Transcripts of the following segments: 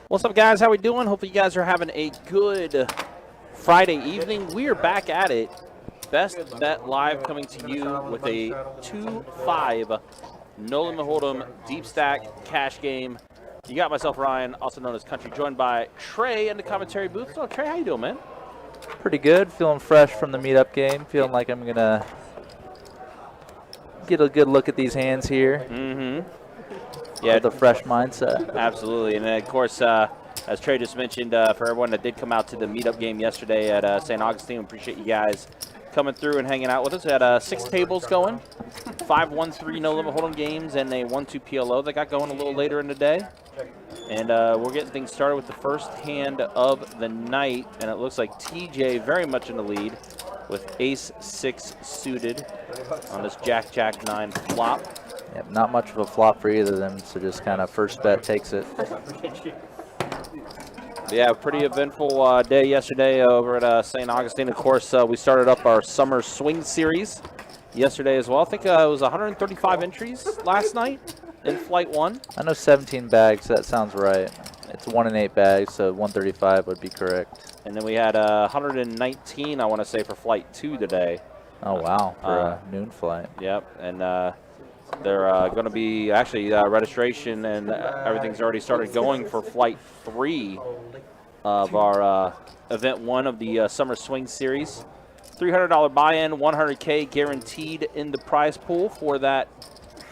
What's up, guys? How we doing? Hopefully you guys are having a good Friday evening. We are back at it. Best Bet Live coming to you with a 2-5 no limit hold'em deep stack cash game. You got myself, Ryan, also known as Country, joined by Trey in the commentary booth. So, Trey, how you doing, man? Pretty good. Feeling fresh from the meetup game. Feeling like I'm gonna get a good look at these hands here. Mm-hmm. Yeah, with a fresh mindset. Absolutely, and of course, as Trey just mentioned, for everyone that did come out to the meetup game yesterday at St. Augustine, appreciate you guys coming through and hanging out with us. We had 6 tables going, 5-1-3 no limit hold'em games, and a 1-2 PLO that got going a little later in the day. And we're getting things started with the first hand of the night, and it looks like TJ very much in the lead with Ace-6 suited on this Jack-Jack-9 flop. Yep, not much of a flop for either of them, so just kind of first bet takes it. Yeah, pretty eventful day yesterday over at St. Augustine. Of course, we started up our summer swing series yesterday as well. I think it was 135 entries last night in Flight 1. I know 17 bags, that sounds right. It's 1 in 8 bags, so 135 would be correct. And then we had 119, I want to say, for Flight 2 today. Oh, wow, for a noon flight. Yep, and they're going to be actually registration and everything's already started going for Flight 3 of our Event 1 of the Summer Swing Series. $300 buy-in, $100K guaranteed in the prize pool for that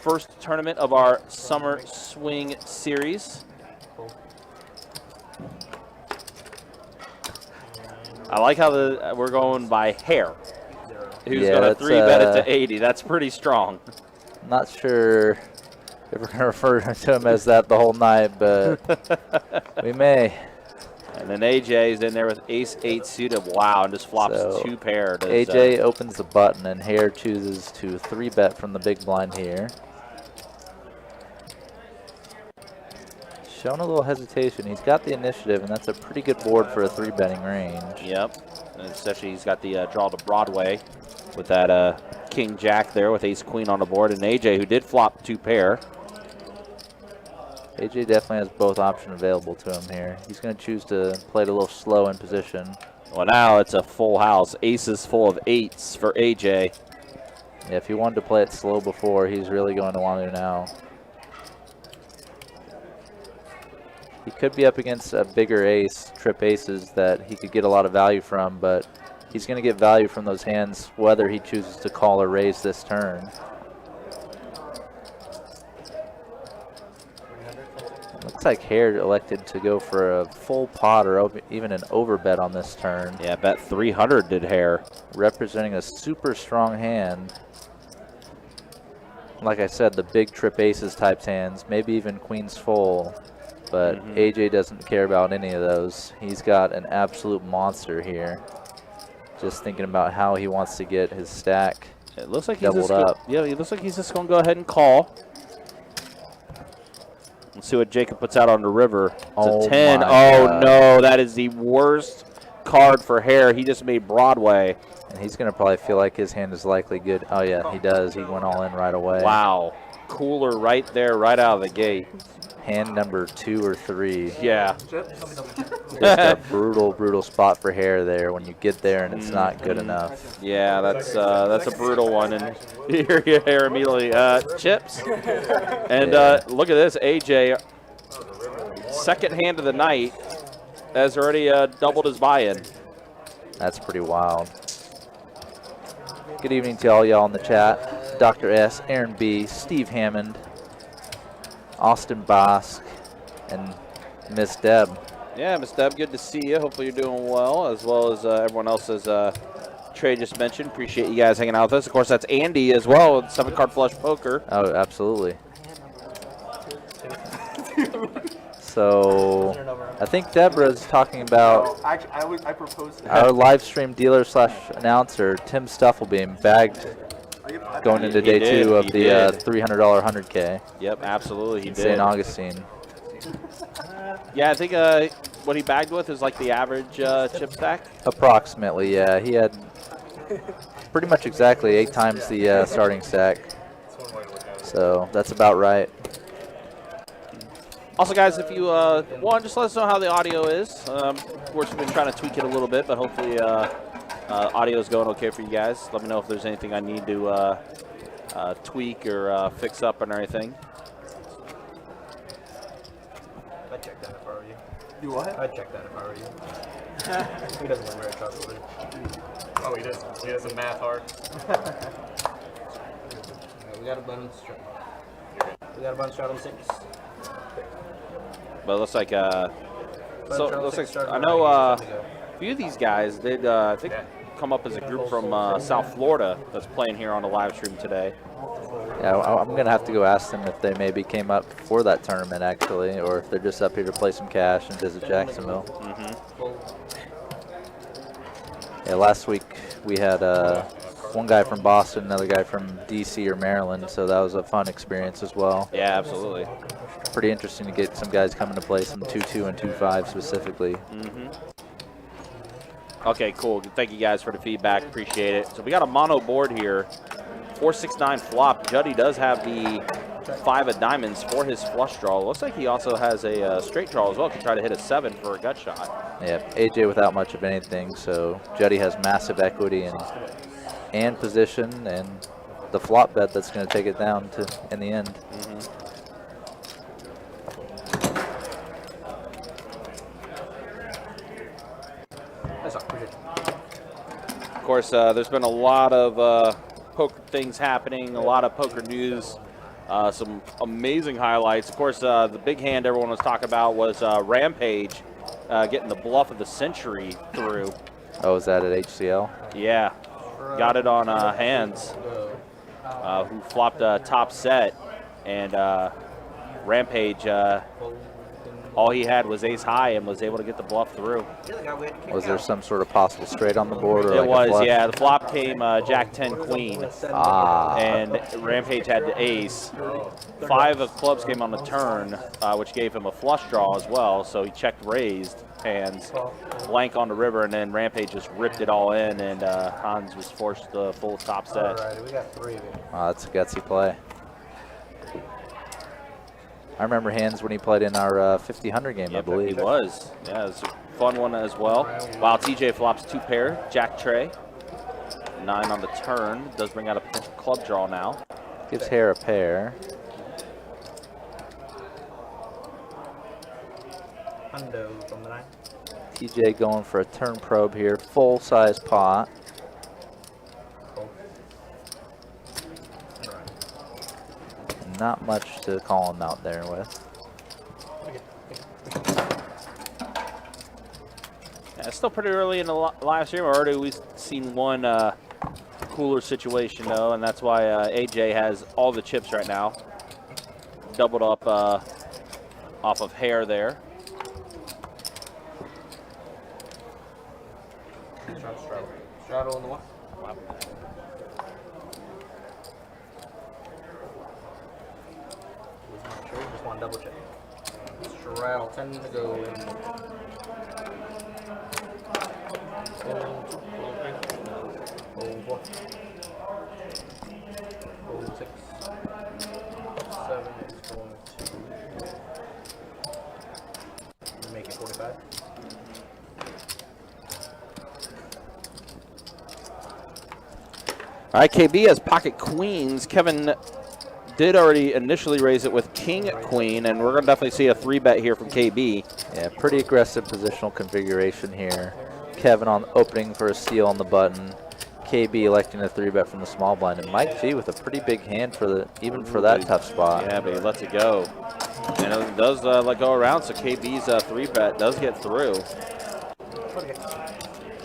first tournament of our Summer Swing Series. I like how we're going by hair. Who's going to 3-bet it to 80? That's pretty strong. Not sure if we're going to refer to him as that the whole night, but we may. And then AJ's in there with Ace-8 suited. Wow, and just flops so 2 pair. AJ opens the button, and Hare chooses to 3-bet from the big blind here. Showing a little hesitation. He's got the initiative, and that's a pretty good board for a 3-betting range. Yep, and especially he's got the draw to Broadway with that King Jack there with Ace-Queen on the board, and AJ, who did flop 2 pair. AJ definitely has both options available to him here. He's going to choose to play it a little slow in position. Well, now it's a full house. Aces full of 8s for AJ. Yeah, if he wanted to play it slow before, he's really going to want to now. He could be up against a bigger ace, trip aces, that he could get a lot of value from, but he's going to get value from those hands whether he chooses to call or raise this turn. Looks like Hare elected to go for a full pot or even an overbet on this turn. Yeah, bet 300 did Hare. Representing a super strong hand. Like I said, the big trip aces types hands, maybe even queens full. But AJ doesn't care about any of those. He's got an absolute monster here. Just thinking about how he wants to get his stack it looks like he's doubled up. Yeah, it looks like he's just going to go ahead and call. Let's see what Jacob puts out on the river. It's a 10. Oh, no, that is the worst card for Hare. He just made Broadway. And he's going to probably feel like his hand is likely good. Oh, yeah, he does. He went all in right away. Wow. Cooler right there, right out of the gate. Hand number 2 or 3. Yeah. Just a brutal, brutal spot for Hare there when you get there and it's not good enough. Yeah, that's a brutal one. And here you hear immediately chips. And look at this, AJ, second hand of the night, has already doubled his buy-in. That's pretty wild. Good evening to all y'all in the chat. Dr. S, Aaron B, Steve Hammond, Austin Bosk, and Miss Deb. Yeah, Miss Deb, good to see you. Hopefully you're doing well as everyone else, as Trey just mentioned. Appreciate you guys hanging out with us. Of course, that's Andy as well with 7-card flush poker. Oh, absolutely. So I think Deborah's talking about Actually, I proposed our live stream dealer / announcer, Tim Stufflebeam, bagged going into day 2 of the $300 100K. Yep, absolutely, he in did. St. Augustine. Yeah, I think what he bagged with is like the average chip stack. Approximately, yeah. He had pretty much exactly 8 times the starting stack. So that's about right. Also, guys, if you want, just let us know how the audio is. Of course, we've been trying to tweak it a little bit, but hopefully audio is going okay for you guys. Let me know if there's anything I need to tweak or fix up and everything. I'd check that if I were you. You what? I'd check that if I were you. He doesn't look very trustworthy. Oh, he does. He does the math hard. We got a button shot. We got a button shot on 6. But it looks like I know a few of these guys did I think come up as a group from South Florida that's playing here on the live stream today. Yeah, I'm going to have to go ask them if they maybe came up for that tournament, actually, or if they're just up here to play some cash and visit Jacksonville. Yeah, last week we had one guy from Boston, another guy from D.C. or Maryland, so that was a fun experience as well. Yeah, absolutely. Pretty interesting to get some guys coming to play some 2-2 and 2-5 specifically. Okay, cool. Thank you guys for the feedback. Appreciate it. So we got a mono board here. 4-6-9 flop. Juddy does have the 5 of diamonds for his flush draw. Looks like he also has a straight draw as well. Can try to hit a 7 for a gut shot. Yeah, AJ without much of anything, so Juddy has massive equity and position, and the flop bet that's going to take it down to in the end. Of course, there's been a lot of poker things happening, a lot of poker news, some amazing highlights. Of course, the big hand everyone was talking about was Rampage getting the bluff of the century through. Oh, is that at HCL? Yeah, got it on hands, who flopped a top set, and Rampage, all he had was ace high and was able to get the bluff through. Was there some sort of possible straight on the board? Or It like was, yeah. The flop came Jack 10 Queen, Ah. and Rampage had the ace. 5 of clubs came on the turn, which gave him a flush draw as well. So he checked raised hands, blank on the river, and then Rampage just ripped it all in, and Hans was forced the full top set. Alright, we got 3 of it. Wow, that's a gutsy play. I remember Hans when he played in our 50-100 game, I believe. He was. Yeah, it was a fun one as well. Wow, TJ flops 2 pair, Jack Trey. 9 on the turn. Does bring out a club draw now. Gives Hare a pair. Hundo from the 9. TJ going for a turn probe here. Full-size pot. Not much to call him out there with. Yeah, it's still pretty early in the live stream. Already we've seen one cooler situation, though, and that's why AJ has all the chips right now. Doubled up off of Hare there. Straddle on the 1. Just want to double check. Straddle 10 to go in. Four. 6. 7 is going to make it 45. All right, KB has pocket queens. Kevin did already initially raise it with king queen, and we're going to definitely see a 3-bet here from KB. Yeah, pretty aggressive positional configuration here. Kevin on opening for a steal on the button. KB electing a 3-bet from the small blind, and Mike G with a pretty big hand for the for that tough spot. Yeah, but he lets it go, and it does let go around. So KB's 3-bet does get through.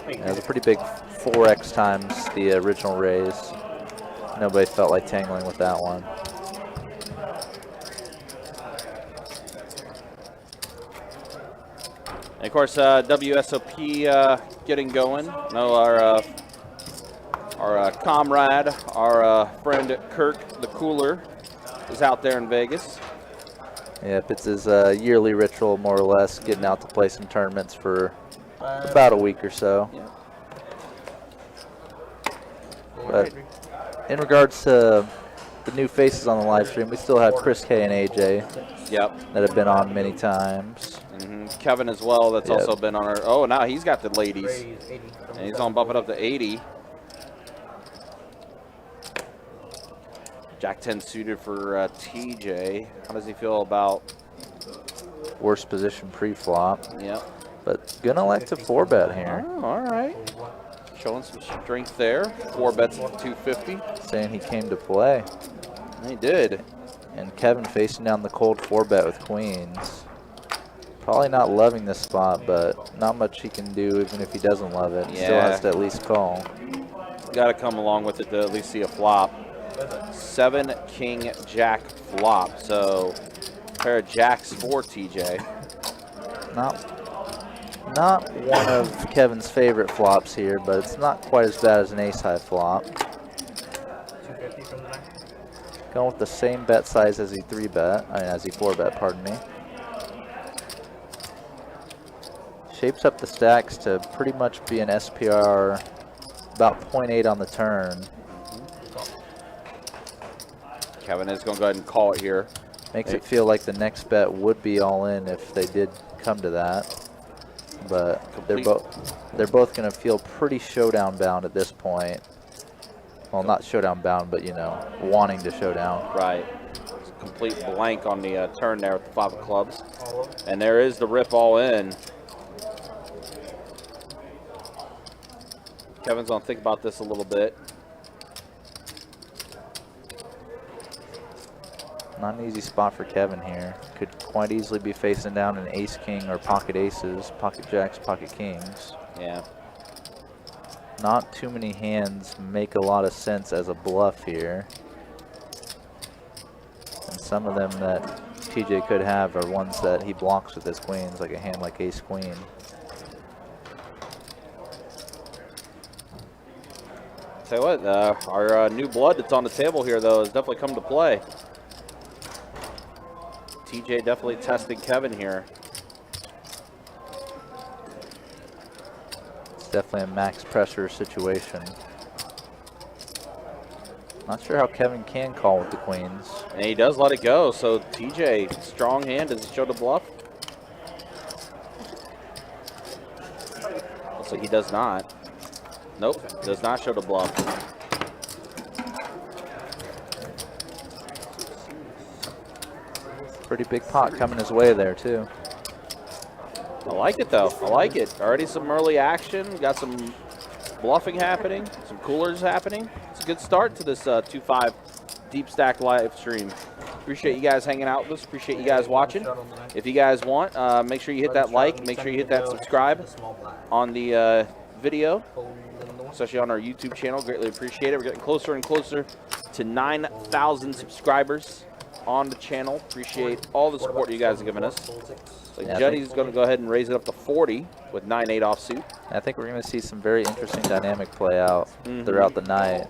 Yeah, it was a pretty big 4x times the original raise. Nobody felt like tangling with that one. And of course, WSOP getting going. No, our comrade, our friend Kirk the Cooler, is out there in Vegas. Yep, it's his yearly ritual, more or less, getting out to play some tournaments for about a week or so. Yeah. But in regards to the new faces on the live stream, we still have Chris K and AJ. Yep. That have been on many times. Kevin as well, that's Yep. also been on our. Oh, now he's got the ladies. And he's on bump it up to 80. Jack 10 suited for TJ. How does he feel about? Worst position pre-flop. Yep. But gonna like to 4-bet here. Oh, all right. Showing some strength there. 4 bets at 250. Saying he came to play. He did. And Kevin facing down the cold 4-bet with queens. Probably not loving this spot, but not much he can do even if he doesn't love it. He still has to at least call. Got to come along with it to at least see a flop. 7 King Jack flop. So pair of jacks for TJ. Not one of Kevin's favorite flops here, but it's not quite as bad as an ace-high flop. 250 from the night. Going with the same bet size as he 3-bet, as he 4-bet, pardon me. Shapes up the stacks to pretty much be an SPR about 0.8 on the turn. Kevin is going to go ahead and call it here. Makes it feel like the next bet would be all in if they did come to that. But they're both going to feel pretty showdown bound at this point. Well, not showdown bound, but, you know, wanting to showdown. Right. It's a complete blank on the turn there with the 5 of clubs. And there is the rip all in. Kevin's going to think about this a little bit. Not an easy spot for Kevin here. Could quite easily be facing down an ace-king or pocket aces, pocket jacks, pocket kings. Yeah. Not too many hands make a lot of sense as a bluff here. And some of them that TJ could have are ones that he blocks with his queens, like a hand like ace-queen. Tell you what, our new blood that's on the table here, though, has definitely come to play. TJ definitely testing Kevin here. It's definitely a max pressure situation. Not sure how Kevin can call with the queens. And he does let it go, so TJ, strong hand, does he show the bluff? Looks like he does not. Nope, does not show the bluff. Pretty big pot coming his way there, too. I like it, though. I like it. Already some early action. Got some bluffing happening, some coolers happening. It's a good start to this 2-5 Deep Stack live stream. Appreciate you guys hanging out with us. Appreciate you guys watching. If you guys want, make sure you hit that like. Make sure you hit that subscribe on the video, especially on our YouTube channel. Greatly appreciate it. We're getting closer and closer to 9,000 subscribers on the channel. Appreciate all the support you guys have given us. So Yeah, Jetty's going to go ahead and raise it up to 40 with 9-8 offsuit. I think we're going to see some very interesting dynamic play out throughout the night.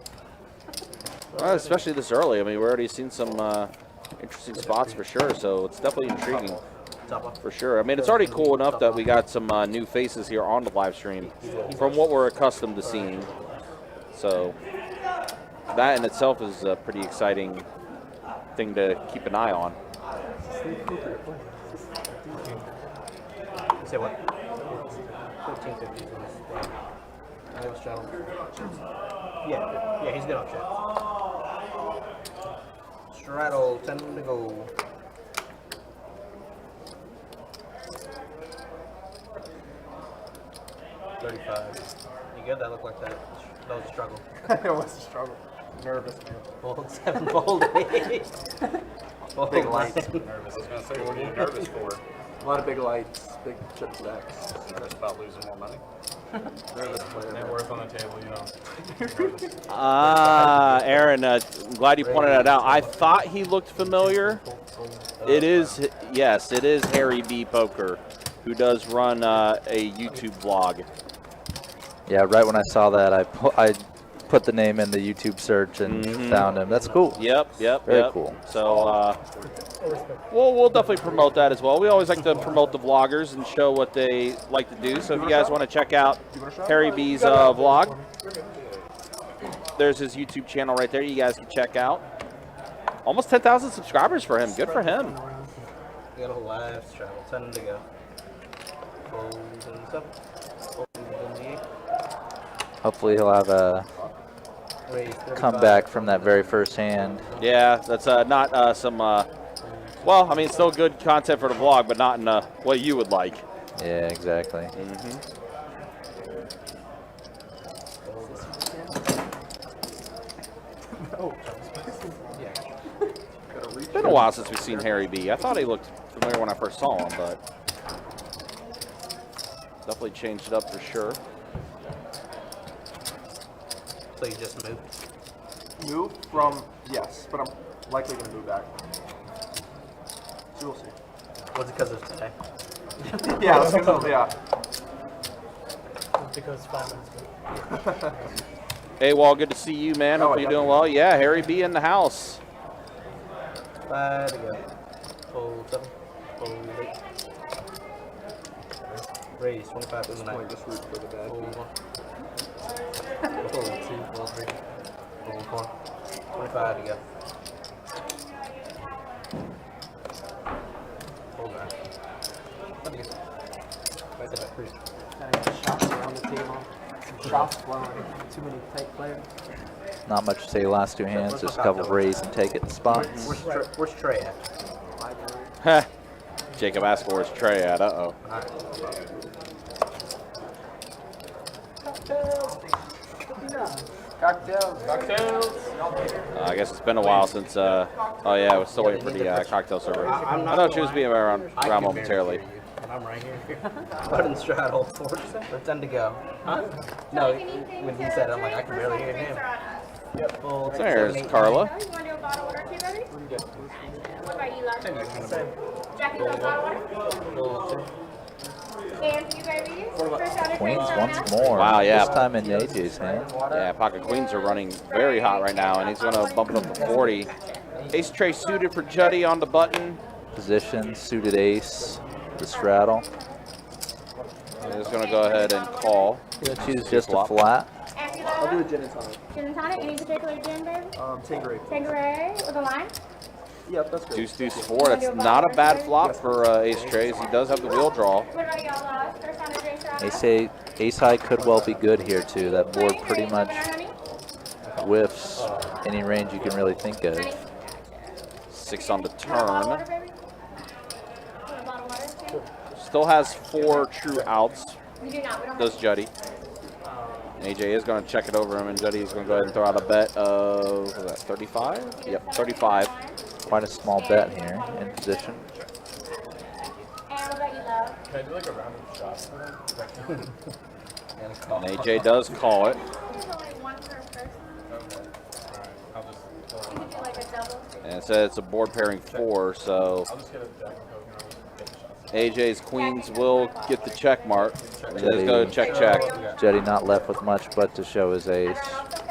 Well, especially this early. I mean, we're already seen some interesting spots for sure, so it's definitely intriguing for sure. I mean, it's already cool enough that we got some new faces here on the live stream from what we're accustomed to seeing. So that in itself is a pretty exciting thing to keep an eye on. Say what? 1450. I was trying. Yeah, he's good on shit. Straddle, 10 to go. $35. You good? That looked like that. That was a struggle. It was a struggle. Nervous. Fold 7, fold 8. Fold Big lights. Nervous. I was going to say, what are you nervous for? A lot of big lights, big chip stacks. Nervous about losing more money? Nervous player. Net worth on the table, you know. Aaron, I'm glad you pointed that out. I thought he looked familiar. It is, yes, it is HarryBPoker. who does run a YouTube vlog. Yeah, right when I saw that, I put the name in the YouTube search and found him. That's cool. Yep. Very cool. So we'll definitely promote that as well. We always like to promote the vloggers and show what they like to do. So if you guys want to check out Harry B's vlog, there's his YouTube channel right there. You guys can check out. Almost 10,000 subscribers for him. Good for him. We got a live straddle. 10 to go. Colon Dee. Hopefully he'll have a comeback from that very first hand. Yeah, that's not some. Well, I mean, still good content for the vlog, but not in what you would like. Yeah, exactly. It's been a while since we've seen Harry B. I thought he looked familiar when I first saw him, but definitely changed it up for sure. So you just moved? Move from, yes, but I'm likely going to move back. So we'll see. Was it because of today? Yeah, it's 'cause of, yeah. Because 5 minutes ago. Hey, Wall, good to see you, man. Hope you're doing well. Yeah, Harry B in the house. 5 to go. Fold 7. Fold 8. Raise 25 to the 9. Just root for the bad Fold beat. 1. Fold 2. Fold 3. Fold 4. 25 to go. Fold 9. What do you think? I said that first. Shots around the table. Some shots flowing. Too many tight players. Not much to say last two hands, just a couple of raise and take it spots. Where's Trey at? Heh. Jacob asked for his tray at. Uh-oh. Cocktails. I guess it's been a while since. Oh yeah, I was still waiting for the cocktail server. I know she was being around momentarily. And I'm right here. Button straddle. 4 or 10 to go. Huh? No, when he said it, I'm like, I can barely hear him. Yep. Full 6, There's 7, 8, Carla. You want to do a bottle order too, baby? What about you, love? Jackie, want a bottle order? Full 2. And you, baby? First round of Queens drinks once right more. Wow, yeah. This time in AJ's hand. Yeah, pocket queens are running very hot right now, and he's going to bump it up to 40. Ace tray suited for Juddy on the button. Position, suited ace, the straddle. He's going to go ahead and call. He'll choose just a flat. And you, I'll do a love? gin and tonic. Gin and tonic? Any particular gin, baby? Tanqueray. Tanqueray with a lime? Yep, that's great. Deuce, deuce, 4. That's not a bad flop for Ace Trays. He does have the wheel draw. What about y'all, love? First round of drinks right Ace high could well be good here too. That board pretty much whiffs any range you can really think of. 6 on the Bottle water, turn. baby? Want a bottle water too? Still has 4 true outs. We do not. We don't Does Juddy. AJ is going to check it over him, and Juddy is going to go ahead and throw out a bet of, what was that, 35? Yep, 35. Quite a small bet here in position. And what about you, love? Can I do like a round of shots for them? And AJ does call it. We feel like one per person. Okay. Alright. I'll just We can do like a double. And it says it's a board pairing 4, so I'll just get a Jack and Coke and I'll just get the shots. AJ's queens will get the check mark. And let's go check, check. Juddy not left with much but to show his ace. Everyone else okay?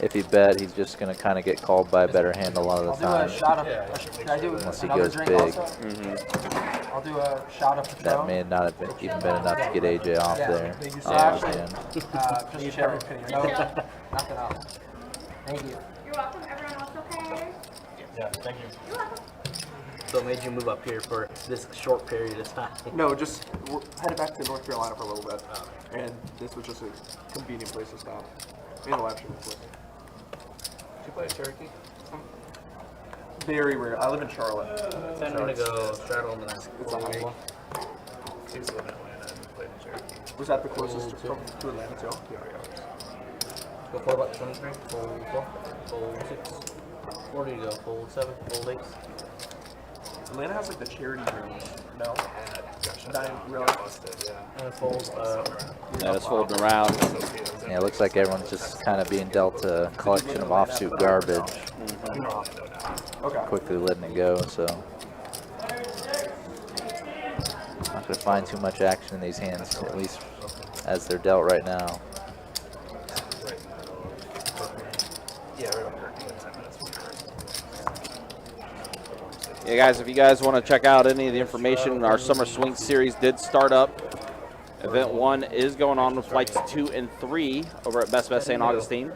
If he bet, he's just going to kind of get called by a better hand a lot of the I'll do a time. shot of, can I do Unless he another goes drink big. also? I'll do a shot of Patron. That may not have been, even been enough to get AJ off there. So actually, just cherry. No, nothing else. Thank you. You're welcome. Everyone else okay? Yeah, thank you. You're welcome. So it made you move up here for this short period of time. No, just we're headed back to North Carolina for a little bit, and this was just a convenient place to stop. And a live stream, of course. Did you play Cherokee? Very rare. I live in Charlotte. So I'm gonna go straddle on the next. It's a hike. I used to live in Atlanta and played in Cherokee. Was that the closest to Atlanta too? Yeah, Go 4 bucks, 23. Fold 4. Fold 6. 40 to go. Fold 7. Fold 8. Atlanta has like the charity rooms. No? Not really. And fold. Yeah, it's folding around. Yeah, it looks like everyone's just kind of being dealt a collection of offsuit garbage. Okay. Quickly letting it go, so. Not going to find too much action in these hands, at least as they're dealt right now. Yeah, right on here. 10 minutes. Yeah, guys, if you guys want to check out any of the information, our Summer Swing Series did start up. Event 1 is going on with flights 2 and 3 over at Best St. Augustine.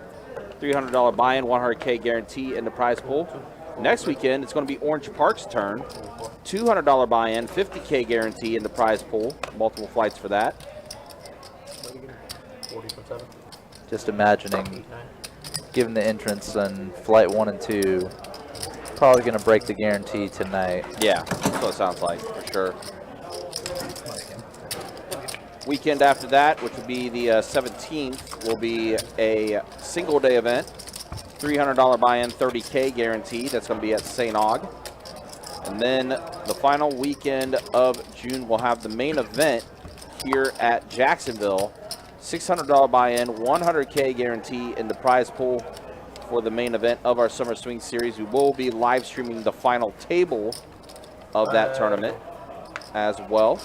$300 buy-in, 100K guarantee in the prize pool. Next weekend, it's going to be Orange Park's turn. $200 buy-in, 50K guarantee in the prize pool. Multiple flights for that. 40.7. Just imagining, given the entrance on flight 1 and 2, probably going to break the guarantee tonight. Yeah, that's what it sounds like, for sure. Weekend after that, which would be the 17th, will be a single-day event. $300 buy-in, 30K guaranteed. That's going to be at St. Aug. And then the final weekend of June, we'll have the main event here at Jacksonville. $600 buy-in, 100K guarantee in the prize pool for the main event of our Summer Swing Series. We will be live streaming the final table of that tournament as well.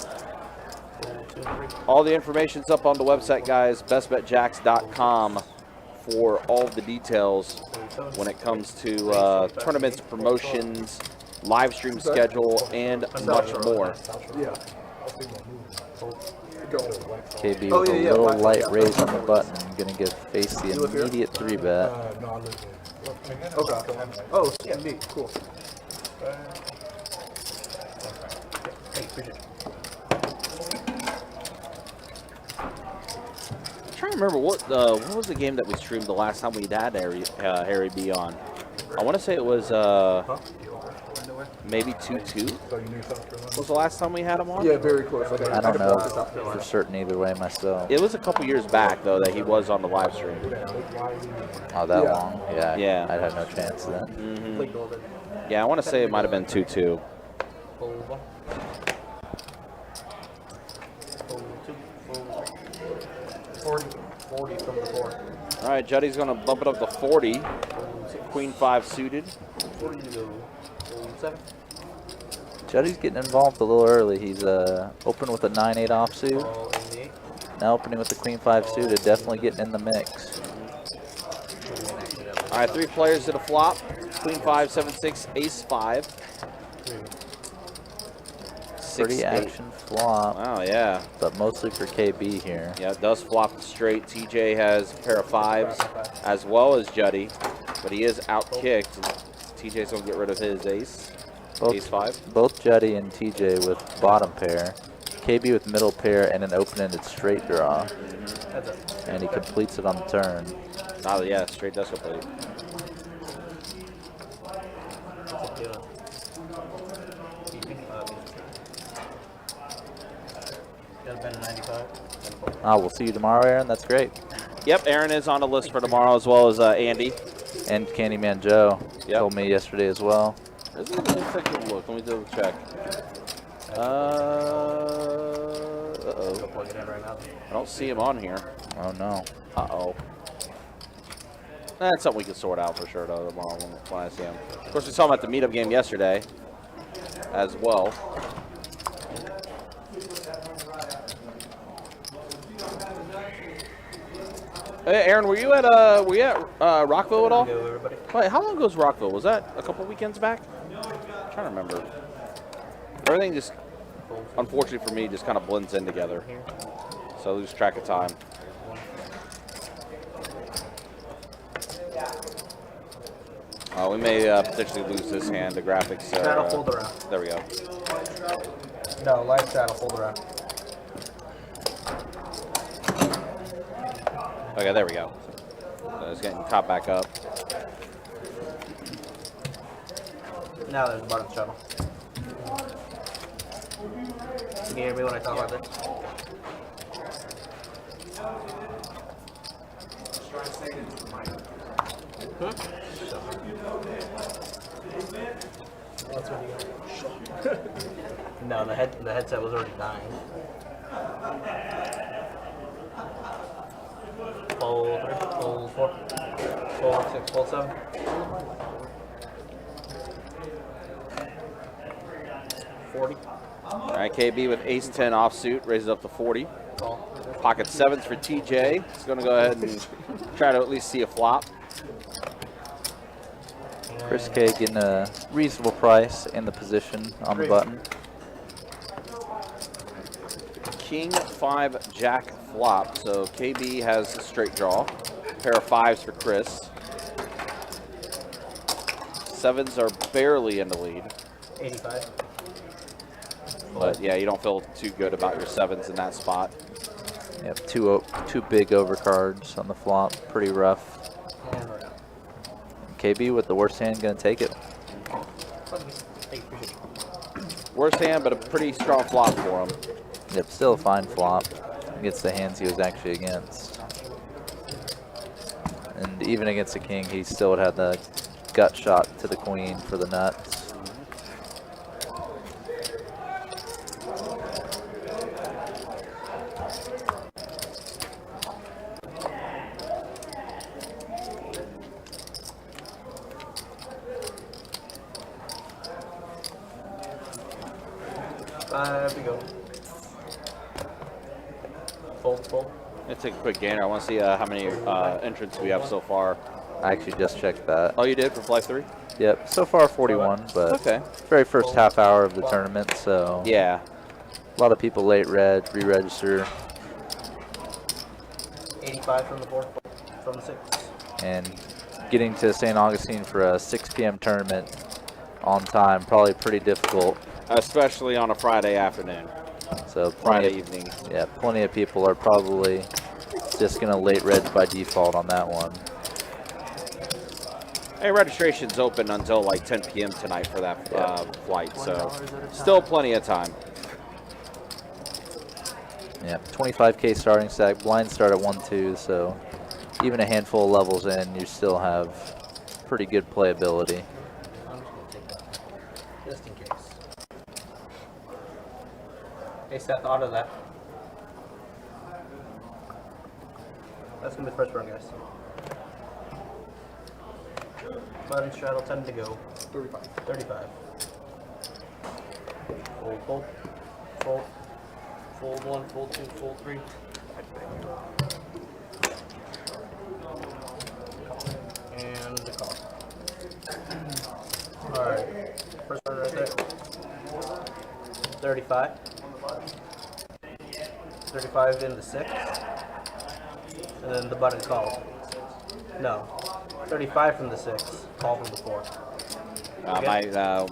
All the information's up on the website, guys, bestbetjacks.com for all of the details when it comes to tournaments, promotions, live stream schedule, and much more. Yeah. KB with a little light raise on the button, going to face the immediate 3-bet. Okay. Oh, yeah, neat. Cool. Hey, appreciate it. I'm trying to remember what was the game that we streamed the last time we had Harry B on. I want to say it was maybe 2-2. Was the last time we had him on? Yeah, very close. Okay. I don't know for certain either way myself. It was a couple years back though that he was on the live stream. Oh, that long? Yeah. Yeah. I'd have no chance then. Yeah, I want to say it might have been 2-2. 40 from the 4. All right, Juddy's going to bump it up to 40. Queen 5 suited. 40 to go. 7. Juddy's getting involved a little early. He's open with a 9-8 offsuit. All 88. Now opening with the Queen 5 suited, definitely getting in the mix. All right, 3 players to the flop. Queen 5, 7-6, Ace 5. Pretty 6-8. action flop, Wow, yeah. but mostly for KB here. Yeah, it does flop straight. TJ has a pair of 5s as well as Juddy, but he is out-kicked. TJ's going to get rid of his ace. Ace 5. Both Juddy and TJ with bottom pair. KB with middle pair and an open-ended straight draw. And he completes it on the turn. Oh, yeah, straight does complete. We'll see you tomorrow, Aaron. That's great. Yep, Aaron is on the list for tomorrow as well as Andy. And Candyman Joe told me yesterday as well. Let's take a look. Let me double check. Uh-oh. I don't see him on here. Oh, no. Uh-oh. That's something we can sort out for sure, though, tomorrow when I see him. Of course, we saw him at the meetup game yesterday as well. Hey, Aaron, were you at Rockville at all? Wait, how long ago was Rockville? Was that a couple weekends back? I'm trying to remember. Everything just, unfortunately for me, just kind of blends in together. So I lose track of time. We may potentially lose this hand. The graphics. Straddle, fold around. There we go. No, live straddle, fold around. Okay, there we go. So it's getting caught back up. Now there's bottom straddle. Can you hear me when I talk like this? No, the headset was already dying. Fold 3, fold 4, fold 6, fold 7. $40. All right, KB with ace-10 offsuit, raises up to 40. Pocket 7s for TJ. He's going to go ahead and try to at least see a flop. Chris K getting a reasonable price in the position on the button. King 5 Jack flop. So KB has a straight draw. Pair of 5s for Chris. 7s are barely in the lead. 85. But yeah, you don't feel too good about your 7s in that spot. Yep, two big overcards on the flop. Pretty rough. And we're out. KB with the worst hand gonna take it. Worst hand, but a pretty strong flop for him. Yep, still a fine flop against the hands he was actually against. And even against the king, he still would have the gut shot to the queen for the nuts. There we go. Fold. Let's take a quick gander. I want to see how many entrants we have so far. I actually just checked that. Oh, you did for Fly 3? Yep, so far 41, but Okay. very first half hour of the tournament, so Yeah. a lot of people late re-register, 85 from the 4, from the 6. and getting to St. Augustine for a 6 p.m. tournament on time, probably pretty difficult. Especially on a Friday afternoon. So Friday evening. Yeah, plenty of people are probably just gonna late reg by default on that one. Hey, registration's open until like 10 p.m. tonight for that flight, so still plenty of time. Yeah, 25K starting stack, blinds start at 1-2, so even a handful of levels in, you still have pretty good playability. I'm just going to take that. Just in case. Hey Seth, auto that. That's going to be the first run, guys. Button straddle 10 to go. 35. Fold. Fold 1, fold 2, fold 3. And the call. Alright. First one right there. 35. 35 in the 6. And then the button call. No. 35 from the 6. Call from the 4.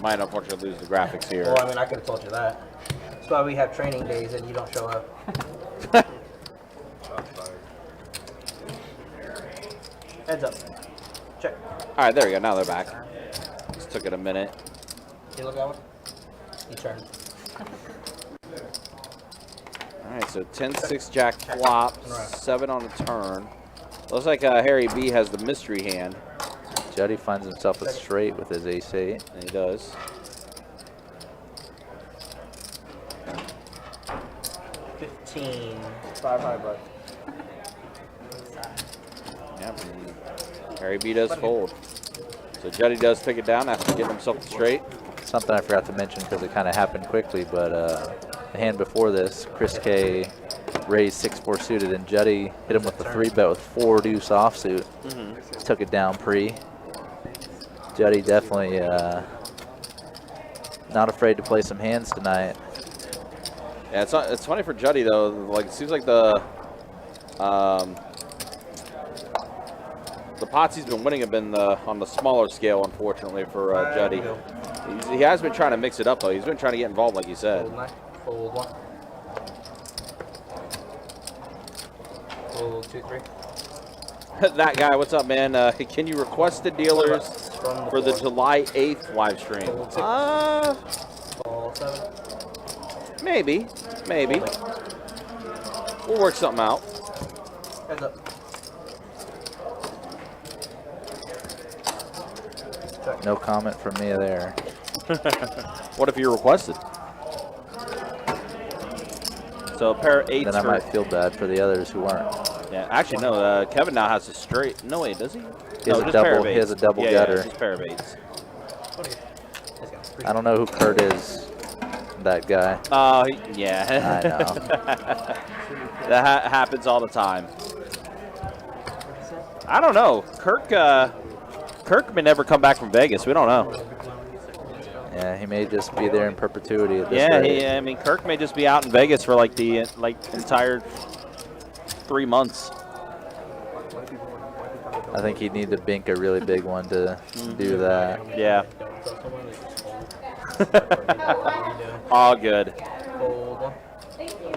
Might unfortunately lose the graphics here. Well, I mean, I could have told you that. That's why we have training days and you don't show up. Heads up. Check. All right, there we go. Now they're back. Just took it a minute. You look at one? You turn. All right, so 10-6 Jack flop, 7 on the turn. Looks like Harry B has the mystery hand. Juddy finds himself a straight with his ace-8. And he does. Five high, bud. Yep. Harry B does fold. So Juddy does take it down after getting himself straight. Something I forgot to mention because it kind of happened quickly, but the hand before this, Chris K raised 6-4 suited, and Juddy hit him with a 3-bet with 4 deuce offsuit. Took it down pre. Juddy definitely not afraid to play some hands tonight. Yeah, it's funny for Juddy though. Like it seems like the pots he's been winning have been on the smaller scale, unfortunately for Juddy. He has been trying to mix it up though. He's been trying to get involved, like you said. Fold 1. Fold 2, 3. That guy, what's up, man? Can you request the dealers for the July 8th live stream? Fold 7. Maybe. We'll work something out. Heads up. Check. No comment from me there. What if you requested? So a pair of 8s Then I might feel bad for the others who weren't. Yeah, actually no. Kevin now has a straight. No wait, does he? He has No, a just pair double. of He has a eights. double Yeah, gutter. just pair of 8s. I don't know who Kurt is. that guy. Oh, yeah. I know. That happens all the time. I don't know. Kirk may never come back from Vegas. We don't know. Yeah, he may just be there in perpetuity at this Yeah, rate. I mean, Kirk may just be out in Vegas for like the entire 3 months. I think he'd need to bink a really big one to do that. Yeah. All good. Fold 1. Thank you.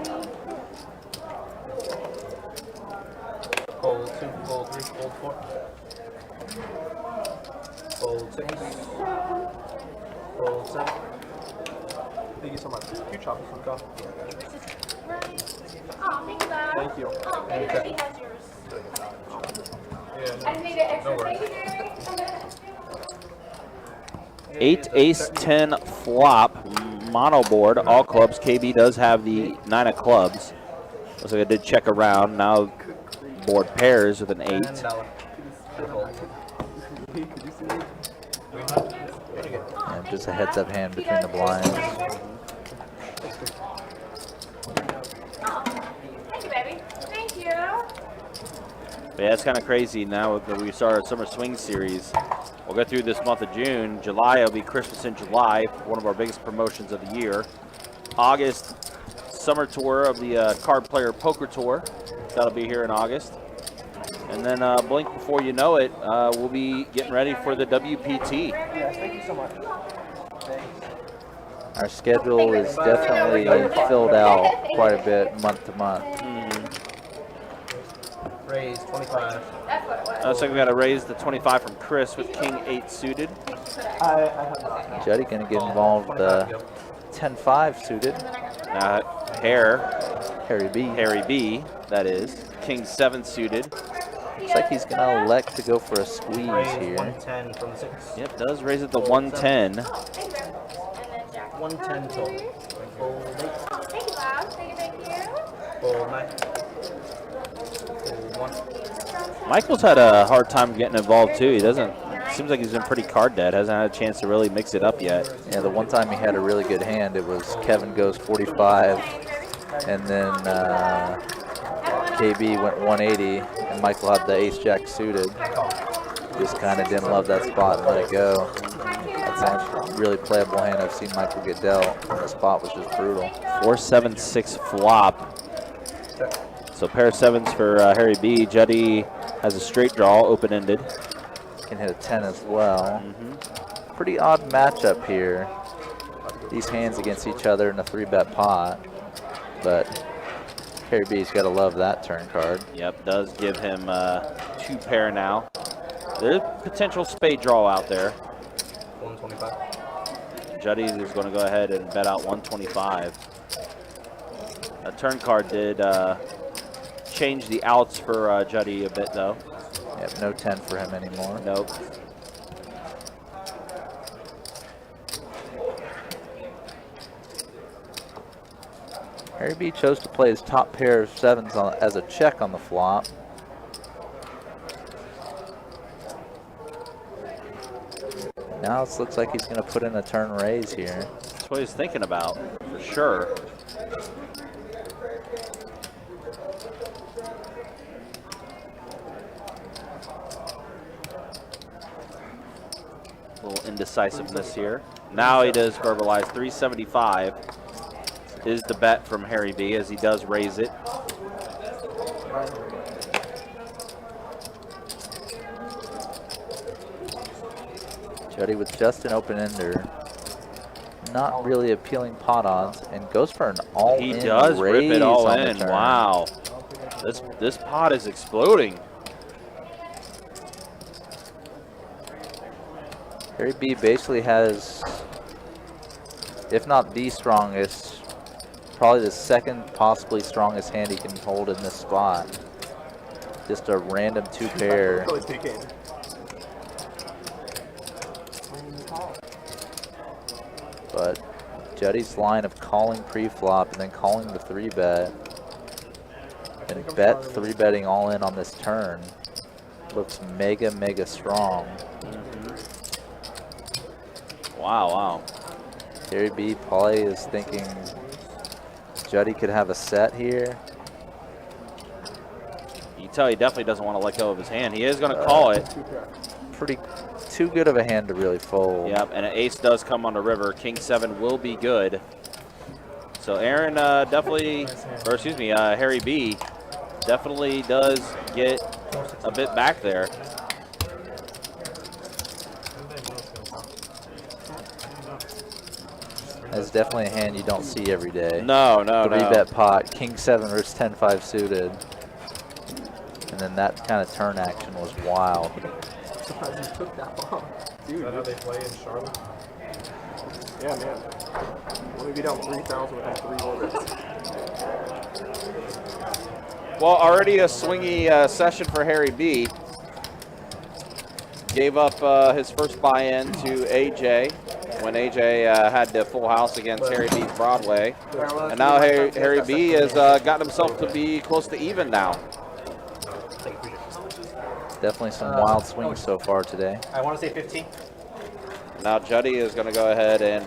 Fold 2, fold 3, fold 4. Fold 6. Fold 7. Thank you so much. You chop it from cup. Oh, thank you, Bob. Thank you. Oh, and he has yours. I just made it extra. Thank you, Jerry. 8, ace, 10 flop, mono board, all clubs. KB does have the 9 of clubs. Looks like I did check around. Now board pairs with an 8. $10. And just a heads-up hand between the blinds. Oh, thank you, baby. Thank you. But yeah, it's kind of crazy now that we start our summer swing series. We'll go through this month of June. July will be Christmas in July, one of our biggest promotions of the year. August, summer tour of the Card Player Poker Tour. That'll be here in August. And then blink before you know it, we'll be getting ready for the WPT. Yes, thank you so much. Our schedule is definitely filled out quite a bit month to month. Raise 25. That's what it was. Looks like we got to raise the 25 from Chris with King 8 suited. I have not. Juddy gonna get involved 10-5 suited. Harry B, that is. King 7 suited. Looks like he's gonna elect to go for a squeeze Raise here. 110 from the 6. Yep, does raise it to 110. Oh, thank you, baby. And then Jack. 110 total. Fold 8. Oh, thank you, Bob. Thank you. Fold 9. Fold 1. Michael's had a hard time getting involved too. He doesn't. Seems like he's been pretty card dead. Hasn't had a chance to really mix it up yet. Yeah, the one time he had a really good hand, it was Kevin goes 45, and then KB went 180, and Michael had the ace-jack suited. Just kind of didn't love that spot and let it go. That's the only really playable hand I've seen Michael get dealt. The spot was just brutal. 4-7-6 flop. So pair of 7s for Harry B. Juddy has a straight draw, open-ended. Can hit a 10 as well. Pretty odd matchup here. These hands against each other in a 3-bet pot. But Harry B's got to love that turn card. Yep, does give him 2 pair now. There's potential spade draw out there. 125. Juddy is going to go ahead and bet out 125. A turn card did change the outs for Juddy a bit though. Yep, no 10 for him anymore. Nope. Harry B chose to play his top pair of 7s as a check on the flop. Now it looks like he's going to put in a turn raise here. That's what he's thinking about, for sure. A little indecisiveness here. Now he does verbalize 375 is the bet from Harry B as he does raise it. Juddy with just an open-ender. Not really appealing pot odds, and goes for an all-in He does rip raise it all on the in. turn. Wow. This pot is exploding. Harry B basically has, if not the strongest, probably the second possibly strongest hand he can hold in this spot. Just a random 2 pair. Always peeking. But Juddy's line of calling pre-flop and then calling the 3-bet and bet 3-betting all in on this turn looks mega strong. Wow, wow. Harry B probably is thinking Juddy could have a set here. You can tell he definitely doesn't want to let go of his hand. He is going to call it. Pretty too good of a hand to really fold. Yep, and an ace does come on the river. King 7 will be good. So Aaron definitely, or excuse me, Harry B definitely does get a bit back there. That's definitely a hand you don't see every day. No, no, no. 3-bet pot, King 7 versus 10-5 suited. And then that kind of turn action was wild. Surprised you took that long. Dude, Is that how they play in Charlotte? yeah, man. What if you down 3,000 with 3 orders? Well, already a swingy session for Harry B. Gave up his first buy-in to AJ when AJ had the full house against Harry B's Broadway. And now Harry B has gotten himself to be close to even now. Definitely some wild swings so far today. I want to say 15. Now Juddy is going to go ahead and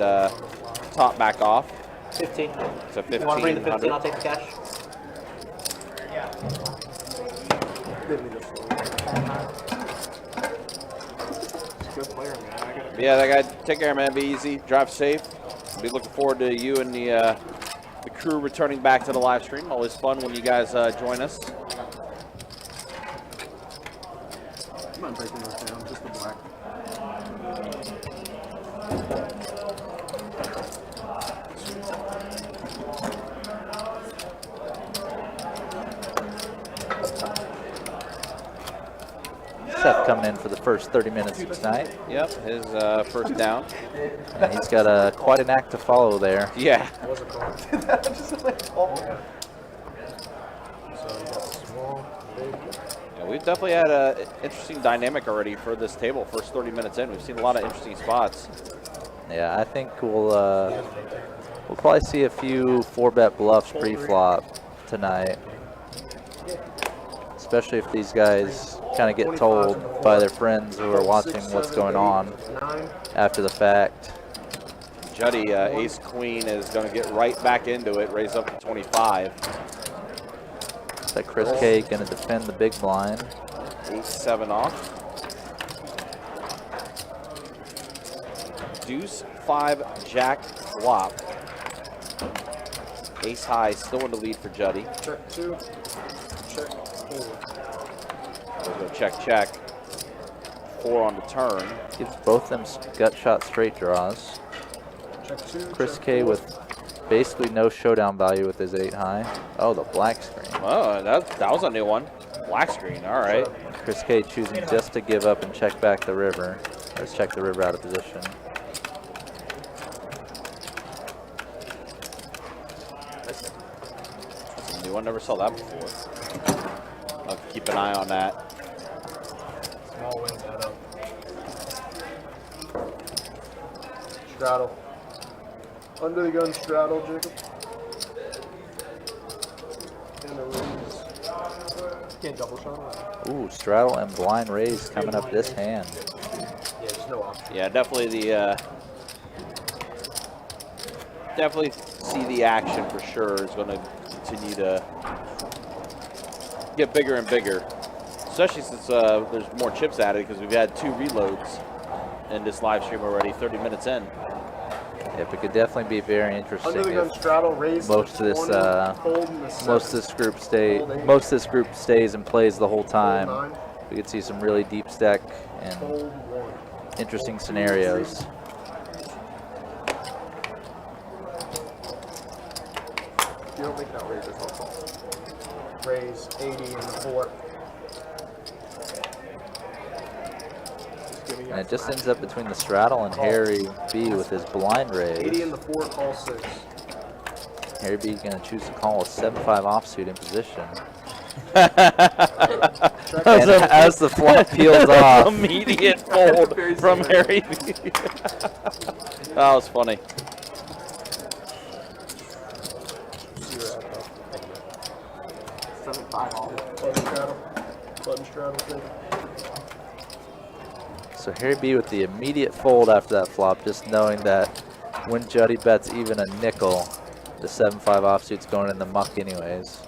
top back off. 15. So You want to bring the 15? I'll 1500. take the cash. Didn't need to slow. Good player, man. I gotta Yeah, that guy. Take care, man. Be easy. Drive safe. Be looking forward to you and the crew returning back to the live stream. Always fun when you guys join us. I'm not breaking those down, just the black. Seth coming in for the first 30 minutes of tonight. Yep, his first down. And he's got quite an act to follow there. Yeah. What's it called? Just like, oh. So you got small, big. Yeah, we've definitely had an interesting dynamic already for this table. First 30 minutes in, we've seen a lot of interesting spots. Yeah, I think we'll probably see a few 4-bet bluffs pre-flop tonight. Especially if these guys kind of get told by their friends who are watching what's going on after the fact. Juddy, ace queen, is going to get right back into it, raise up to 25. Looks like Chris K going to defend the big blind. Ace 7 off. Deuce 5 jack flop. Ace high still in the lead for Juddy. Check 2. Check 4. We'll go check, check. 4 on the turn. Gives both them gut shot straight draws. Check 2. Chris K with basically no showdown value with his 8 high. Oh, the black screen. Oh, that was a new one. Black screen, all right. Chris K choosing just to give up and check back the river, or check the river out of position. That's a new one, never saw that before. I'll keep an eye on that. Small wins add up. Straddle. Under the gun straddle, Jacob. And a raise. Can't double shot. Ooh, straddle and blind raise coming up this hand. Yeah, there's no option. Yeah, definitely the definitely see the action for sure is going to continue to get bigger and bigger, especially since there's more chips added because we've had 2 reloads in this live stream already, 30 minutes in. Yep, it could definitely be very interesting Under the gun if straddle, raise most of this most of this group stays and plays the whole time. We could see some really deep stack and interesting scenarios. You don't make that raise, that's all. Raise 80 in the 4. And it just ends up between the straddle and Harry B with his blind 80 in raise. the 4, call 6. Harry B is going to choose to call a 7-5 offsuit in position. And as the flop peels off, Immediate fold from Harry B. That was funny. Button straddle. so Harry B with the immediate fold after that flop, just knowing that When Juddy bets even a nickel, the 7-5 offsuit's going in the muck anyways.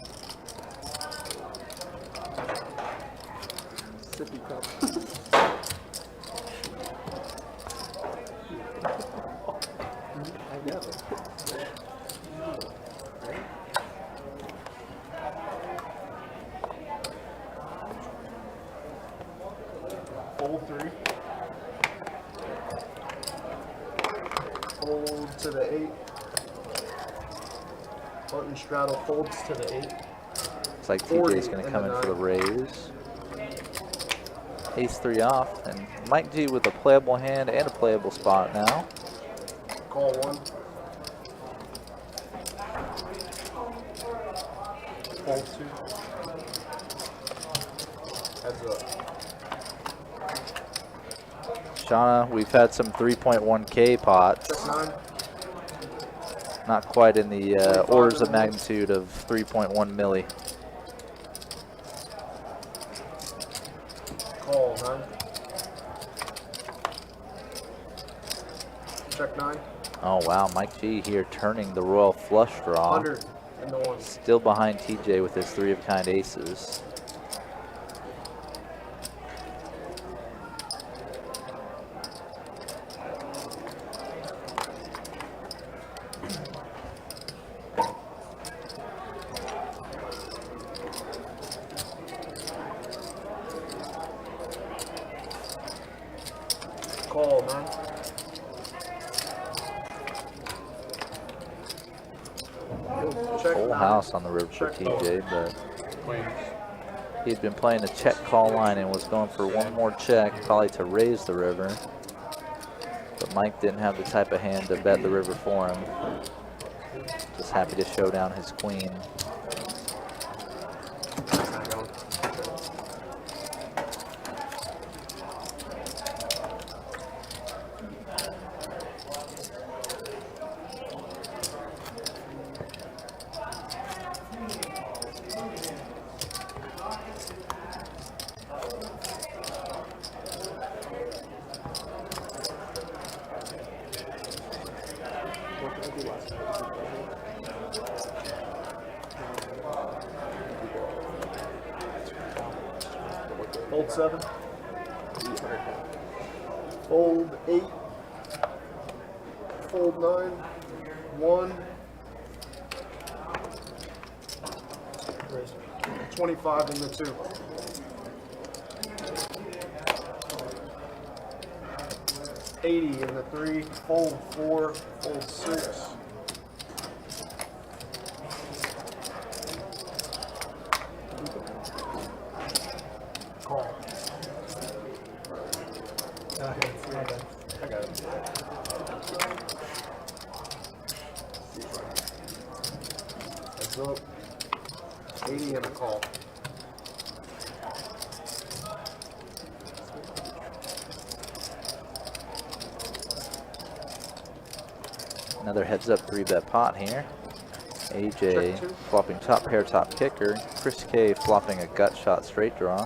Sippy cup. I know. Fold 3. Fold to the 8. Button straddle folds to the 8. Looks like TJ's going to come in for the raise. Ace-3 off, and Mike G with a playable hand and a playable spot now. Call 1. Fold 2. Heads up. Shauna, we've had some 3.1K pots. Check 9. Not quite in the orders of magnitude of 3.1 milli. Call 9. Check 9. Oh wow, Mike G here turning the royal flush draw. 100 and the 1. Still behind TJ with his 3-of-kind aces. Call 9. Check Full 9. house on the river for Check TJ, but Queens. he'd been playing a check call line and was going for one more check, probably to raise the river. But Mike didn't have the type of hand to bet the river for him. Just happy to show down his queen. Fold 7. Fold 8. Fold 9. 1. 25 in the 2. $80 in the 3. Fold 4. Fold 6. Call. I got it. Heads up. 80 and a call. Another heads up 3-bet pot here. AJ Check 2. flopping top pair, top kicker. Chris K flopping a gut shot straight draw.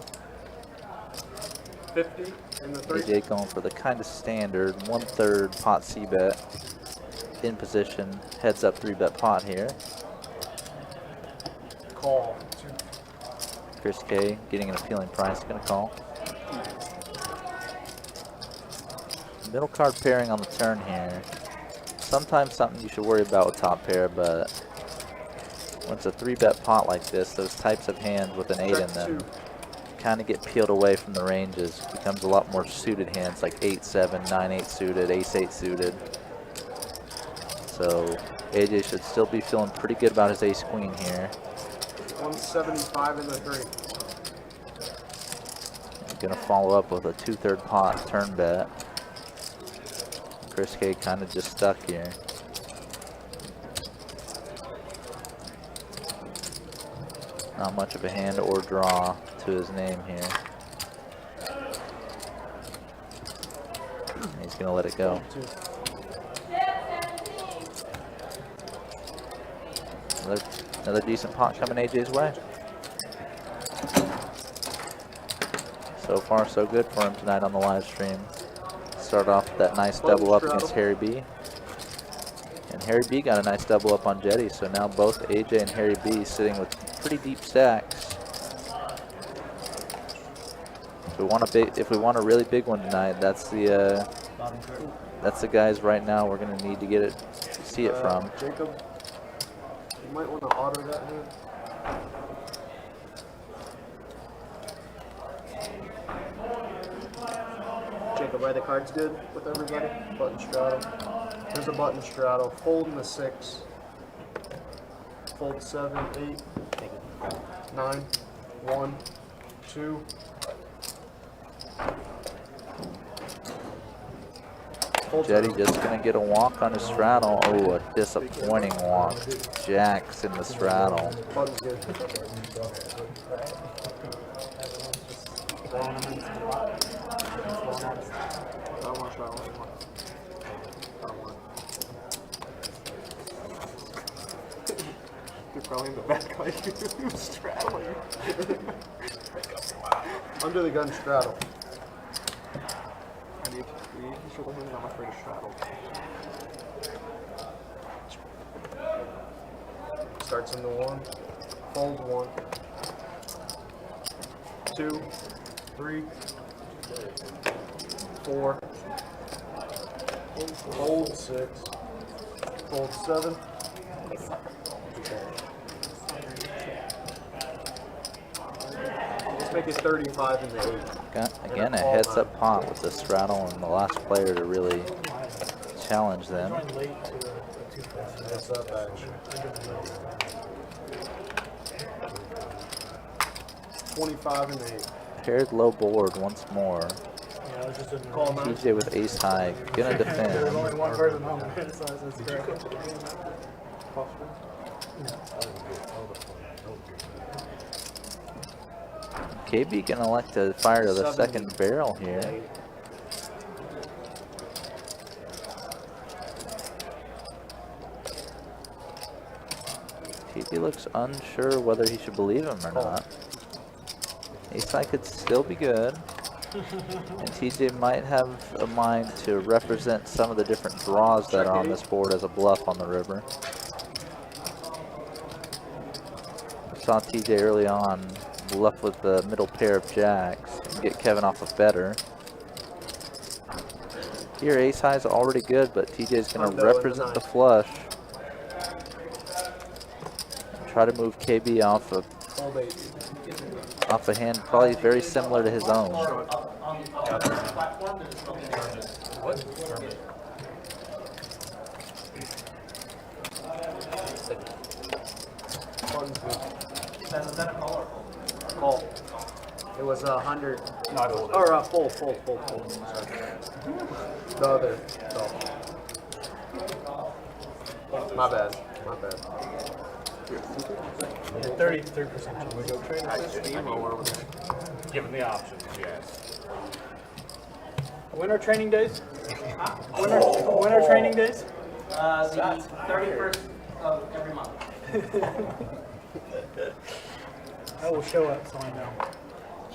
50 in the 3. AJ going for the kind of standard 1/3 pot C bet. In position, heads up 3-bet pot here. Call. 2. Chris K getting an appealing price, gonna call. Middle card pairing on the turn here. Sometimes something you should worry about with top pair, but when it's a 3-bet pot like this, those types of hands with an 8 in them kind of get peeled away from the ranges. Becomes a lot more suited hands like 8-7, 9-8 suited, ace-8 suited. So AJ should still be feeling pretty good about his ace-queen here. 175 in the 3. Gonna follow up with a 2/3 pot turn bet. Chris K kind of just stuck here. Not much of a hand or draw to his name here. He's gonna let it go. Another decent pot coming AJ's way. So far, so good for him tonight on the live stream. Start off with that nice double up against Harry B. And Harry B got a nice double up on Jetty, so now both AJ and Harry B sitting with pretty deep stacks. If we want a really big one tonight, that's the guys right now we're gonna need to get it, see it from. Jacob, you might want to auto that hand. Jacob, are the cards good with everybody? Button straddle. There's a button straddle. Fold in the 6. Fold 7, 8, 9, 1, 2. Fold Jetty 7. just gonna get a walk on his straddle. Oh, a disappointing walk. Jacks in the straddle. Button's good. I don't want to straddle anymore. I don't want. You're probably in the back like you straddling. Under the gun straddle. I need to show the hand I'm afraid to straddle. Starts in the 1. Fold 1. 2, 3, 4. Fold 6. Fold 7. Let's make it 35 in the 8. Got, again, a heads-up pot with the straddle and the last player to really challenge them. What's up, action? 25 in the 8. Paired low board once more. Call 9. TJ with ace high, gonna defend. One person home. That's correct. KB can elect to fire to the second barrel here. TJ looks unsure whether he should believe him or not. Ace high could still be good. And TJ might have a mind to represent some of the different draws that are on this board as a bluff on the river. Saw TJ early on bluff with the middle pair of jacks and get Kevin off a better. Here ace high is already good, but TJ's going to represent the flush. Try to move KB off a hand probably very similar to his own. Call. It was 100. Or fold. The other. My bad. 33%. We go trade Given the options, yes. When are training days? When are training days? The 31st of every month. I will show up so I know.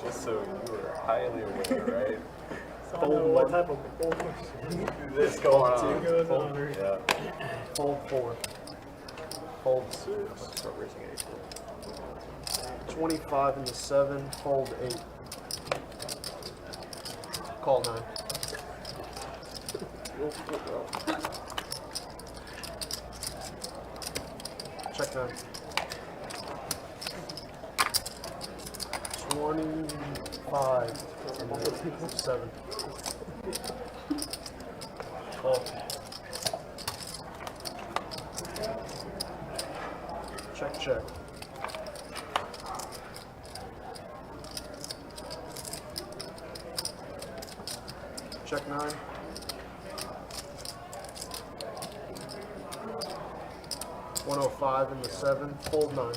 Just so you were highly aware, right? So I know what type of This going on. goes on. Yeah. Fold 4. Fold 6. Start raising 8. 25 in the 7. Fold 8. Call 9. Check 9. 25 in the 7. Call. Check. Check 9. $105 in the 7. Fold 9.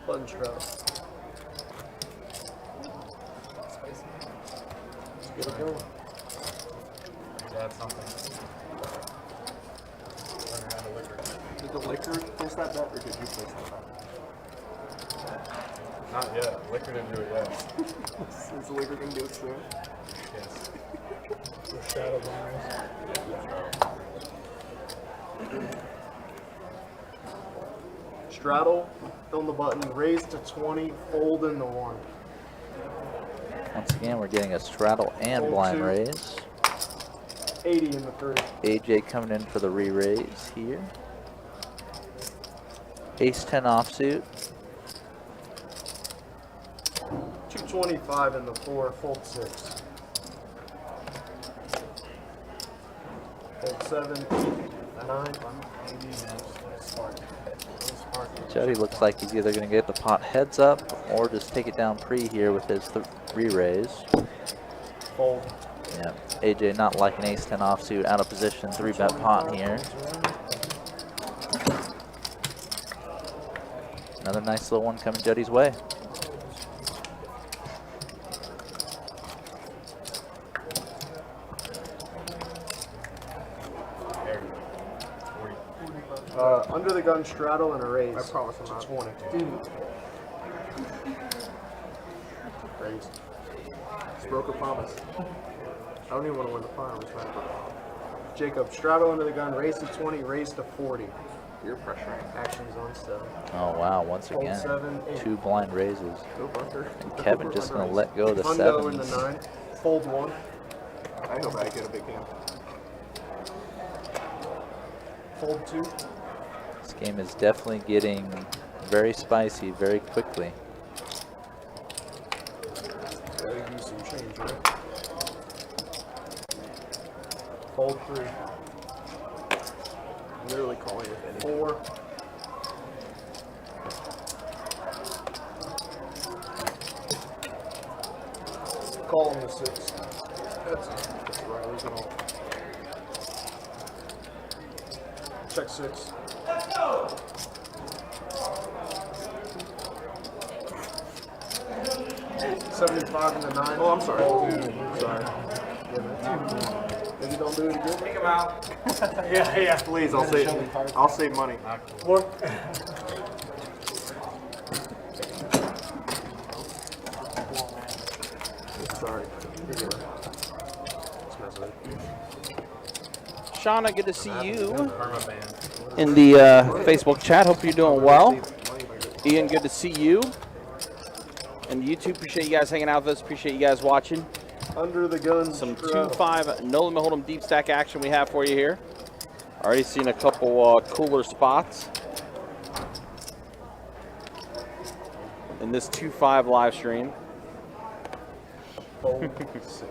Button straddle. Let's get it going. Add something. Liquor place that bet, or did you place that bet? Not yet. Liquor didn't do it yet. Is the Liquor gonna do it soon? Yes. Shadow bonus. Straddle, on the button, raise to 20, fold into 1. Once again, we're getting a straddle and Fold blind 2. raise. 80 in the 3. AJ coming in for the re-raise here. Ace-10 offsuit. 225 in the 4, fold 6. Fold 7, 8, 9. Juddy looks like he's either going to get the pot heads up or just take it down pre here with his re-raise. Fold. Yeah, AJ not liking ace-10 offsuit, out of position, 3-bet pot here. Another nice little one coming Juddy's way. Under the gun, straddle, and a raise. I promise I'm to not. 20. Raise. Just broke a promise. I don't even want to win the finals, man. Jacob, straddle under the gun, raise to 20, raise to 40. You're pressuring. Actions on 7. Oh wow, once Fold again, 7, 8. 2 blind raises. Go bunker. And Kevin just going to let go of the Hundo in the 7s. 9. Fold 1. I hope I get a big hand. Fold 2. This game is definitely getting very spicy very quickly. Gotta use some change, right? Fold 3. Literally calling with any. 4. Call him the 6. That's right, losing all. Check 6. Let's go! 75 in the 9. Oh, I'm sorry. Sorry. Maybe don't do it again. Take him out. Yeah. Please, I'll save money. What? Sorry. Shauna, good to see you in the Facebook chat. Hope you're doing well. Ian, good to see you. And YouTube, appreciate you guys hanging out with us. Appreciate you guys watching. Under the gun. Some 2-5 no limit hold'em deep stack action we have for you here. Already seen a couple cooler spots in this 2-5 live stream. Fold 6.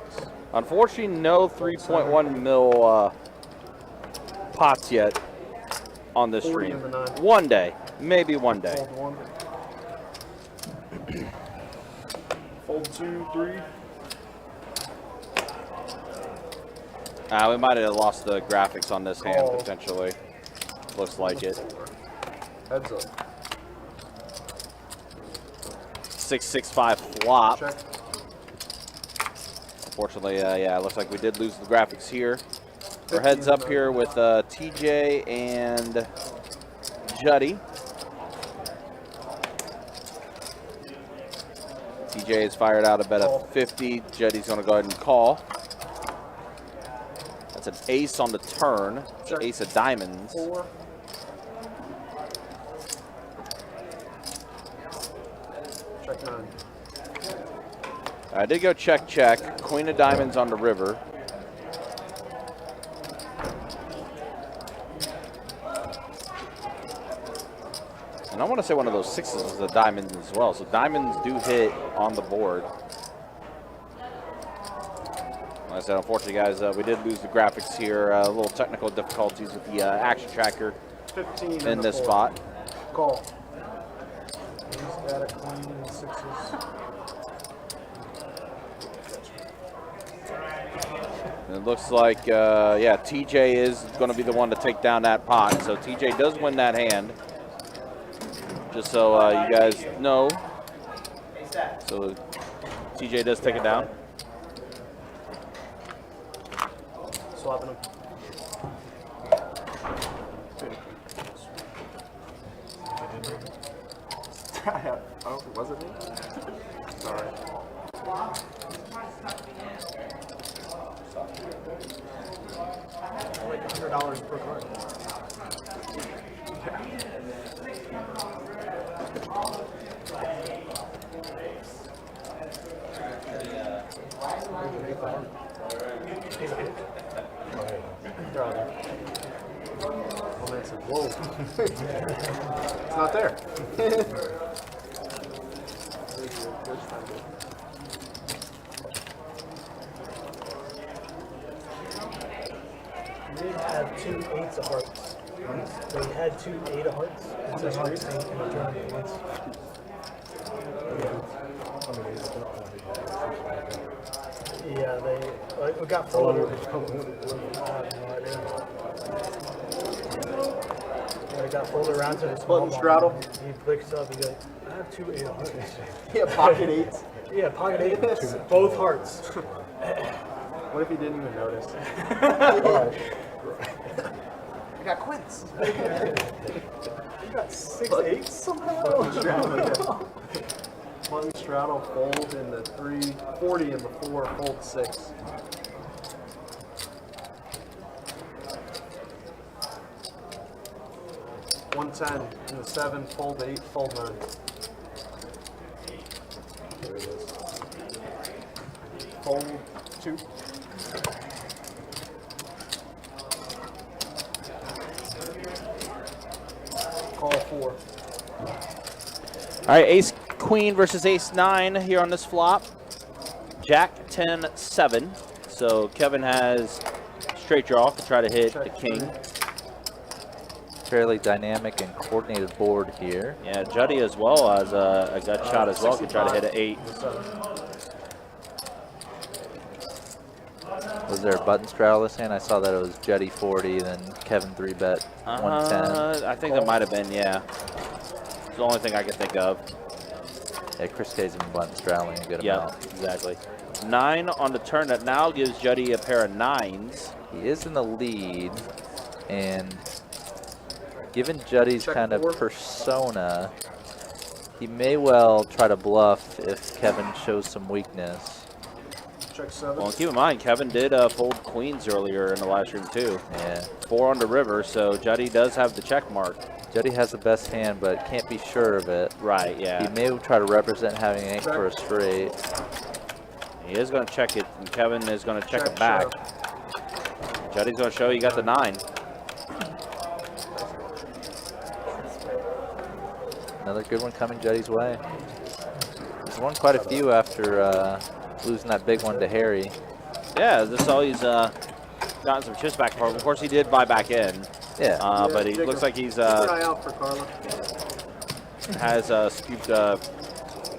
Unfortunately, no 3.1 mil pots yet on this 40 stream. in the 9. One day, maybe one day. Fold 1. Fold 2, 3. We might have lost the graphics on this hand Call. potentially. Looks like it. Heads up. 6-6-5 flop. Check. Unfortunately, yeah, it looks like we did lose the graphics here. We're heads up here with TJ and Juddy. TJ has fired out a bet of 50. Juddy's going to go ahead and call. That's an ace on the turn. It's an ace of diamonds. 4. Check 9. I did go check, check. Queen of diamonds on the river. And I want to say one of those 6s is the diamonds as well. So diamonds do hit on the board. Like I said, unfortunately, guys, we did lose the graphics here. A little technical difficulties with the action tracker 15 in the this 4. spot. Call. He's got a queen and 6s. And it looks like, yeah, TJ is going to be the one to take down that pot. So TJ does win that hand. Just so you guys know. So TJ does take it down. Swapping them. Was it me? Sorry. Like $100 per card. Oh man said, whoa. It's not there. They have 2 8s of hearts. They had 2 8 of hearts. It's a heart thing in the tournament once. Yeah, they got folded. I have no idea. They got folded around to the small Button straddle. blind. He picks up. He's like, I have 2 8 of hearts. Yeah, pocket 8s. Yeah, pocket 8, both hearts. What if he didn't even notice? I got quints. You got 6 8s somehow. Button straddle, fold in the 3, 40 in the 4, fold 6. $110 in the 7, fold 8, fold 9. There it is. Fold 2. Call 4. All right, ace queen versus ace 9 here on this flop. Jack 10 7. So Kevin has straight draw to try to hit the king. Fairly dynamic and coordinated board here. Yeah, Juddy as well as a gut shot as well. Can try to hit an 8. Was there a button straddle this hand? I saw that it was Juddy 40, then Kevin 3-bet 110. I think that might have been, yeah. It's the only thing I can think of. Yeah, Chris K's been button straddling a good amount. Yeah, exactly. 9 on the turn. That now gives Juddy a pair of 9s. He is in the lead, and given Juddy's kind of persona, he may well try to bluff if Kevin shows some weakness. Check 7. Well, keep in mind, Kevin did fold queens earlier in the live stream too. Yeah, 4 on the river, so Juddy does have the check mark. Juddy has the best hand, but can't be sure of it. Right, yeah. He may try to represent having 8 for a straight. He is going to check it, and Kevin is going to check it back. Juddy's going to show you got the 9. Another good one coming Juddy's way. He's won quite a few after losing that big one to Harry. Yeah, this is all he's gotten some chips back for. Of course, he did buy back in. Yeah. But he looks like he's Keep an eye out for Carla. has scooped a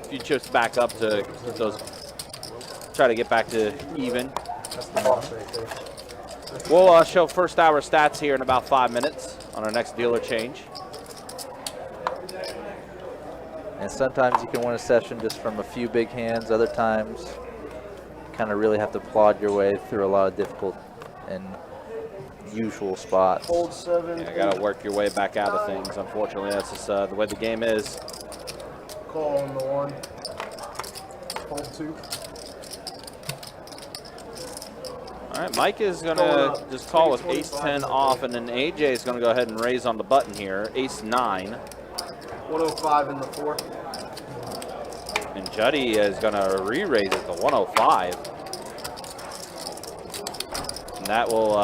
few chips back up to get those, try to get back to even. That's the boss right there. We'll show first hour stats here in about 5 minutes on our next dealer change. And sometimes you can win a session just from a few big hands. Other times, you kind of really have to plod your way through a lot of difficult and usual spots. Fold 7. Yeah, got to work your way back out of things. Unfortunately, that's just the way the game is. Call on the 1. Fold 2. All right, Mike is going to just call with ace-10 off, and then AJ is going to go ahead and raise on the button here, ace-9. 105 in the 4. And Juddy is going to re-raise it to 105. And that will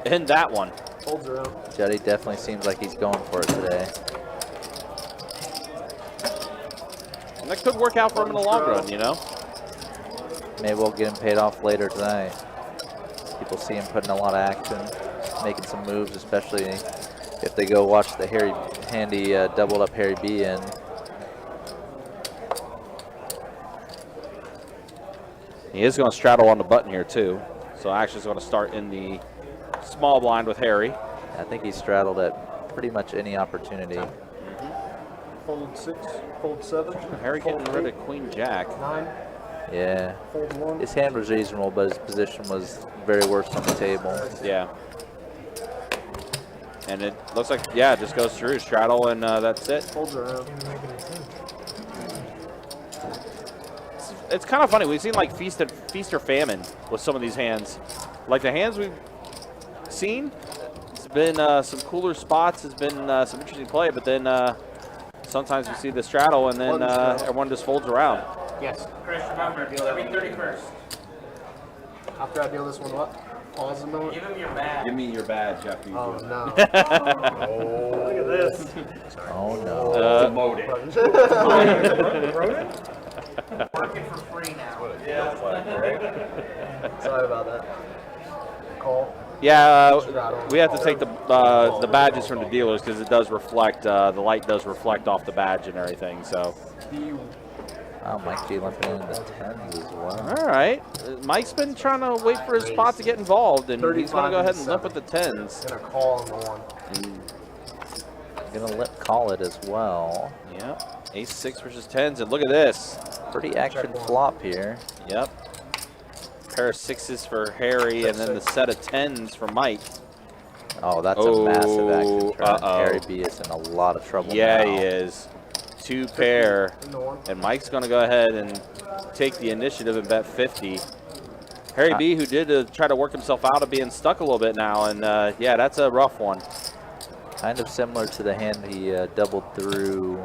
end that one. Folds around. Juddy definitely seems like he's going for it today. And that could work out for him in the long run, you know? Maybe we'll get him paid off later tonight. People see him putting a lot of action, making some moves, especially if they go watch the handy doubled up Harry B in. He is going to straddle on the button here, too. So actually, is going to start in the small blind with Harry. I think he straddled at pretty much any opportunity. Fold 6. Fold 7. Harry Fold getting rid 8, of Queen Jack. 9. Yeah. Fold 1. His hand was reasonable, but his position was very worse on the table. Yeah. And it looks like, yeah, it just goes through, straddle, and that's it. Folds around. it's kind of funny. We've seen like feast or famine with some of these hands. Like the hands we've seen, it's been some cooler spots. It's been some interesting play, but then sometimes we see the straddle, and then everyone just folds around. Yes. Chris, remember, deal every 31st. After I deal this one, what? Pause a moment. Give him your bag. Give me your badge after you Oh do it. no. Look at this. Oh no. Demoted. Working for free now. Feels like, right? Sorry about that. Call. Yeah, we have to take the badges from the dealers because it does reflect. The light does reflect off the badge and everything. So. Oh, Mike G limping in the 10s as well. All right, Mike's been trying to wait for his spot to get involved, and he's going to go ahead and limp with the 10s. Gonna call on the 1. Gonna call it as well. Yep, ace-6 versus 10s, and look at this. Pretty action flop here. Yep. Pair of 6s for Harry, and then the set of 10s for Mike. Oh, that's a massive action turn. Harry B is in a lot of trouble Yeah, now. he is. 2 pair, and Mike's going to go ahead and take the initiative and bet 50. Harry B, who did try to work himself out of being stuck a little bit now, and yeah, that's a rough one. Kind of similar to the hand he doubled through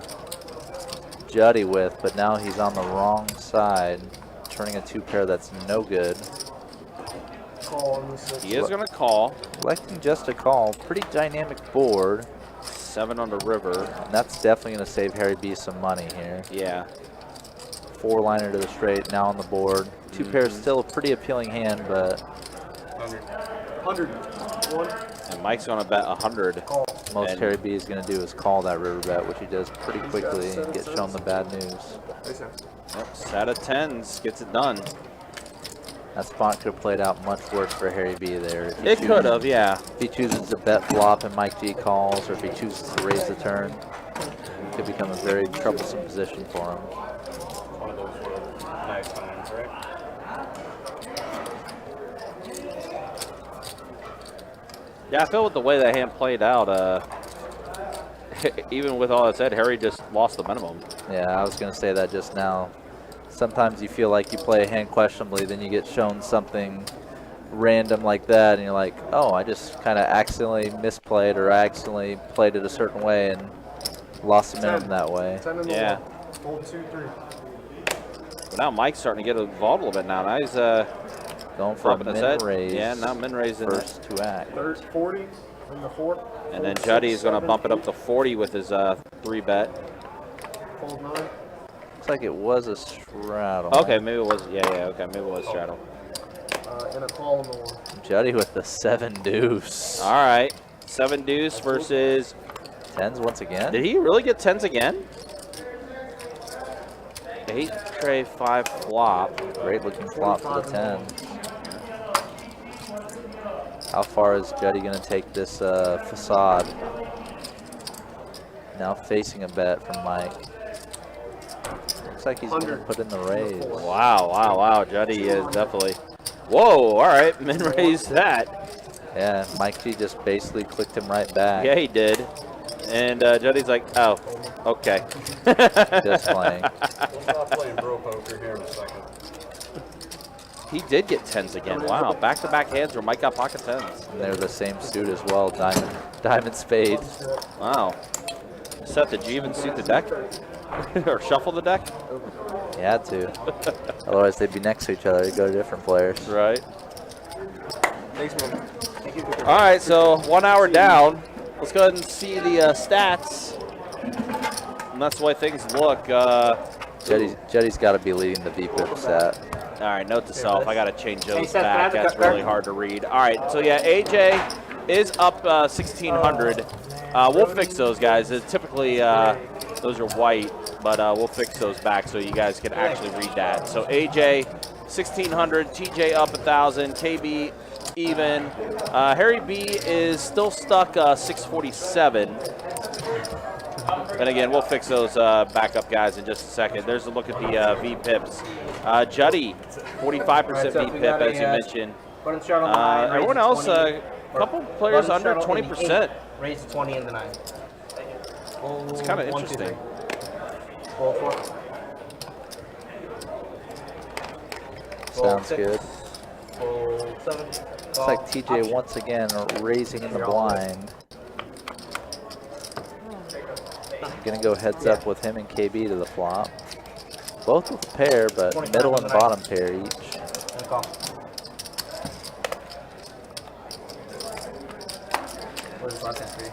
Juddy with, but now he's on the wrong side, turning a 2 pair that's no good. Call on the 6. He is going to call. Electing just a call. Pretty dynamic board. 7 on the river. And that's definitely going to save Harry B some money here. Yeah. 4-liner to the straight, now on the board. 2 pairs, still a pretty appealing hand, but 100. 1. And Mike's going to bet 100. Call. most And- Harry B is going to do is call that river bet, which he does pretty quickly and get shown the bad news. Yep, set of 10s gets it done. That spot could have played out much worse for Harry B there. If he It chooses- could have, yeah. If he chooses to bet flop and Mike G calls, or if he chooses to raise the turn, it could become a very troublesome position for him. One of those were nice times, right? Yeah, I feel with the way that hand played out, even with all that said, Harry just lost the minimum. Yeah, I was going to say that just now. Sometimes you feel like you play a hand questionably, then you get shown something random like that, and you're like, oh, I just kind of accidentally misplayed or accidentally played it a certain way and lost the minimum that way. 10 in the Yeah. wall. Hold 2, 3. But now Mike's starting to get involved a little bit now. Now he's Going for a flipping his min head. raise. Yeah, now min raising it. First to act. 40 in the 4. And then Juddy is going to bump it up to 40 with his 3-bet. Fold 9. Looks like it was a straddle. Okay, maybe it was. Yeah, okay, maybe it was straddle. And a call in the 1. Juddy with the 7 deuce. All right, 7 deuce versus. 10s once again. Did he really get 10s again? 8 tray 5 flop. Great looking flop for the 10. How far is Juddy going to take this facade? Now facing a bet from Mike. Looks like he's going to 100. put in the raise. Wow. Juddy is definitely. Whoa, all right, min raised that. Yeah, Mike G just basically clicked him right back. Yeah, he did. And Juddy's like, oh, okay. Just playing. We'll stop playing bro poker here in a second. He did get 10s again. Wow, back-to-back hands where Mike got pocket 10s. And they're the same suit as well, diamond spade. Wow. Set, did you even suit the deck? Or shuffle the deck? You had to. Otherwise, they'd be next to each other. They'd go to different players. Right. Thanks, man. Thank you. All right, so 1 hour down. Let's go ahead and see the stats. And that's the way things look. Jetty's got to be leading the VPIP stat. All right, note to self, I got to change those Seth, can I back. have the That's cut card? really hard to read. All right, so yeah, AJ is up 1,600. We'll fix those, guys. Typically, those are white, but we'll fix those back so you guys can actually read that. So AJ, 1,600. TJ up 1,000. KB even. Harry B is still stuck 647. And again, we'll fix those back up, guys, in just a second. There's a look at the VPIPs. Juddy, 45% VPIP, as you mentioned. Button straddle on the 9. raise Everyone to else, 20, a couple players button under straddle in the 20%. 8, raise to 20 in the 9. It's kind of 1, 2, interesting. 3. Fold 4. Sounds good. Fold 7. Looks like TJ once again raising in the blind. Gonna go heads up with him and KB to the flop. Both with a pair, but middle and bottom pair each. And call. What is last hand 3?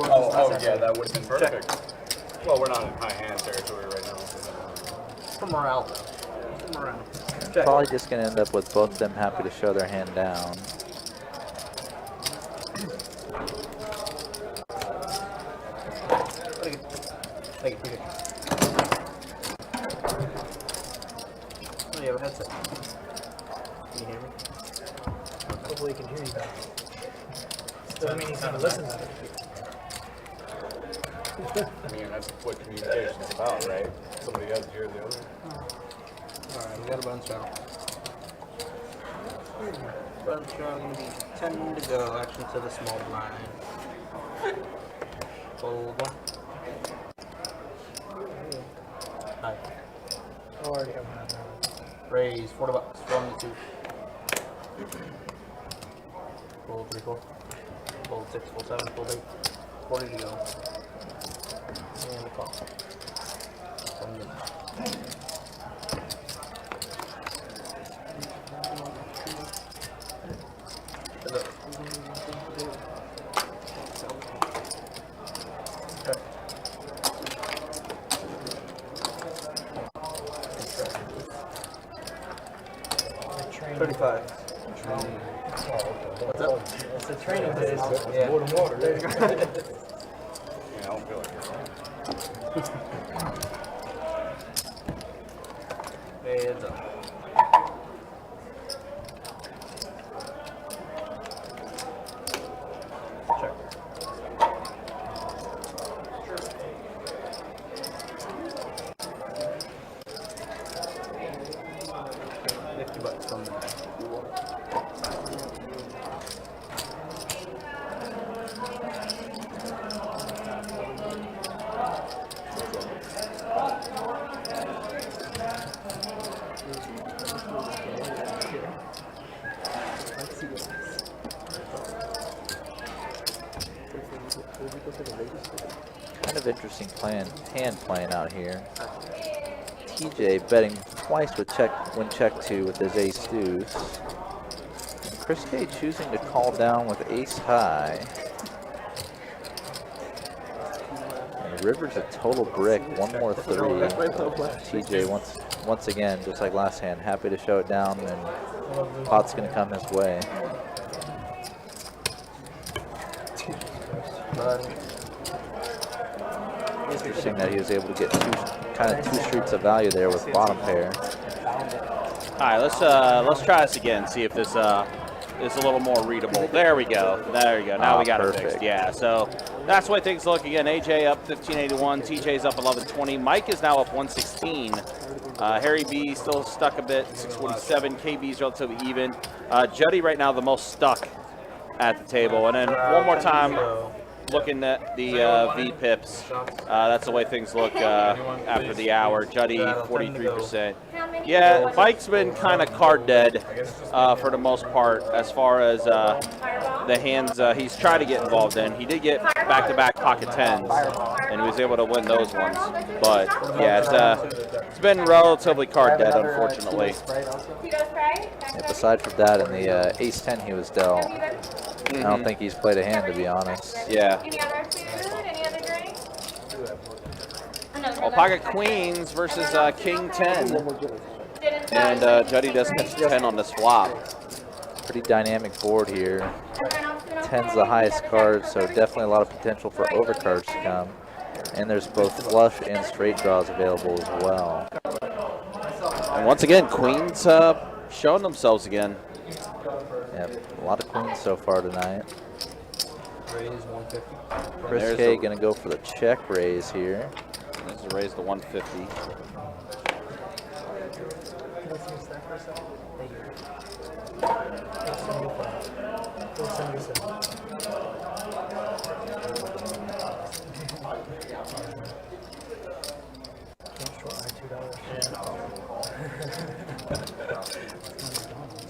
Oh, yeah, that would have been perfect. Well, we're not in high hand territory right now. For morale, though. For morale. Check. Probably just gonna end up with both of them happy to show their hand down. Take it. Oh, you have a headset. Can you hear me? Hopefully he can hear you back. Doesn't mean he's gonna listen to it. I mean, that's what communication's about, right? Somebody has to hear the other. Alright, we got a button straddle. Button straddle gonna be 10 to go. Action to the small blind. Fold 1. Hi. I already have one out there. Raise $40. 1 to 2. Fold 3, 4. Fold 6, fold 7, fold 8. 40 to go. And the call. 1 minute. Training. 35. What's up? It's a training day. Yeah. More than water. There you go. Yeah, I don't feel like it. Heads up. Check. $50 from the back. Kind of interesting hand playing out here. TJ betting twice with when check 2 with his ace deuce. And Chris K choosing to call down with ace high. And River's a total brick, one more 3. TJ once again, just like last hand, happy to show it down, and pot's gonna come his way. Interesting that he was able to get two streets of value there with bottom pair. All right, let's try this again. See if this is a little more readable. There we go. There you go. Now we got it fixed. Yeah. So that's the way things look. Again, AJ up 1581. TJ's up 1120. Mike is now up 116. Harry B still stuck a bit, 647. KB's relatively even. Juddy right now the most stuck at the table. And then one more time, looking at the V pips. That's the way things look after the hour. Juddy 43%. Yeah, Mike's been kind of card dead for the most part as far as the hands he's tried to get involved in. He did get back-to-back pocket tens, and he was able to win those ones. But yeah, it's been relatively card dead, unfortunately. Yeah, aside from that, in the ace 10 he was dealt, I don't think he's played a hand, to be honest. Yeah. Any other food? Any other drink? Well, pocket queens versus king 10. And Juddy does catch 10 on this flop. Pretty dynamic board here. 10's the highest card, so definitely a lot of potential for overcards to come. And there's both flush and straight draws available as well. And once again, queens showing themselves again. Yep, a lot of queens so far tonight. Raise 150. Chris K gonna go for the check raise here. There's a raise to 150.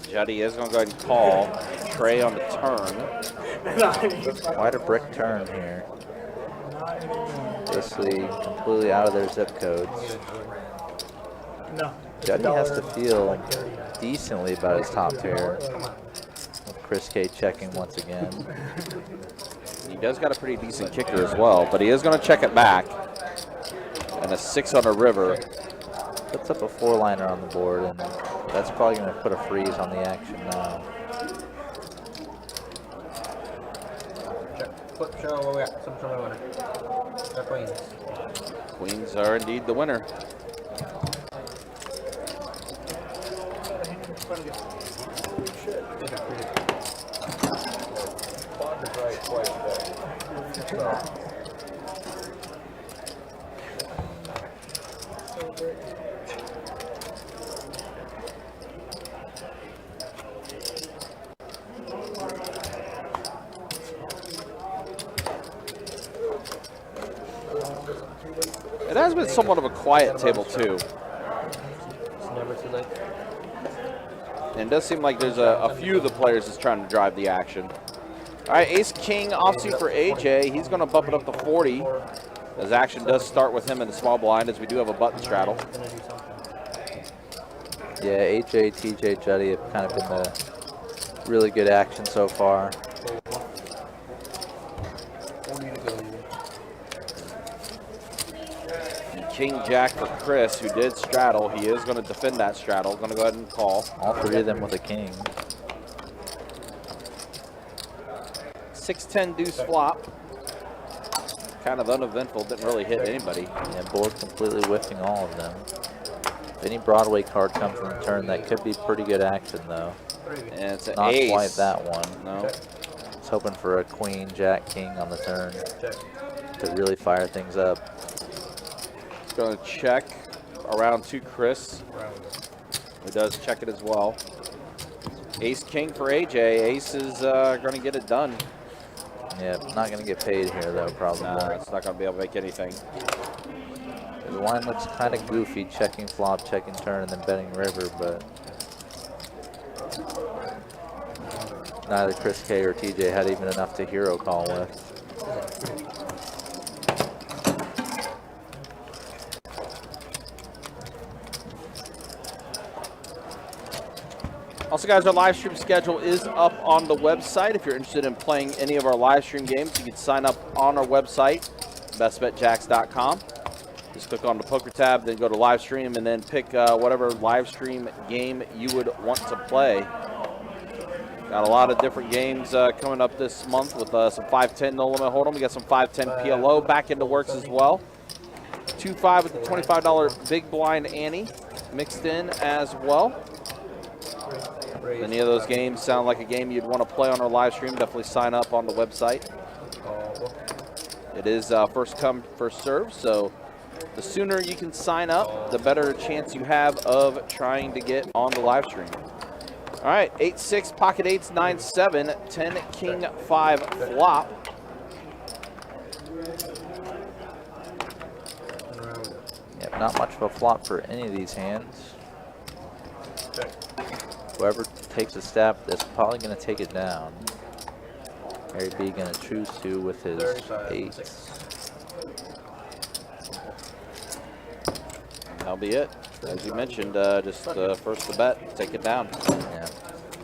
Juddy is going to go ahead and call. Trey on the turn. Quite a brick turn here. Basically completely out of their zip codes. No. Juddy has to feel decently about his top pair. With Chris K checking once again. He does got a pretty decent kicker as well, but he is going to check it back. And a 6 on a river. Puts up a 4-liner on the board, and that's probably going to put a freeze on the action now. Flip show, what we got? Some sort of winner. The queens. Queens are indeed the winner. It has been somewhat of a quiet table too. It's never too late. And it does seem like there's a few of the players that's trying to drive the action. All right, Ace King offsuit for AJ. He's going to bump it up to 40. As action does start with him in the small blind, as we do have a button straddle. Yeah, AJ, TJ, Juddy have kind of been the really good action so far. King Jack for Chris, who did straddle. He is going to defend that straddle. Going to go ahead and call. All three of them with a king. 6-10 deuce flop. Kind of uneventful. Didn't really hit anybody. Yeah, board completely whiffing all of them. If any Broadway card comes in the turn, that could be pretty good action though. And it's an Not ace. quite that one. No. I was hoping for a queen, jack, king on the turn to really fire things up. Going to check around to Chris, who does check it as well. Ace King for AJ. Ace is going to get it done. Yeah, not going to get paid here though, probably. Nah, it's not going to be able to make anything. The line looks kind of goofy, checking flop, checking turn, and then betting river, but neither Chris K or TJ had even enough to hero call with. Also, guys, our live stream schedule is up on the website. If you're interested in playing any of our live stream games, you can sign up on our website, bestbetjacks.com. Just click on the poker tab, then go to live stream, and then pick whatever live stream game you would want to play. Got a lot of different games coming up this month with some 5-10 no limit hold'em. We got some 5-10 PLO back into works as well. 2-5 with the $25 big blind Annie mixed in as well. If any of those games sound like a game you'd want to play on our live stream, definitely sign up on the website. It is first come, first serve, so the sooner you can sign up, the better chance you have of trying to get on the live stream. All right, 8-6, pocket eights, 9-7, 10, king, 5, flop. Yep, not much of a flop for any of these hands. Whoever takes a stab at this, probably going to take it down. Harry B going to choose to with his 8s. That'll be it. As you mentioned, just first the bet, take it down. Yeah.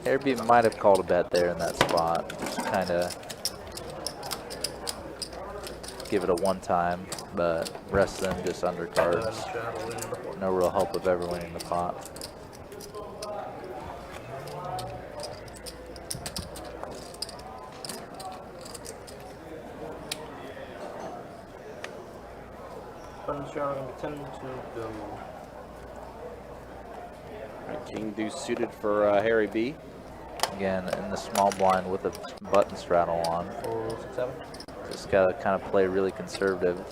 Harry B might have called a bet there in that spot. Just kind of give it a one-time, but rest of them just undercards. No real hope of ever winning the pot. Button straddle number 10 to go. All right, king deuce suited for Harry B. Again, in the small blind with a button straddle on. 4, 6, 7. Just got to kind of play really conservative.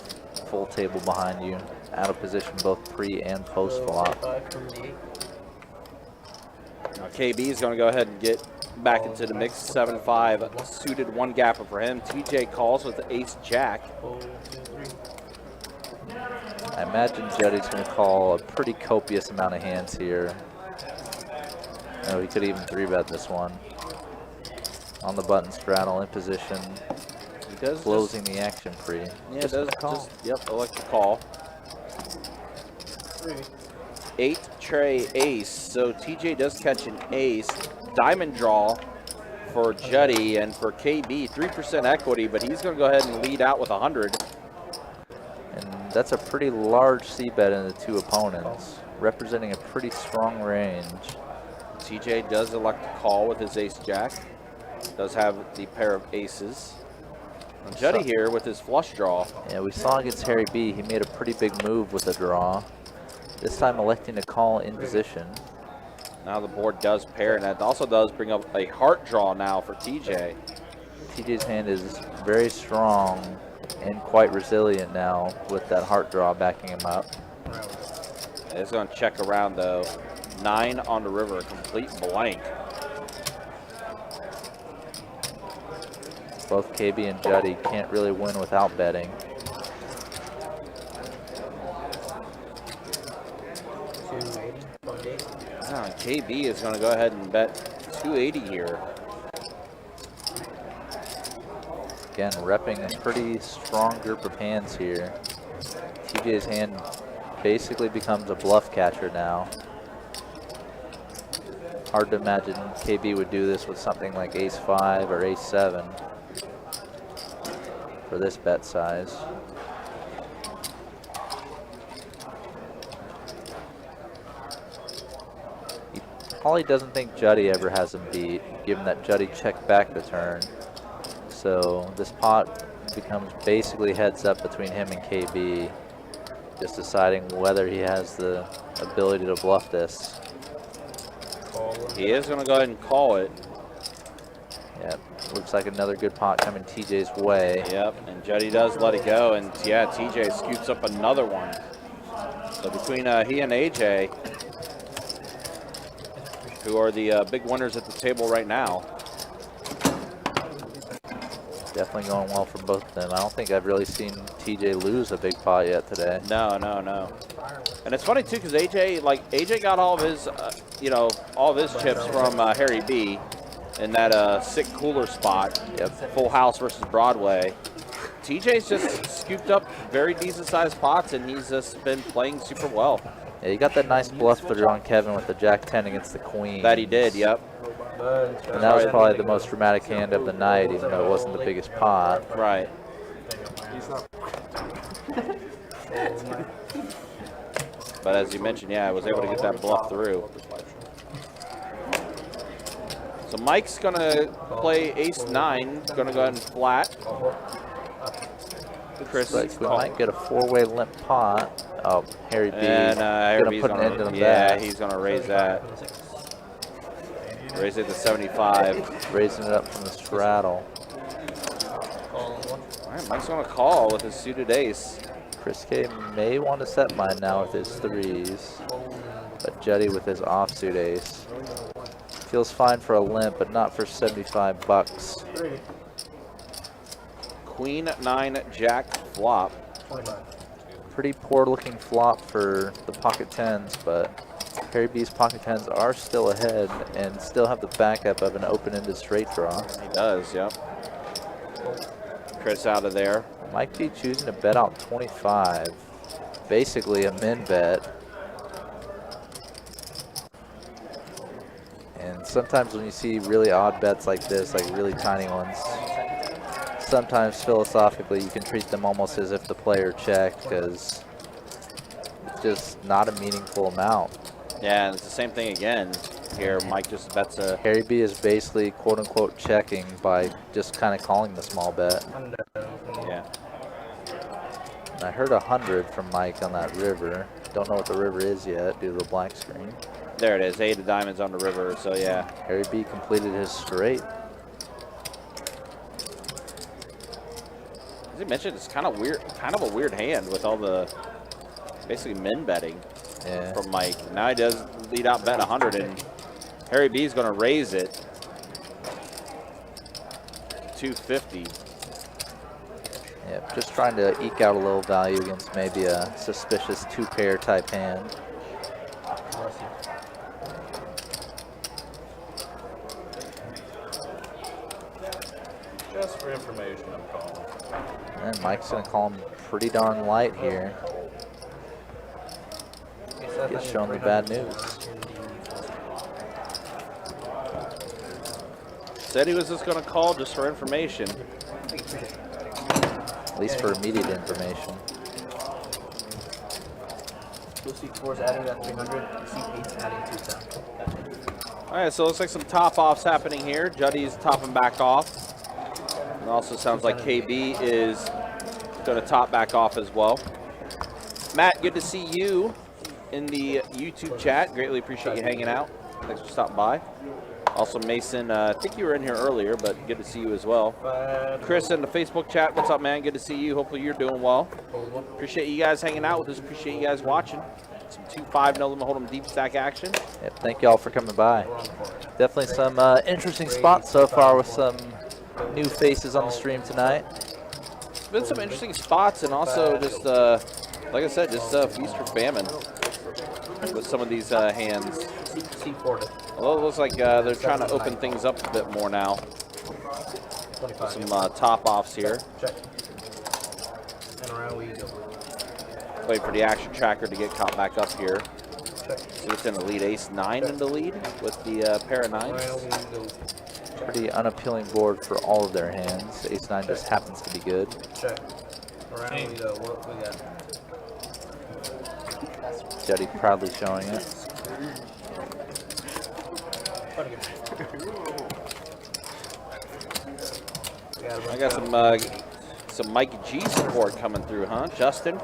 Full table behind you. Out of position both pre and post flop. 5 from the 8. Now KB is going to go ahead and get back into the mix. 7-5 suited, one gapper for him. TJ calls with the ace jack. 4, 2, 3. I imagine Juddy's going to call a pretty copious amount of hands here. Oh, he could even 3-bet this one. On the button straddle in position, He does closing the action free. Yeah, Just does a call. just yep, elect to call. 3. 8 tray ace. So TJ does catch an ace. Diamond draw for Juddy and for KB. 3% equity, but he's going to go ahead and lead out with 100. And that's a pretty large c-bet in the two opponents, representing a pretty strong range. TJ does elect to call with his ace jack. Does have the pair of aces. And Juddy here with his flush draw. Yeah, we saw against Harry B, he made a pretty big move with a draw. This time electing to call in position. Now the board does pair, and that also does bring up a heart draw now for TJ. TJ's hand is very strong and quite resilient now with that heart draw backing him up. It's going to check around though. 9 on the river, complete blank. Both KB and Juddy can't really win without betting. KB is going to go ahead and bet 280 here. Again, repping a pretty strong group of hands here. TJ's hand basically becomes a bluff catcher now. Hard to imagine KB would do this with something like ace-5 or ace-7 for this bet size. He probably doesn't think Juddy ever has him beat, given that Juddy checked back the turn. So this pot becomes basically heads up between him and KB, just deciding whether he has the ability to bluff this. He is going to go ahead and call it. Yep, looks like another good pot coming TJ's way. Yep, and Juddy does let it go, and yeah, TJ scoops up another one. So between he and AJ, who are the big winners at the table right now. Definitely going well for both of them. I don't think I've really seen TJ lose a big pot yet today. No, no, no. And it's funny too, because AJ got all of his, all of his chips from Harry B in that sick cooler spot. Yep. Full House versus Broadway. TJ's just scooped up very decent sized pots, and he's just been playing super well. Yeah, you got that nice bluff through on Kevin with the Jack-10 against the Queen. That he did, yep. And that was probably the most dramatic hand of the night, even though it wasn't the biggest pot. Right. But as you mentioned, yeah, I was able to get that bluff through. So Mike's going to play ace-9, going to go ahead and flat. Chris, Like we might get a 4-way limp pot. Oh, Harry B. and gonna put an end to the bet. he's going to raise that. Raise it to 75. Raising it up from the straddle. All right, Mike's going to call with his suited ace. Chris K may want to set mine now with his 3s, but Juddy with his offsuit ace. Feels fine for a limp, but not for 75 bucks. Queen 9 Jack flop. Pretty poor looking flop for the pocket 10s, but Harry B's pocket 10s are still ahead and still have the backup of an open-ended straight draw. He does, yep. Chris out of there. Mike B choosing to bet out 25. Basically a min bet. And sometimes when you see really odd bets like this, like really tiny ones, sometimes philosophically you can treat them almost as if the player checked, because it's just not a meaningful amount. Yeah, and it's the same thing again here. Mike just bets a... Harry B is basically quote-unquote checking by just kind of calling the small bet. Yeah. And I heard 100 from Mike on that river. Don't know what the river is yet due to the black screen. There it is, 8 of diamonds on the river, so yeah. Harry B completed his straight. As you mentioned, it's kind of a weird hand with all the basically min betting from Mike. Now he does lead out bet 100, and Harry B is going to raise it 250. Yep, just trying to eke out a little value against maybe a suspicious 2-pair type hand. information, I'm calling. And Mike's going to call him pretty darn light here. Gets shown the bad news. Said he was just going to call just for information. At least for immediate information. You'll see 4's adding that 300. You see 8's adding 210. All right, so it looks like some top-offs happening here. Juddy's topping back off. And also sounds like KB is going to top back off as well. Matt, good to see you in the YouTube chat. Greatly appreciate you hanging out. Thanks for stopping by. Also, Mason, I think you were in here earlier, but good to see you as well. Chris in the Facebook chat, what's up, man? Good to see you. Hopefully you're doing well. Appreciate you guys hanging out with us. Appreciate you guys watching. Some 2-5 no limit hold'em deep stack action. Yep, thank y'all for coming by. Definitely some interesting spots so far with some new faces on the stream tonight. It's been some interesting spots, and also just, like I said, just feast or famine with some of these hands. Well, it looks like they're trying to open things up a bit more now. Some top-offs here. And around we go. Wait for the action tracker to get caught back up here. See what's in the lead. Ace-9 in the lead with the pair of 9s. Pretty unappealing board for all of their hands. Ace-9 just happens to be good. Check. Around we go. What we got? Juddy proudly showing it. I got some Mike G support coming through, huh? Justin,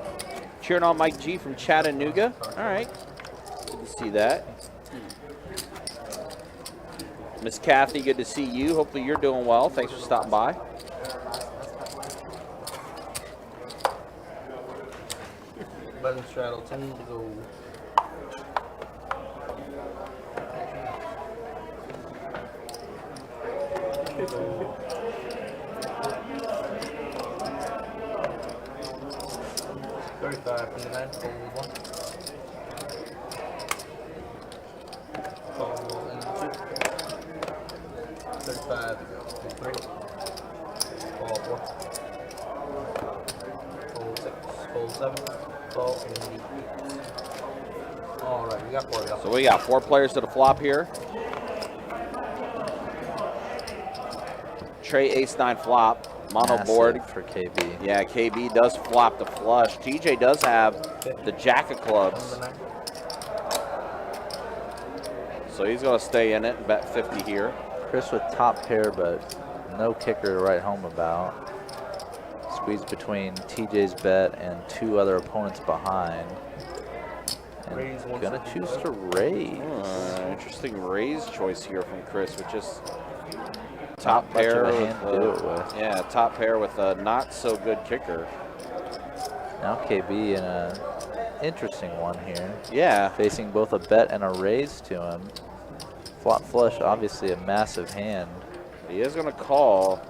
cheering on Mike G from Chattanooga. All right, good to see that. Miss Kathy, good to see you. Hopefully you're doing well. Thanks for stopping by. Button straddle 10 to go. $35 from the 9. Fold 1. Fold and 2. 35 to go. Fold 3. Fold 4. Fold 6. Fold 7. Fold and 8. All right, we got 4. So we got 4 players to the flop here. Trey Ace-9 flop. Mono Massive board for KB. Yeah, KB does flop the flush. TJ does have the jack of clubs. So he's going to stay in it and bet 50 here. Chris with top pair, but no kicker to write home about. Squeeze between TJ's bet and 2 other opponents behind. And gonna choose to raise. Interesting raise choice here from Chris, with just top pair of a hand to do it with. Yeah, top pair with a not so good kicker. Now KB in a interesting one here. Yeah. Facing both a bet and a raise to him. Flop flush, obviously a massive hand. He is going to call.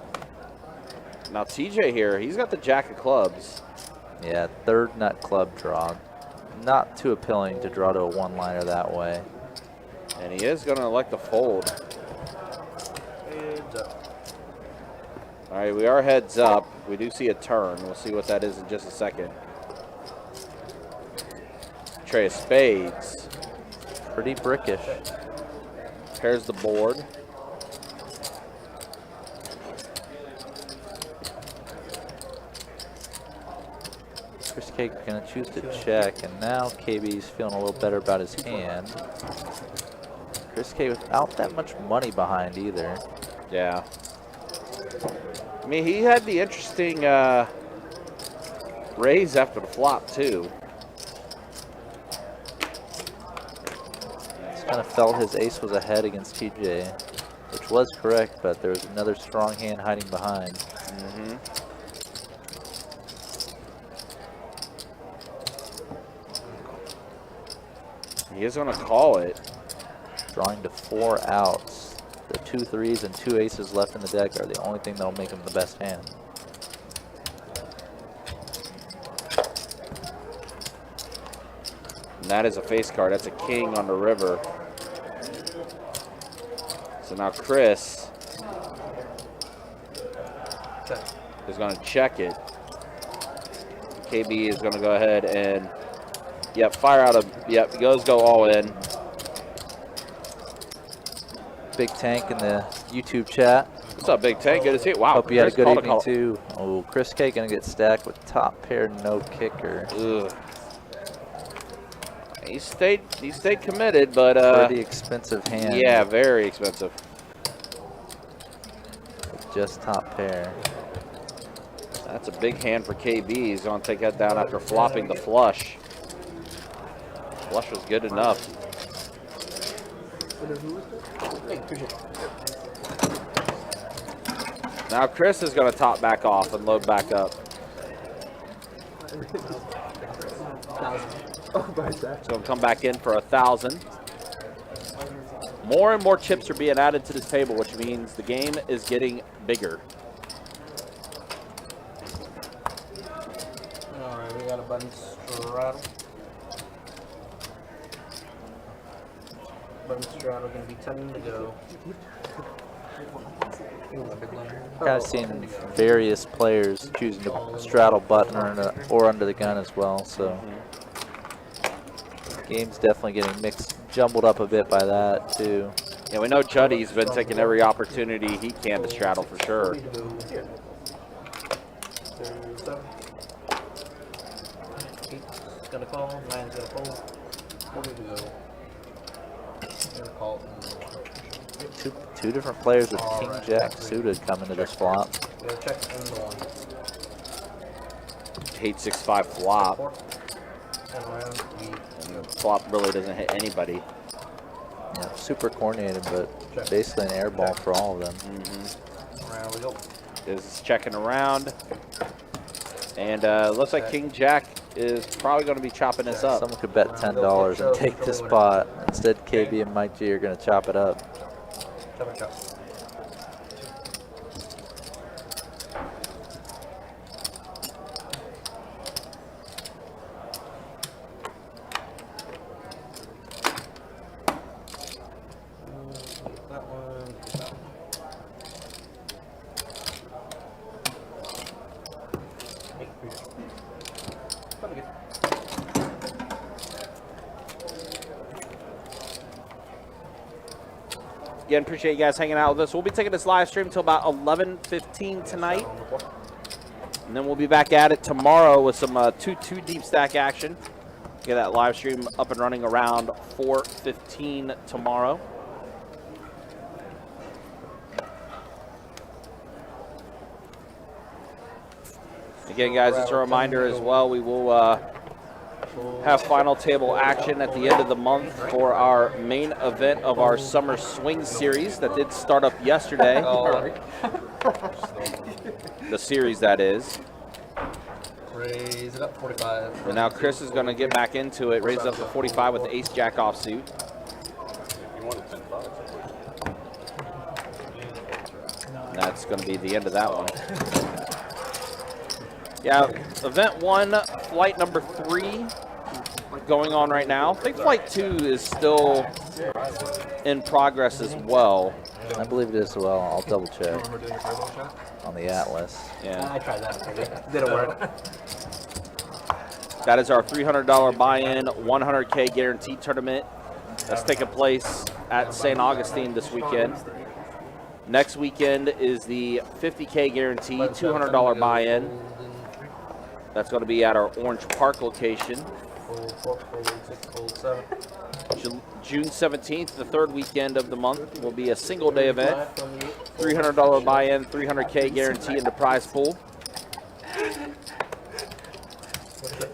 Now TJ here, he's got the jack of clubs. Yeah, 3rd nut club draw. Not too appealing to draw to a one-liner that way. And he is going to elect to fold. Heads up. All right, we are heads up. We do see a turn. We'll see what that is in just a second. Tray of spades. Pretty brickish. Pairs the board. Chris K gonna choose to check, and now KB's feeling a little better about his hand. Chris K without that much money behind either. Yeah. I mean, he had the interesting raise after the flop, too. Just kind of felt his ace was ahead against TJ, which was correct, but there was another strong hand hiding behind. Mm-hmm. He is going to call it. Drawing to 4 outs. The 2 3s and 2 aces left in the deck are the only thing that'll make him the best hand. And that is a face card. That's a king on the river. So now Chris is going to check it. KB is going to go ahead and, yep, fire out of, yep, go all in. Big Tank in the YouTube chat. What's up, Big Tank? Good to see you. Wow. Hope you had a Chris good called evening too. Oh, Chris K gonna get stacked with top pair, no kicker. Ugh. He stayed committed, but pretty expensive hand. yeah, very expensive. Just top pair. That's a big hand for KB. He's going to take that down after flopping the flush. Flush was good enough. Now Chris is going to top back off and load back up. So he'll come back in for 1,000. More and more chips are being added to this table, which means the game is getting bigger. Alright, we got a button straddle. Button straddle gonna be 10 to go. Kind of seen various players choosing to straddle button or under the gun as well, so the game's definitely getting mixed, jumbled up a bit by that too. Yeah, we know Juddy's been taking every opportunity he can to straddle for sure. Eight's gonna call, 9's gonna fold. 40 to go. Gonna call it. Two different players with King Jack suited coming to this flop. Gonna check in the 1. 8-6-5 flop. 4. And around, Flop really doesn't hit anybody. Yeah, super coordinated, but basically an air ball for all of them. around we go. Is checking around. And looks like King Jack is probably going to be chopping this up. Someone could bet $10 and take this spot. Instead, KB and Mike G are going to chop it up. Chop. That one. Again, appreciate you guys hanging out with us. We'll be taking this live stream until about 11:15 tonight. And then we'll be back at it tomorrow with some 2 deep stack action. Get that live stream up and running around 4:15 tomorrow. Again, guys, it's a reminder as well, we will have final table action at the end of the month for our main event of our Summer Swing Series that did start up yesterday. The series, that is. Raise it up, 45. And now Chris is going to get back into it, raise it up to 45 with the ace-jack offsuit. You wanted $10. That's going to be the end of that one. Yeah, event 1, flight number 3 going on right now. I think flight 2 is still in progress as well. I believe it is as well. I'll double check on the Atlas. Yeah, I tried that. Didn't work. that is our $300 buy-in, 100K guaranteed tournament that's taking place at St. Augustine this weekend. Next weekend is the 50K guarantee, $200 buy-in. That's going to be at our Orange Park location. June 17th, the third weekend of the month, will be a single day event. $300 buy-in, 300K guarantee in the prize pool.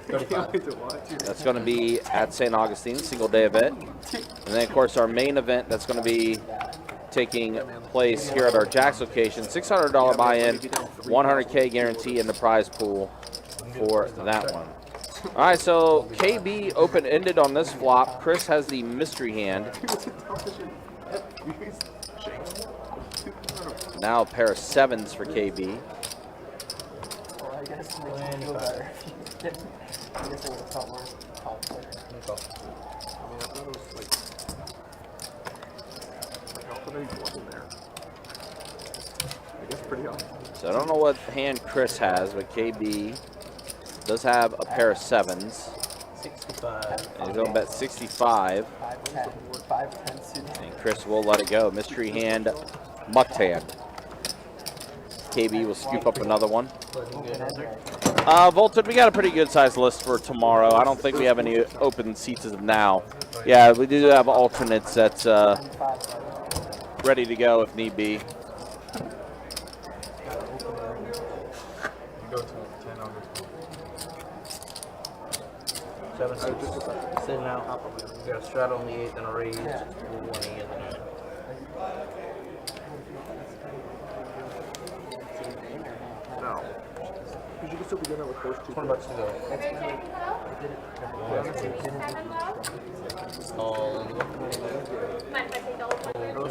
That's going to be at St. Augustine, single day event. And then, of course, our main event that's going to be taking place here at our Jack's location. $600 buy-in, 100K guarantee in the prize pool for that one. All right, so KB open-ended on this flop. Chris has the mystery hand. Now a pair of 7s for KB. I guess pretty awesome. So I don't know what hand Chris has, but KB does have a pair of 7s. 65. And he's going to bet 65. 5-10 suited. And Chris will let it go. Mystery hand, mucked hand. KB will scoop up another one. Volted, we got a pretty good sized list for tomorrow. I don't think we have any open seats as of now. Yeah, we do have alternates that's ready to go if need be. Go to 10 on this one. 7-6. Sitting out. We got a straddle on the 8, then a raise. 20 and the 9. No. Because you can still begin it with those two. $20 to go. All in. Mind if I take the old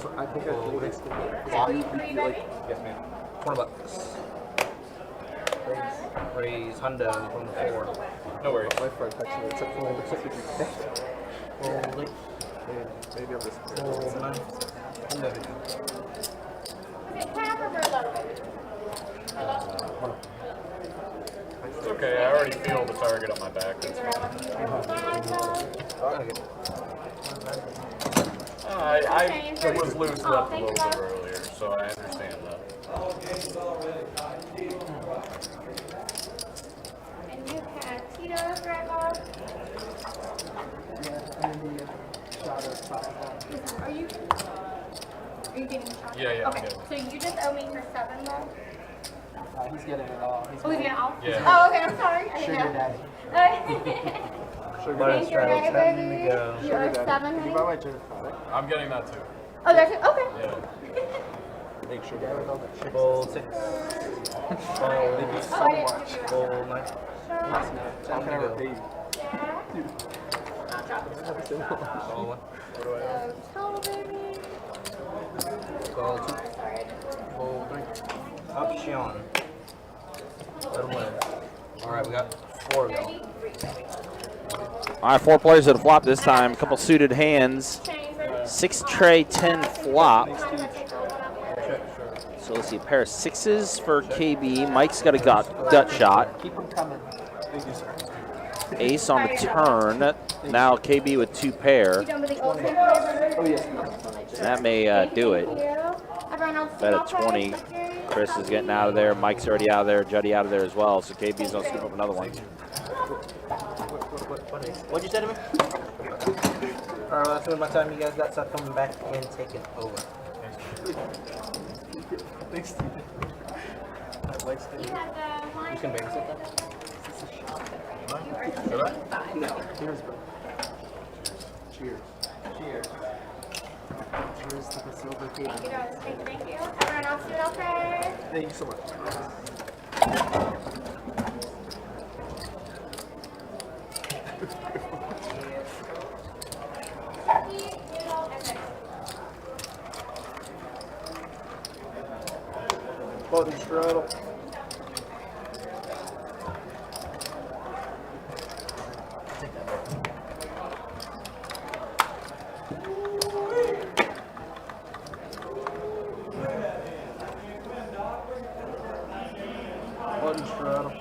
one? I think I told it. Yes, ma'am. $20. Raise hundo from the 4. No worries. My friend texted me, except for Fold it. maybe I'm just. Fold 9. Hundo. Is it cap or Merlot? It's okay. I already feel the target on my back. That's fine. I was loose left a little bit earlier, so I understand that. And you have Tito's right now. Are you getting the shot? Yeah, yeah, I'm Okay, getting so you just owe me for 7 though? He's getting it all. Oh, he's getting it all? Yeah. Oh, okay, I'm sorry. I didn't Sugar know. daddy. Okay. Butter straddle. 10 to baby. go. You owe 7, Can honey? you buy my gin and tonic? I'm getting that too. Oh, that's it? Okay. Yeah. Make sure that. Fold 6. Oh, Fold. I didn't give you a Fold 9. How can I repay you? Yeah. I'll drop it. Call 1. Total, baby. Call 2. Sorry. Fold 3. Option. Let him win. Alright, we got 4 to go. All right, 4 players at a flop this time. A couple suited hands. Change, baby. 6 tray, 10 flop. Mind if I take the old one out? So let's see, a pair of 6s for KB. Mike's got a gut shot. Keep them coming. Thank you, sir. Ace on the turn. Now KB with 2 pair. You done with the old table, baby? Oh, yes. That may do it. Thank you. Everyone else Bet at 20. Chris is getting out of there. Mike's already out of there. Juddy out of there as well. So KB's going to scoop up another one. What'd you say to me? Alright, well, that's when by the time you guys got stuff coming back and taking over. Thanks, Steve. You have the wine. You can babysit that? Should I? No. Cheers, bro. Cheers. Cheers. Cheers to the silver cake. Thank you, guys. Thank you. Everyone else doing okay? Thank you so much. Button straddle. Button straddle.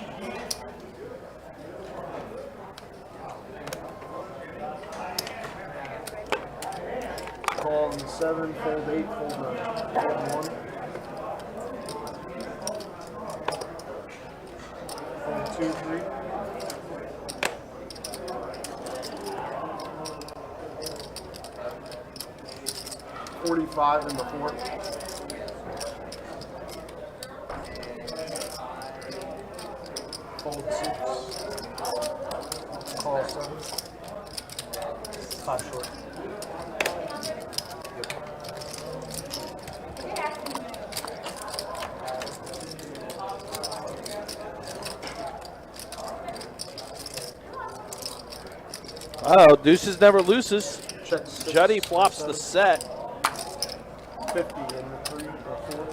Call on 7, fold 8, fold 9. Fold 1. Fold 2, 3. $45 in the 4. Fold 6. Call 7. 5 short. Oh, deuces never loses. Check 6. Juddy flops the set. 50 in the 3 or 4.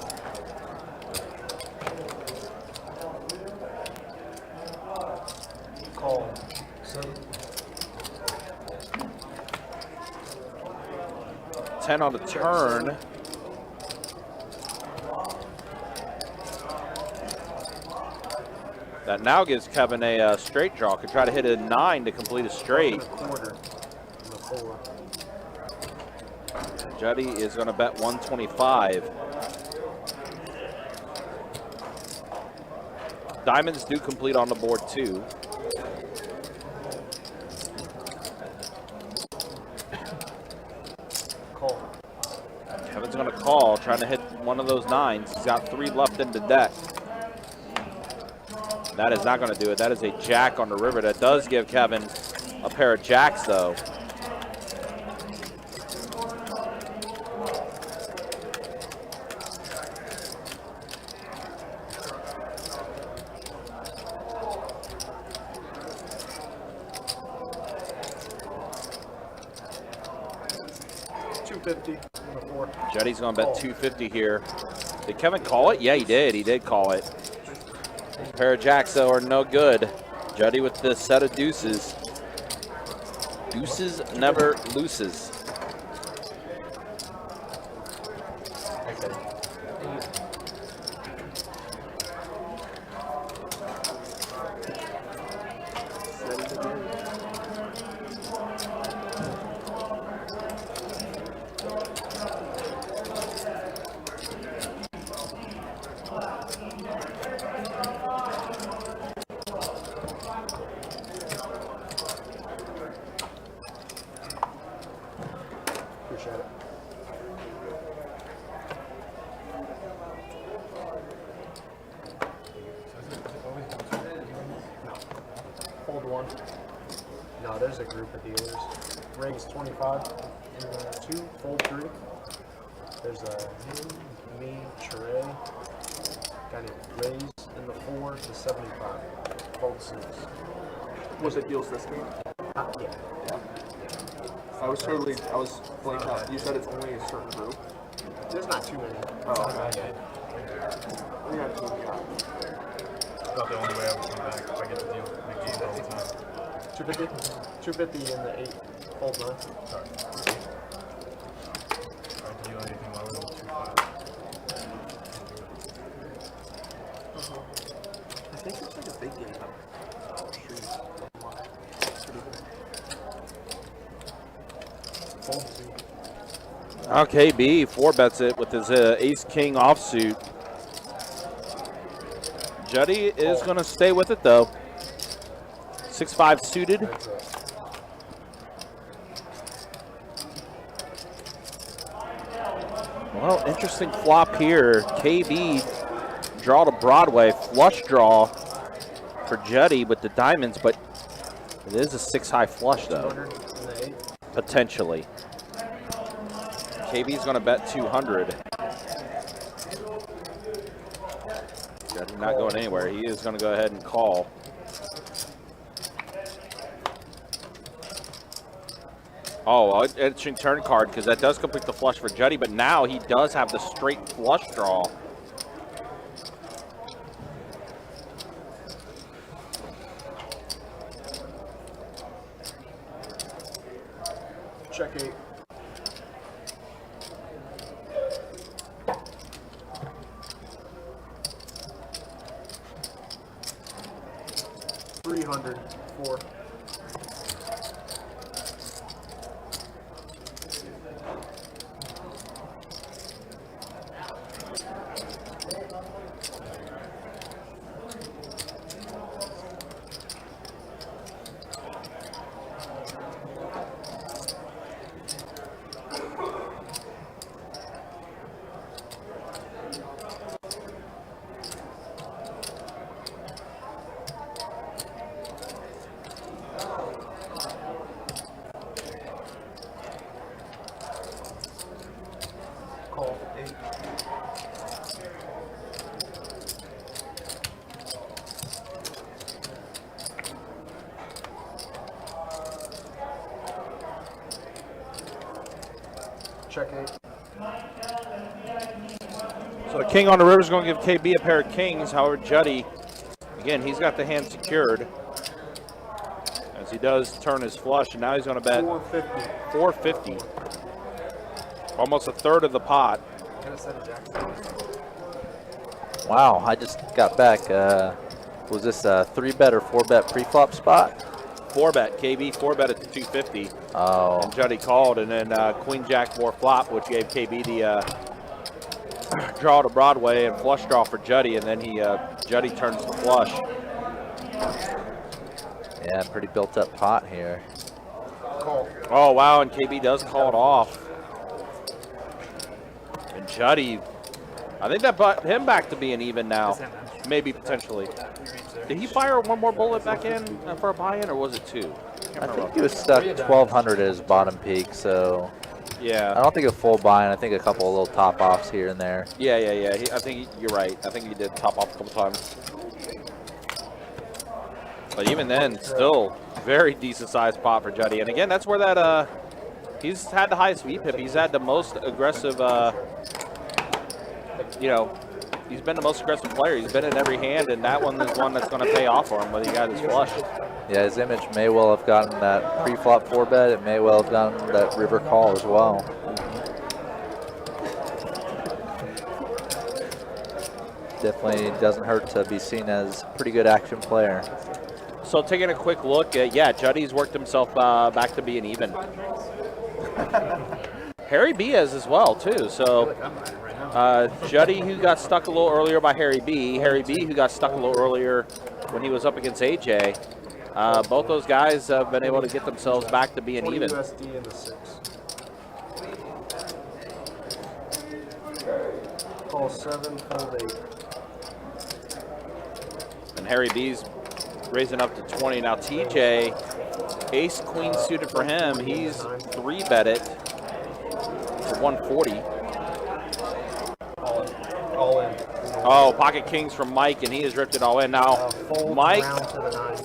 Call 7. 10 on the turn. That now gives Kevin a straight draw. Could try to hit a 9 to complete a straight. A quarter. And a 4. Juddy is going to bet 125. Diamonds do complete on the board too. Call. Kevin's going to call, trying to hit one of those 9s. He's got 3 left in the deck. That is not going to do it. That is a jack on the river. That does give Kevin a pair of jacks, though. Jetty's going to bet 250 here. Did Kevin call it? Yeah, he did. He did call it. A pair of jacks, though, are no good. Jetty with the set of deuces. Deuces never loses. Hold 1. No, there's a group of dealers. Rings 25 and 2, fold 3. There's him, me, Trey, guy named Rays in the 4 to 75. Fold 6. Was it deals this game? Yeah. I was blanked out. You said it's only a certain group. There's not too many. Oh, okay. We got 2, yeah. Not the only way I would come back if I get the deal. Big games all the time. 250? 250 in the 8. Fold 9. Sorry. I deal anything lower than 2.5. I think it's like a big game. Fold 2. Okay, B 4 bets it with his ace-king offsuit. Juddy is going to stay with it, though. 6-5 suited. Well, interesting flop here. KB draw to Broadway, flush draw for Juddy with the diamonds, but it is a 6-high flush, though. Potentially. KB's going to bet 200. Juddy not going anywhere. He is going to go ahead and call. Oh, interesting turn card because that does complete the flush for Juddy, but now he does have the straight flush draw. Check 8. $300 4. Call 8. Check 8. So the king on the river is going to give KB a pair of kings. However, Juddy, again, he's got the hand secured as he does turn his flush, and now he's going to bet 450. Almost a third of the pot. Wow, I just got back. Was this a 3-bet or 4-bet pre-flop spot? 4-bet, KB 4-bet at the 250. Oh. And Juddy called, and then Queen Jack 4 flop, which gave KB the draw to Broadway and flush draw for Juddy, and then Juddy turns the flush. Yeah, pretty built up pot here. Call. Oh, wow, and KB does call it off. And Juddy, I think that brought him back to being even now. Maybe, potentially. Did he fire one more bullet back in for a buy-in, or was it 2? I think he was stuck 1,200 at his bottom peak, so Yeah. I don't think a full buy-in. I think a couple of little top-offs here and there. Yeah. I think you're right. I think he did top off a couple times. But even then, still very decent sized pot for Juddy. And again, that's where that he's had the highest VPIP. He's had the most aggressive. He's been the most aggressive player. He's been in every hand, and that one is one that's going to pay off for him when he got his flush. Yeah, his image may well have gotten that pre-flop 4-bet. It may well have gotten that river call as well. Definitely doesn't hurt to be seen as a pretty good action player. So taking a quick look at, Juddy's worked himself back to being even. Harry B has as well, too. So Juddy, who got stuck a little earlier by Harry B, who got stuck a little earlier when he was up against AJ. Both those guys have been able to get themselves back to being even. USD in the 6. Call 7, fold 8. And Harry B's raising up to 20. Now TJ, ace queen suited for him. He's 3-bet it for 140. All in. Oh, pocket kings from Mike, and he has ripped it all in. Now, Fold Mike. round to the 9.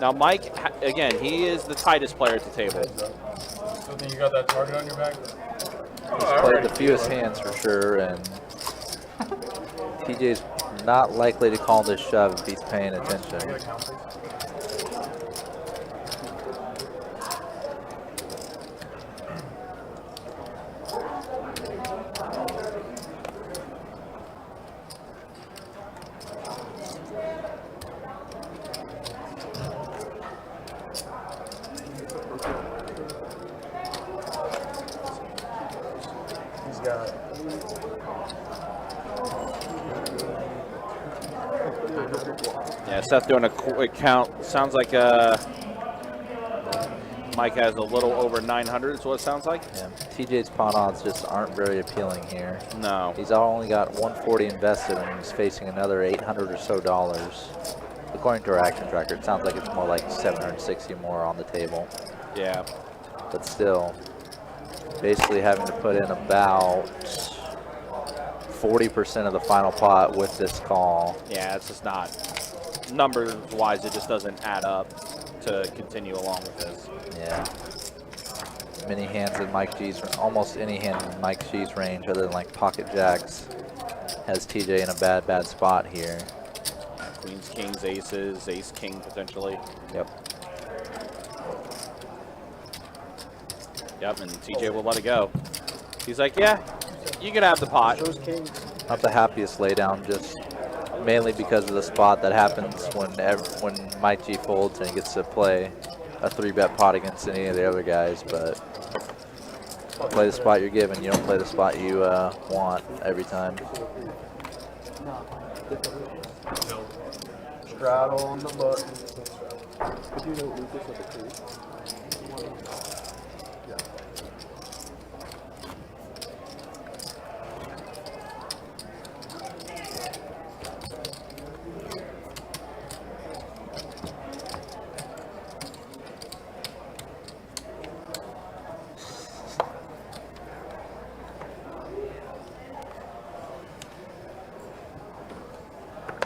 Now, Mike, again, he is the tightest player at the table. Still think you got that target on your back? He's played the fewest hands for sure, and TJ's not likely to call this shove if he's paying attention. He's got Yeah, Seth doing a quick count. Sounds like Mike has a little over 900 is what it sounds like. Yeah, TJ's pot odds just aren't very appealing here. No. He's only got 140 invested and he's facing another 800 or so dollars. According to our action tracker, it sounds like it's more like 760 more on the table. Yeah. But still, basically having to put in about 40% of the final pot with this call. Yeah, it's just not, numbers-wise, it just doesn't add up to continue along with this. Yeah. Many hands in Mike G's, almost any hand in Mike G's range other than like pocket jacks has TJ in a bad spot here. Queens, kings, aces, ace, king potentially. Yep. Yep, and TJ will let it go. He's like, yeah, you can have the pot. those kings. Not the happiest laydown, just mainly because of the spot that happens when Mike G folds and he gets to play a 3-bet pot against any of the other guys. But play the spot you're given. You don't play the spot you want every time. Straddle on the button.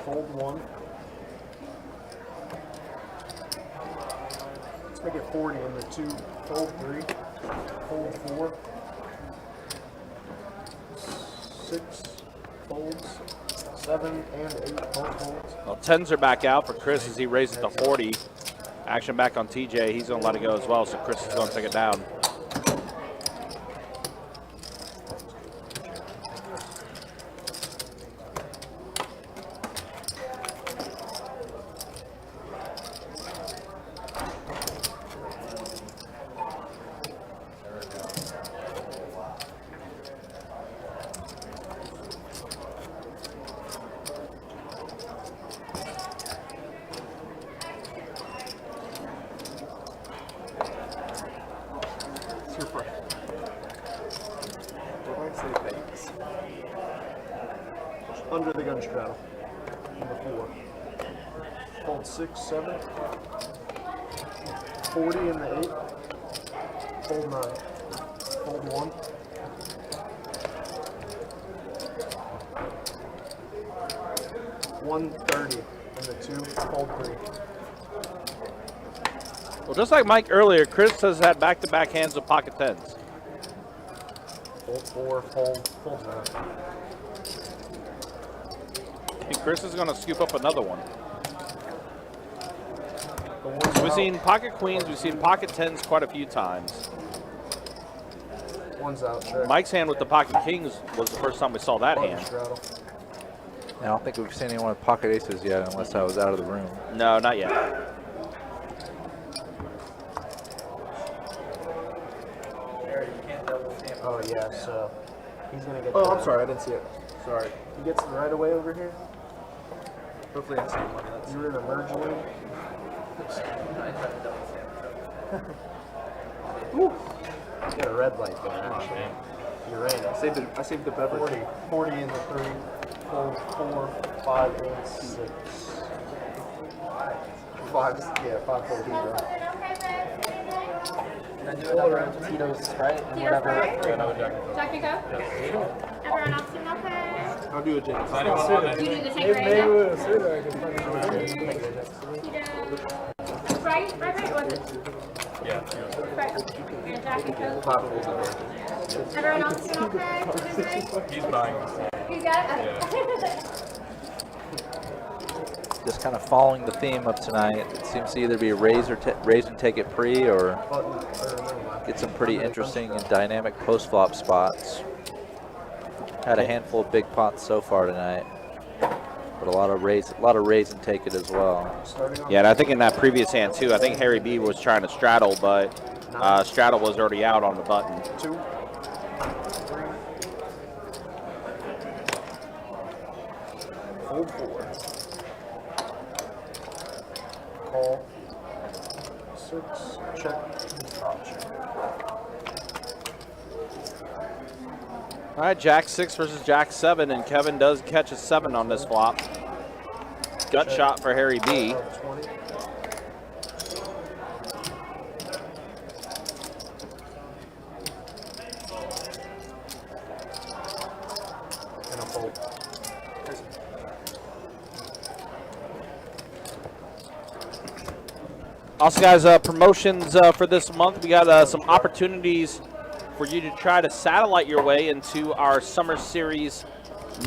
Fold 1. Let's make it 40 in the 2. Fold 3. Fold 4. 6 folds. 7 and 8 both folds. Well, 10s are back out for Chris as he raises to 40. Action back on TJ. He's going to let it go as well, so Chris is going to take it down. under the gun straddle. Number 4. Fold 6, 7. 40 in the 8. Fold 9. Fold 1. $130 in the 2. Fold 3. Well, just like Mike earlier, Chris has had back-to-back hands of pocket tens. Fold 4. Fold 9. And Chris is going to scoop up another one. The one's So we've out. seen pocket queens, we've seen pocket tens quite a few times. One's out. Check. Mike's hand with the pocket kings was the first time we saw that Button hand. straddle. I don't think we've seen anyone with pocket aces yet unless I was out of the room. No, not yet. Oh, yeah, so he's going to get Oh, the, I'm sorry, I didn't see it. Sorry. He gets the right of way over here. Hopefully I see money. That's You're in a merge lane. You got a red light there, actually. You're right. I saved the beverage. 40 in the 3. Fold 4, 5, and 6. 5, yeah, 5 fold hero. Tito's, right? And Tito's whatever. right? Jack and go? Everyone else doing okay? I'll do a jig. You do the take Maybe right we'll see that. Tito. Right? Was it? Yeah. Right. And Jack and go. Everyone else doing okay? He's buying. You got it? Just kind of following the theme of tonight. It seems to either be raise and take it pre, or get some pretty interesting and dynamic post-flop spots. Had a handful of big pots so far tonight, but a lot of raise and take it as well. Yeah, and I think in that previous hand too, I think Harry B was trying to straddle, but straddle was already out on the button. 2, 3. Fold 4. Call. 6. Check. All right, Jack 6 versus Jack 7, and Kevin does catch a 7 on this flop. Gut shot for Harry B. 20. And a fold. Also, guys, promotions for this month. We got some opportunities for you to try to satellite your way into our Summer Series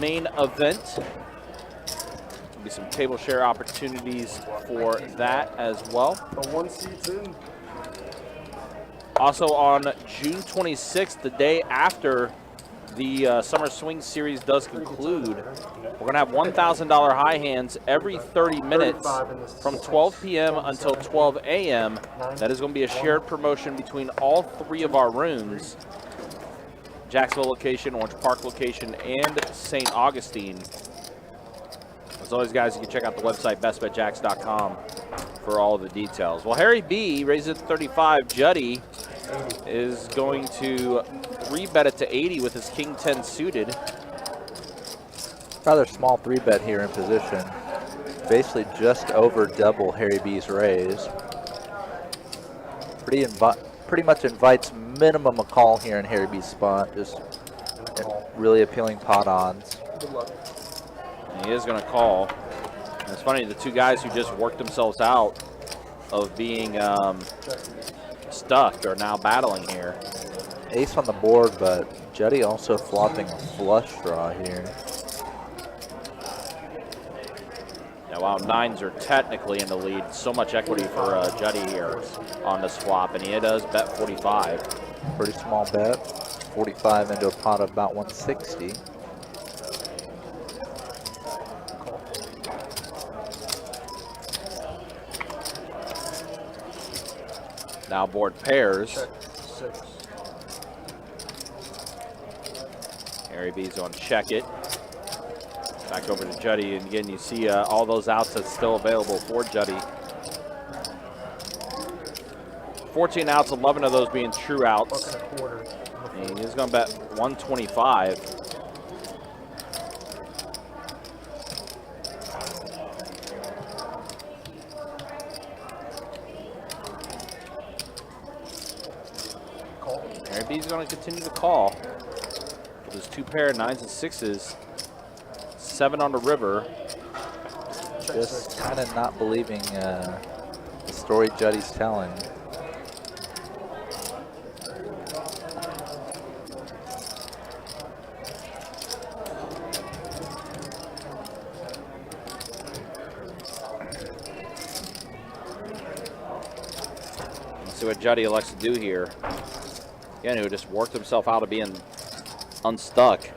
main event. There'll be some table share opportunities for that as well. The 1 seat's in. Also on June 26th, the day after the Summer Swing Series does conclude, we're going to have $1,000 high hands every 30 minutes from 12 p.m. until 12 a.m. That is going to be a shared promotion between all 3 of our rooms, Jacksonville location, Orange Park location, and St. Augustine. As always, guys, you can check out the website, bestbetjacks.com, for all of the details. Well, Harry B raises it to 35. Juddy is going to 3-bet it to 80 with his King 10 suited. Rather small 3-bet here in position. Basically just over double Harry B's raise. Pretty much invites minimum a call here in Harry B's spot. Just really appealing pot odds. And he is going to call. And it's funny, the 2 guys who just worked themselves out of being stuck are now battling here. Ace on the board, but Juddy also flopping a flush draw here. Yeah, while 9s are technically in the lead, so much equity for Juddy here on this flop, and he does bet 45. Pretty small bet. 45 into a pot of about 160. Now board pairs. Check. 6. Harry B's on check it. Back over to Juddy, and again, you see all those outs that's still available for Juddy. 14 outs, 11 of those being true outs. Buck and a quarter. And he's going to bet 125. B's going to continue to call with his 2 pair of 9s and 6s. 7 on the river. Just kind of not believing the story Juddy's telling. Let's see what Juddy elects to do here. Again, who just worked himself out of being unstuck.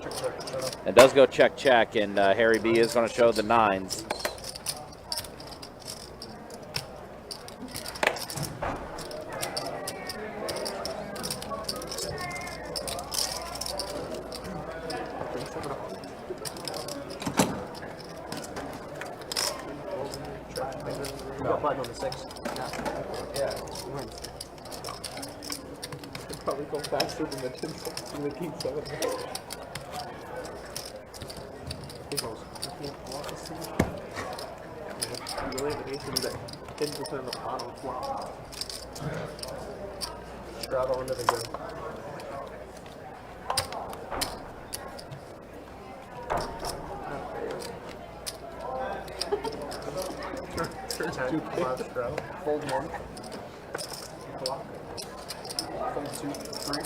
It does go check, check, and Harry B is going to show the 9s. You got button on the 6. Probably go faster than the King 7. You really have an ace in that 10% of the bottom flop. Straddle under the gun. Turns 10, too 5 straddle. Fold 1. Block. Fold 2, 3.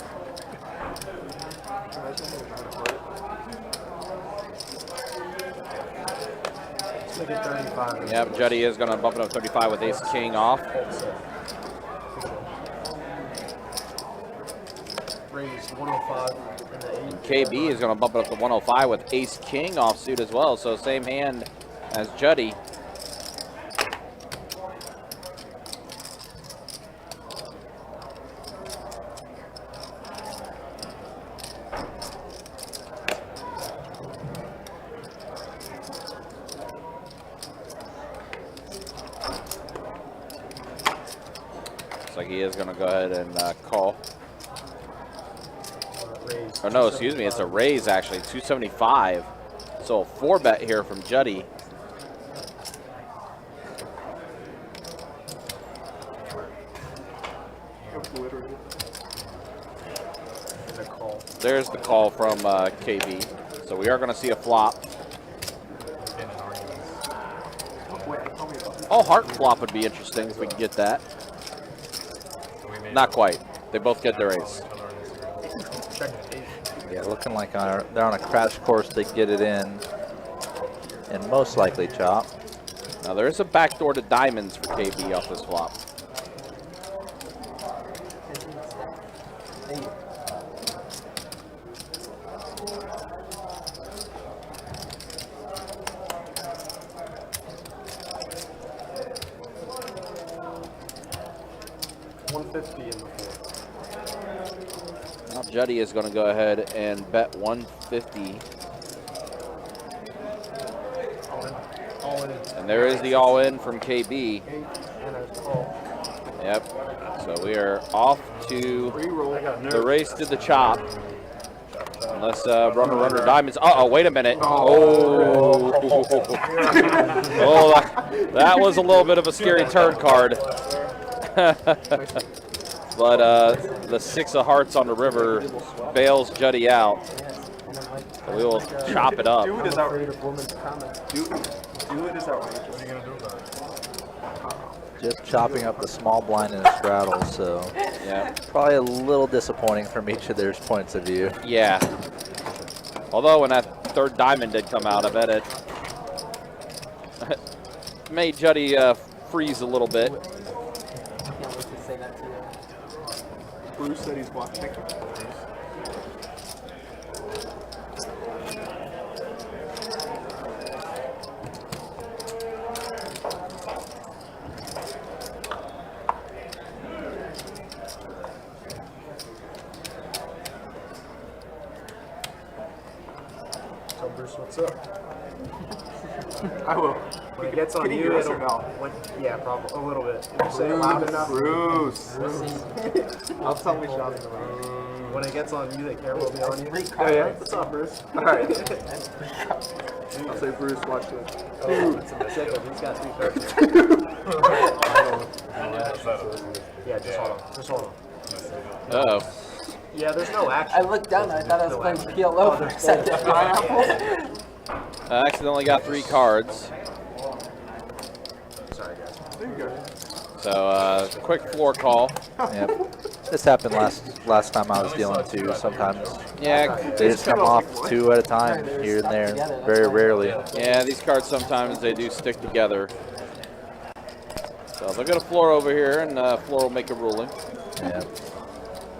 Let's make it 35. Yep, Juddy is going to bump it up 35 with ace king off. Fold 7. Raise 105 and the 8. KB is going to bump it up to 105 with ace king offsuit as well. So same hand as Juddy. Looks like he is going to go ahead and call. Raise. Oh no, excuse me, it's a raise actually, 275. So a 4-bet here from Juddy. There's the call from KB. So we are going to see a flop. Oh, heart flop would be interesting if we can get that. Not quite. They both get their ace. Yeah, looking like they're on a crash course to get it in, and most likely chop. Now there is a backdoor to diamonds for KB off this flop. Now Juddy is going to go ahead and bet 150. All in. And there is the all-in from KB. 8 and a call. Yep. So we are off to the race to the chop. Unless runner diamonds. Uh-oh, wait a minute. Oh. Oh, that was a little bit of a scary turn card. But the 6 of hearts on the river bails Juddy out. So we will chop it up. Do it is outrageous. Do it is outrageous. What are you going to do about it? Just chopping up the small blind and a straddle, so Yeah. probably a little disappointing from each of their points of view. Yeah. Although when that 3rd diamond did come out, I bet it made Juddy freeze a little bit. Bruce said he's watching. Tell Bruce what's up. I will. When it gets on Can he you, hear us it'll. or no? Yeah, probably a little bit. If you say it loud enough. Bruce. I'll tell me Sean. When it gets on you, the camera will be on you. Oh yeah? What's up, Bruce? Alright. I'll say Bruce, watch this. Oh, it's a mistake. He's got 2 cards. Yeah, just hold on. Just hold on. Uh-oh. Yeah, there's no action. I looked down and I thought I was playing PLO for a second. I accidentally got 3 cards. Sorry, guys. There you go. So, quick floor call. Yep. This happened last time I was dealing too. Sometimes Yeah, they just come off 2 at a time here and there. Very rarely. yeah, these cards sometimes they do stick together. So they'll get a floor over here, and floor will make a ruling. Yeah.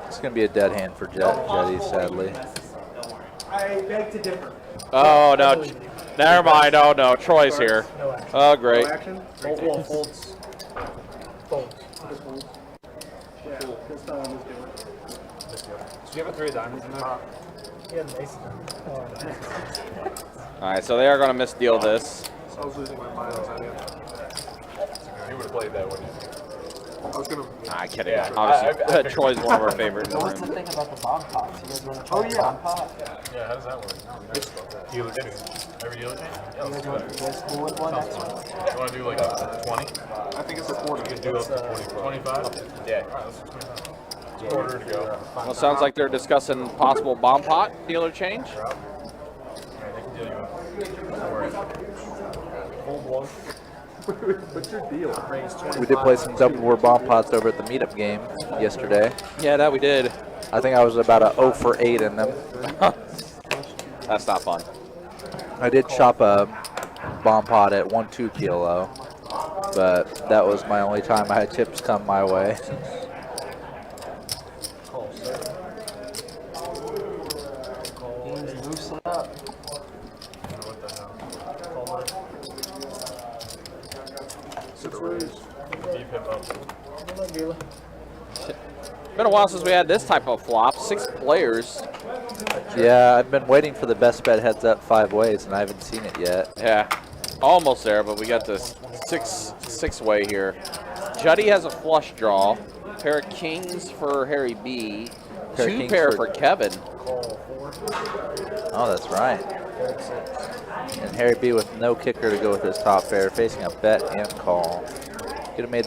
It's gonna be a dead hand for Jetty, sadly. I beg to differ. Oh no, never mind. Oh no, Troy's here. No action. Oh great. No action. Fold, well, folds. Folds. Yeah, this time is different. Do you have a 3 of diamonds in there? Yeah, nice. All right, so they are going to misdeal this. I was losing my mind on that. You would have played that, wouldn't you? I was gonna. Nah, kidding. Yeah. Obviously, Troy's one of our favorites in the What's the room. thing about the bomb pots? You guys want to try Oh, the yeah. bomb pot? Yeah, how does that work? Dealer change. Every dealer change? You guys cool with one next one? You want to do like a 20? I think it's a 40. You can do up to 25? Yeah. Alright, let's do 25. Quarter to go. Well, sounds like they're discussing possible bomb pot dealer change. Alright, they can deal you up. Don't worry. Full blow. What's your deal? Raise 25. We did play some double war bomb pots over at the meetup game yesterday. Yeah, that we did. I think I was about a 0 for 8 in them. That's not fun. I did chop a bomb pot at 1-2 kilo, but that was my only time I had chips come my way. Call, sir. Games loosen up. Call, man. Deep hip up. Been a while since we had this type of flop. 6 players. Yeah, I've been waiting for the best bet heads up 5 ways, and I haven't seen it yet. Yeah, almost there, but we got this six way here. Juddy has a flush draw. Pair of kings for Harry B. Pair of 2 kings pair for- for Kevin. Call, 4. Oh, that's right. Fold, 6. And Harry B with no kicker to go with his top pair, facing a bet and call. Gonna make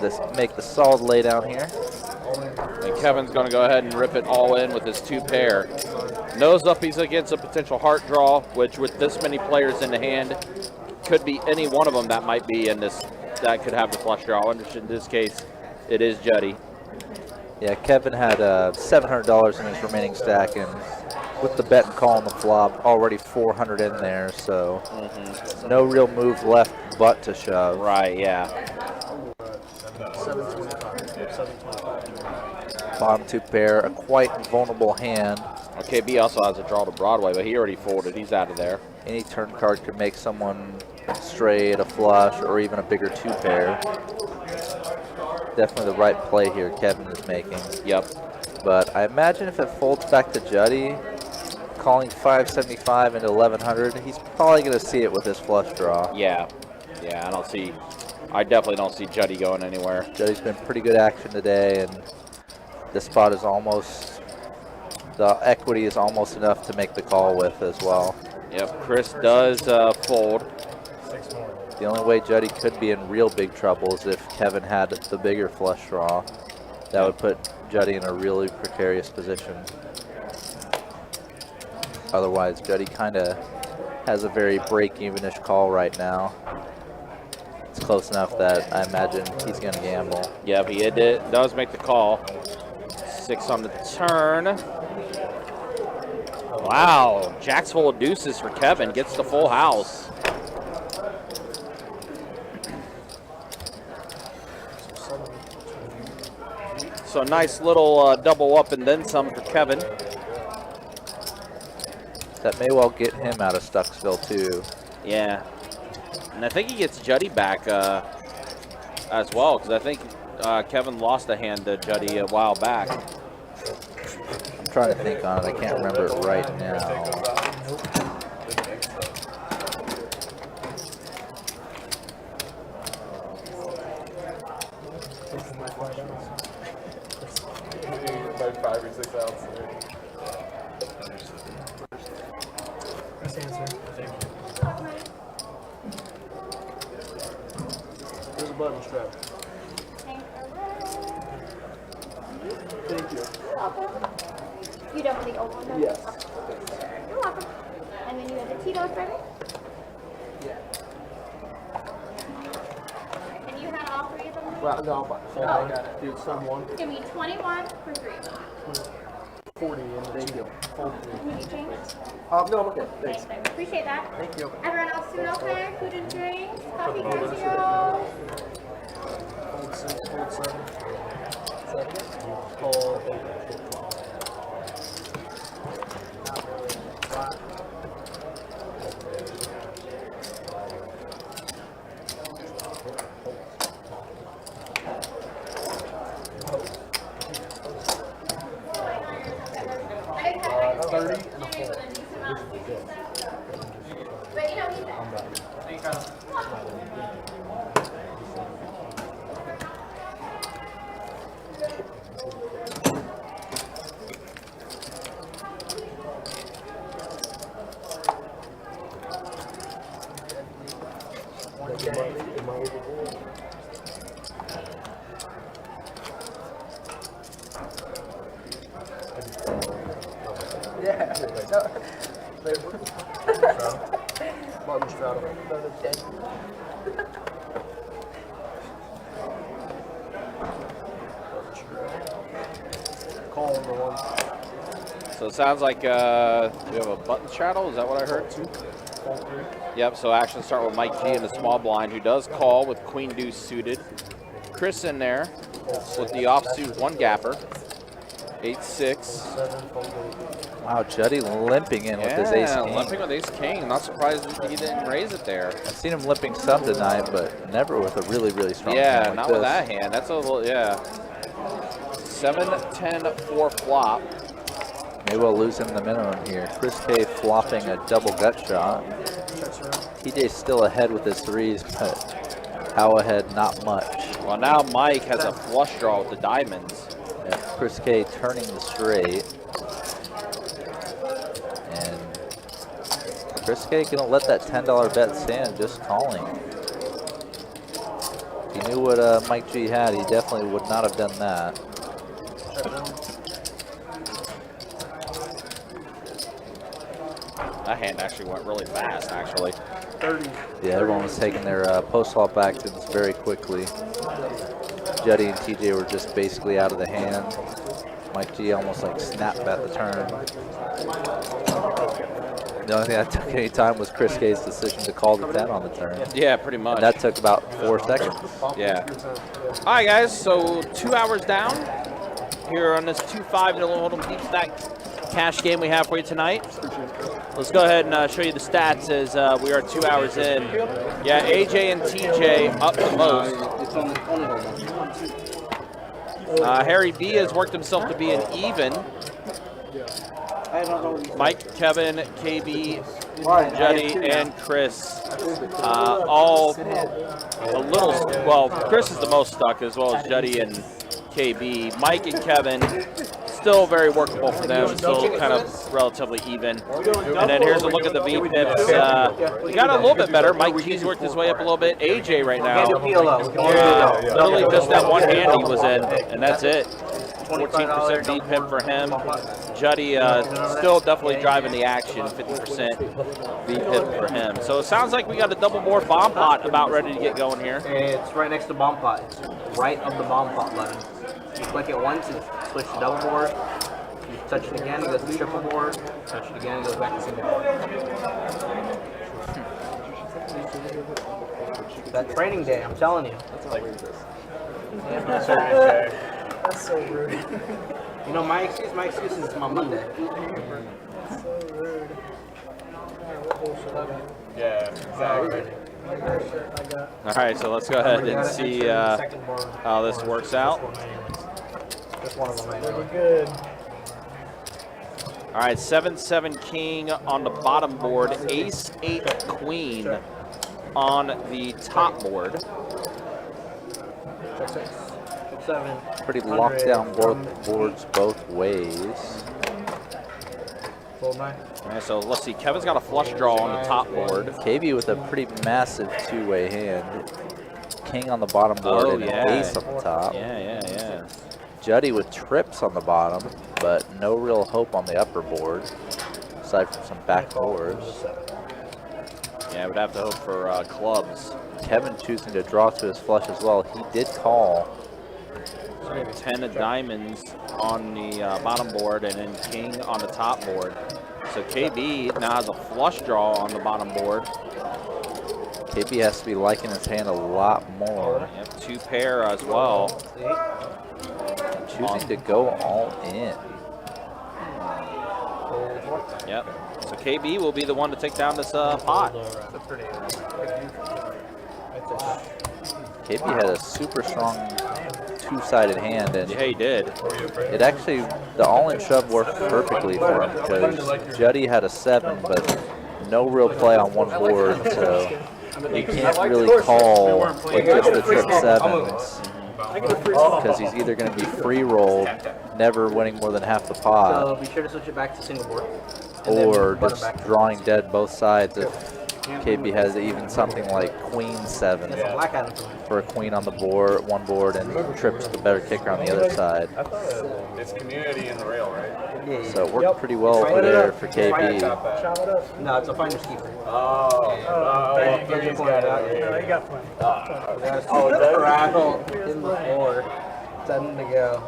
the solid lay down here. And Kevin's going to go ahead and rip it all in with his 2 pair. Nose up, he's against a potential heart draw, which with this many players in the hand, could be any one of them that might be in this, that could have the flush draw. In this case, it is Juddy. Yeah, Kevin had $700 in his remaining stack, and with the bet and call on the flop, already 400 in there, so no real move left but to shove. Right, yeah. 725. 725. Bottom 2 pair, a quite vulnerable hand. Okay, B also has a draw to Broadway, but he already folded. He's out of there. Any turn card could make someone straight, a flush, or even a bigger 2 pair. Definitely the right play here Kevin is making. Yep. But I imagine if it folds back to Juddy, calling 575 into 1100, he's probably going to see it with his flush draw. Yeah. Yeah, I definitely don't see Juddy going anywhere. Juddy's been pretty good action today, and this spot is almost, the equity is almost enough to make the call with as well. Yep, Chris does fold. The only way Juddy could be in real big trouble is if Kevin had the bigger flush draw. That would put Juddy in a really precarious position. Otherwise, Juddy kind of has a very break-even-ish call right now. It's close enough that I imagine he's going to gamble. Yep, he does make the call. 6 on the turn. Wow, Jack's full of deuces for Kevin. Gets the full house. So nice little double up and then some for Kevin. That may well get him out of Stucksville, too. Yeah. And I think he gets Juddy back as well, because I think Kevin lost a hand to Juddy a while back. I'm trying to think on it. I can't remember it right now. Like 5 or 6 ounces. Best answer. There's a button strap. Thank you. You done with the old one though? Yes. Okay. You're welcome. And then you have the Tito's, baby? Yeah. And you had all three of them? Well, no, but Oh. I got it. Dude, someone. Give me 21 for 3. 40 in the Thank you. Need you change? No, I'm okay. Thanks, baby. Appreciate that. Thank you. Everyone else doing okay? Food and drinks? Coffee, Casio? Fold 6, fold 7. Fold 8. But you know, he's there. Button straddle. Call number 1. So it sounds like we have a button straddle. Is that what I heard? Fold 3. Yep, so action start with Mike G in the small blind, who does call with queen deuce suited. Chris in there with the offsuit one gapper. 8-6. 7, fold 8. Wow, Juddy limping in with his ace king. limping with ace king. Not surprised he didn't raise it there. I've seen him limping some tonight, but never with a really, really strong Yeah, hand like not this. with that hand. That's a little, yeah. 7-10 4 flop. Maybe we'll lose him the minimum here. Chris K flopping a double gut shot. Checks around. TJ's still ahead with his threes, but how ahead? Not much. Well, now Mike has a flush draw with the diamonds. Yeah, Chris K turning the straight. And Chris K gonna let that $10 bet stand, just calling. If he knew what Mike G had, he definitely would not have done that. Check down. That hand actually went really fast, actually. 30. Yeah, everyone was taking their post-flop actions very quickly. Juddy and TJ were just basically out of the hand. Mike G almost like snapped at the turn. The only thing that took any time was Chris K's decision to call the 10 on the turn. Yeah, pretty much. And that took about 4 seconds. Yeah. All right, guys. So 2 hours down here on this 2-5 no hold'em deep stack cash game we have for you tonight. Let's go ahead and show you the stats as we are 2 hours in. Yeah, AJ and TJ up the most. Harry B has worked himself to be an even. Mike, Kevin, KB, Juddy, and Chris all a little, well, Chris is the most stuck, as well as Juddy and KB. Mike and Kevin, still very workable for them, still kind of relatively even. And then here's a look at the V-pips. We got a little bit better. Mike G's worked his way up a little bit. AJ right now, literally just that one hand he was in, and that's it. 14% V-pip for him. Juddy still definitely driving the action, 50% V-pip for him. So it sounds like we got a double board bomb pot about ready to get going here. It's right next to bomb pot. It's right of the bomb pot button. You click it once, it switches to double board. You touch it again, it goes to triple board. Touch it again, it goes back to single board. That training day, I'm telling you. That's so rude. You know, my excuse is my Monday. So rude. Yeah, exactly. I got. All right, so let's go ahead and see how this works out. Just one of them. Pretty good. All right, 7-7 king on the bottom board, ace-8 queen on the top board. Check 6. 7. Pretty locked down boards both ways. Fold 9. All right, so let's see. Kevin's got a flush draw on the top board. KB with a pretty massive two-way hand. King on the bottom board and yeah. an ace on the top. Yeah. Juddy with trips on the bottom. but no real hope on the upper board, aside from some back doors. Yeah, we'd have to hope for clubs. Kevin choosing to draw to his flush as well. He did call. 10 of diamonds on the bottom board and then king on the top board. So KB now has a flush draw on the bottom board. KB has to be liking his hand a lot more. Yep, 2 pair as well. Choosing to go all in. Yep. So KB will be the one to take down this pot. KB had a super strong two-sided hand, and Yeah, he did. it actually, the all-in shove worked perfectly for him because Juddy had a 7, but no real play on one board, so you can't really call with just the trip 7s because he's either going to be free-rolled, never winning more than half the pot, So be sure to switch it back to single board. or just drawing dead both sides if KB has even something like queen 7 Black hat for me. for a queen on the board, one board, and trips the better kicker on the other side. It's community in the rail, right? So it worked pretty well over there for KB. No, it's a finder's keeper. Gary's got it. You got plenty. Rattle in the floor. 7 to go.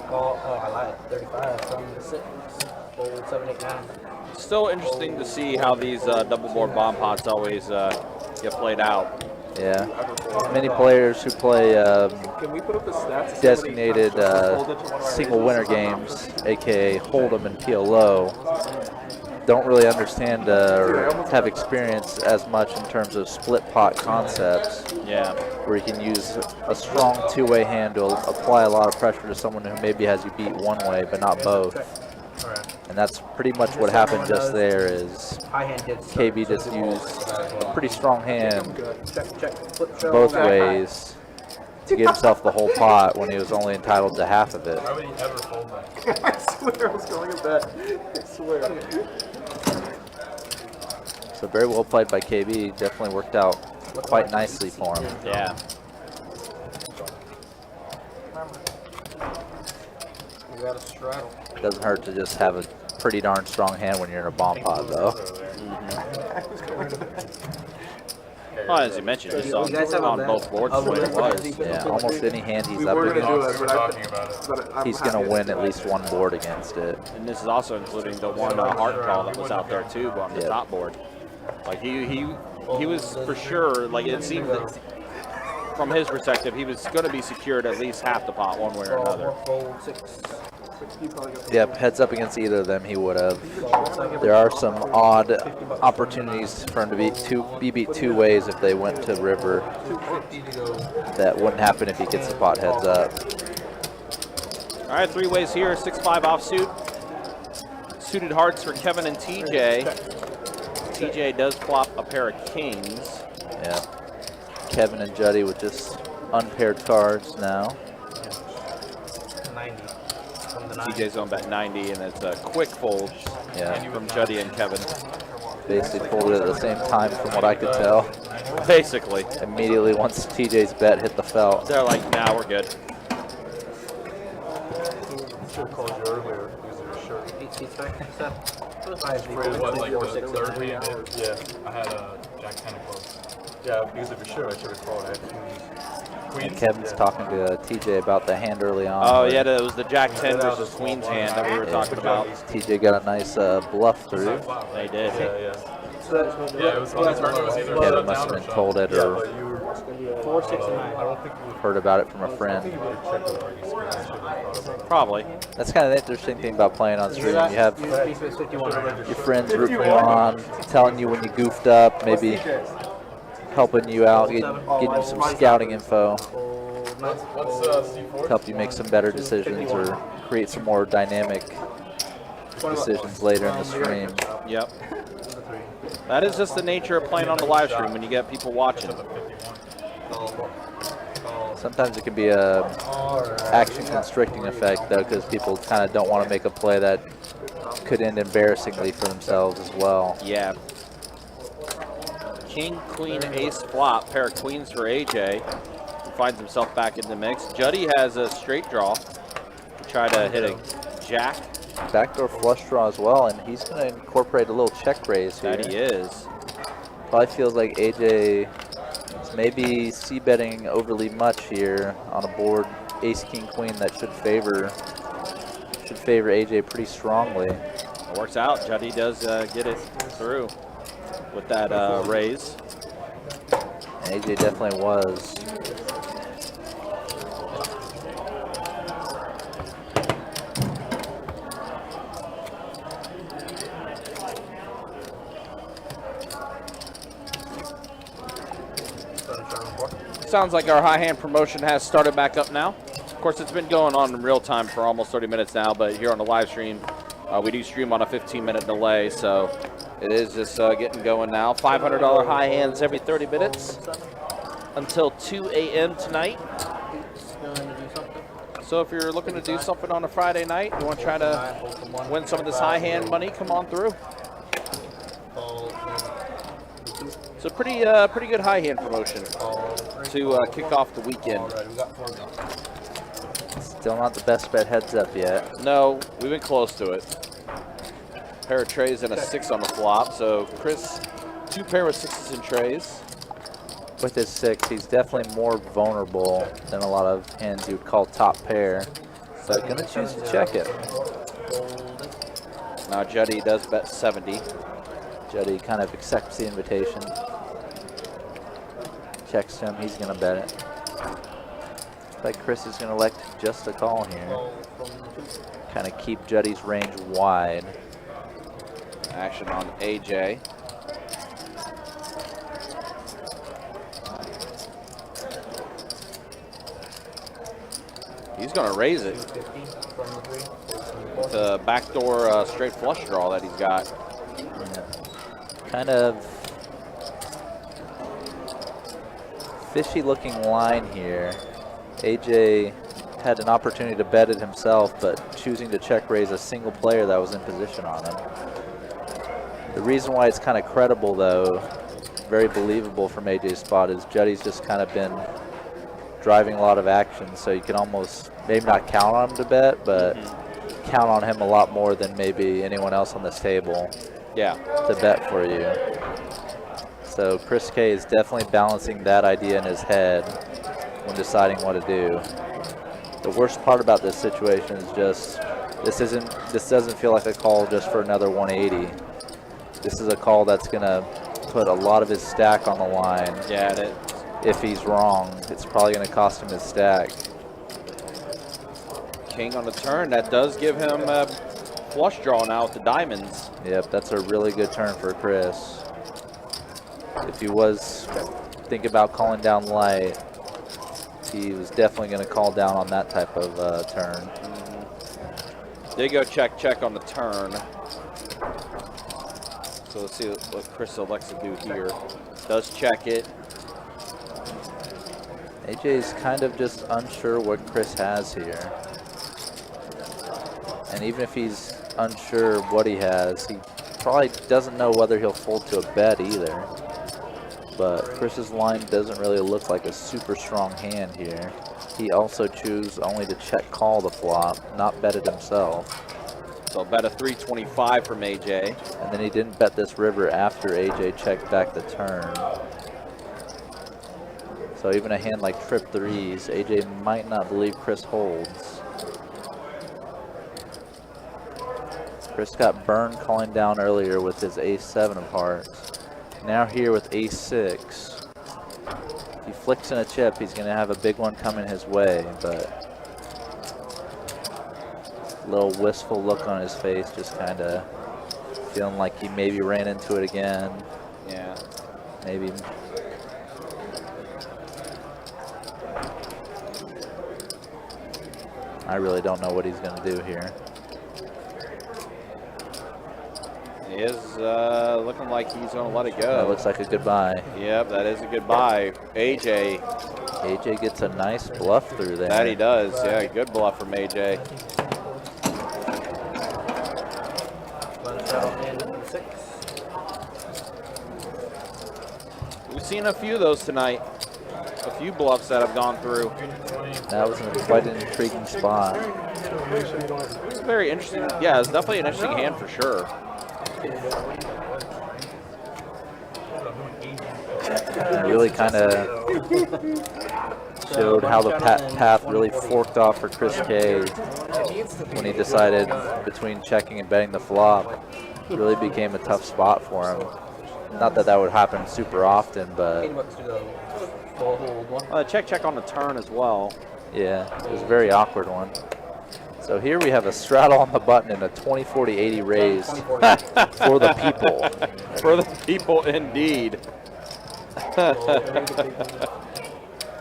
Call. Oh, I lied. 35. 7 to 6. Fold 7, 8, 9. Still interesting to see how these double board bomb pots always get played out. Yeah. Many players who play Can we put up the stats? designated single winner games, aka Hold'em and PLO, don't really understand or have experience as much in terms of split pot concepts, Yeah. where you can use a strong two-way hand to apply a lot of pressure to someone who maybe has you beat one way but not both. And that's pretty much what happened just there is High hand did. KB just used a pretty strong hand Check. Flip shove. both ways to get himself the whole pot when he was only entitled to half of it. Why would he ever fold that? I swear I was going at that. I swear. So very well played by KB. Definitely worked out quite nicely for him. Yeah. You got a straddle. Doesn't hurt to just have a pretty darn strong hand when you're in a bomb pot, though. Well, as you mentioned, just on, You guys have a on bet? both boards the way it was. Yeah, almost any hand he's We up were gonna do against, it, but he's going to win at least one board against it. And this is also including the one heart draw that was out there too on the Yeah. top board. Like he was for sure, like it seemed that from his perspective, he was going to be secured at least half the pot one way or another. Fold 6. Yep, heads up against either of them, he would have. There are some odd opportunities for him to be beat two ways if they went to river. That wouldn't happen if he gets the pot heads up. All right, 3 ways here, 6-5 offsuit. Suited hearts for Kevin and TJ. TJ does flop a pair of kings. Yeah. Kevin and Juddy with just unpaired cards now. 90. From the 9. TJ's on bet 90, and it's a quick fold Yeah. from Juddy and Kevin. Basically folded at the same time from what I could tell. Basically, Immediately once TJ's bet hit the felt. they're like, nah, we're good. Should have called you earlier using your shirt. 8 seats back. It was like the third hand. Yeah, I had a Jack 10 of clubs. Yeah, because of your shirt, I should have called. I had And Kevin's talking to TJ about the hand early on. Oh, where yeah, it was the Jack 10 versus Queen's hand that we were talking about. TJ got a nice bluff through. They did. Yeah. Yeah, it was on the turn. It was either Kevin shut must down have or been shut. told it Yeah, or but you were 4, 6, and 9. I don't think you heard about it from a friend. checked the party screen. I should have thought about it. Probably. That's kind of the interesting thing about playing on stream. You have Use 51. your friends rooting you on, telling you when you goofed up, maybe helping you out, getting you some scouting info Fold 9. What's C4? to help you make some better decisions or create some more dynamic decisions later in the stream. Yep. That is just the nature of playing on the live stream when you get people watching. Sometimes it can be a action constricting effect though, because people kind of don't want to make a play that could end embarrassingly for themselves as well. Yeah. King, queen, ace, flop. Pair of queens for AJ. He finds himself back in the mix. Juddy has a straight draw, which try to hit a jack. Backdoor flush draw as well, and he's going to incorporate a little check raise here. That he is. Probably feels like AJ is maybe c-betting overly much here on a board ace king queen that should favor AJ pretty strongly. It works out. Juddy does get it through with that raise. And AJ definitely was. Sounds like our high hand promotion has started back up now. Of course, it's been going on in real time for almost 30 minutes now, but here on the live stream, we do stream on a 15-minute delay, so it is just getting going now. $500 high hands every 30 minutes until 2 a.m. tonight. So if you're looking to do something on a Friday night, you want to try to win some of this high hand money, come on through. So pretty good high hand promotion to kick off the weekend. Still not the best bet heads up yet. No, we've been close to it. Pair of trays and a 6 on the flop. So Chris, 2 pair of 6s and trays. With his 6, he's definitely more vulnerable than a lot of hands you would call top pair. But gonna choose to check it. Now Juddy does bet 70. Juddy kind of accepts the invitation. Checks him, he's gonna bet it. Looks like Chris is gonna elect just a call here. Kind of keep Juddy's range wide. Action on AJ. He's gonna raise it. With a backdoor straight flush draw that he's got. Yeah. Kind of fishy looking line here. AJ had an opportunity to bet it himself, but choosing to check raise a single player that was in position on him. The reason why it's kind of credible though, very believable from AJ's spot, is Juddy's just kind of been driving a lot of action, so you can almost maybe not count on him to bet, but count on him a lot more than maybe anyone else on this table to bet for you. So Chris K is definitely balancing that idea in his head when deciding what to do. The worst part about this situation is just this doesn't feel like a call just for another 180. This is a call that's gonna put a lot of his stack on the line. Yeah, if he's wrong, it's probably gonna cost him his stack. King on the turn, that does give him a flush draw now with the diamonds. Yep, that's a really good turn for Chris. If he was thinking about calling down light, he was definitely going to call down on that type of turn. They go check, check on the turn. So let's see what Chris elects to do here. Does check it. AJ's kind of just unsure what Chris has here. And even if he's unsure what he has, he probably doesn't know whether he'll fold to a bet either. But Chris's line doesn't really look like a super strong hand here. He also chose only to check call the flop, not bet it himself. So bet a 325 from AJ. And then he didn't bet this river after AJ checked back the turn. So even a hand like trip threes, AJ might not believe Chris holds. Chris got burned calling down earlier with his ace-7 of hearts. Now here with ace-6. If he flicks in a chip, he's going to have a big one coming his way, but a little wistful look on his face, just kind of feeling like he maybe ran into it again. Yeah. Maybe. I really don't know what he's going to do here. He is looking like he's going to let it go. That looks like a goodbye. Yep, that is a goodbye. AJ. AJ gets a nice bluff through there. That he does. Yeah, good bluff from AJ. We've seen a few of those tonight. A few bluffs that have gone through. That was quite an intriguing spot. It's very interesting. Yeah, it's definitely an interesting hand for sure. Really kind of showed how the path really forked off for Chris K when he decided between checking and betting the flop. Really became a tough spot for him. Not that that would happen super often, but Check on the turn as well. yeah, it was a very awkward one. So here we have a straddle on the button and a 20-40-80 raise for the people. For the people, indeed.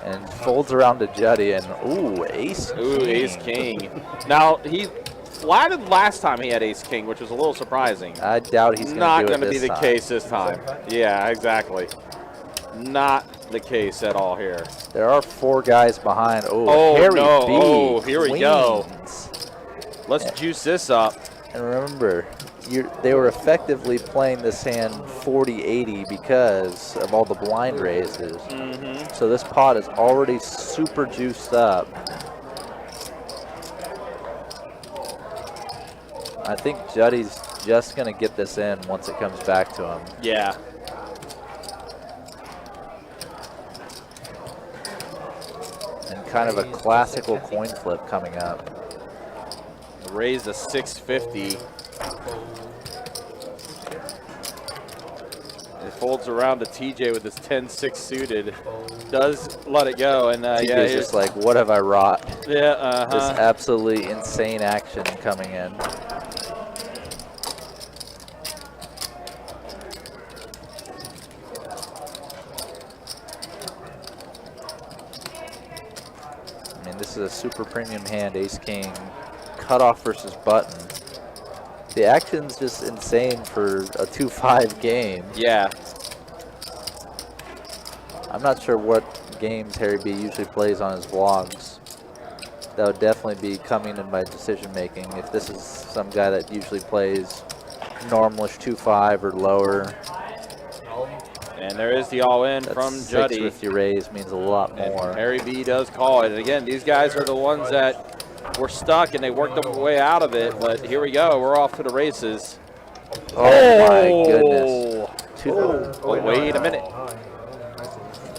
And folds around to Juddy and ooh, ace. Ooh, king. ace king. Now he flatted last time he had ace king, which was a little surprising. I doubt he's Not going to be the case this time. Yeah, exactly. Not the case at all here. There are 4 guys behind. Oh, Harry no. B. Oh, here we go. Queens. Let's juice this up. And remember, they were effectively playing this hand 40-80 because of all the blind raises. So this pot is already super juiced up. I think Juddy's just going to get this in once it comes back to him. Yeah. And kind of a classical coin flip coming up. Raise to 650. It folds around to TJ with his 10-6 suited. Does let it go, and yeah, TJ's just like, what have I wrought? Yeah, This absolutely insane action coming in. I mean, this is a super premium hand, ace king, cutoff versus button. The action's just insane for a 2-5 game. Yeah. I'm not sure what games Harry B usually plays on his vlogs. That would definitely be coming in my decision making if this is some guy that usually plays normalish 2-5 or lower. And there is the all-in from Juddy. 650 raise means a lot more. And Harry B does call it. And again, these guys are the ones that were stuck and they worked their way out of it. But here we go. We're off to the races. Oh my goodness. Oh, wait a minute.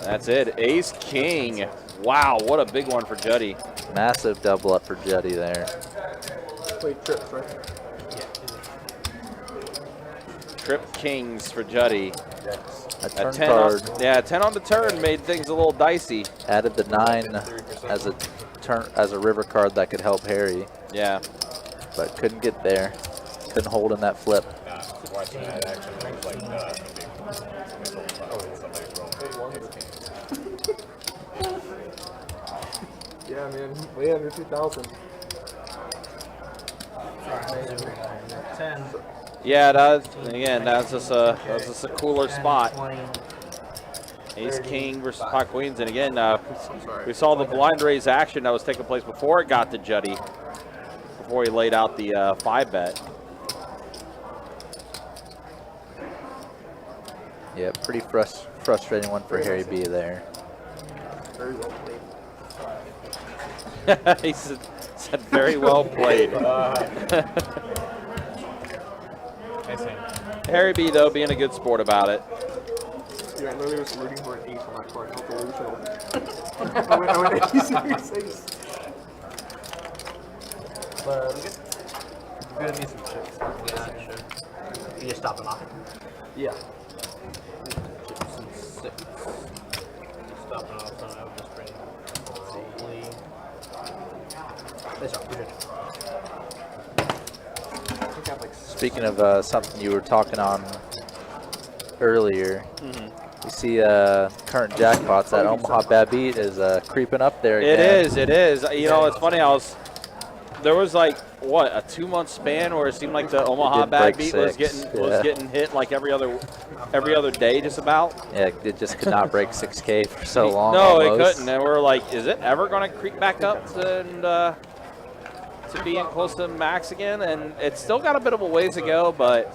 That's it. Ace king. Wow, what a big one for Juddy. Massive double up for Juddy there. Wait, trips, right? Trip kings for Juddy. A turn 10 card. yeah, 10 on the turn made things a little dicey. Added the 9 as a turn as a river card that could help Harry, Yeah. but couldn't get there. Couldn't hold in that flip. Watching that action, I was like, Yeah, man. Way under 2,000. 10. Yeah, again, that's just a cooler spot. Ace king versus pot queens, and again, we saw the blind raise action that was taking place before it got to Juddy, before he laid out the 5-bet. Yeah, pretty frustrating one for Harry B there. Very well played. He said very well played. Harry B, though, being a good sport about it. Yeah, I literally was rooting for an ace on that card, not the neutral. I went ace. But we're gonna be some chips. Yeah, you just stop and off. Yeah. Chips and 6. Stop and off, so I would just bring hopefully. That's all, we're good. Speaking of something you were talking on earlier, you see current jackpots. That Omaha Bad Beat is creeping up there again. It is. You know, it's funny. There was like what, a 2-month span where it seemed like the Omaha Bad Beat was getting hit like every other day, just about. Yeah, it just could not break 6K for so long. No, almost. it couldn't. And we're like, is it ever going to creep back up and to being close to max again, and it's still got a bit of a ways to go, but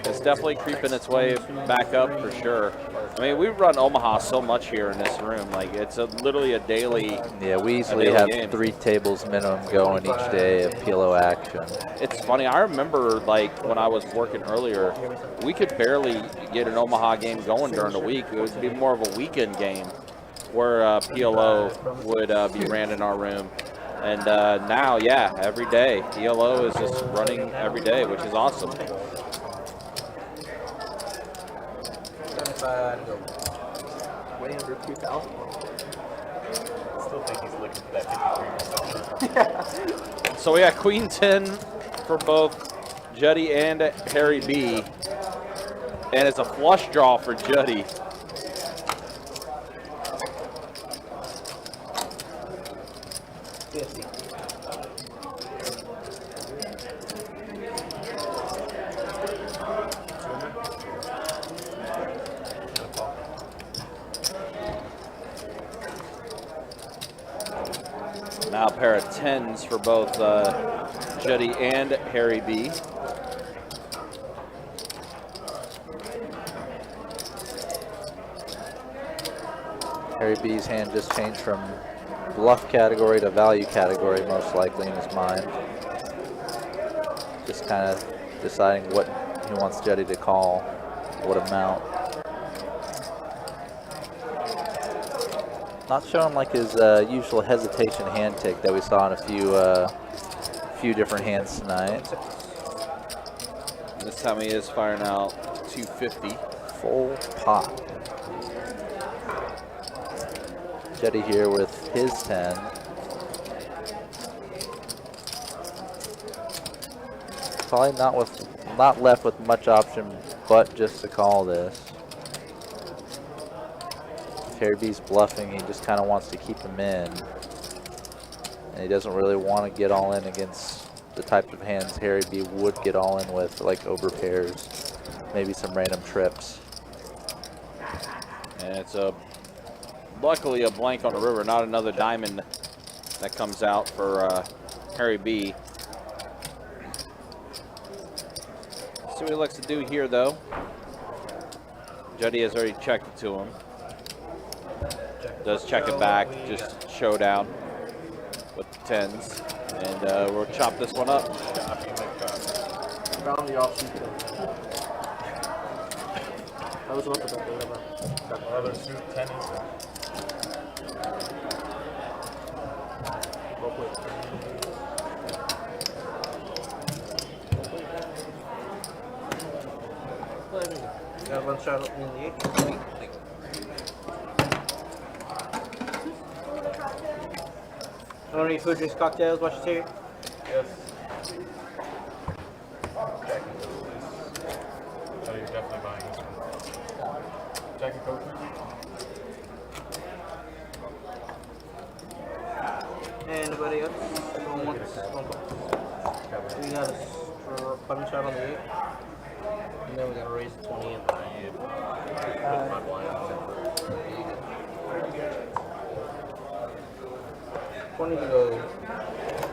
it's definitely creeping its way back up for sure. I mean, we run Omaha so much here in this room. Like, it's literally a daily. Yeah, we easily have game. 3 tables minimum going each day of PLO action. It's funny. I remember, like, when I was working earlier, we could barely get an Omaha game going during the week. It would be more of a weekend game where PLO would be ran in our room. And now, yeah, every day. PLO is just running every day, which is awesome. 75 to go. Way under 2,000. Still think he's looking for that 53%. So we got Queen 10 for both Juddy and Harry B. And it's a flush draw for Juddy. Now a pair of 10s for both Juddy and Harry B. Harry B's hand just changed from bluff category to value category, most likely in his mind. Just kind of deciding what he wants Juddy to call, what amount. Not showing like his usual hesitation hand tick that we saw in a few different hands tonight. This time he is firing out 250. Full pot. Juddy here with his 10. Probably not left with much option but just to call this. Harry B's bluffing, he just kind of wants to keep him in. And he doesn't really want to get all in against the type of hands Harry B would get all in with, like over pairs, maybe some random trips. And it's luckily a blank on the river, not another diamond that comes out for Harry B. See what he likes to do here, though. Juddy has already checked it to him. Does check it back, just showdown with the 10s. And we'll chop this one up. Found the offsuit. I was about to bet there. Got another suit 10s. Well played. Got one shot in the 8. Any food, drinks, cocktails, watch your tape? Yes. Jackie. Oh, you're definitely buying this one. Jackie Coke. Anybody else? Going once, going twice. We got a button shot on the 8. And then we got to raise the 20 and 9. Put my blind on it. 20 to go.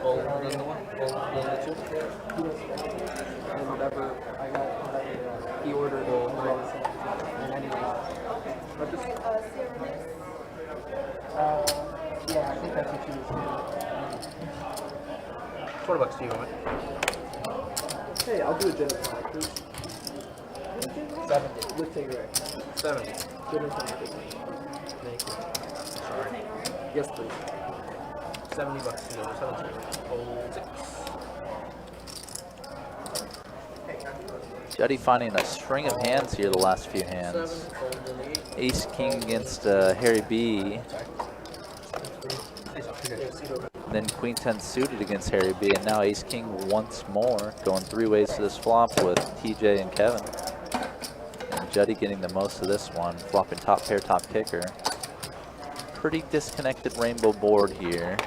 Fold the 1, fold the 2. And whatever I got, he ordered and I didn't know. Yeah, I think that's what she was $20 doing. to you, man. Hey, I'll do a gin and tonic, please. 70 with cigarette. 70. Gin and tonic, please. Thank you. Yes, please. $70 to go. 17. Fold 6. Juddy finding a string of hands here the last few 7. hands. Fold in the 8. Ace King against Harry B. Then Queen 10 suited against Harry B. And now Ace King once more, going 3 ways to this flop with TJ and Kevin. And Juddy getting the most of this one, flopping top pair, top kicker. Pretty disconnected rainbow board here.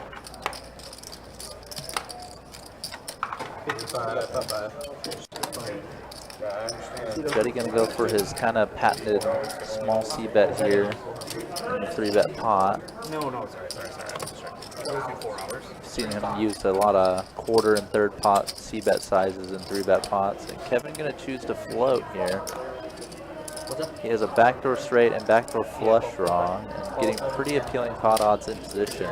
55. Juddy gonna go for his kind of patented small C bet here in the 3-bet pot. No, sorry. Seen him use a lot of quarter and third pot C-bet sizes and 3-bet pots. And Kevin gonna choose to float here. He has a backdoor straight and backdoor flush draw, and getting pretty appealing pot odds in position.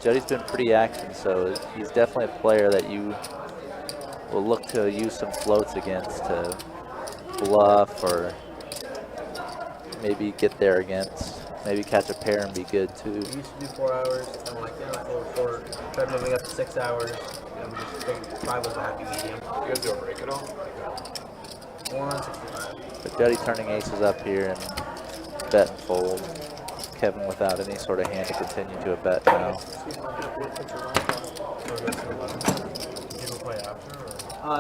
Juddy's been pretty active, so he's definitely a player that you will look to use some floats against to bluff or maybe get there against. Maybe catch a pair and be good too. We used to do 4 hours, and like, yeah, it's a little short. Tried moving up to 6 hours, and we just figured 5 was a happy medium. You guys do a break at all? 165. But Juddy turning aces up here and bet and fold. Kevin without any sort of hand to continue to a bet now.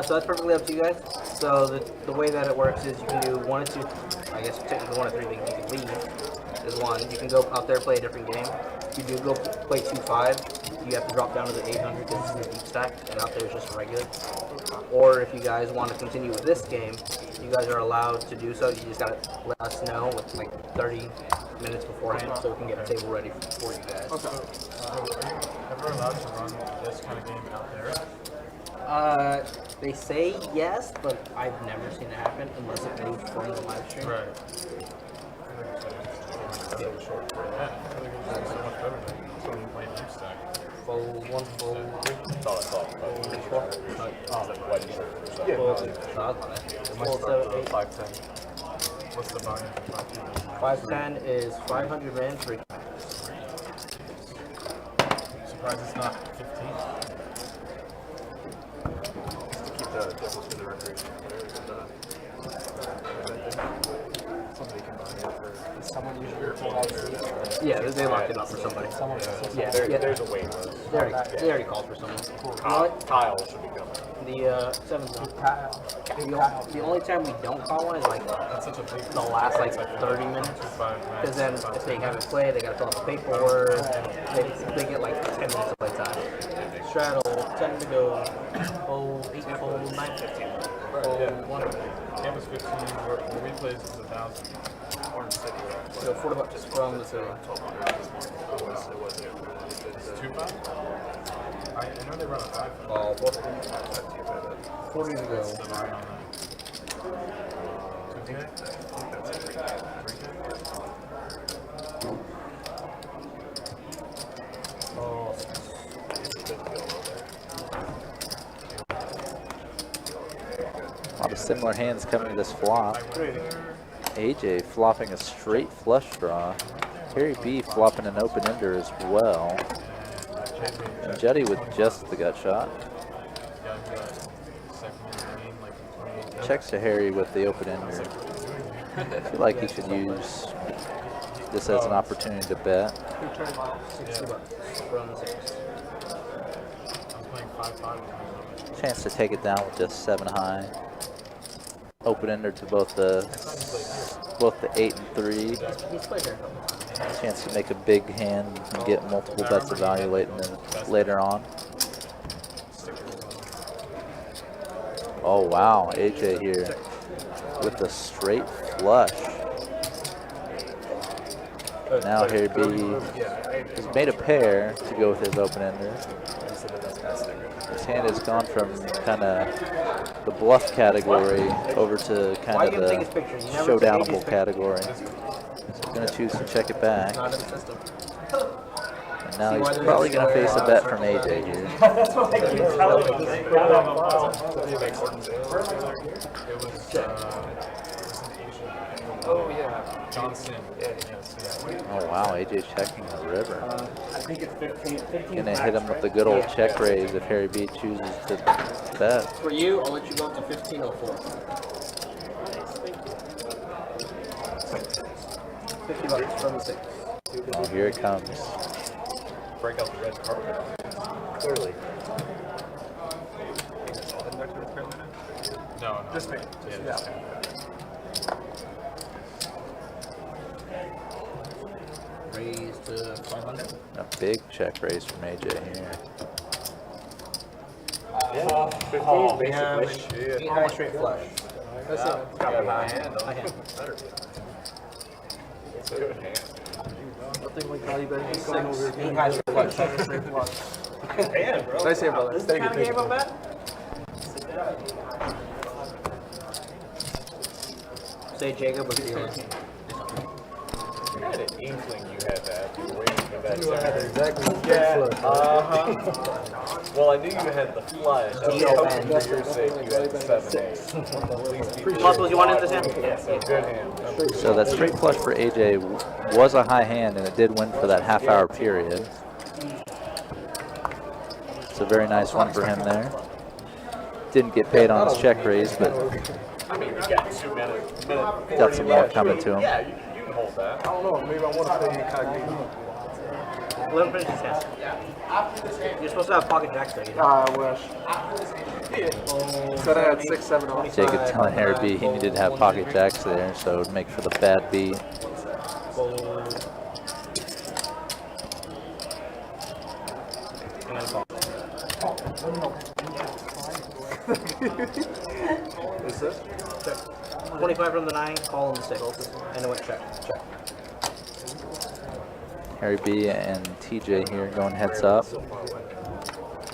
So that's perfectly up to you guys. So the way that it works is you can do 1 or 2, I guess technically 1 or 3 things. You can leave is one. You can go out there play a different game. If you do go play 2-5, you have to drop down to the 800 because it's a deep stack, and out there is just regular. Or if you guys want to continue with this game, you guys are allowed to do so. You just gotta let us know with like 30 minutes beforehand so we can get a table ready for you guys. Okay. Are you ever allowed to run this kind of game out there? They say yes, but I've never seen it happen unless it moved from the live stream. Right. Yeah, I think it's so much better than when you play deep stack. Fold 1, fold 3. That's all I thought. Yeah. Fold 7, 8. 510. What's the buy-in for 510? 510 is 500 man, 3 times. Surprised it's not 15. Keep the doubles for the recreation players and somebody can buy it for. Someone usually pull out the Yeah, they locked it up for somebody. someone. Yeah, There's a wait list. they already called for someone. Kyle should be coming. The 7's done. The only time we don't call one is like That's such a big the last like 30 minutes. Because then if they haven't played, they gotta fill out the paperwork. They get like 10 minutes to play time. Straddle, 10 to go. Fold 8, fold 9, 15. Fold 1. Campus 15, where we play is 1,000. Orange City. So $40 from the city. It's 2-5? I know they run a 5. Oh, 40 to go. What's the buy-in on that? 2K? 3K? Oh, A lot of similar hands coming to this flop. AJ flopping a straight flush draw. Harry B flopping an open ender as well. And Juddy with just the gut shot. Checks to Harry with the open ender. I feel like he should use this as an opportunity to bet. $60 from the 6. I was playing 5-5. Chance to take it down with just 7 high. Open ender to both the 8 and 3. He's played here a couple times. Chance to make a big hand and get multiple bets evaluating them later on. Oh wow, AJ here with the straight flush. Now Harry B has made a pair to go with his open ender. His hand has gone from kind of the bluff category over to kind of the showdownable category. So he's going to choose to check it back. Not in the system. And now he's probably going to face a bet from AJ here. Oh yeah. Johnson. Oh wow, AJ's checking the river. I think it's 15 Gonna hit him with the good old check raise if Harry B chooses to bet. For you, I'll let you go up to 1504. $50 from the 6. Oh, here it comes. Break out the red carpet. Clearly. No. Just me. Yeah. Raise to 500. A big check raise from AJ here. Yeah. 15 basically. 8 high straight flush. That's a High hand. It's a good hand. something like value betting is going over He has flush. Damn, bro. Nice hand, brother. This is the kind of game I'm at. Say Jacob was dealing. I had an inkling you had that. You were waiting for that. You had exactly. Uh-huh. Well, I knew you had the flush. I was hoping for your sake you had the 7-8. Muscles, you wanted this hand? So good hand. So that straight flush for AJ was a high hand, and it did win for that half-hour period. It's a very nice one for him there. Didn't get paid on his check raise, but I mean, we got 2 minutes. got some more coming to him. Yeah, you can hold that. I don't know. Maybe I want to play incognito. Let him finish his hand. You're supposed to have pocket jacks there, you know? I wish. Said I had 6, 7 off. Jacob telling Harry B he needed to have pocket jacks there, so it would make for the bad beat. Is this? 25 from the 9, call on the 6. And it went check. Check. Harry B and TJ here going heads up.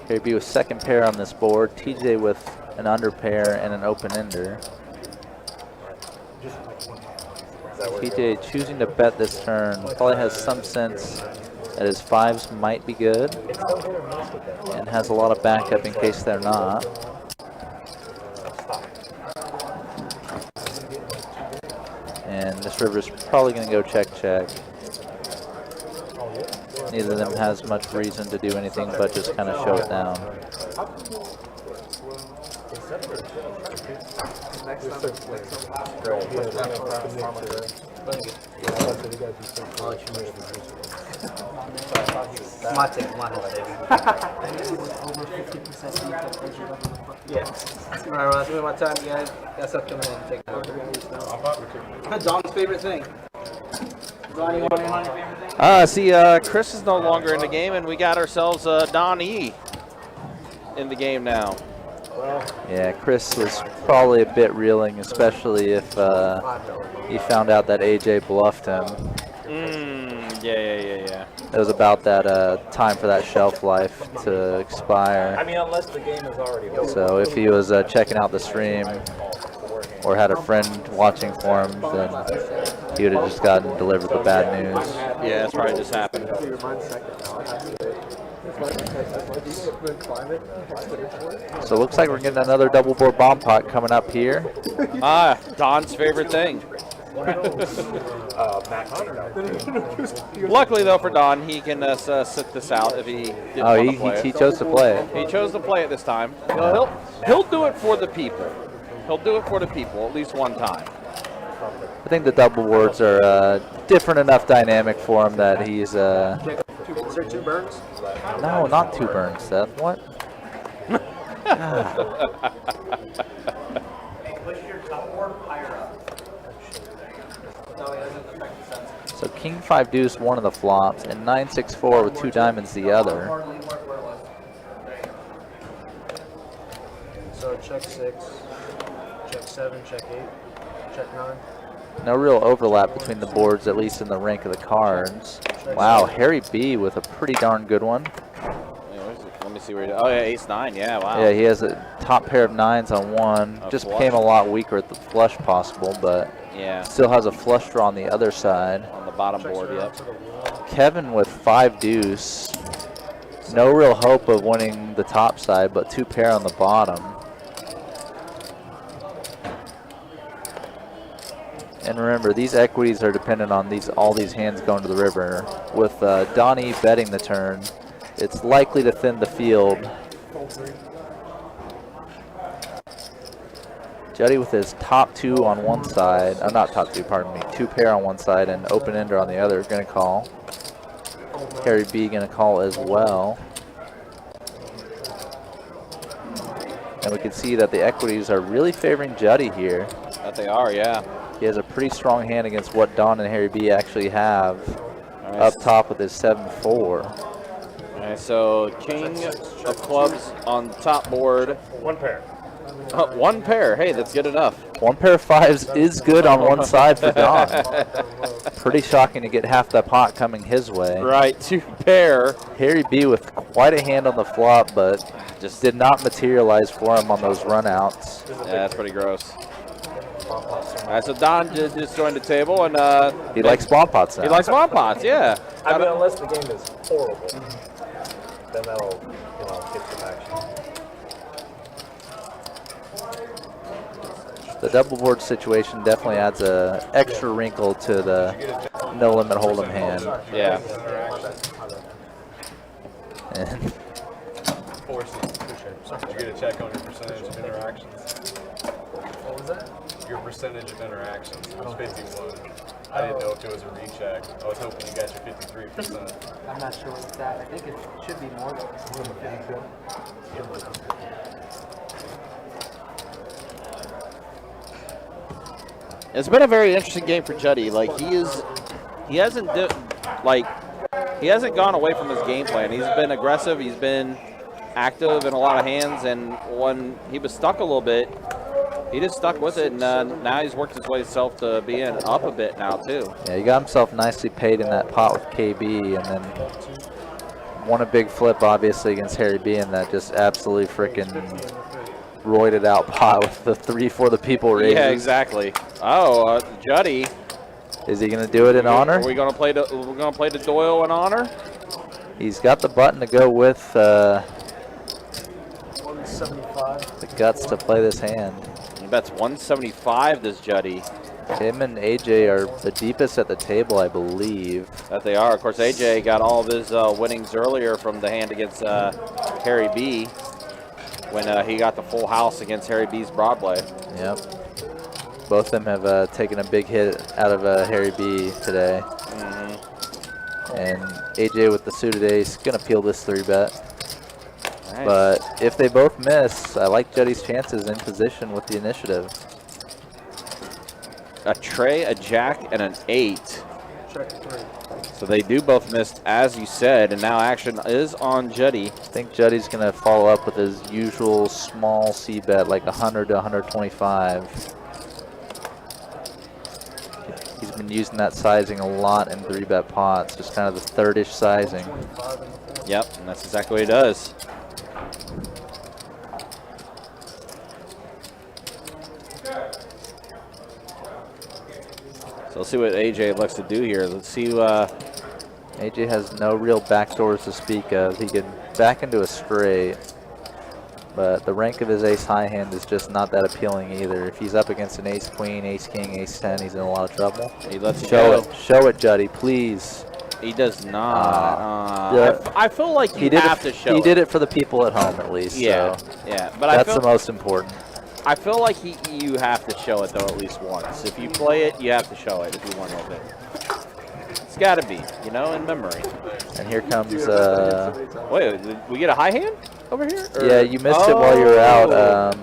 Harry B with second pair on this board. TJ with an under pair and an open ender. TJ choosing to bet this turn. Probably has some sense that his 5s might be good and has a lot of backup in case they're not. And this river's probably going to go check check. Neither of them has much reason to do anything but just kind of show it down. My take, my whole baby. Over 50% Yeah. Alright, well, that's my time, guys. Got stuff coming in. Take care. Don's favorite thing. Don, you want in on your favorite thing? Chris is no longer in the game, and we got ourselves Don E in the game now. Yeah, Chris was probably a bit reeling, especially if he found out that AJ bluffed him. Yeah. It was about that time for that shelf life to expire. I mean, unless the game is already over. So if he was checking out the stream or had a friend watching for him, then he would have just gotten delivered the bad news. Yeah, that's probably just happened. So it looks like we're getting another double board bomb pot coming up here. Don's favorite thing. Luckily, though, for Don, he can sit this out if he didn't want to play he it. chose to play it. He chose to play it this time. He'll do it for the people. He'll do it for the people at least one time. I think the double boards are different enough dynamic for him that he's... Is there 2 burns? No, not 2 burns, Seth. What? So King 5 deuce one of the flops and 9-6-4 with 2 diamonds the other. So check 6, check 7, check 8, check 9. No real overlap between the boards, at least in the rank of the cards. Wow, Harry B with a pretty darn good one. Let me see where he does. Oh, yeah, ace-9. Yeah, wow. Yeah, he has a top pair of 9s on one. Just flush. became a lot weaker at the flush possible, but yeah, still has a flush draw on the other side. on the bottom board, yep. Kevin with 5 deuce. No real hope of winning the top side, but 2 pair on the bottom. And remember, these equities are dependent on all these hands going to the river. With Donnie betting the turn, it's likely to thin the field. Juddy with his top 2 on one side, not top 2, pardon me, 2 pair on one side and open ender on the other, going to call. Harry B going to call as well. And we can see that the equities are really favoring Juddy here. That they are, yeah. He has a pretty strong hand against what Don and Harry B actually have up top with his 7-4. All right, so king of clubs on the top board. 1 pair. 1 pair. Hey, that's good enough. One pair of fives is good on one side for Don. Pretty shocking to get half that pot coming his way. Right, 2 pair. Harry B with quite a hand on the flop, but just did not materialize for him on those runouts. Yeah, that's pretty gross. All right, so Don just joined the table, and He likes spawn pots now. he likes spawn pots, yeah. I mean, unless the game is horrible, then that'll, get some action. The double board situation definitely adds a extra wrinkle to the no limit hold'em hand. Yeah. And Forces. Did you get a check on your percentage of interactions? What was that? Your percentage of interactions was 51. I didn't know if it was a recheck. I was hoping you got your 53%. I'm not sure what it's at. I think it should be more. It's been a very interesting game for Juddy. Like he hasn't gone away from his game plan. He's been aggressive. He's been active in a lot of hands, and when he was stuck a little bit, he just stuck with it, and now he's worked his way himself to being up a bit now too. yeah, he got himself nicely paid in that pot with KB, and then won a big flip obviously against Harry B in that just absolutely freaking roided out pot with the 3 for the people raises. Yeah, exactly. Oh, Juddy. Is he gonna do it in honor? Are we gonna play the Doyle in honor? He's got the button to go with 175. the guts to play this hand. He bets 175 this Juddy. Him and AJ are the deepest at the table, I believe. That they are. Of course, AJ got all of his winnings earlier from the hand against Harry B when he got the full house against Harry B's Broadway. Yep. Both of them have taken a big hit out of Harry B today. And AJ with the suited ace, gonna peel this 3-bet. Nice. But if they both miss, I like Juddy's chances in position with the initiative. A tray, a jack, and an 8. Check 3. So they do both miss, as you said, and now action is on Juddy. I think Juddy's gonna follow up with his usual small C bet, like 100 to 125. He's been using that sizing a lot in 3-bet pots, just kind of the third-ish sizing. Yep, and that's exactly what he does. So let's see what AJ looks to do here. Let's see. AJ has no real backdoors to speak of. He can back into a straight, but the rank of his ace-high hand is just not that appealing either. If he's up against an ace-queen, ace-king, ace-10, he's in a lot of trouble. He lets Show it. Show it, Juddy, please. He does not. Yeah. I feel like you have to show He it. did it for the people at home, at least. Yeah, so yeah. But that's the most important. I feel like you have to show it, though, at least once. If you play it, you have to show it if you want with it. It's got to be, in memory. And here comes... Wait, did we get a high hand over here? Or? Yeah, you missed it while you were out.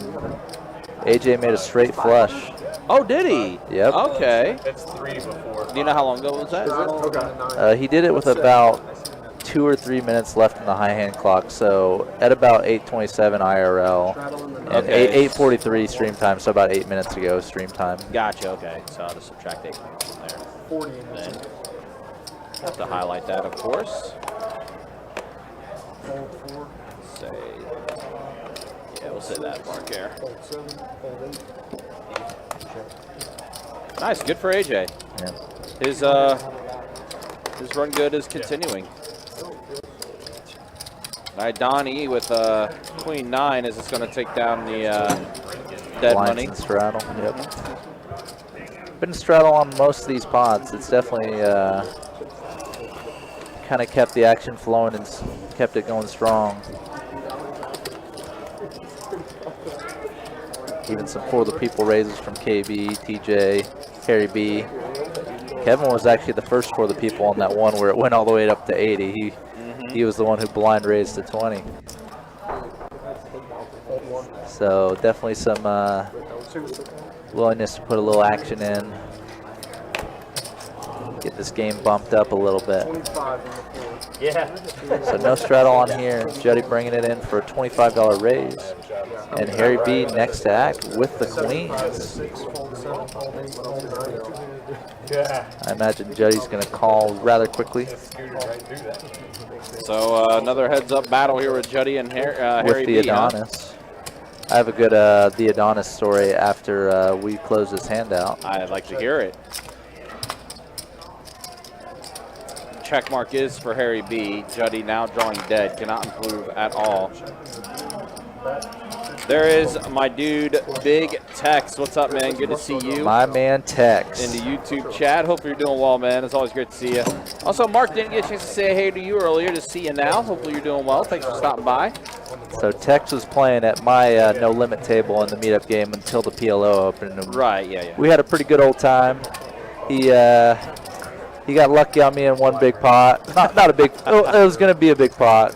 AJ made a straight flush. Oh, did he? Yep. Okay. It's 3 before. Do you know how long ago was that? He did it with about 2 or 3 minutes left in the high hand clock, so at about 8:27 IRL and Okay. 8:43 stream time, so about 8 minutes ago stream time. Gotcha, okay. So I'll just subtract 8 minutes from there. 40. Then have to highlight that, of course. Fold 4. Say, yeah, we'll say that mark there. Fold 7. Fold 8. Nice, good for AJ. Yeah. His run good is continuing. All right, Don E with Queen 9 is just going to take down the dead Blinds money. and straddle. Yep. Been straddle on most of these pots. It's definitely kind of kept the action flowing and kept it going strong. Even some for the people raises from KB, TJ, Harry B. Kevin was actually the first for the people on that one where it went all the way up to 80. He was the one who blind raised to 20. So definitely some willingness to put a little action in. Get this game bumped up a little bit. 25 on the 4. Yeah. So no straddle on here. Juddy bringing it in for a $25 raise. And Harry B next to act with the queens. 6, fold 7, fold 8, fold 9. Yeah. I imagine Juddy's going to call rather quickly. So another heads-up battle here with Juddy and Harry With the B, huh? Adonis. I have a good the Adonis story after we close this handout. I'd like to hear it. Check mark is for Harry B. Juddy now drawing dead. Cannot improve at all. There is my dude, Big Tex. What's up, man? Good to see you. My man Tex. In the YouTube chat. Hope you're doing well, man. It's always great to see you. Also, Mark didn't get a chance to say hey to you earlier. To see you now. Hopefully you're doing well. Thanks for stopping by. So Tex was playing at my no limit table in the meetup game until the PLO opened. Right, yeah. We had a pretty good old time. He got lucky on me in one big pot. Not a big. It was gonna be a big pot,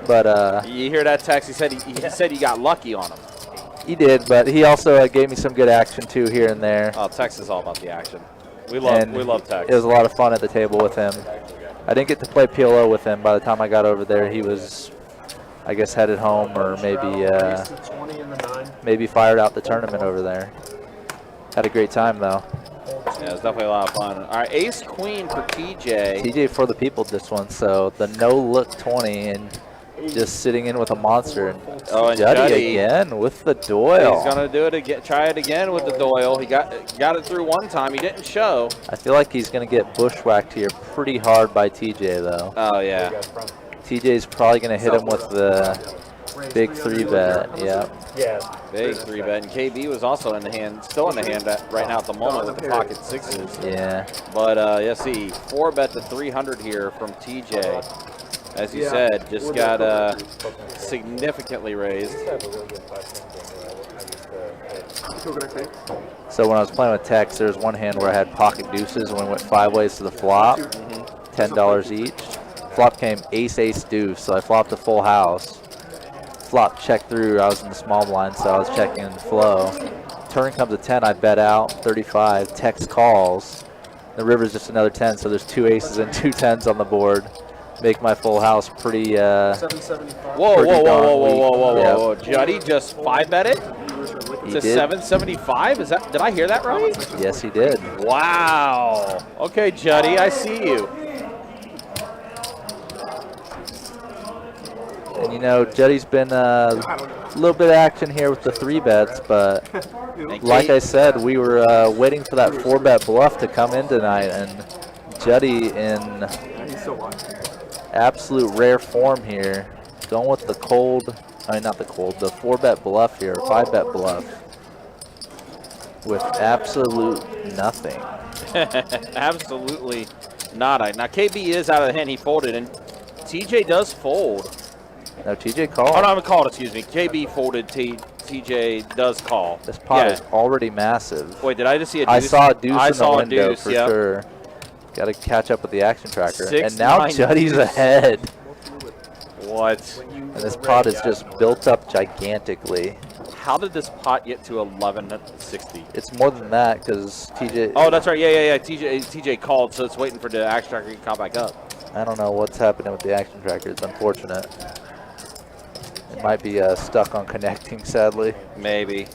but you hear that, Tex? He said he got lucky on him. He did, but he also gave me some good action too here and there. Oh, Tex is all about the action. We love Tex. It was a lot of fun at the table with him. I didn't get to play PLO with him. By the time I got over there, he was, I guess, headed home or maybe fired out the tournament over there. Had a great time though. Yeah, it was definitely a lot of fun. All right, Ace Queen for TJ. TJ for the people this one, so the no look 20 and just sitting in with a monster. And Juddy again with the Doyle. He's gonna do it again. Try it again with the Doyle. He got it through one time. He didn't show. I feel like he's gonna get bushwhacked here pretty hard by TJ though. Oh yeah. TJ's probably gonna hit him with the big 3-bet. Yeah. Yeah. Big 3-bet. And KB was also in the hand, still in the hand right now at the moment with the pocket sixes. Yeah. But yeah, see, 4-bet to 300 here from TJ. As you said, just got significantly raised. So when I was playing with Tex, there was one hand where I had pocket deuces and we went 5 ways to the flop, $10 each. Flop came ace, ace, deuce, so I flopped a full house. Flop checked through, I was in the small blind, so I was checking in flow. Turn comes a 10, I bet out, 35. Tex calls. The river's just another 10, so there's 2 aces and 2 10s on the board. Make my full house pretty, 775. Whoa. Juddy just 5-betted to 775? Did I hear that right? Yes, he did. Wow. Okay, Juddy, I see you. And you know, Juddy's been a little bit of action here with the 3-bets, but like I said, we were waiting for that 4-bet bluff to come in tonight, and Juddy in absolute rare form here, going with the the 4-bet bluff here, 5-bet bluff, with absolute nothing. Absolutely nada. Now KB is out of the hand, he folded, and TJ does fold. No, TJ called. Oh, no, I'm called, excuse me. KB folded, TJ does call. This pot is already massive. Wait, did I just see a deuce? I saw a deuce in the window deuce, for sure. Got to catch up with the action tracker. And now Juddy's ahead. What? And this pot is just built up gigantically. How did this pot get to 1160? It's more than that because TJ... Oh, that's right. Yeah. TJ called, so it's waiting for the action tracker to come back up. I don't know what's happening with the action tracker. It's unfortunate. It might be stuck on connecting, sadly. Maybe.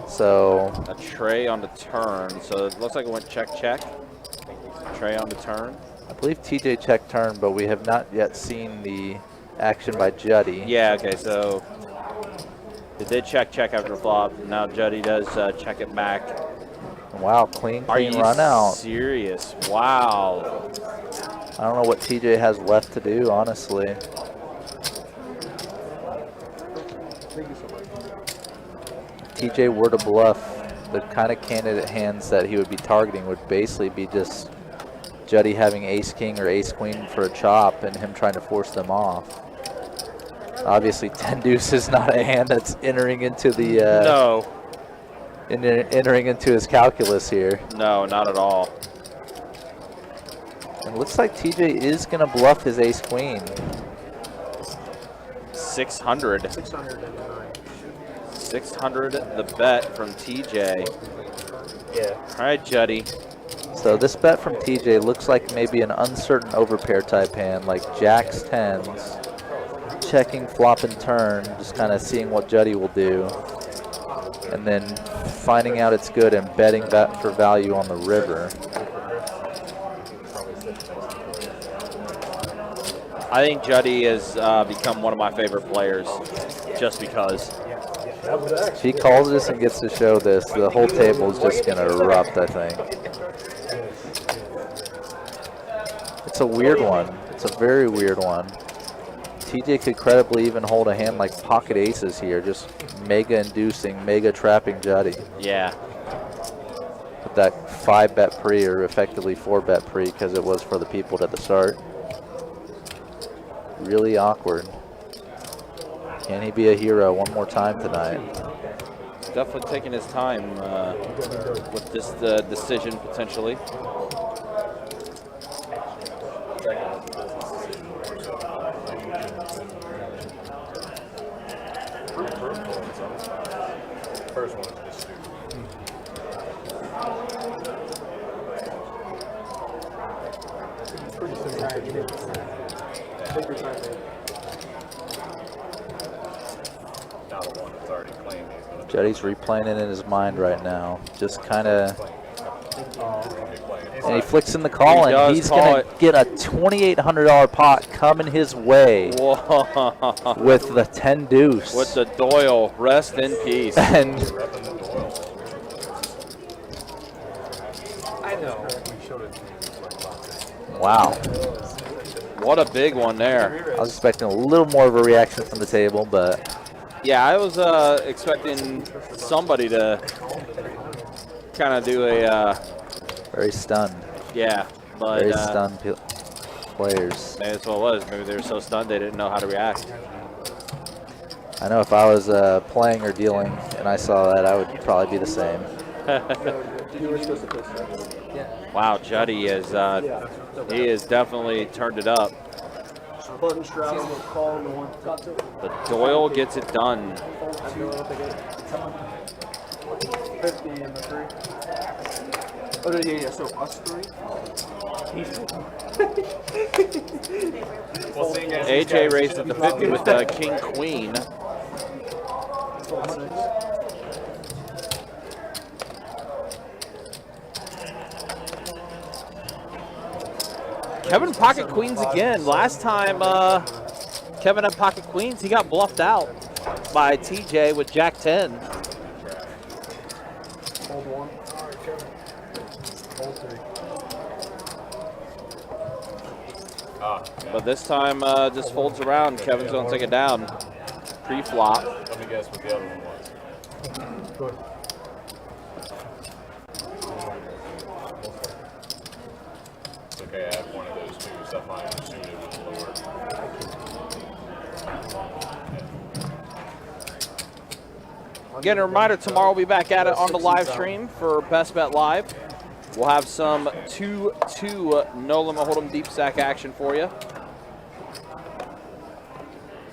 So... A tray on the turn. So it looks like it went check. Tray on the turn. I believe TJ checked turn, but we have not yet seen the action by Juddy. Yeah, okay, so it did check after the flop. Now Juddy does check it back. Wow, clean Are you run out. Serious? Wow. I don't know what TJ has left to do, honestly. TJ were to bluff, the kind of candidate hands that he would be targeting would basically be just Juddy having ace-king or ace-queen for a chop and him trying to force them off. Obviously, 10 deuce is not a hand that's entering into the no. Entering into his calculus here. No, not at all. And it looks like TJ is going to bluff his ace-queen. 600. 600 the bet from TJ. Yeah. All right, Juddy. So this bet from TJ looks like maybe an uncertain overpair type hand, like jacks, tens, checking flop and turn, just kind of seeing what Juddy will do, and then finding out it's good and betting that for value on the river. I think Juddy has become one of my favorite players just because. If he calls this and gets to show this, the whole table is just going to erupt, I think. It's a weird one. It's a very weird one. TJ could credibly even hold a hand like pocket aces here, just mega inducing, mega trapping Juddy. Yeah. With that 5-bet pre, or effectively 4-bet pre, because it was for the people at the start. Really awkward. Can he be a hero one more time tonight? He's definitely taking his time with this decision potentially. First one is just stupid. It's pretty simple. Take your time, man. Now the one that's already claimed he's going to Juddy's replaying it in his mind right now. Just kind of, be playing. and he flicks in the call, He and does he's call going to it. get a $2,800 pot coming his way Whoa. with the 10 deuce. With the Doyle, rest in peace. And I know. wow, What a big one there. I was expecting a little more of a reaction from the table, but Yeah, I was expecting somebody to kind of do a, very stunned. yeah, but Very stunned players. maybe that's what it was. Maybe they were so stunned they didn't know how to react. I know if I was playing or dealing and I saw that, I would probably be the same. You were supposed to push that. Wow, Juddy is he has definitely turned it up. So button straddle, we'll call on the 1. The Doyle gets it done. 50 in the 3. Oh, yeah, so us 3? Well, seeing as AJ raised at the 50 with the King Queen. Fold 6. Kevin pocket queens again. Last time Kevin had pocket queens, he got bluffed out by TJ with Jack 10. Fold 1. Fold 3. But this time just folds around. Kevin's going to take it down. Pre-flop. Let me guess what the other one was. It's okay, I have one of those too, except mine was suited with lower. Again, a reminder, tomorrow we'll be back at it on the live stream for Best Bet Live. We'll have some 2-2 no limit hold'em deep stack action for you.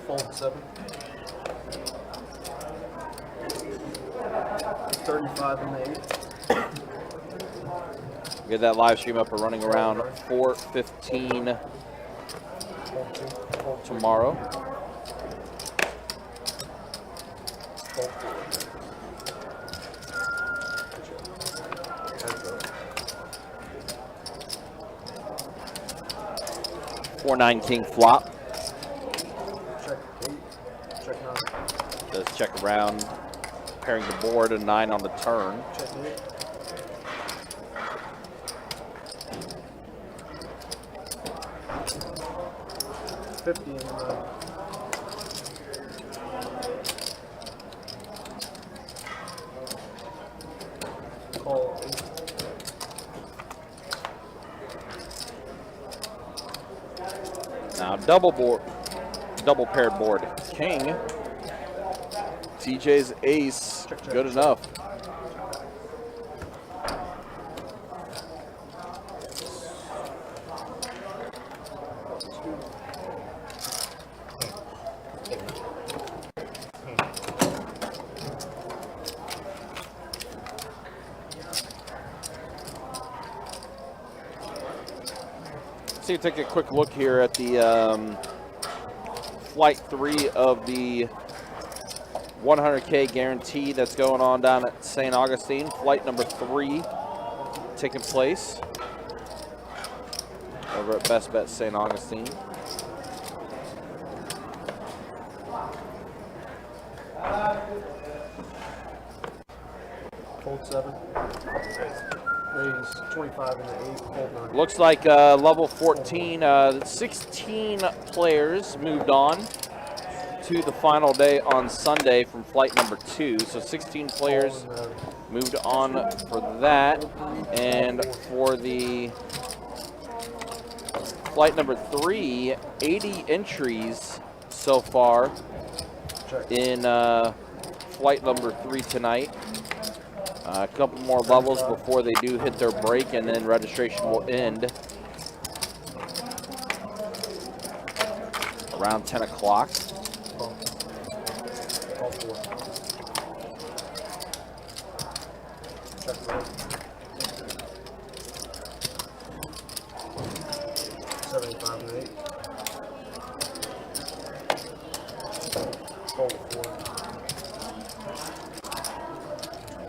Fold 7. 35 in the 8. Get that live stream up and running around 4:15 Fold 2. Fold 3. tomorrow. Fold 4-9 king flop. Check 8. Check 9. Does check around, pairing the board, a 9 on the turn. Check 8. $50 in the 9. Call 8. Now double paired board. King. TJ's ace, good enough. So you take a quick look here at the flight 3 of the 100K guarantee that's going on down at St. Augustine. Flight number 3 taking place over at Best Bet St. Augustine. Fold 7. Raise 25 and an 8. Fold 9. Looks like level 14, 16 players moved on to the final day on Sunday from flight number 2. So 16 players moved on for that. And for the flight number 3, 80 entries so far in flight number 3 tonight. A couple more levels before they do hit their break, and then registration will end around 10 o'clock. All 4. Check the 75 and 8. Fold 4.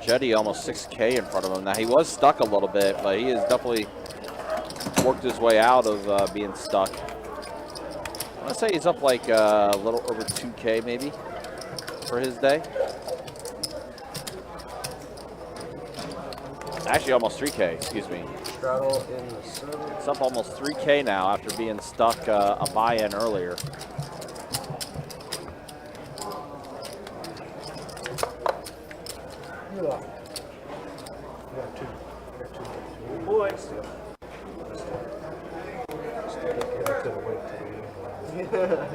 Jetty almost 6K in front of him. Now, he was stuck a little bit, but he has definitely worked his way out of being stuck. I want to say he's up like a little over 2K maybe for his day. Actually, almost 3K, excuse me. Straddle in the 7. It's up almost 3K now after being stuck a buy-in earlier. Boys.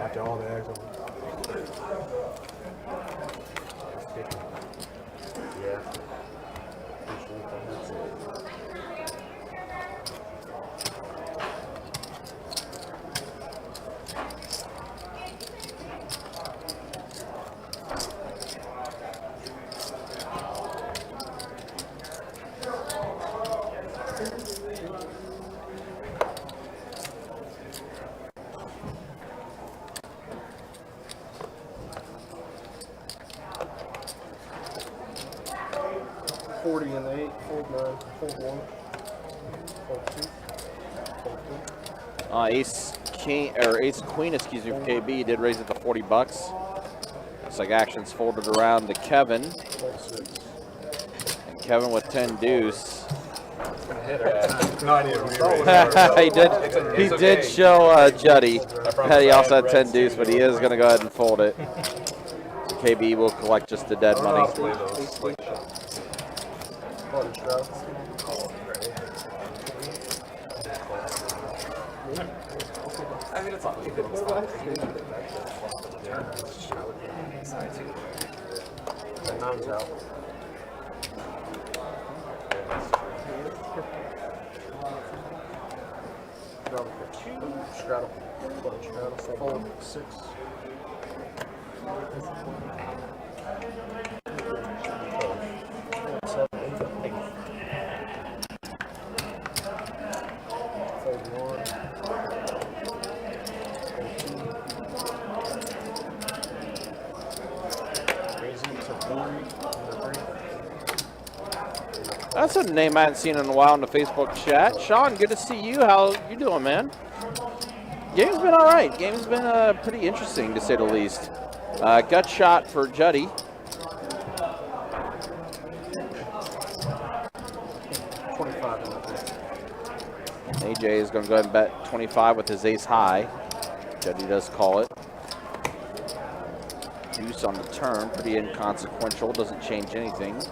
After all the eggs. Yeah. 40 and 8, fold 9, fold 1, fold 2, fold 2. Ace King or Ace Queen, excuse me, for KB did raise it to $40. Looks like actions folded around to Kevin. Fold 6. And Kevin with 10 deuce. No, I didn't. he did show Juddy that he also had 10 deuce, but he is going to go ahead and fold it. KB will collect just the dead money. Button straddle. I mean, it's not. And 9's out. Straddle. Button straddle. Fold 6. That's a name I haven't seen in a while in the Facebook chat. Sean, good to see you. How you doing, man? Game's been all right. Game's been pretty interesting, to say the least. Gut shot for Juddy. AJ is going to go ahead and bet 25 with his ace high. Juddy does call it. Deuce on the turn, pretty inconsequential, doesn't change anything.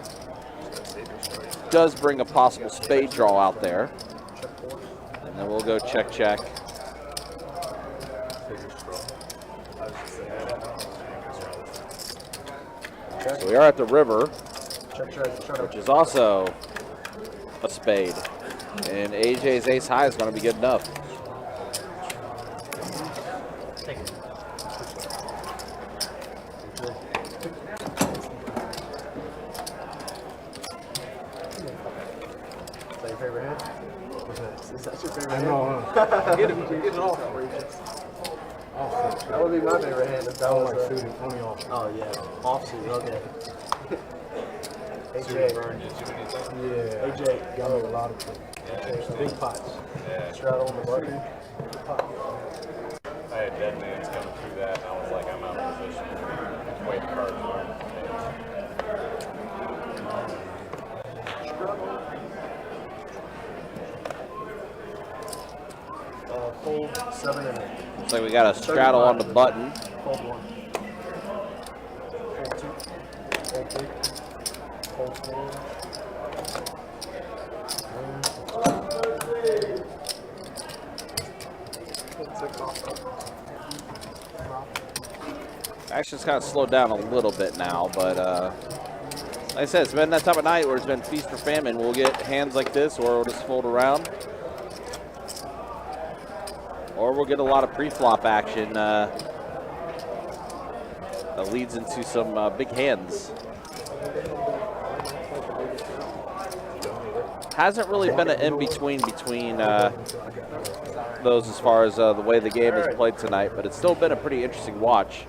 Does bring a possible spade draw out there. And then we'll go check, check. So we are at the river, which is also a spade. And AJ's ace high is going to be good enough. Is that your favorite I hand? know. Get it off. That would be my favorite hand if that was Shooting only off. Oh yeah, offsuit. Okay. Shooting AJ, burn gets you anything? Yeah. AJ, Got me a lot of things. Big pots. Yeah. straddle on the button. I had dead man's coming through that, and I was like, I'm out of position. Wait, the cards were. Fold 7 and 8. Looks like we got a straddle on the button. Fold 1. Fold 2. Fold 3. Fold 4. Action's kind of slowed down a little bit now, but like I said, it's been that type of night where it's been feast or famine. We'll get hands like this, or we'll just fold around. Or we'll get a lot of pre-flop action that leads into some big hands. Hasn't really been an in-between between those as far as the way the game is played tonight, but it's still been a pretty interesting watch.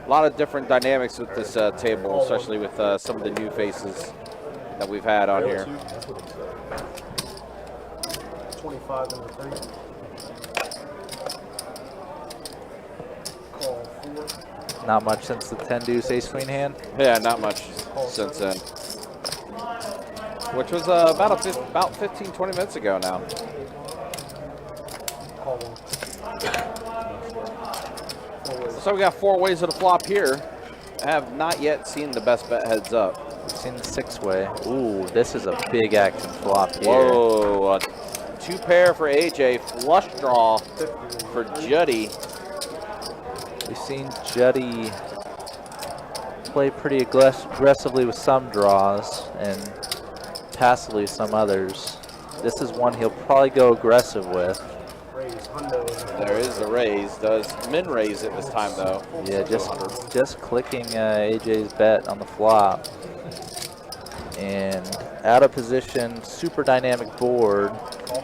A lot of different dynamics with this table, especially with some of the new faces that we've had on here. 25 and 3. Call 4. Not much since the 10 deuce ace queen hand. Yeah, not much since then. Which was about 15, 20 minutes ago now. Call 1. So we got 4 ways to the flop here. I have not yet seen the best bet heads up. We've seen the 6-way. Ooh, this is a big action flop here. Whoa, 2 pair for AJ, flush draw for Juddy. We've seen Juddy play pretty aggressively with some draws and passively some others. This is one he'll probably go aggressive with. Raise, hundo. There is the raise. Does min raise it this time though? Yeah, just clicking AJ's bet on the flop. And out of position, super dynamic board.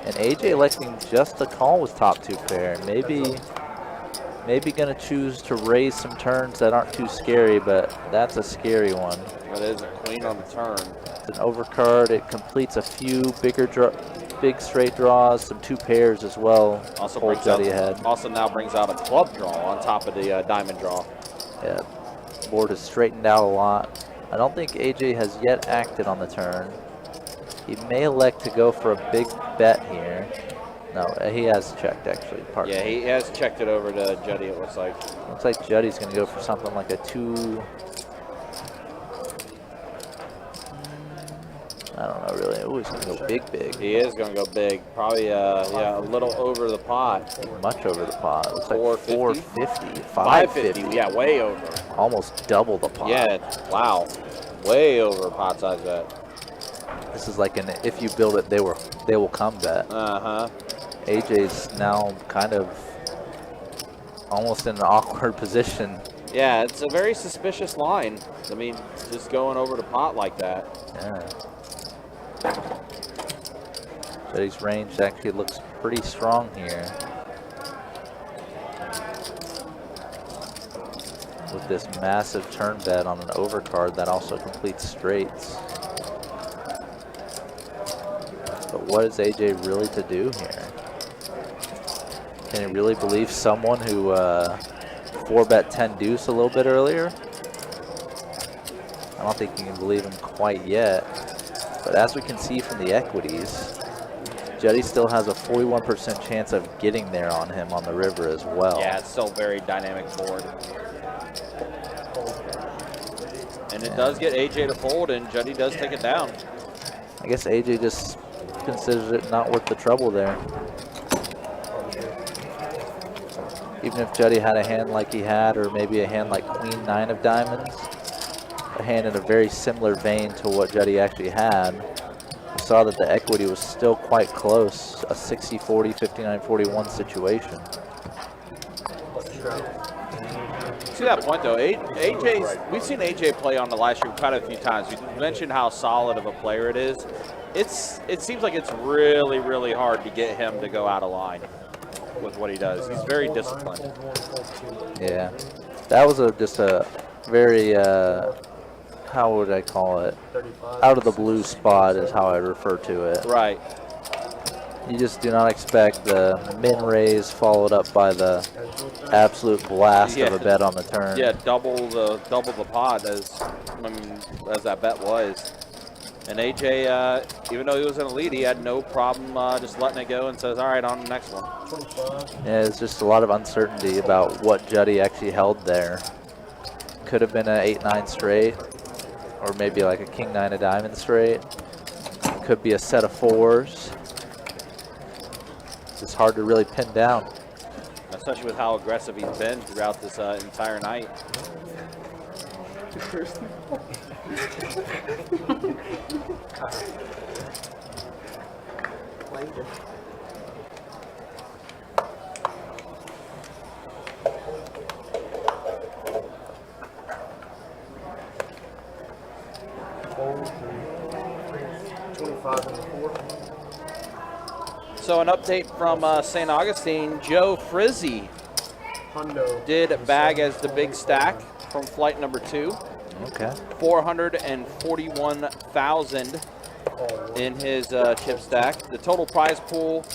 And AJ electing just to call with top 2 pair. Maybe gonna choose to raise some turns that aren't too scary, but that's a scary one. That is a queen on the turn. It's an overcard. It completes a few big straight draws, some 2 pairs as well. Also Hold brings Juddy out, ahead. also now brings out a club draw on top of the diamond draw. Yeah, board is straightened out a lot. I don't think AJ has yet acted on the turn. He may elect to go for a big bet here. No, he has checked actually. Pardon Yeah, me. he has checked it over to Juddy, it looks like. Looks like Juddy's going to go for something like a 2. I don't know really. Ooh, he's going to go big. He is going to go big. Probably, yeah, a little over the pot. Much over the pot. Looks like 450. 550, yeah, way over. Almost double the pot. Yeah, wow. Way over pot size bet. This is like an if you build it, they will come bet. Uh-huh. AJ's now kind of almost in an awkward position. Yeah, it's a very suspicious line. I mean, just going over the pot like that. Yeah. Juddy's range actually looks pretty strong here. With this massive turn bet on an overcard that also completes straights. But what is AJ really to do here? Can he really believe someone who 4-bet 10 deuce a little bit earlier? I don't think you can believe him quite yet. But as we can see from the equities, Juddy still has a 41% chance of getting there on him on the river as well. Yeah, it's still a very dynamic board. And it does get AJ to fold, and Juddy does take it down. I guess AJ just considers it not worth the trouble there. Even if Juddy had a hand like he had, or maybe a hand like Queen 9 of diamonds, a hand in a very similar vein to what Juddy actually had, we saw that the equity was still quite close, a 60-40, 59-41 situation. To that point, though, we've seen AJ play on the live stream quite a few times. You mentioned how solid of a player it is. it seems like it's really, really hard to get him to go out of line with what he does. He's very disciplined. Fold 1, fold 2. Yeah, that was just a very, how would I call it? 35. Out of the blue spot is how I refer to it. Right. You just do not expect the min raise followed up by the absolute blast of a bet on the turn. Yeah, double the pot as that bet was. And AJ, even though he was in a lead, he had no problem just letting it go and says, all right, on the next one. 25. Yeah, it's just a lot of uncertainty about what Juddy actually held there. Could have been an 8-9 straight, or maybe like a king-9 of diamond straight. Could be a set of 4s. It's hard to really pin down. Especially with how aggressive he's been throughout this entire night. Fold 25 and 4. So an update from St. Augustine, Joe Frizzy Hundo. did bag as the big stack from flight number 2. Okay. 441,000 in his chip stack. The total prize pool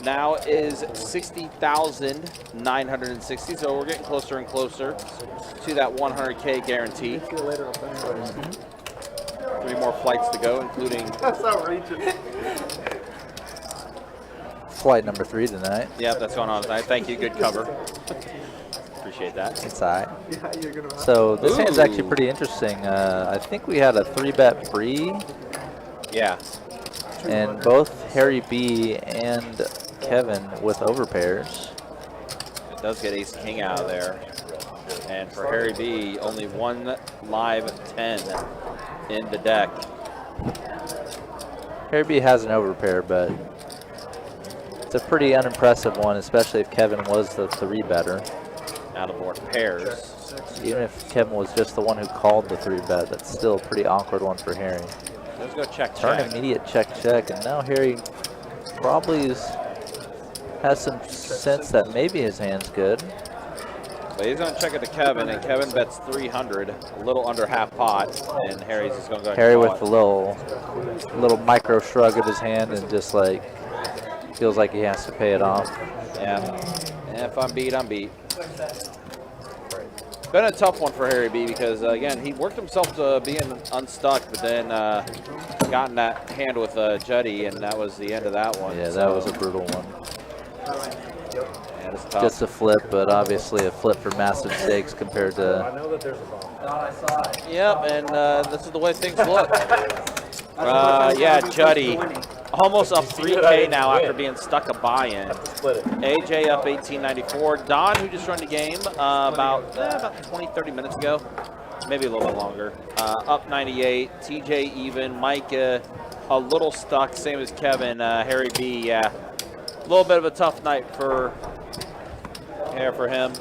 now is 60,960. So we're getting closer and closer to that 100K guarantee. 3 more flights to go, including That's outrageous. Flight number 3 tonight. yeah, that's going on tonight. Thank you, good cover. Appreciate that. It's all right. Yeah, you're gonna. So this hand's actually Ooh. pretty interesting. I think we had a 3-bet free, Yeah. and both Harry B and Kevin with overpairs. It does get ace king out of there. And for Harry B, only one live 10 in the deck. Harry B has an overpair, but it's a pretty unimpressive one, especially if Kevin was the 3-better. Out of board pairs. Even if Kevin was just the one who called the 3-bet, that's still a pretty awkward one for Harry. Let's go check, Turn check. immediate check, and now Harry probably has some sense that maybe his hand's good. But he's going to check it to Kevin, and Kevin bets 300, a little under half pot, and Harry's just going to go ahead Harry and with call a it. little micro shrug of his hand and just like feels like he has to pay it off. Yeah. And if I'm beat, I'm beat. Been a tough one for Harry B because, again, he worked himself to being unstuck, but then got in that hand with Juddy, and that was the end of that one. Yeah, so, that was a brutal one. yeah, it's tough. Just a flip, but obviously a flip for massive stakes compared to. I know that there's a bomb. Yep, and this is the way things look. Yeah, Juddy. Almost up 3K now after being stuck a buy-in. AJ up 1894. Don, who just joined the game about 20, 30 minutes ago, maybe a little bit longer, up 98. TJ even. Mike a little stuck, same as Kevin. Harry B, yeah, a little bit of a tough night for him.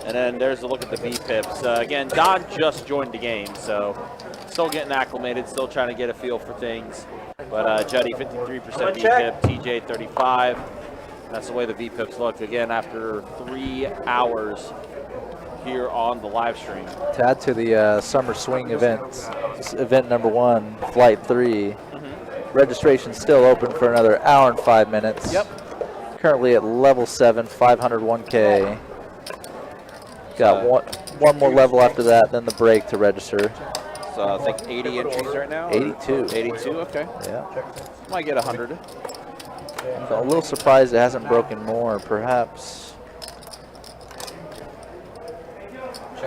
And then there's a look at the V pips. Again, Don just joined the game, so still getting acclimated, still trying to get a feel for things. But Juddy 53% V pip, TJ 35. That's the way the V pips look. Again, after 3 hours here on the live stream. To add to the summer swing events, event number 1, flight 3. Registration still open for another hour and 5 minutes. Yep. Currently at level 7, 501K. Got one more level after that, then the break to register. So I think 80 entries right now? 82. 82, okay. Yeah. Might get 100. So a little surprised it hasn't broken more. Perhaps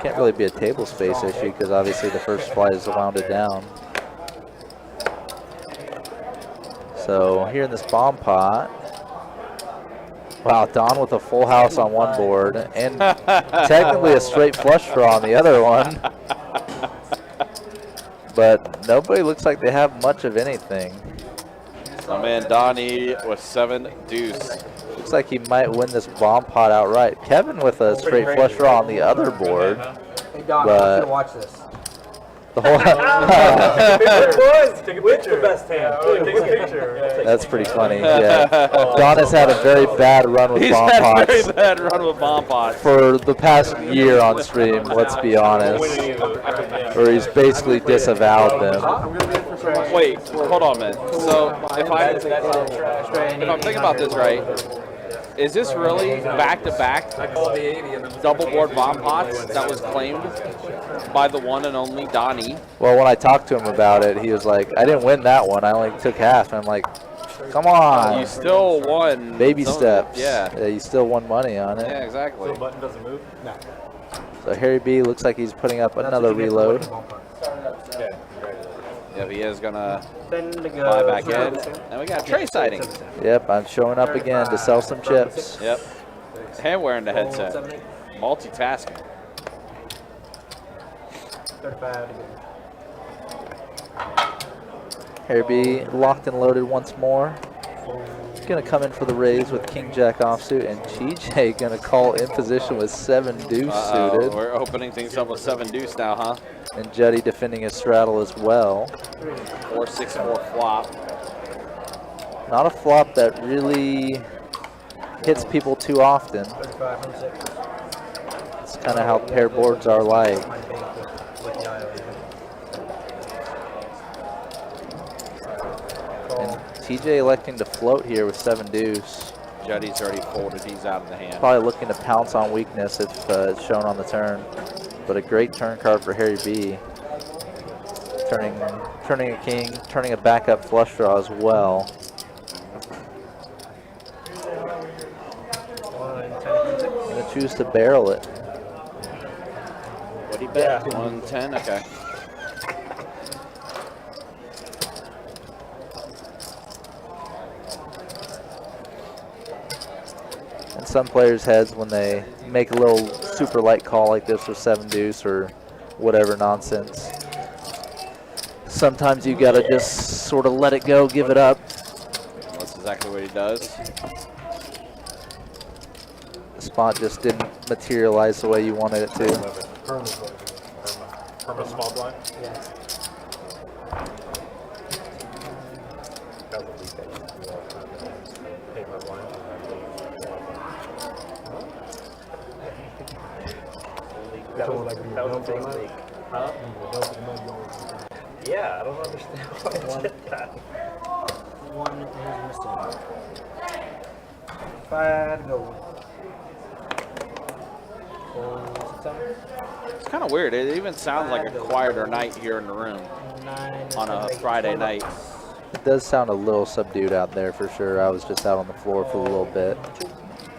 can't really be a table space issue because obviously the first flight is wounded down. So here in this bomb pot, wow, Don with a full house on one board and technically a straight flush draw on the other one. But nobody looks like they have much of anything. My man Donnie with 7 deuce. Looks like he might win this bomb pot outright. Kevin with a straight flush draw on the other board. Hey, Don, I want you But- to watch this. The whole Take a picture. Best hand. Take a picture. That's pretty funny. Yeah. Don has had a very bad run with bomb He's had a pots very bad run with bomb pots. for the past year on stream. Let's be honest, or he's basically disavowed them. Wait, hold on a minute. So if I'm thinking about this right, is this really back-to-back double board bomb pots that was claimed by the one and only Donnie? Well, when I talked to him about it, he was like, "I didn't win that one. I only took half." And I'm like, "Come on, You still won. baby some- steps. Yeah. You still won money on it." Yeah, exactly. button doesn't move? No. So Harry B looks like he's putting up another reload. Yeah, he is gonna Then to go. fly back in. And we got Trey sighting. Yep, I'm showing up again to sell some chips. Yep. And wearing the headset. Multitasking. 35. Harry B locked and loaded once more. Gonna come in for the raise with King Jack offsuit, and GJ gonna call in position with 7 deuce suited. We're opening things up with 7 deuce now, huh? And Jetty defending his straddle as well. 4-6-4 flop. Not a flop that really hits people too often. 35 from 6. It's kind of how pair boards are like. And TJ electing to float here with 7 deuce. Jetty's already folded. He's out of the hand. Probably looking to pounce on weakness if it's shown on the turn. But a great turn card for Harry B. Turning a king, turning a backup flush draw as well. Gonna choose to barrel it. What'd he bet? 110? Okay. In some players' heads, when they make a little super light call like this with 7 deuce or whatever nonsense, sometimes you gotta just sort of let it go, give it up. That's exactly what he does. The spot just didn't materialize the way you wanted it to. Perma small blind? That was a big leak. Huh? Yeah, I don't understand why I did that. One is missing. 5 to go. It's kind of weird. It even sounds like a quieter night here in the room 9 on a Friday night. It does sound a little subdued out there for sure. I was just out on the floor for a little bit.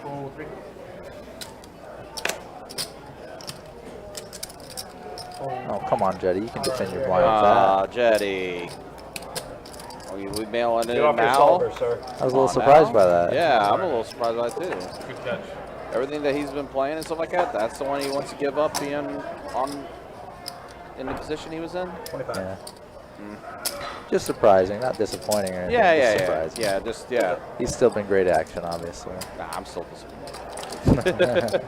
Fold 3. Oh, come on, Jetty. You can defend your blind with Ah, that. Jetty. Are we mailing Get in off your now? solver, sir. I was a little surprised by that. Yeah, I'm a little surprised by that too. Good catch. Everything that he's been playing and stuff like that, that's the one he wants to give up being in the position he was in. 25. Yeah. Just surprising, not disappointing or anything. Yeah, just yeah, surprising. yeah. Just, yeah. He's still been great action, obviously. Nah, I'm still disappointed.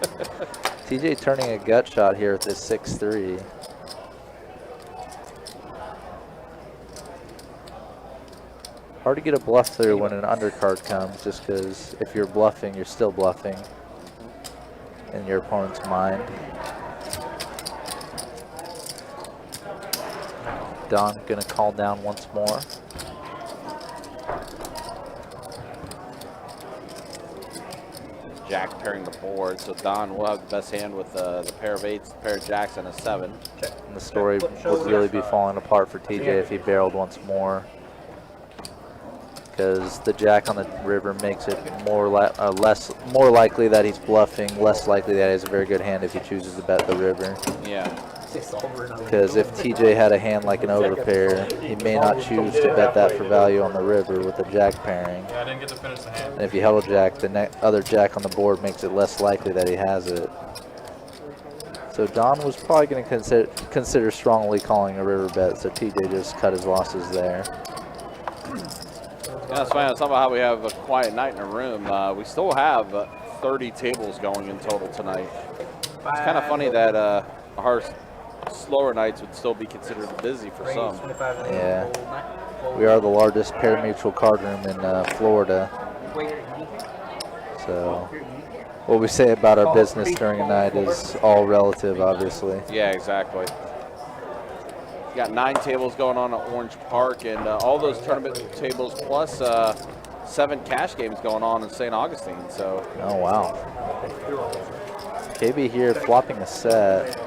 TJ turning a gut shot here with this 6-3. Hard to get a bluff through when an undercard comes, just because if you're bluffing, you're still bluffing in your opponent's mind. Don gonna call down once more. Jack pairing the board, so Don will have the best hand with the pair of 8s, pair of jacks, and a 7. And the story would really be falling apart for TJ if he barreled once more, because the jack on the river makes it more likely that he's bluffing, less likely that he has a very good hand if he chooses to bet the river. Yeah. Because if TJ had a hand like an overpair, he may not choose to bet that for value on the river with a jack pairing. Yeah, I didn't get to finish the hand. And if you held jack, the other jack on the board makes it less likely that he has it. So Don was probably going to consider strongly calling a river bet, so TJ just cut his losses there. Yeah, it's funny. It's about how we have a quiet night in the room. We still have 30 tables going in total tonight. It's kind of funny that our slower nights would still be considered busy for some. 25 and Yeah. fold nine. We are the largest pari-mutuel card room in Florida. Wait, you're eating here? So what we say about our business during the night is all relative, obviously. Yeah, exactly. You got 9 tables going on at Orange Park, and all those tournament tables plus 7 cash games going on in St. Augustine. So. Oh, wow. KB here flopping a set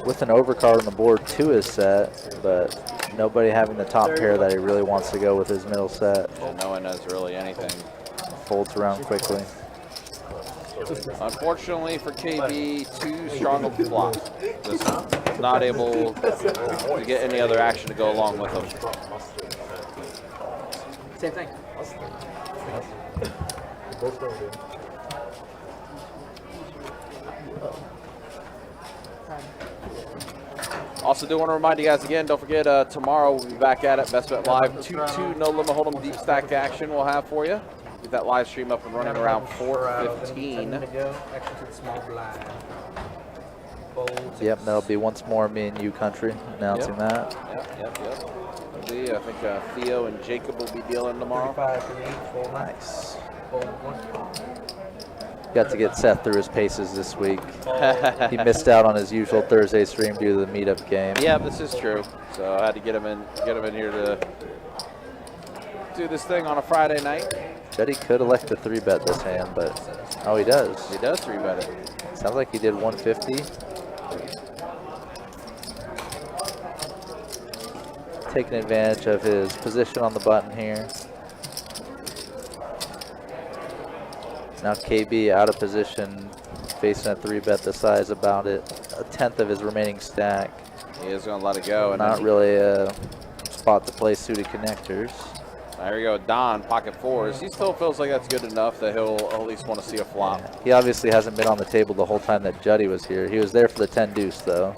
with an overcard on the board to his set, but nobody having the top pair that he really wants to go with his middle set. Yeah, no one knows really anything. Folds around quickly. Unfortunately for KB, too strong a flop. Just not able to get any other action to go along with him. Same thing. Also do want to remind you guys again, don't forget tomorrow we'll be back at it, Best Bet Live, 2-2 no limit hold'em deep stack action we'll have for you. Get that live stream up and running around 4:15. Action to the small blind. Fold. Yep, that'll be once more me and you country announcing that. Yep. That'll be, I think Theo and Jacob will be dealing tomorrow. 35 and 8. Fold nine. Nice. Fold 1. Got to get Seth through his paces this week. He missed out on his usual Thursday stream due to the meetup game. Yeah, this is true. So I had to get him in here to do this thing on a Friday night. Jetty could elect to 3-bet this hand, but oh, he does. He does 3-bet it. Sounds like he did 150. Taking advantage of his position on the button here. Now KB out of position, facing a 3-bet the size about it, 1/10 of his remaining stack. He is going to let it go. And Not really a spot to play suited connectors. there you go, Don, pocket 4s. He still feels like that's good enough that he'll at least want to see a flop. Yeah. He obviously hasn't been on the table the whole time that Juddy was here. He was there for the 10 deuce though.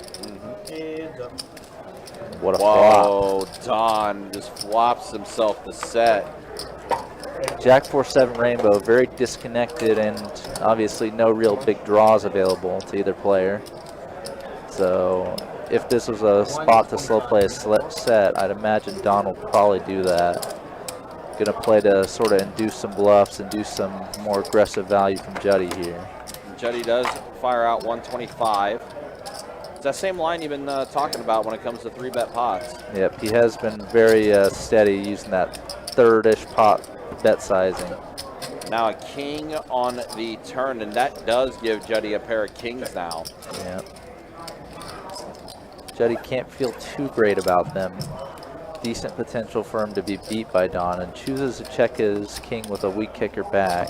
Heads up. What a flop. Whoa, Don just flops himself the set. Jack 4-7 rainbow, very disconnected, and obviously no real big draws available to either player. So if this was a spot to slow play a set, I'd imagine Don will probably do that. Gonna play to sort of induce some bluffs, induce some more aggressive value from Juddy here. Juddy does fire out 125. It's that same line you've been talking about when it comes to 3-bet pots. Yep, he has been very steady using that third-ish pot bet sizing. Now a king on the turn, and that does give Juddy a pair of kings now. Yeah. Juddy can't feel too great about them. Decent potential for him to be beat by Don, and chooses to check his king with a weak kicker back.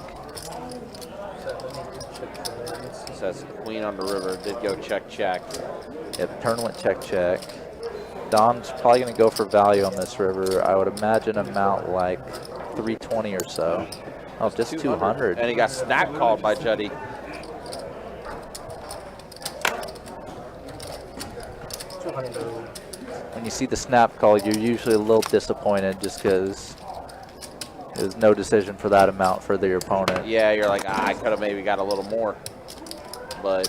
Says queen on the river, did go check. Yep, turn went check. Don's probably going to go for value on this river. I would imagine amount like 320 or so. Oh, just 200. And he got snap called by Juddy. When you see the snap call, you're usually a little disappointed just because there's no decision for that amount for your opponent. Yeah, you're like, I could have maybe got a little more. But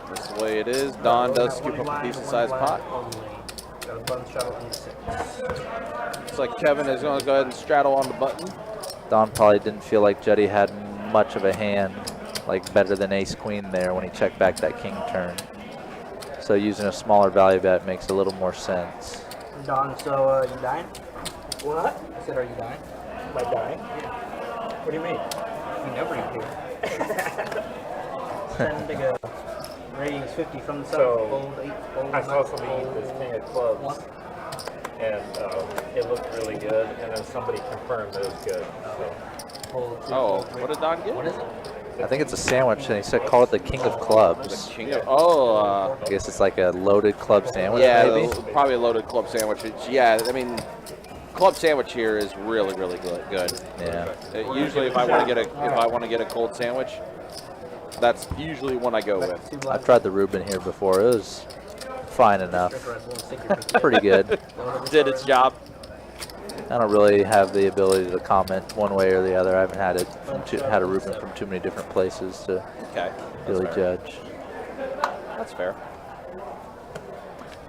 that's the way it is. Don does scoop up a decent sized pot. Got a button straddle in the 6. Looks like Kevin is going to go ahead and straddle on the button. Don probably didn't feel like Juddy had much of a hand, like better than ace queen there when he checked back that king turn. So using a smaller value bet makes a little more sense. Don, so you dying? What? I said, are you dying? Am I dying? What do you mean? You never eat here. Send big ratings 50 from the 7. So, Fold 8. Fold I saw 9, somebody eat fold this king of clubs, 1. and it looked really good, and then somebody confirmed that it was good. So. Fold 2. Oh, fold 3. what did Don get? What is it? I think it's a sandwich, and he said call it the king of The clubs. king of, oh, I guess it's like a loaded club sandwich, yeah, maybe? probably a loaded club sandwich. Yeah, I mean, club sandwich here is really good. Yeah. Usually, if I want to get a cold sandwich, that's usually one I go with. I've tried the Reuben here before. It was fine enough. Pretty good. Did its job. I don't really have the ability to comment one way or the other. I haven't had had a Reuben from too many different places to Okay, really judge. that's fair.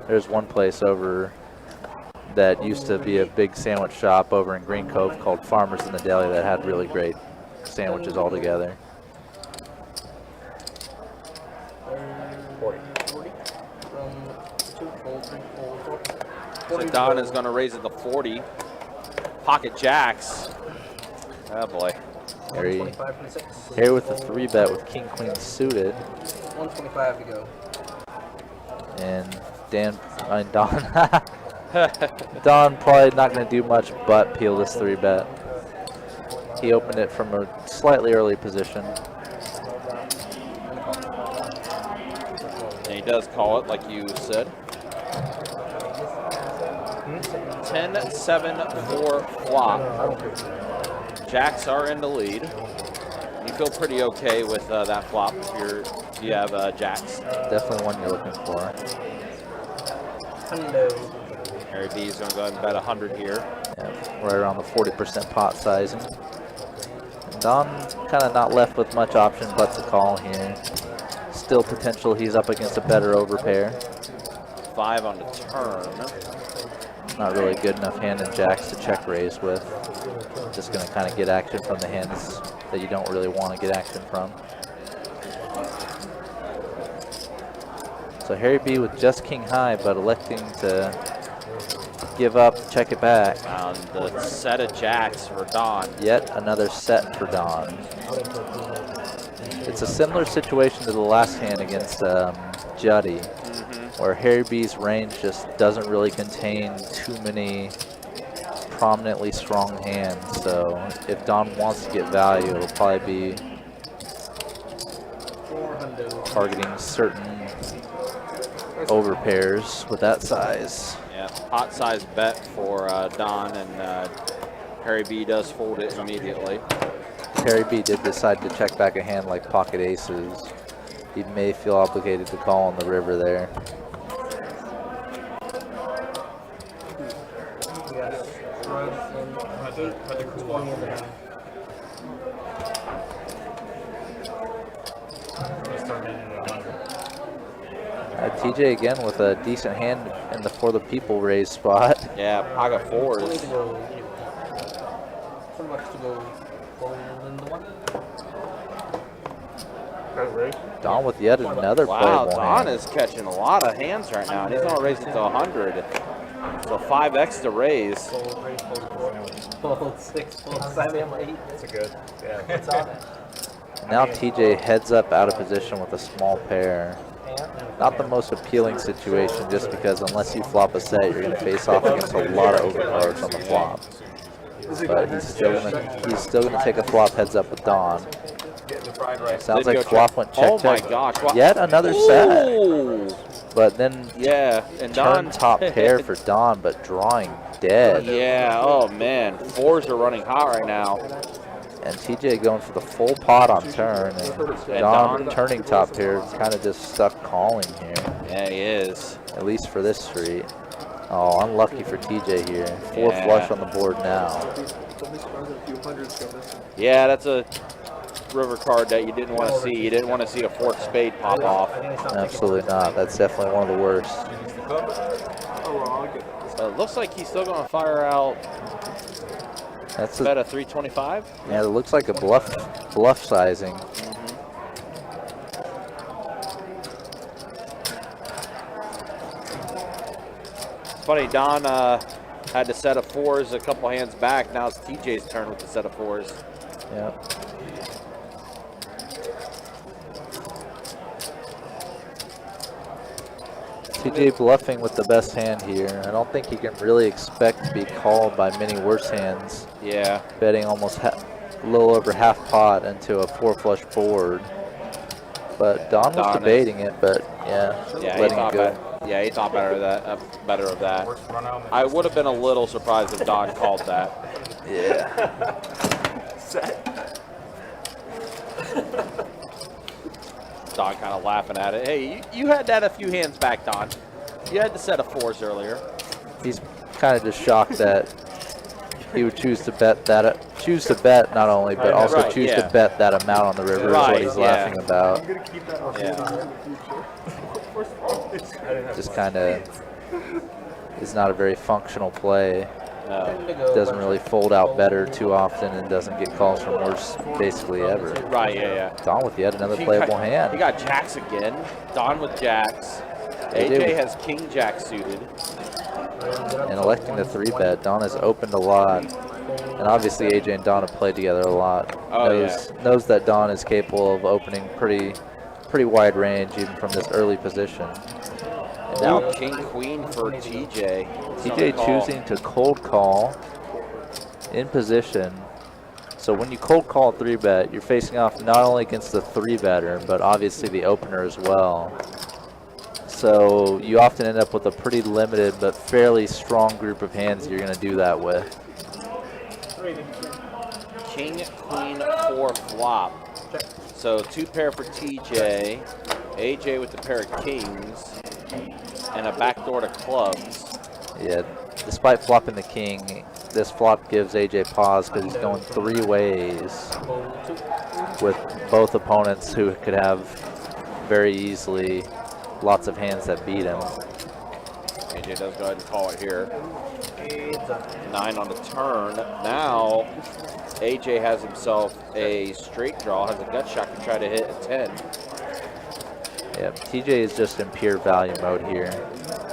There's one place over that used to be a big sandwich shop over in Green Cove called Farmers in the Deli that had really great sandwiches all together. 40. From 2, fold 3, fold 4. So Don is going to raise it to 40. Pocket jacks. Oh boy. Harry, 125 from 6. Harry with the 3-bet with king queen suited, 125 to go. and Don Don probably not going to do much but peel this 3-bet. He opened it from a slightly early position. And he does call it, like you said. 10-7-4 flop. Jacks are in the lead. You feel pretty okay with that flop if you have jacks. Definitely one you're looking for. Harry B is going to go ahead and bet 100 here. Yeah, right around the 40% pot sizing. And Don kind of not left with much option but to call here. Still potential he's up against a better overpair. 5 on the turn. Not really good enough hand in jacks to check raise with. Just going to kind of get action from the hands that you don't really want to get action from. So Harry B with just king high, but electing to give up, check it back. On the set of jacks for Don. Yet another set for Don. It's a similar situation to the last hand against Juddy, where Harry B's range just doesn't really contain too many prominently strong hands. So if Don wants to get value, it'll probably be targeting certain overpairs with that size. Yeah, pot size bet for Don, and Harry B does fold it immediately. Harry B did decide to check back a hand like pocket aces. He may feel obligated to call on the river there. TJ again with a decent hand in the for the people raise spot. Yeah, pocket fours. Don with yet another Wow, playable Don hand. is catching a lot of hands right now, and he's going to raise it to 100. So 5x to raise. Fold 6, fold 7, 8. That's a good. Yeah. What's on it? Now TJ heads up out of position with a small pair. Not the most appealing situation, just because unless you flop a set, you're going to face off against a lot of overcards on the flop. But he's still gonna take a flop heads up with Don. Sounds like flop went check Oh my check. gosh! Wow. Yet another Ooh. set. But then Yeah, and turn Don top pair for Don, but drawing dead. Yeah. Oh man, fours are running hot right now. And TJ going for the full pot on turn, and Don turning top pair, kind of just stuck calling here. Yeah, he is. At least for this street. Oh, unlucky for TJ here. 4 flush on the board now. Yeah, that's a river card that you didn't want to see. You didn't want to see a 4th spade pop off. Absolutely not. That's definitely one of the worst. It looks like he's still going to fire out. That's Bet a 325. Yeah, it looks like a bluff sizing. Funny, Don had the set of fours a couple hands back. Now it's TJ's turn with the set of fours. Yep. TJ bluffing with the best hand here. I don't think he can really expect to be called by many worse hands. Yeah. Betting almost a little over half pot into a 4 flush board. But Don was debating it, but yeah, letting it go. Yeah, he thought better of that. I would have been a little surprised if Don called that. Yeah. Don kind of laughing at it. Hey, you had that a few hands back, Don. You had the set of fours earlier. He's kind of just shocked that he would choose to bet that, not only, but also choose to bet that amount on the river is what he's laughing about. I'm gonna keep that on in the future. First of all, it's just kind of is not a very functional play. Doesn't really fold out better too often and doesn't get calls from worse basically ever. Right, yeah. Don with yet another playable hand. He got jacks again. Don with jacks. AJ has king jack suited. And electing the 3-bet, Don has opened a lot. And obviously AJ and Don have played together a lot. Knows that Don is capable of opening pretty wide range even from this early position. And now king queen for TJ. TJ choosing to cold call in position. So when you cold call 3-bet, you're facing off not only against the 3-better, but obviously the opener as well. So you often end up with a pretty limited but fairly strong group of hands you're going to do that with. King, queen, 4 flop. So 2 pair for TJ. AJ with the pair of kings. And a backdoor to clubs. Yeah, despite flopping the king, this flop gives AJ pause because he's going 3 ways with both opponents who could have very easily lots of hands that beat him. AJ does go ahead and call it here. 9 on the turn. Now AJ has himself a straight draw, has a gut shot to try to hit a 10. Yeah, TJ is just in pure value mode here.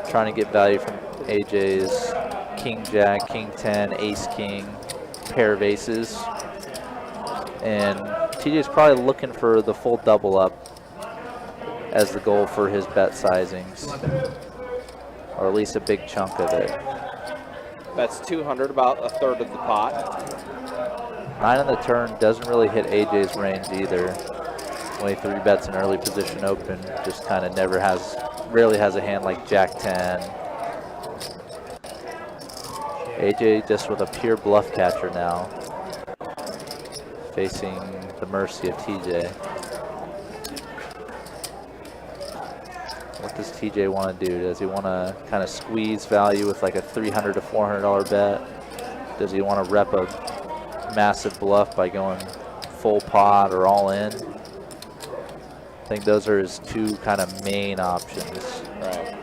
Trying to get value from AJ's king jack, king 10, ace king, pair of aces. And TJ's probably looking for the full double up as the goal for his bet sizings, or at least a big chunk of it. That's 200, about a third of the pot. 9 on the turn doesn't really hit AJ's range either. Only 3 bets in early position open, just kind of rarely has a hand like Jack 10. AJ just with a pure bluff catcher now, facing the mercy of TJ. What does TJ want to do? Does he want to kind of squeeze value with like a $300 to $400 bet? Does he want to rep a massive bluff by going full pot or all in? I think those are his 2 kind of main options. Right.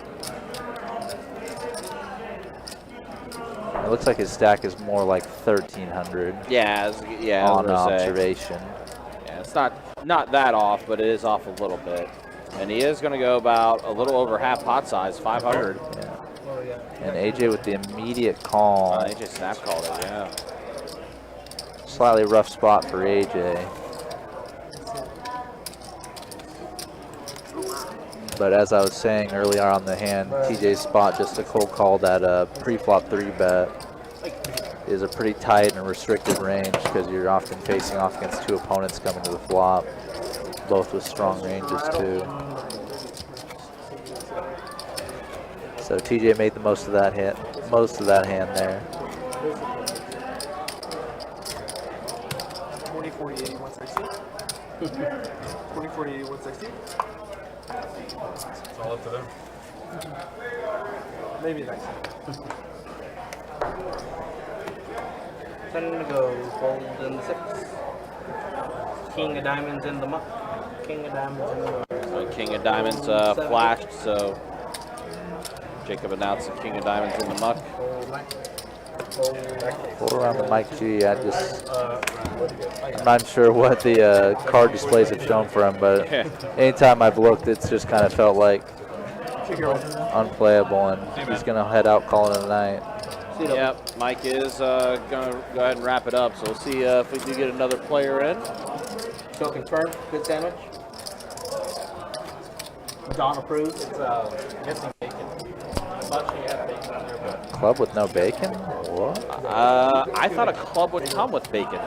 It looks like his stack is more like 1,300. Yeah, on observation. Yeah, it's not that off, but it is off a little bit. And he is going to go about a little over half pot size, 500. Yeah. And AJ with the immediate call. AJ snap called it, yeah. Slightly rough spot for AJ. But as I was saying earlier on the hand, TJ's spot just to cold call that pre-flop 3-bet is a pretty tight and restricted range because you're often facing off against 2 opponents coming to the flop, both with strong ranges too. So TJ made the most of that hand there. 20, 40, 80, 160. 20, 40, 80, 160. It's all up to them. Maybe next time. 10 to go, fold in the 6. King of diamonds in the muck. King of diamonds in the muck. So King of diamonds flashed, so Jacob announced the King of diamonds in the muck. Fold around the mic G. I'm not sure what the card displays have shown for him, but anytime I've looked, it's just kind of felt like unplayable, and he's going to head out calling it a night. Yep, Mike is going to go ahead and wrap it up, so we'll see if we do get another player in. So confirmed, good sandwich. Don approved. It's missing bacon. I thought she had bacon on there, but Club with no bacon? What? I thought a club would come with bacon.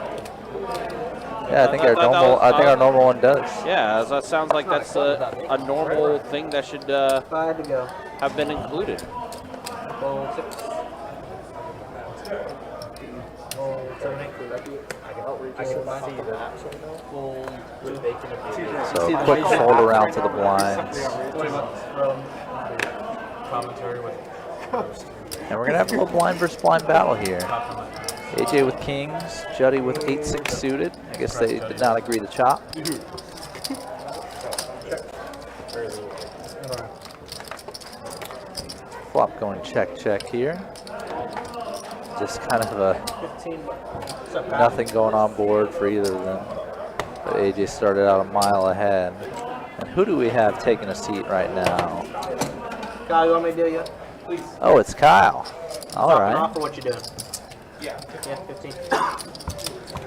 Yeah, I think our normal one does. Yeah, that sounds like that's a normal thing that should 5 to go. have been included. Fold 6. Fold 7, 8. I can see that. Fold with bacon and So a quick fold around to the blinds. Commentary with And we're going to have a little blind versus blind battle here. AJ with kings, Juddy with 8-6 suited. I guess they did not agree to chop. Flop going check, check here. Just kind of a 15. nothing going on board for either of them. But AJ started out a mile ahead. And who do we have taking a seat right now? Kyle, you want me to do you? Oh, it's Kyle. All Dropping right. off or what you doing? Yeah. Yeah, 15.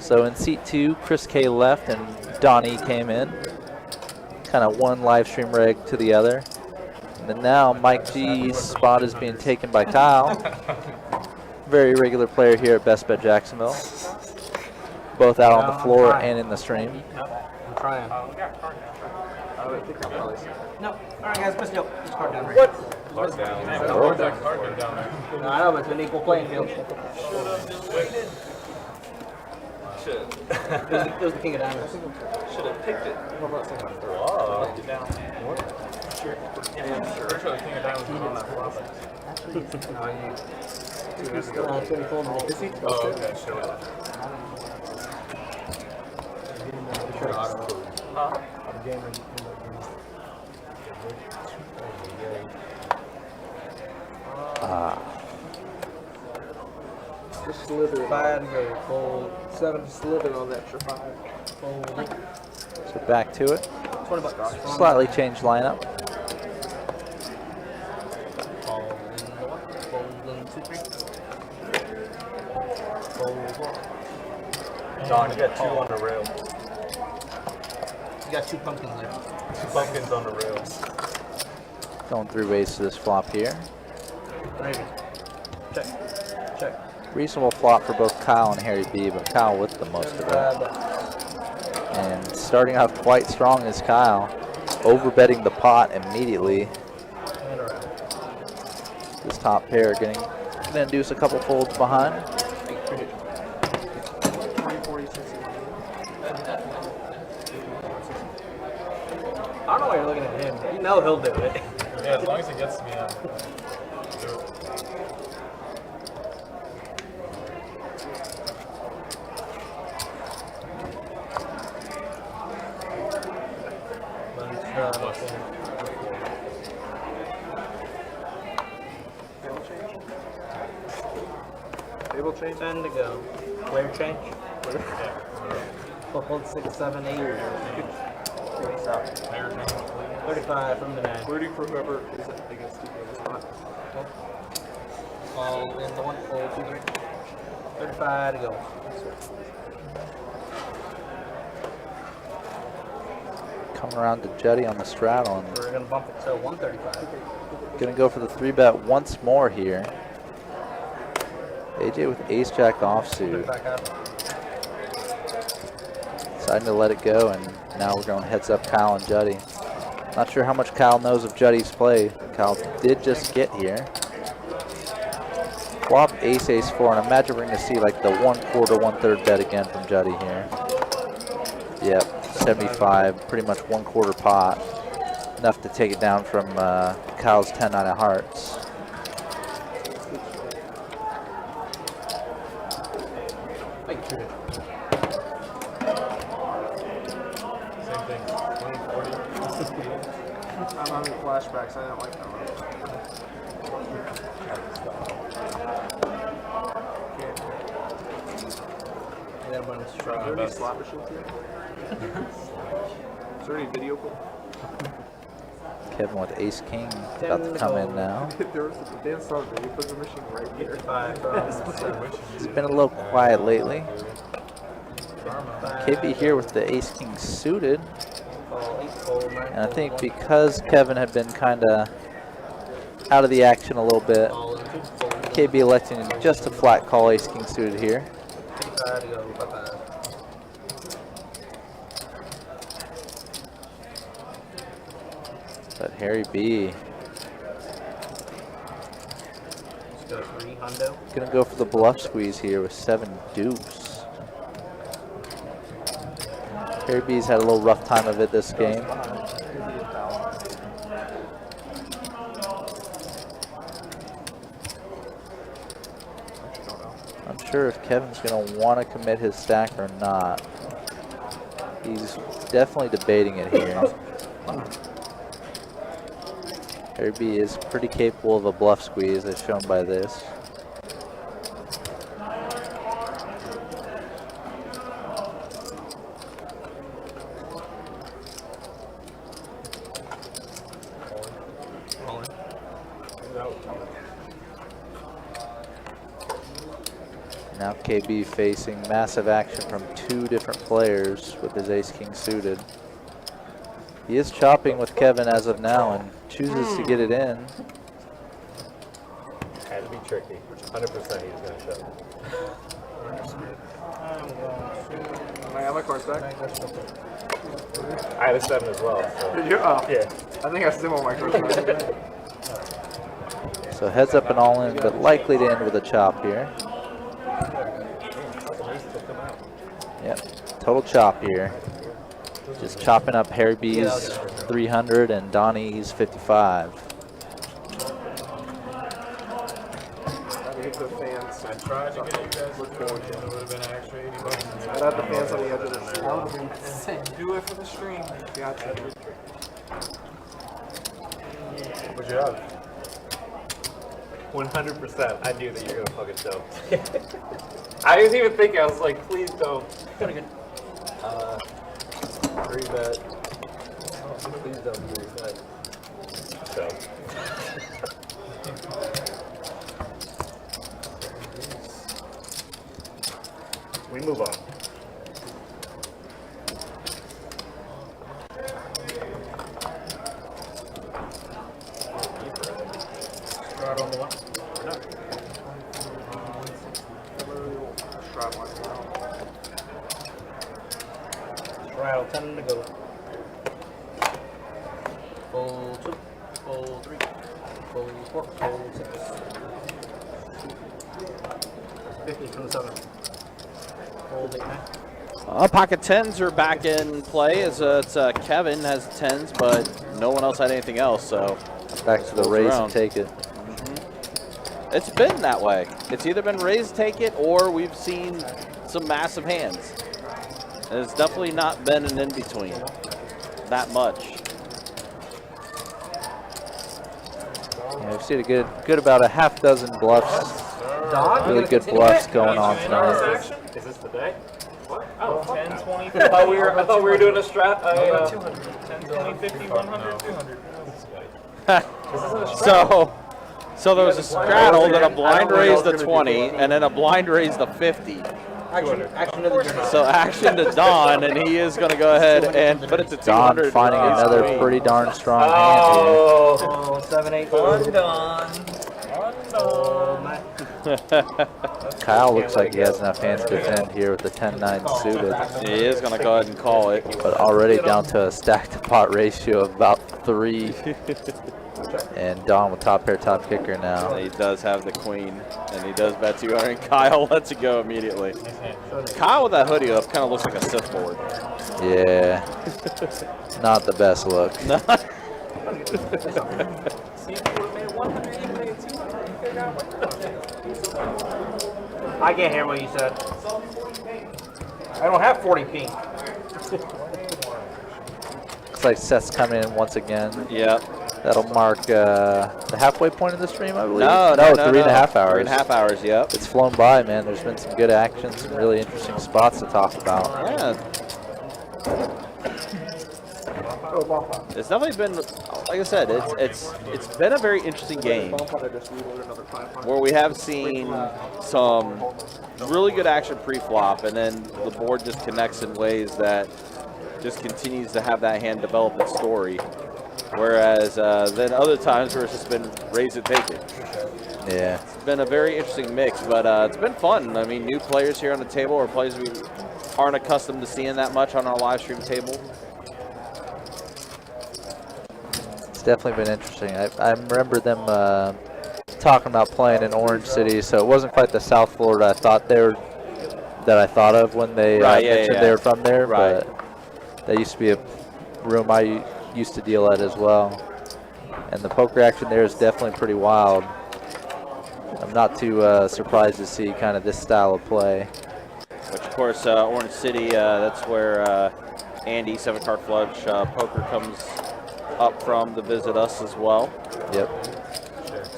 So in seat 2, Chris K left and Donnie came in. Kind of one live stream reg to the other. And then now Mike G's spot is being taken by Kyle. Very regular player here at Best Bet Jacksonville. Both out on the floor and in the stream. I'm trying. I think I'll probably see. No. Alright, guys, let's go. This card down right. What? Card down. Oh. Where's that card been down there? No, I know, but it's an equal playing field. Should have just waited. Should It was the king of diamonds. have picked it. How about saying that? Wow. What? Sure. Yeah, pretty sure the king of diamonds was on that flop. It's gonna fold me. Is he? Oh, okay, sure. Huh? Just slither. 5 to go. Fold. 7 slither on that extra 5. Fold. So back to it. $20. Slightly changed lineup. Fold in 1. Fold in 2, 3. Fold 1. John, you got 2 on the rail. You got 2 pumpkins there. 2 pumpkins on the rails. Going 3 ways to this flop here. Maybe. Check. Check. Reasonable flop for both Kyle and Harry B, but Kyle with the most of it. And starting off quite strong is Kyle, overbetting the pot immediately. And around. This top pair gonna induce a couple folds behind. 20, 40, 60. I don't know why you're looking at him. You know he'll do it. Yeah, as long as it gets me on. Table change? 10 to go. Player change. Fold 6, 7, 8. 35 from the 9. 30 for whoever is against you in the spot. Fold in the 1. Fold 2, 3. 35 to go. Coming around to Jetty on the straddle and We're going to bump it to 135. gonna go for the 3-bet once more here. AJ with ace-jack offsuit. Back up. Deciding to let it go, and now we're going heads up Kyle and Juddy. Not sure how much Kyle knows of Juddy's play. Kyle did just get here. Flop ace, ace, 4, and imagine we're going to see like the 1/4, 1/3 bet again from Juddy here. Yep, 75, pretty much 1/4 pot. Enough to take it down from Kyle's 10-9 of hearts. Same thing. 20, 40. I'm having flashbacks. I don't like that one. And then when it's Are there any slot machines here? Is there any video? Kevin with ace king about to come in now. There was a Dan saw the video for the machine right here. 35 from It's been a little quiet lately. KB here with the ace king suited. And I think because Kevin had been kind of out of the action a little bit, KB electing just to flat call ace king suited here. 55 to go. Bye-bye. But Harry B Let's go 3 hundo. gonna go for the bluff squeeze here with 7 deuce. Harry B's had a little rough time of it this game. I'm sure if Kevin's gonna want to commit his stack or not. He's definitely debating it here. Harry B is pretty capable of a bluff squeeze, as shown by this. Now KB facing massive action from 2 different players with his ace-king suited. He is chopping with Kevin as of now and chooses to get it in. Had to be tricky. 100% he was going to shove. I have my cards back. I had a 7 as well. So. Did you? Oh. Yeah. I think I still want my cards back. So heads up and all in, but likely to end with a chop here. Yep, total chop here. Just chopping up Harry B's 300 and Donnie's 55. The fans. I tried to get you guys look forward to it. It would have been an extra $80. I'd have the fans on the edge of the street. Do it for the stream. Gotcha. What'd you have? 100%. I knew that you were gonna fucking jump. I was even thinking. I was like, please don't. Pretty good. 3-bet. Please don't 3-bet. So. We move on. Right on the one. Straddle 10 to go. Fold 2, fold 3, fold 4, fold 6. 50 from the 7. Fold 8, 9. Pocket 10s are back in play as it's Kevin has 10s, but no one else had anything else, so. Back to the raise and take it. It's been that way. It's either been raise, take it, or we've seen some massive hands. And it's definitely not been an in-between that much. Yeah, we've seen a good about a half dozen bluffs. Really good bluffs going on tonight. Is this the day? What? Oh, 10, 20, I thought we were doing a strat. 200. 10, 20, 50, 100, 200. So there was a straddle, then a blind raise to 20, and then a blind raise to 50. Action to the journey. So action to Don, and he is going to go ahead and put it to 200. Don finding another pretty darn strong hand here. Oh, 7, 8, 4. Kyle looks like he has enough hands to defend here with the 10-9 suited, He is going to go ahead and call it. but already down to a stack to pot ratio of about 3. And Don with top pair, top kicker now. He does have the queen, and he does bet 200, and Kyle lets it go immediately. Kyle with that hoodie up kind of looks like a Sith Lord. Yeah, not the best look. I can't hear what you said. I don't have 40 pink. Looks like Seth's coming in once again. Yep. That'll mark the halfway point of the stream, I believe. No, 3.5 hours. 3.5 hours, yep. It's flown by, man. There's been some good action, some really interesting spots to talk about. Yeah. It's definitely been, like I said, it's been a very interesting game where we have seen some really good action pre-flop, and then the board just connects in ways that just continues to have that hand develop its story. Whereas then other times where it's just been raise it, take it. Yeah. It's been a very interesting mix, but it's been fun. I mean, new players here on the table, or players we aren't accustomed to seeing that much on our live stream table. It's definitely been interesting. I remember them talking about playing in Orange City, so it wasn't quite the South Florida I thought of when they mentioned they were from there, but that used to be a room I used to deal at as well. And the poker action there is definitely pretty wild. I'm not too surprised to see kind of this style of play. Which, of course, Orange City, that's where Andy, 7-card flush poker comes up from to visit us as well. Yep.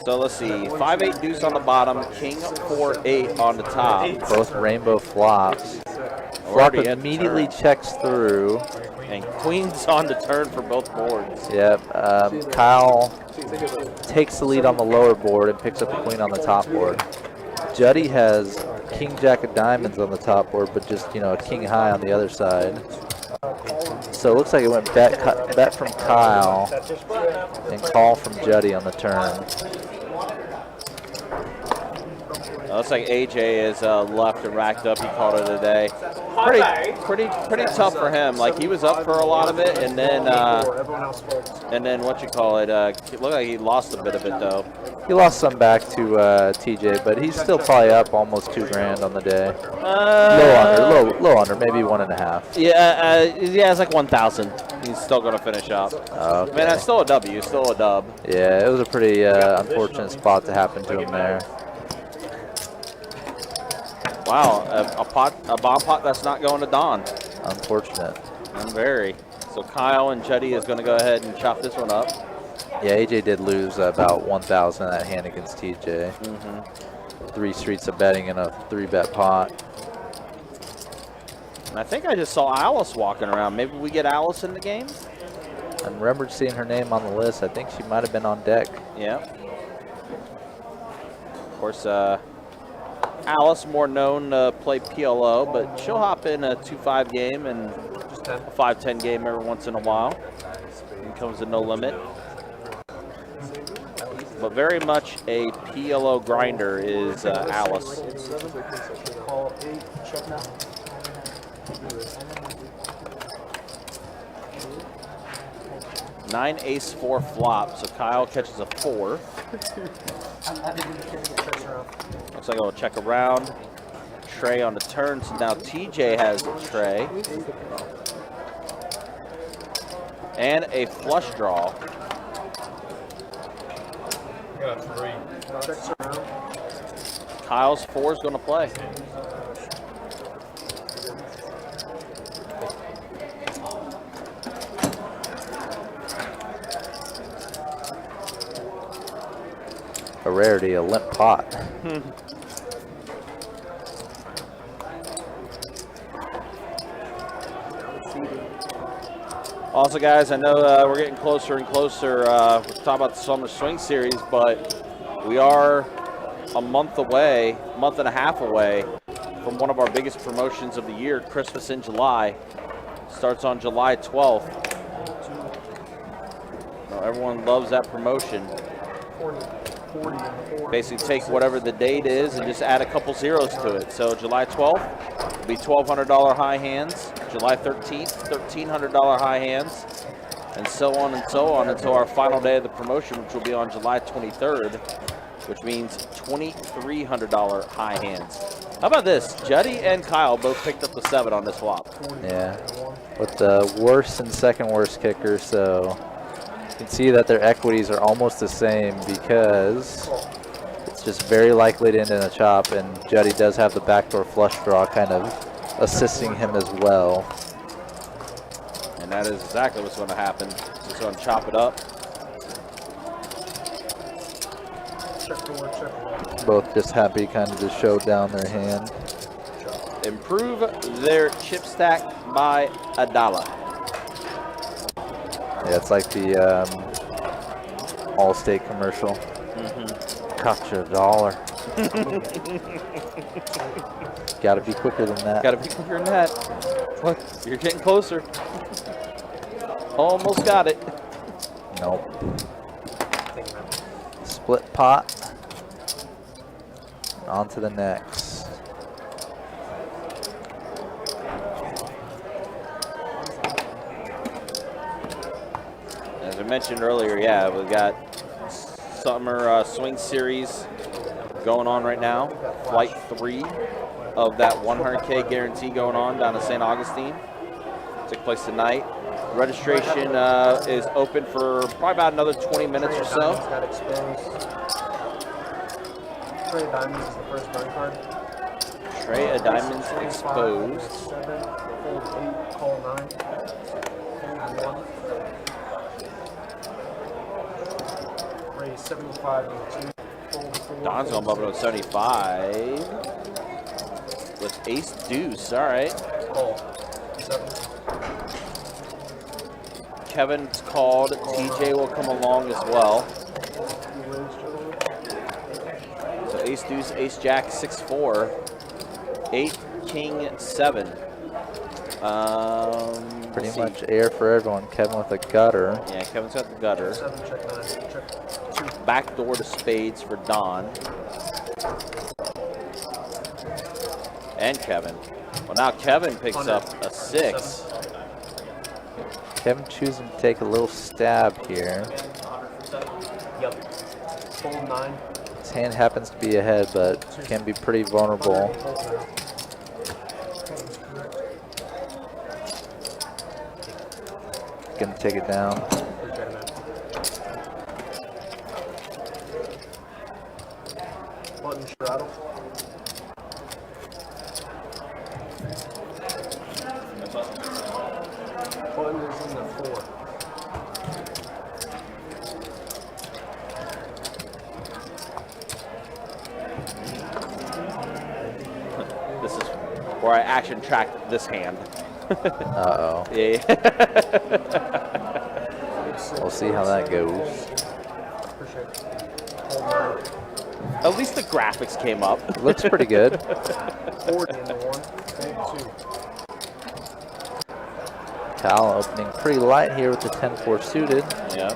So let's see, 5-8 deuce on the bottom, king 4-8 on the top. Both rainbow flops. Flop Already at the immediately turn. checks through. And queens on the turn for both boards. Yep. Kyle takes the lead on the lower board and picks up a queen on the top board. Juddy has king jack of diamonds on the top board, but just, you know, a king high on the other side. So it looks like it went bet from Kyle and call from Juddy on the turn. Looks like AJ is left and racked up. He called it a day. Pretty tough for him. Like, he was up for a lot of it, and then what you call it? It looked like he lost a bit of it though. He lost some back to TJ, but he's still probably up almost $2,000 on the day. Low under, maybe 1.5. Yeah, it's like 1,000. He's still gonna finish up. Okay. Man, that's still a W. Still a dub. Yeah, it was a pretty unfortunate spot to happen to him there. Wow, a bomb pot that's not going to Don. Unfortunate. And very. So Kyle and Juddy is going to go ahead and chop this one up. Yeah, AJ did lose about 1,000 in that hand against TJ. 3 streets of betting in a 3-bet pot. And I think I just saw Alice walking around. Maybe we get Alice in the game? I remembered seeing her name on the list. I think she might have been on deck. Yeah. Of course, Alice, more known to play PLO, but she'll hop in a 2-5 game and a 5-10 game every once in a while. It comes to no limit. But very much a PLO grinder is Alice. Call 8, check now. 9 ace 4 flop, so Kyle catches a 4. Looks like I'll check around. Trey on the turn, so now TJ has Trey. And a flush draw. Got a 3. Checks around. Kyle's 4 is going to play. A rarity, a limp pot. Also, guys, I know we're getting closer and closer. We're talking about the Summer Swing Series, but we are a month away, month and a half away from one of our biggest promotions of the year, Christmas in July. Starts on July 12th. Now, everyone loves that promotion. 40. Basically take whatever the date is and just add a couple zeros to it. So July 12th will be $1,200 high hands. July 13th, $1,300 high hands. And so on until our final day of the promotion, which will be on July 23rd, which means $2,300 high hands. How about this? Juddy and Kyle both picked up the 7 on this flop. Yeah, with the worst and second worst kicker, so you can see that their equities are almost the same because it's just very likely to end in a chop, and Juddy does have the backdoor flush draw kind of assisting him as well. And that is exactly what's going to happen. Just going to chop it up. Both just happy kind of to show down their hand. Improve their chip stack by $1. Yeah, it's like the Allstate commercial. Cost you $1. Gotta be quicker than that. Got to be quicker than that. Look, you're getting closer. Almost got it. Nope. Split pot. On to the next. As I mentioned earlier, yeah, we've got Summer Swing Series going on right now. Flight 3 of that 100K guarantee going on down in St. Augustine. Took place tonight. Registration is open for probably about another 20 minutes or so. Got exposed. Trey of Diamonds is the first burn card. Trey of Diamonds exposed. 7, fold 8, call 9. Fold 1. 75 and 2. Fold 4. Don's going to bump it up to 75 with ace deuce. All right. Call. 7. Kevin's called. TJ will come along as well. So ace deuce, ace jack, 6-4. 8, king, 7. Pretty much air for everyone. Kevin with a gutter. Yeah, Kevin's got the gutter. 7, check 9. Check 2. Back door to spades for Don. And Kevin. Well, now Kevin picks up a 6. Kevin choosing to take a little stab here. Yep. Fold 9. His hand happens to be ahead, but can be pretty vulnerable. Gonna take it down. Button straddle. Button is in the 4. This is where I action tracked this hand. Uh-oh. Yeah. We'll see how that goes. At least the graphics came up. Looks pretty good. 40 in the 1. Fold 2. Kyle opening pretty light here with the 10-4 suited. Yeah.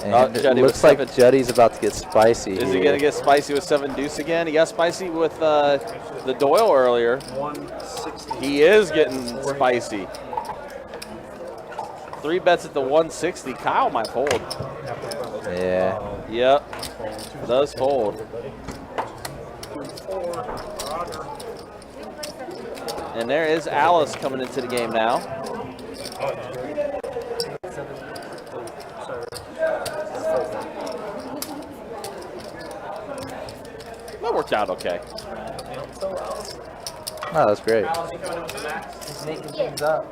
And it Juddy looks with like Juddy's about to get spicy. Is he going to get spicy with 7 deuce again? He got spicy with the Doyle earlier. 160. He is getting spicy. 3 bets at the 160. Kyle might fold. Yeah. Yep. Does fold. And there is Alice coming into the game now. That worked out okay. Oh, that's great. He's making things up.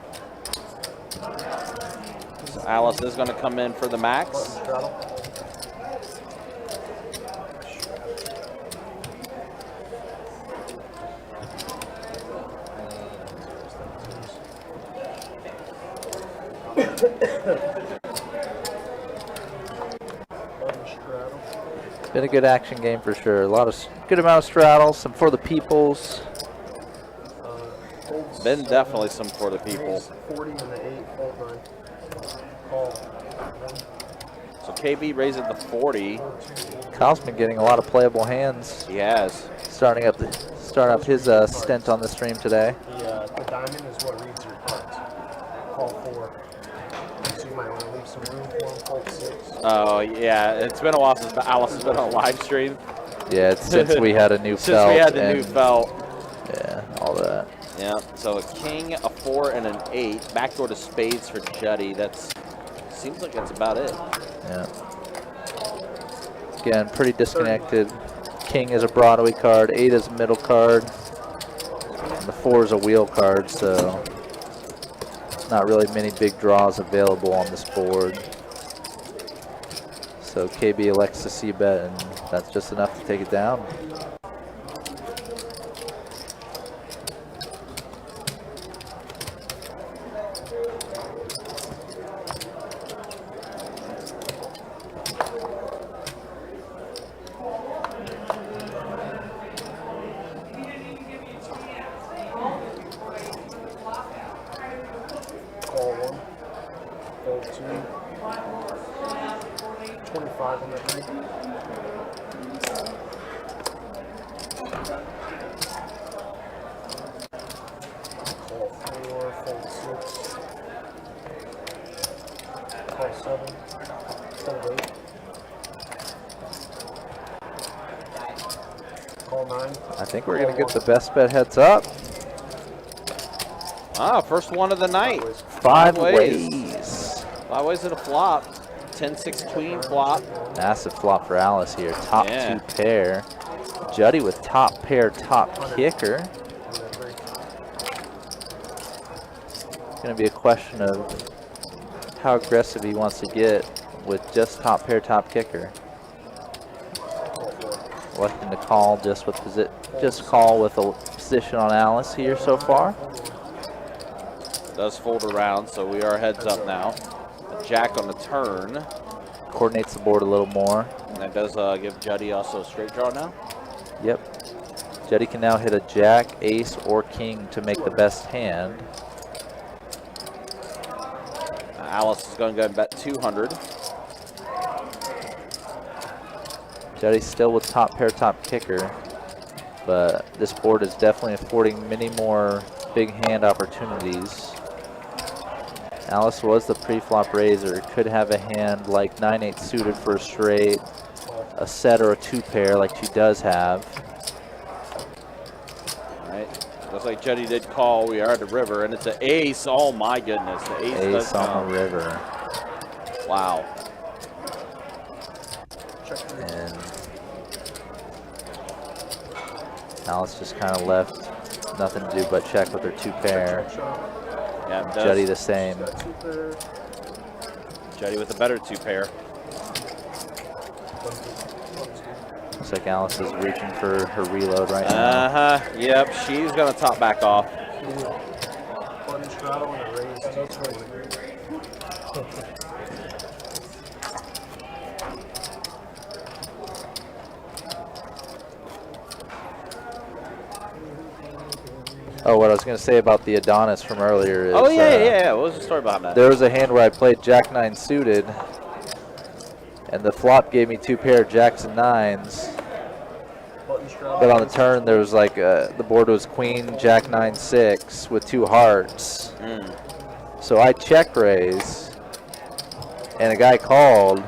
So Alice is going to come in for the max. Been a good action game for sure. A lot of good amount of straddles, some for the peoples. Been definitely some for the people. 40 and the 8, fold 9. Call. So KB raises the 40. Kyle's been getting a lot of playable hands. He has. Starting up his stint on the stream today. The diamond is what reads your cards. Call 4. So you might want to leave some room for him. Fold 6. Oh, yeah. It's been a while since Alice has been on live stream. Yeah, it's since we had a new Since felt. we had the new felt. Yeah, all that. Yeah, so a king, a 4, and an 8. Backdoor to spades for Juddy. Seems like that's about it. Yeah. Again, pretty disconnected. King is a Broadway card, 8 is a middle card, and the 4 is a wheel card, so not really many big draws available on this board. So KB elects to c-bet, and that's just enough to take it down. Call 1. Fold 2. 25 on that night. Call 4. Fold 6. Call 7. Fold 8. Call 9. I think we're going to get the best bet heads up. Ah, first one of the night. 5 ways. ways. 5 ways to the flop. 10-6 queen flop. Massive flop for Alice here. Top Yeah. 2 pair. Juddy with top pair, top kicker. It's going to be a question of how aggressive he wants to get with just top pair, top kicker. Electing to call just with call with a position on Alice here so far. Does fold around, so we are heads up now. A jack on the turn. Coordinates the board a little more. And that does give Juddy also a straight draw now. Yep. Juddy can now hit a jack, ace, or king to make the best hand. Alice is going to go and bet 200. Juddy's still with top pair, top kicker, but this board is definitely affording many more big hand opportunities. Alice was the pre-flop raiser, could have a hand like 9-8 suited for a straight, a set or a 2-pair like she does have. All right, looks like Juddy did call. We are at the river, and it's an ace. Oh my goodness, the ace does Ace on come. the river. Wow. And Alice just kind of left, nothing to do but check with her 2-pair. Yeah, it does. Juddy the same. Juddy with a better 2-pair. Looks like Alice is reaching for her reload right now. Yep, she's going to top back off. Button straddle and a raise. Oh, what I was going to say about the Adonis from earlier is... Oh, yeah. What was the story behind that? There was a hand where I played Jack 9 suited, and the flop gave me 2-pair Jacks and 9s. But on the turn, there was like, the board was Queen, Jack 9, 6 with 2 hearts. So I check raise, and a guy called,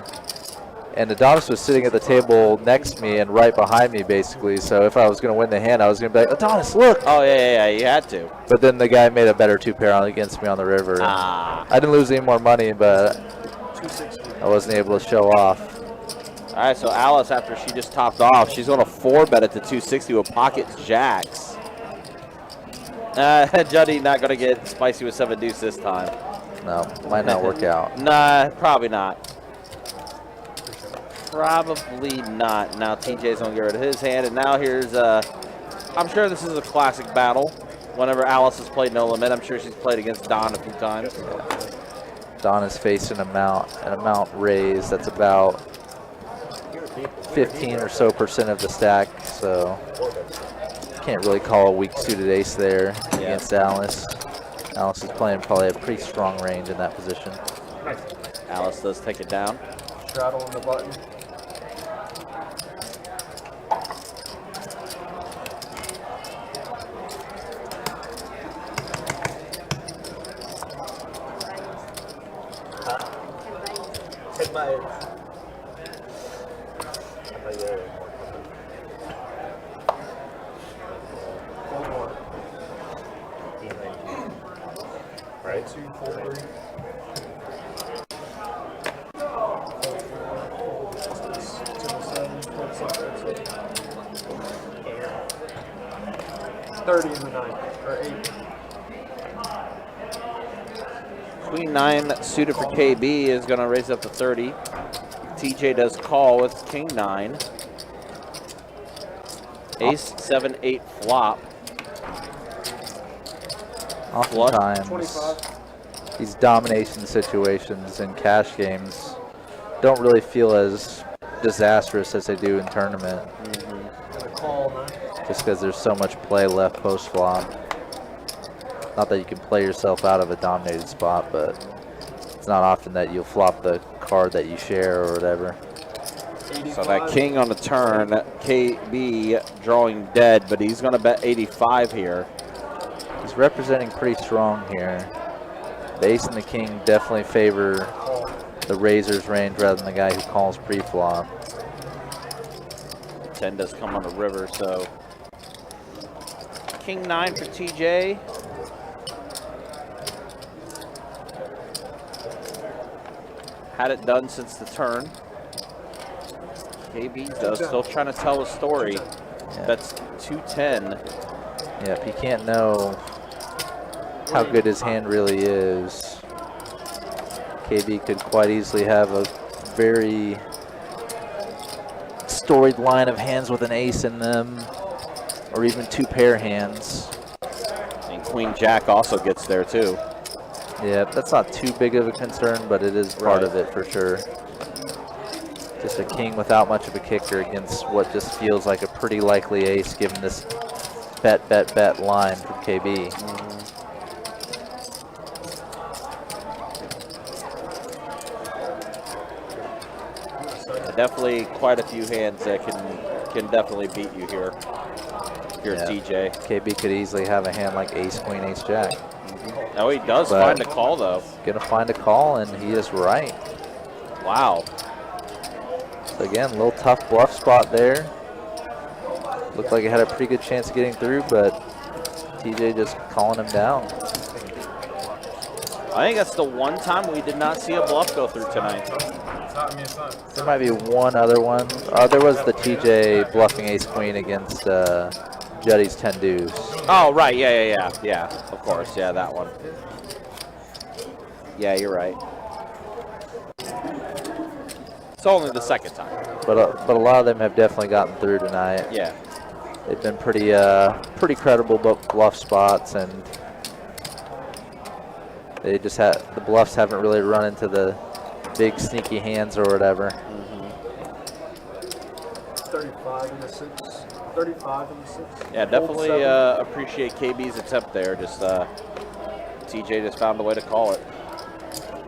and Adonis was sitting at the table next to me and right behind me, basically. So if I was going to win the hand, I was going to be like, Adonis, look! Oh, yeah, you had to. But then the guy made a better 2-pair against me on the river. I didn't lose any more money, but I wasn't able to show off. All right, so Alice, after she just topped off, she's going to 4-bet at the 260 with pocket jacks. Juddy not going to get spicy with 7 deuce this time. No, might not work out. Nah, probably not. Probably not. Now TJ's going to get rid of his hand, and now here's, I'm sure this is a classic battle. Whenever Alice has played No Limit, I'm sure she's played against Don a few times. Don is facing an amount raised that's about 15 or so % of the stack, so can't really call a weak suited ace there against Alice. Alice is playing probably a pretty strong range in that position. Alice does take it down. Straddle on the button. Take my... Right? 2, 4, 3. 30 in the 9, or 8. Queen 9 suited for KB is going to raise up to 30. TJ does call with King 9. Ace 7 8 flop. Oftentimes, 25. these domination situations in cash games don't really feel as disastrous as they do in tournament. Gonna call, man. Just because there's so much play left post flop. Not that you can play yourself out of a dominated spot, but it's not often that you'll flop the card that you share or whatever. 85. So that king on the turn, KB drawing dead, but he's going to bet 85 here. He's representing pretty strong here. The ace and the king definitely favor the raiser's range rather than the guy who calls pre-flop. 10 does come on the river, so King 9 for TJ. Had it done since the turn. KB does still trying to tell a story. Yeah. That's 210. Yeah, if you can't know how good his hand really is, KB could quite easily have a very storied line of hands with an ace in them, or even 2 pair hands. And Queen Jack also gets there too. Yeah, that's not too big of a concern, but it is part of it for sure. Just a king without much of a kicker against what just feels like a pretty likely ace given this bet, bet, bet line from KB. Definitely quite a few hands that can definitely beat you here. Here's TJ. KB could easily have a hand like ace, queen, ace, jack. Oh, he does find a call though. Gonna find a call, and he is right. Wow. So again, a little tough bluff spot there. Looked like he had a pretty good chance of getting through, but TJ just calling him down. I think that's the one time we did not see a bluff go through tonight. There might be one other one. There was the TJ bluffing ace queen against Juddy's 10 deuce. Oh, right. Yeah. Of course. Yeah, that one. Yeah, you're right. It's only the second time. But a lot of them have definitely gotten through tonight. Yeah. They've been pretty credible bluff spots, and they just the bluffs haven't really run into the big sneaky hands or whatever. 35 and a 6. 35 and a 6. Yeah, definitely appreciate KB's attempt there. Just TJ just found a way to call it.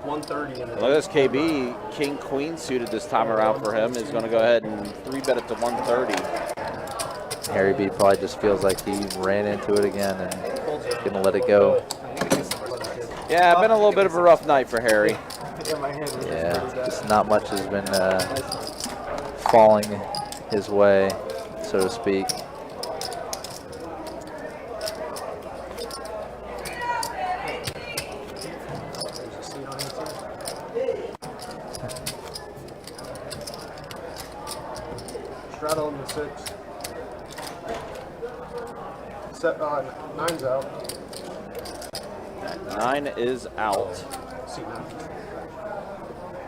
130 and a Look at this KB, king queen suited this time around for him, is going to go ahead and 3-bet it to 130. Harry B probably just feels like he ran into it again and gonna let it go. Yeah, been a little bit of a rough night for Harry. Yeah, just not much has been falling his way, so to speak. Straddle in the 6. Nine's out. 9 is out. Seat 9.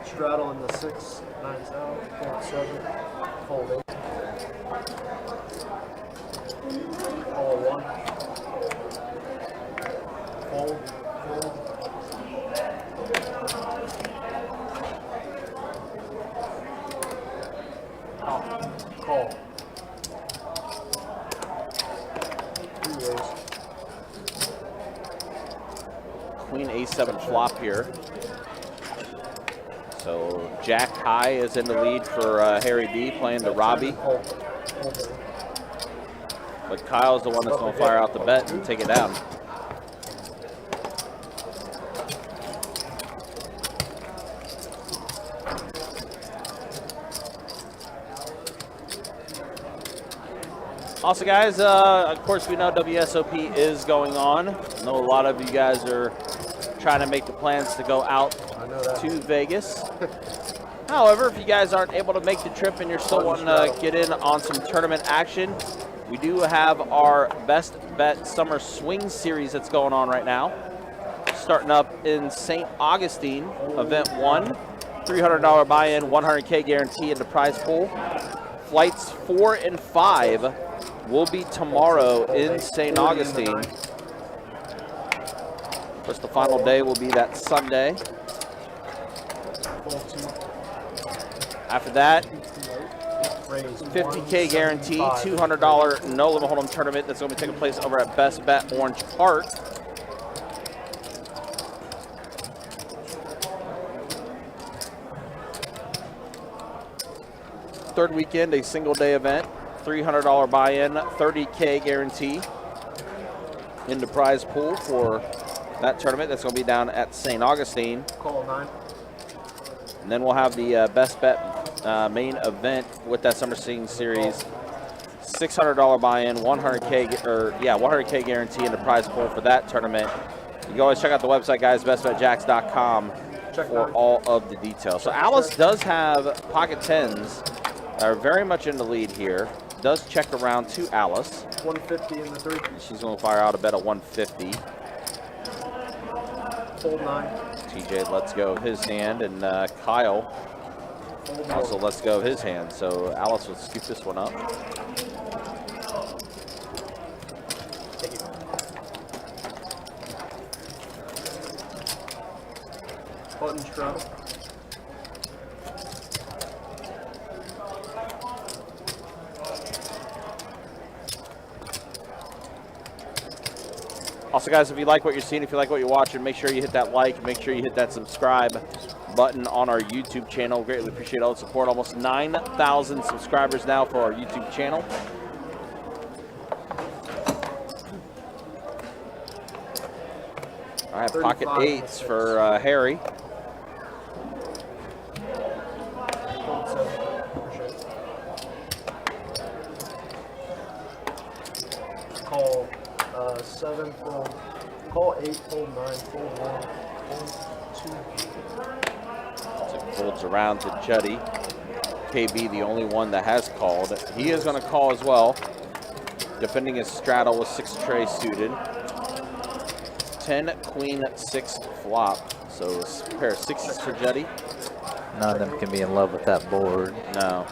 Straddle in the 6. 9's out. Fold 7. Fold 8. Call 1. Fold. Call. Queen A7 flop here. So Jack high is in the lead for Harry B playing the Robbie. But Kyle's the one that's going to fire out the bet and take it down. Also, guys, of course, we know WSOP is going on. I know a lot of you guys are trying to make the plans to go out to Vegas. However, if you guys aren't able to make the trip and you're still wanting to get in on some tournament action, we do have our Best Bet Summer Swing Series that's going on right now. Starting up in St. Augustine, Event 1, $300 buy-in, 100K guarantee in the prize pool. Flights 4 and 5 will be tomorrow in St. Augustine. Of course, the final day will be that Sunday. After that, 50K guarantee, $200 no limit hold'em tournament that's going to be taking place over at Best Bet Orange Park. Third weekend, a single day event, $300 buy-in, 30K guarantee in the prize pool for that tournament. That's going to be down at St. Augustine. Call 9. And then we'll have the Best Bet main event with that Summer Swing Series. $600 buy-in, 100K guarantee in the prize pool for that tournament. You can always check out the website, guys, bestbetjacks.com for all of the details. So Alice does have pocket tens. Are very much in the lead here. Does check around to Alice. 150 in the 3. She's going to fire out a bet of 150. Fold 9. TJ lets go of his hand, and Kyle Also lets go of his hand, so Alice will scoop this one up. Take it. Button straddle. Also, guys, if you like what you're seeing, if you like what you're watching, make sure you hit that like, make sure you hit that subscribe button on our YouTube channel. Greatly appreciate all the support. Almost 9,000 subscribers now for our YouTube channel. All right, pocket 8s for Harry. Call 7, fold. Call 8, fold 9, fold 1, fold 2. So it folds around to Juddy. KB, the only one that has called. He is going to call as well. Defending his straddle with 6 tray suited. 10, queen, 6 flop. So a pair of 6s for Juddy. None of them can be in love with that board. No.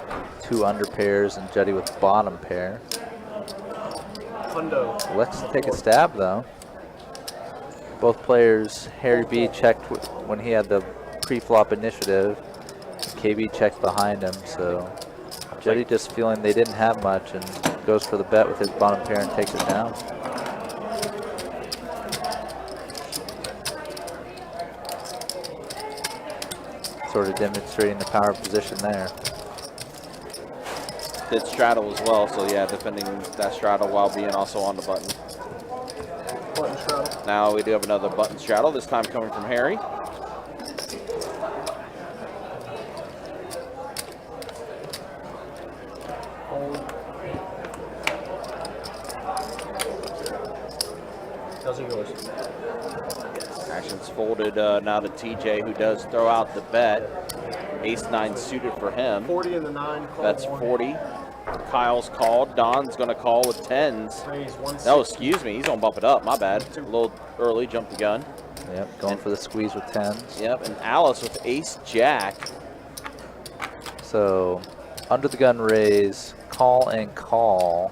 2 under pairs and Juddy with bottom pair. Hundo. Let's take a stab though. Both players, Harry B checked when he had the pre-flop initiative. KB checked behind him, so Juddy just feeling they didn't have much and goes for the bet with his bottom pair and takes it down. Sort of demonstrating the power of position there. Did straddle as well, so yeah, defending that straddle while being also on the button. Button straddle. Now we do have another button straddle, this time coming from Harry. Hold. Doesn't yours. Action's folded now to TJ, who does throw out the bet. Ace-9 suited for him. 40 and the 9. Call That's 1. 40. Kyle's called. Don's going to call with 10s. Raise 1. No, excuse me. He's going to bump it up. My bad. A little early. Jumped the gun. Yep, going for the squeeze with 10s. Yep, and Alice with ace-jack. So, under the gun raise, call and call.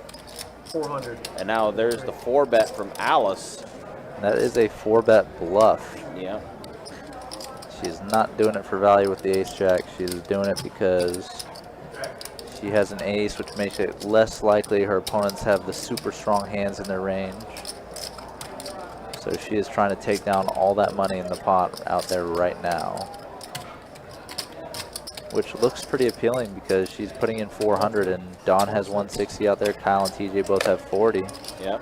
400. And now there's the 4-bet from Alice. That is a 4-bet bluff. Yep. She's not doing it for value with the ace-jack. She's doing it because she has an ace, which makes it less likely her opponents have the super strong hands in their range. So she is trying to take down all that money in the pot out there right now. Which looks pretty appealing because she's putting in 400 and Don has 160 out there. Kyle and TJ both have 40. Yep.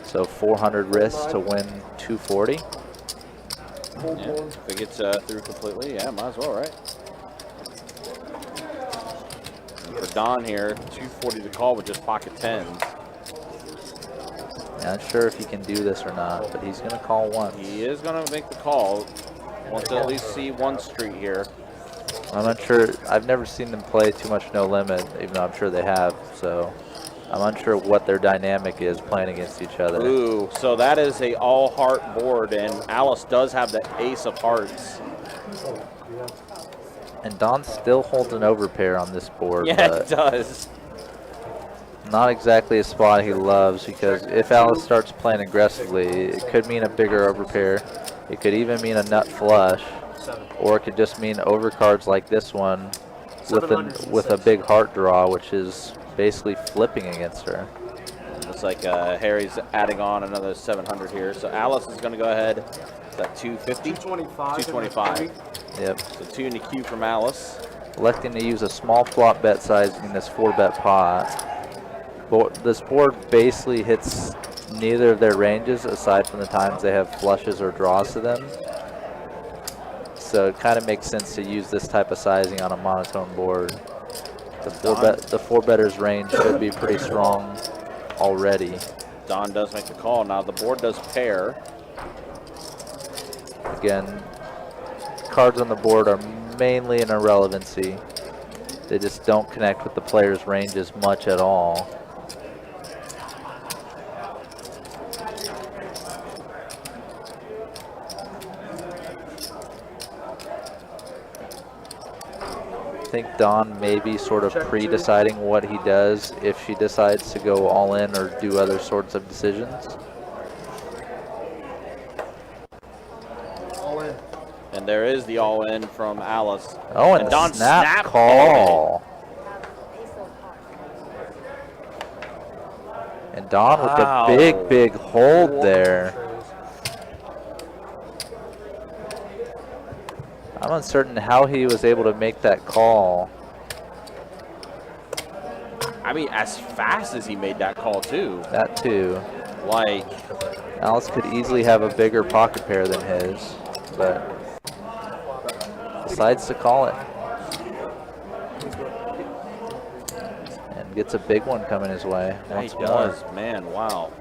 So 400 risks to win 240. Hold Yeah. 1. If it gets through completely, yeah, might as well, right? And for Don here, 240 to call with just pocket 10s. Not sure if he can do this or not, but he's going to call once. He is going to make the call. Wants to at least see 1 street here. I'm not sure. I've never seen them play too much no limit, even though I'm sure they have. So I'm unsure what their dynamic is playing against each other. Ooh, so that is a all-heart board, and Alice does have the ace of hearts. And Don still holds an overpair on this board. Yeah, but it does. not exactly a spot he loves, because if Alice starts playing aggressively, it could mean a bigger overpair. It could even mean a nut flush, or it could just mean overcards like this one with a big heart draw, which is basically flipping against her. Looks like Harry's adding on another 700 here. So Alice is going to go ahead. Is that 250? 225. 225. Yep. So 2 in the queue from Alice. Electing to use a small flop bet size in this 4-bet pot. But this board basically hits neither of their ranges aside from the times they have flushes or draws to them. So it kind of makes sense to use this type of sizing on a monotone board. The 4-better's range should be pretty strong already. Don does make the call. Now the board does pair. Again, cards on the board are mainly an irrelevancy. They just don't connect with the player's ranges much at all. think Dawn may be sort of Check two. pre-deciding what he does if she decides to go all in or do other sorts of decisions. All in. And there is the all-in from Alice. Oh, and Dawn snap called call. And Dawn with Wow. the big, big hold there. I'm uncertain how he was able to make that call. I mean, as fast as he made that call, too. That too. Like, Alice could easily have a bigger pocket pair than his, but decides to call it. And gets a big one coming his way he once more. does. Man, wow.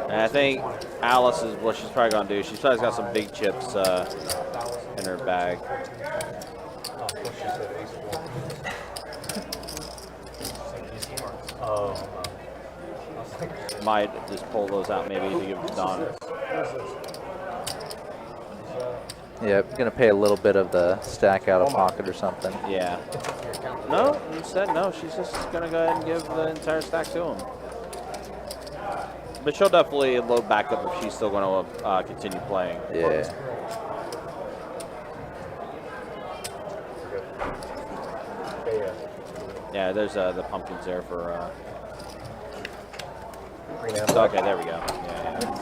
And I think Alice is what she's probably going to do. She's probably got some big chips in her bag. Might just pull those out maybe to give to Dawn. Yeah, gonna pay a little bit of the stack out of pocket or something. Yeah. No, instead, no. She's just going to go ahead and give the entire stack to him. But she'll definitely load back up if she's still going to continue playing. Yeah. Yeah, there's the pumpkins there for. Okay, there we go. Yeah.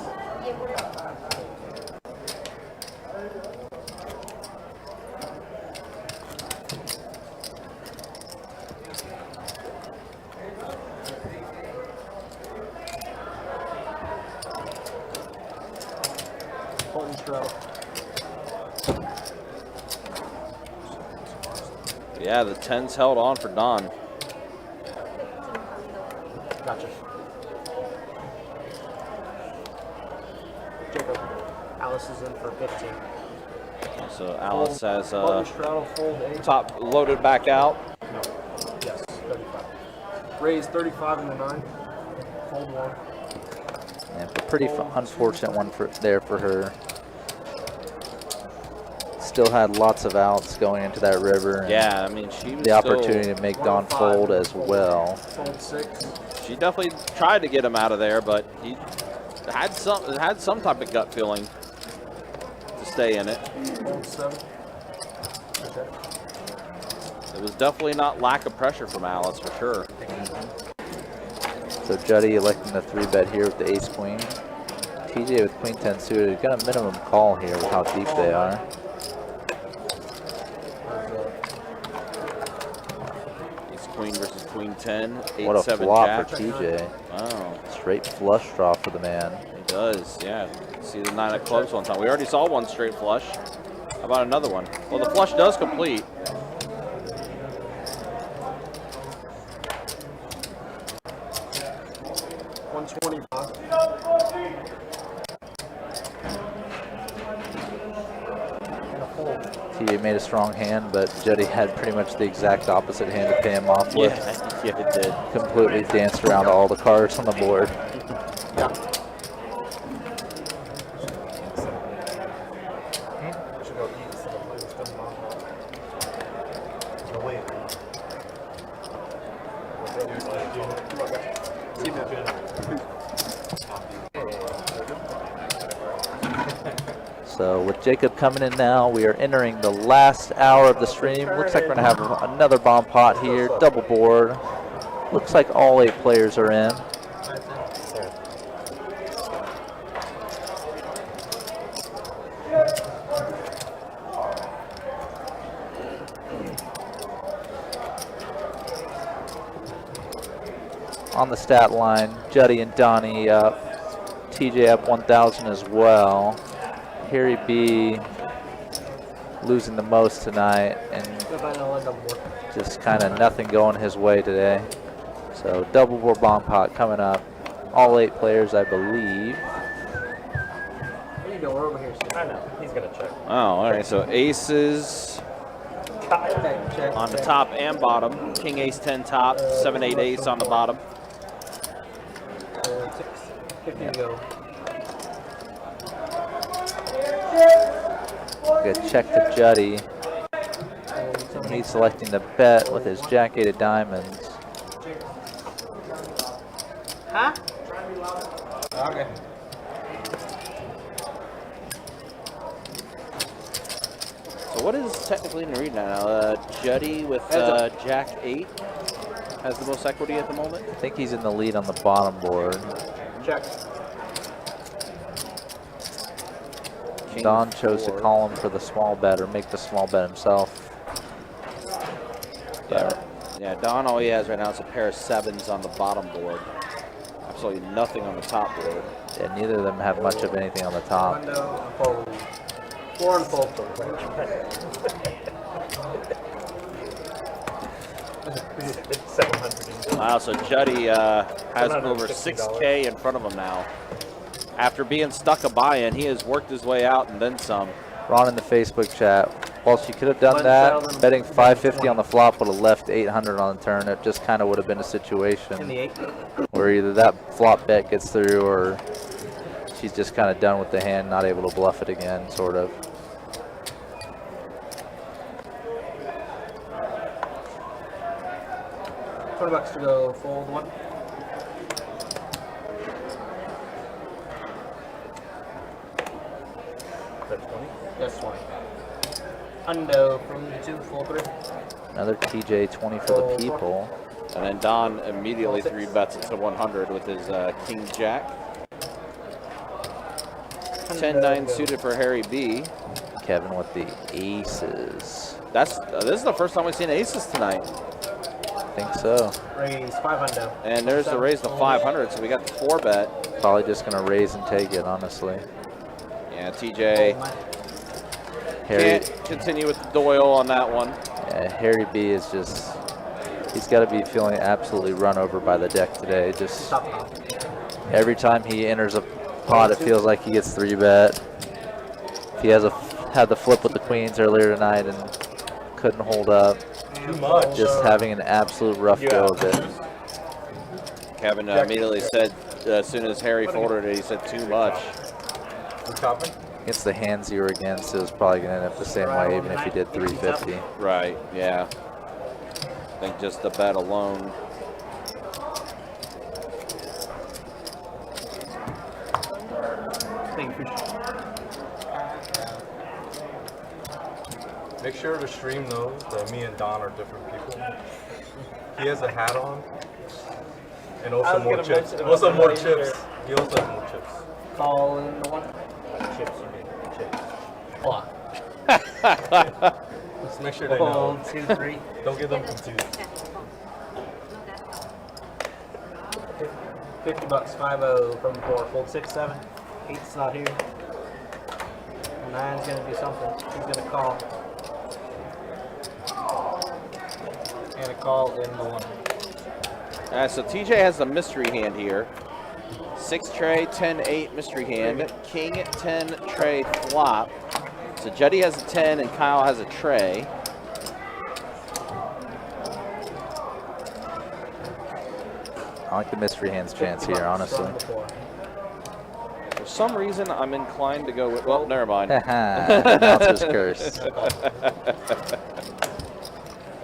Button straddle. Yeah, the 10's held on for Dawn. Gotcha. Jacob. Alice is in for 15. So Alice has Button straddle, fold 8. top loaded back out. No. Yes, 35. Raise 35 in the 9. Fold 1. Yeah, but pretty unfortunate one for her. Still had lots of outs going into that river. And Yeah, I mean, she was the opportunity to make Dawn fold as well. Fold 6. She definitely tried to get him out of there, but he had some type of gut feeling to stay in it. Fold 7. Okay. It was definitely not lack of pressure from Alice for sure. So Juddy electing the 3-bet here with the ace-queen. TJ with queen 10 suited. Got a minimum call here with how deep they are. Ace queen versus queen 10. What a 8-7 flop jack. for TJ. Wow, Straight flush draw for the man. he does. Yeah, see the 9 of clubs one time. We already saw one straight flush. How about another one? Well, the flush does complete. TJ made a strong hand, but Juddy had pretty much the exact opposite hand to pay him off with. Yeah, it did. Completely danced around all the cards on the board. So with Jacob coming in now, we are entering the last hour of the stream. Looks like we're gonna have another bomb pot here, double board. Looks like all 8 players are in. On the stat line, Juddy and Donnie up. TJ up 1,000 as well. Harry B losing the most tonight, and just kind of nothing going his way today. So double board bomb pot coming up. All 8 players, I believe. There you go, we're over here. I know. He's going to check. Oh, all right. So aces Check. on the top and bottom. King ace 10 top, 7-8 ace on the bottom. 50 to go. a check to Juddy. And he's selecting the bet with his Jack-8 of diamonds. Huh? Okay. So what is technically in the read now? Juddy with Jack-8 has the most equity at the moment. I think he's in the lead on the bottom board. Check. King Don chose to 4. call him for the small bet or make the small bet himself. Yeah, Don, all he has right now is a pair of 7s on the bottom board. Absolutely nothing on the top board. Yeah, neither of them have much of anything on the top. Window, fold. 4 and fold. Wow, so Juddy has over 6K in front of him now. After being stuck a buy-in, he has worked his way out and then some. Ron in the Facebook chat. Well, she could have done that. Betting 550 on the flop would have left 800 on the turn. It just kind of would have been a situation In the 8. where either that flop bet gets through or she's just kind of done with the hand, not able to bluff it again, sort of. $20 to go. Fold 1. That's 20. Yes, 20. Hundo from the 2. Fold 3. Another TJ 20 for the people. And then Don immediately 3-bets it to 100 with his King Jack. 10-9 suited for Harry B. Kevin with the aces. This is the first time we've seen aces tonight. I think so. Raise 500. And there's the raise to 500, so we got the 4-bet. Probably just going to raise and take it, honestly. Yeah, TJ Harry, can't continue with Doyle on that one. yeah, Harry B is just, he's got to be feeling absolutely run over by the deck today. Just every time he enters a pot, it feels like he gets 3-bet. He has had the flip with the queens earlier tonight and couldn't hold up. Too much. Just having an absolute rough go of it. Kevin immediately said, as soon as Harry folded it, he said too much. Who's chopping? Against the hands you were against, it was probably going to end up the same way, even if he did 350. Right, yeah. I think just the bet alone. Make sure to stream knows that me and Don are different people. He has a hat on. And also more chips. Also more chips. He also has more chips. Call in the 1. Chips, you mean. Chips. Hold on. Let's make sure they know. 1, 2, 3. Don't get them confused. $50, 5-0 from the 4. Fold 6, 7. 8's not here. 9's gonna do something. He's gonna call. And a call in the 1. So TJ has the mystery hand here. 6 tray, 10-8 mystery hand. King 10 tray flop. So Juddy has a 10 and Kyle has a tray. I like the mystery hands chance here, honestly. For some reason, I'm inclined to go with, well, never mind. Announcer's curse.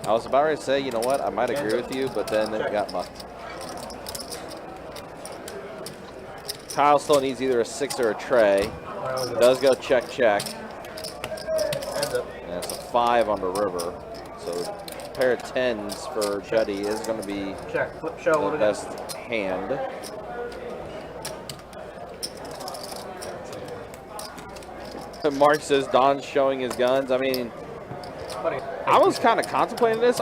I was about ready to say, you know what, I might agree with you, but then it got mucked. Kyle still needs either a 6 or a tray. It does go check, check. And it's a 5 on the river. So a pair of 10s for Juddy is going to be Check. Flip show. the best hand. Mark says Don's showing his guns. I mean, I was kind of contemplating this.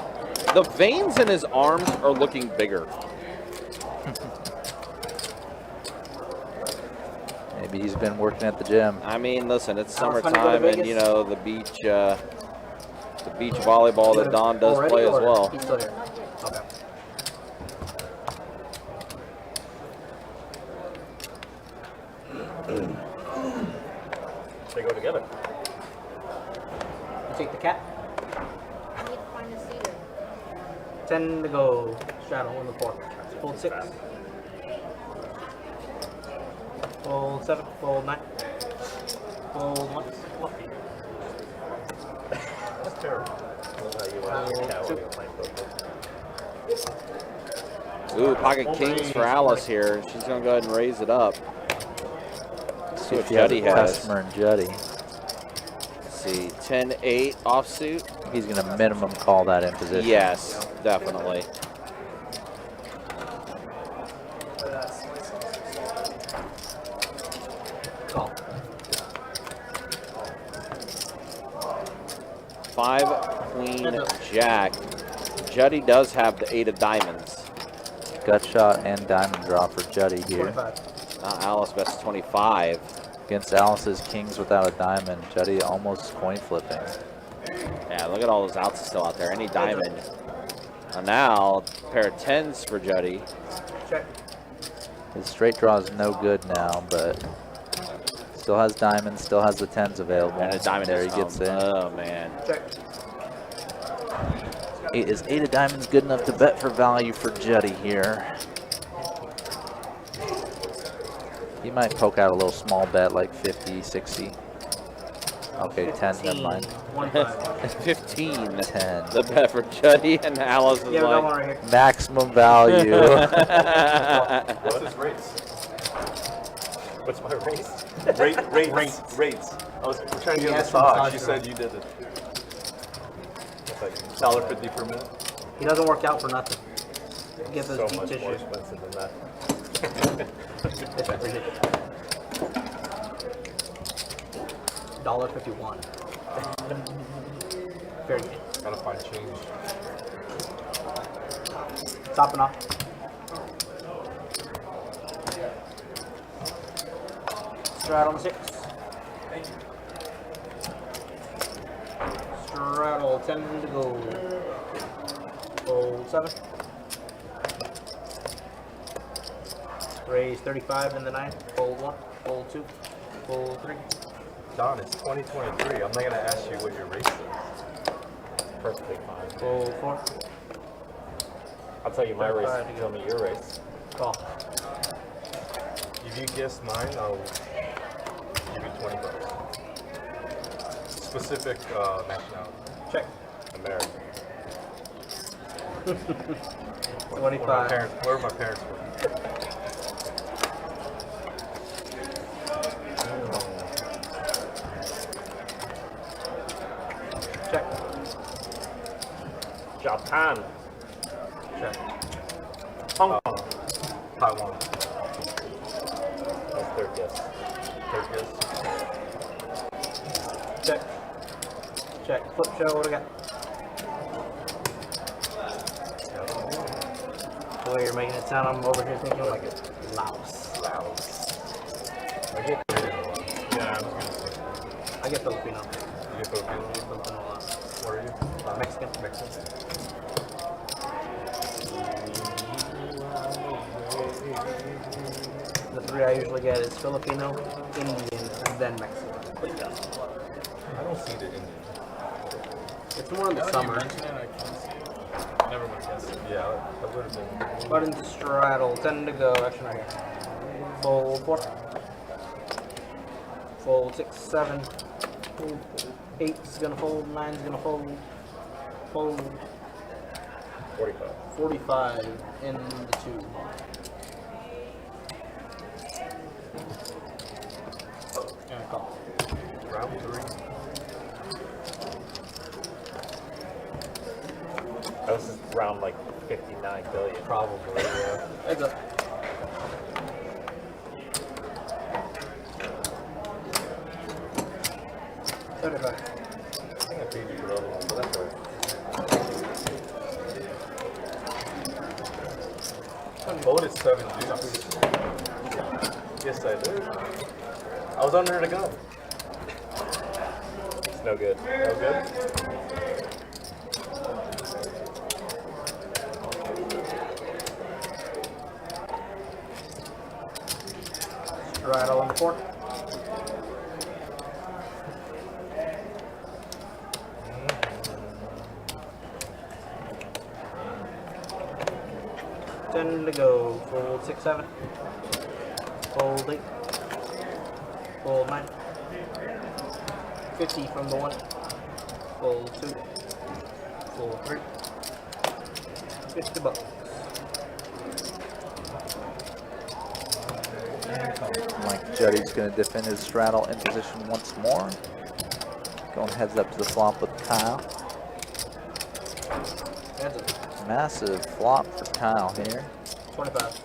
The veins in his arms are looking bigger. Maybe he's been working at the gym. I mean, listen, it's How much money summertime, go to and you Vegas? know the beach volleyball that Don does Already, play as or well. He's still here. Okay. They go together. You take the cat. I need to find a seater. 10 to go. Straddle on the 4. Fold 6. Fold 7. Fold 9. Fold 1. Fluffy. terrible. Ooh, pocket kings for Alice here. She's going to go ahead and raise it up. See if he has a customer in Juddy. Let's see, 10-8 offsuit. He's going to minimum call that in position. Yes, definitely. Call. 5, queen, jack. Juddy does have the 8 of diamonds. Gut shot and diamond draw for Juddy here. 25. Now Alice best 25. Against Alice's kings without a diamond, Juddy almost coin flipping. Yeah, look at all those outs still out there. Any diamond. And now, pair of 10s for Juddy. Check. His straight draw is no good now, but still has diamonds, still has the 10s available. And a diamond there he has gets come. in. Oh, man. Check. Is 8 of diamonds good enough to bet for value for Juddy here? He might poke out a little small bet like 50, 60. Okay, 10, never mind. 15. 10. The bet for Juddy and Alice is Yeah, we got one like... right here. Maximum value. What's his race? What's my race? Rates. I was trying to get a Yes, massage. massage You room. said you did it. It's like $1.50 per minute. He doesn't work out for nothing. Get those So deep much tissue. more expensive than that. It's ridiculous. $1.51. Fair game. Gotta find change. Topping off. Straddle 6. Straddle 10 to go. Fold 7. Raise 35 in the 9. Fold 1. Fold 2. Fold 3. Don, it's 2023. I'm not gonna ask you what your race is. Perfectly fine. Fold 4. I'll tell you my race. Five to You tell me your race. Call. If you guess mine, I'll give you $20. Specific nationality. Check. American. 25. Where are my parents from? Check. Japan. Check. Hong Kong. Taiwan. That's third guess. Third guess. Check. Check. Flip show. What do we got? The way you're making it sound, I'm over here thinking like it's Laos. I get Korean a lot. Yeah, I was gonna say. I get Filipino. You get Filipino? Filipino a lot. What are you? Mexican. Mexican. The 3 I usually get is Filipino, Indian, and then Mexican. I don't see the Indian. It's more in the summer. Never mind, yes. Yeah, that would have been. Button straddle, 10 to go. Action right here. Fold 4. Fold 6, 7. 8's gonna fold, 9's gonna fold. Fold 45. 45 in the 2. And call. Round 3. That was around like 59 billion. Probably, yeah. Heads up. I think I paid you for the other one, but that's all right. I voted 7 deuces. Yes, I did. I was under the gun. It's no good. No good? Straddle on the 4. Ten to go. Fold 6, 7. Fold 8. Fold 9. 50 from the 1. Fold 2. Pull 3. 50 bucks. Mike Juddy's going to defend his straddle in position once more. Going heads up to the flop with Kyle. Heads up. Massive flop for Kyle here. 25.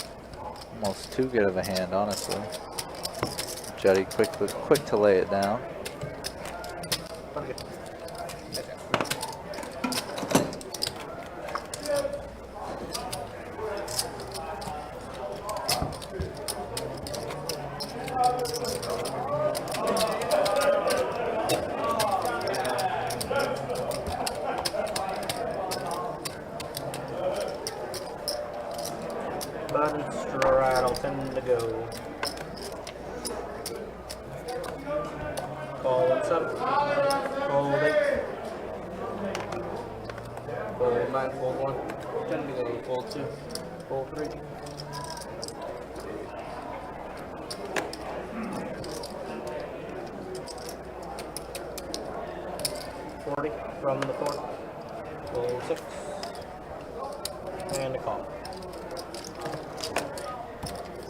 Almost too good of a hand, honestly. Juddy quick to lay it down. Okay. Button straddle, 10 to go. Call 7. Fold 8. Fold 9, fold 1. 10 to go. Fold 2. Fold 3. From the 4. Fold 6. And a call.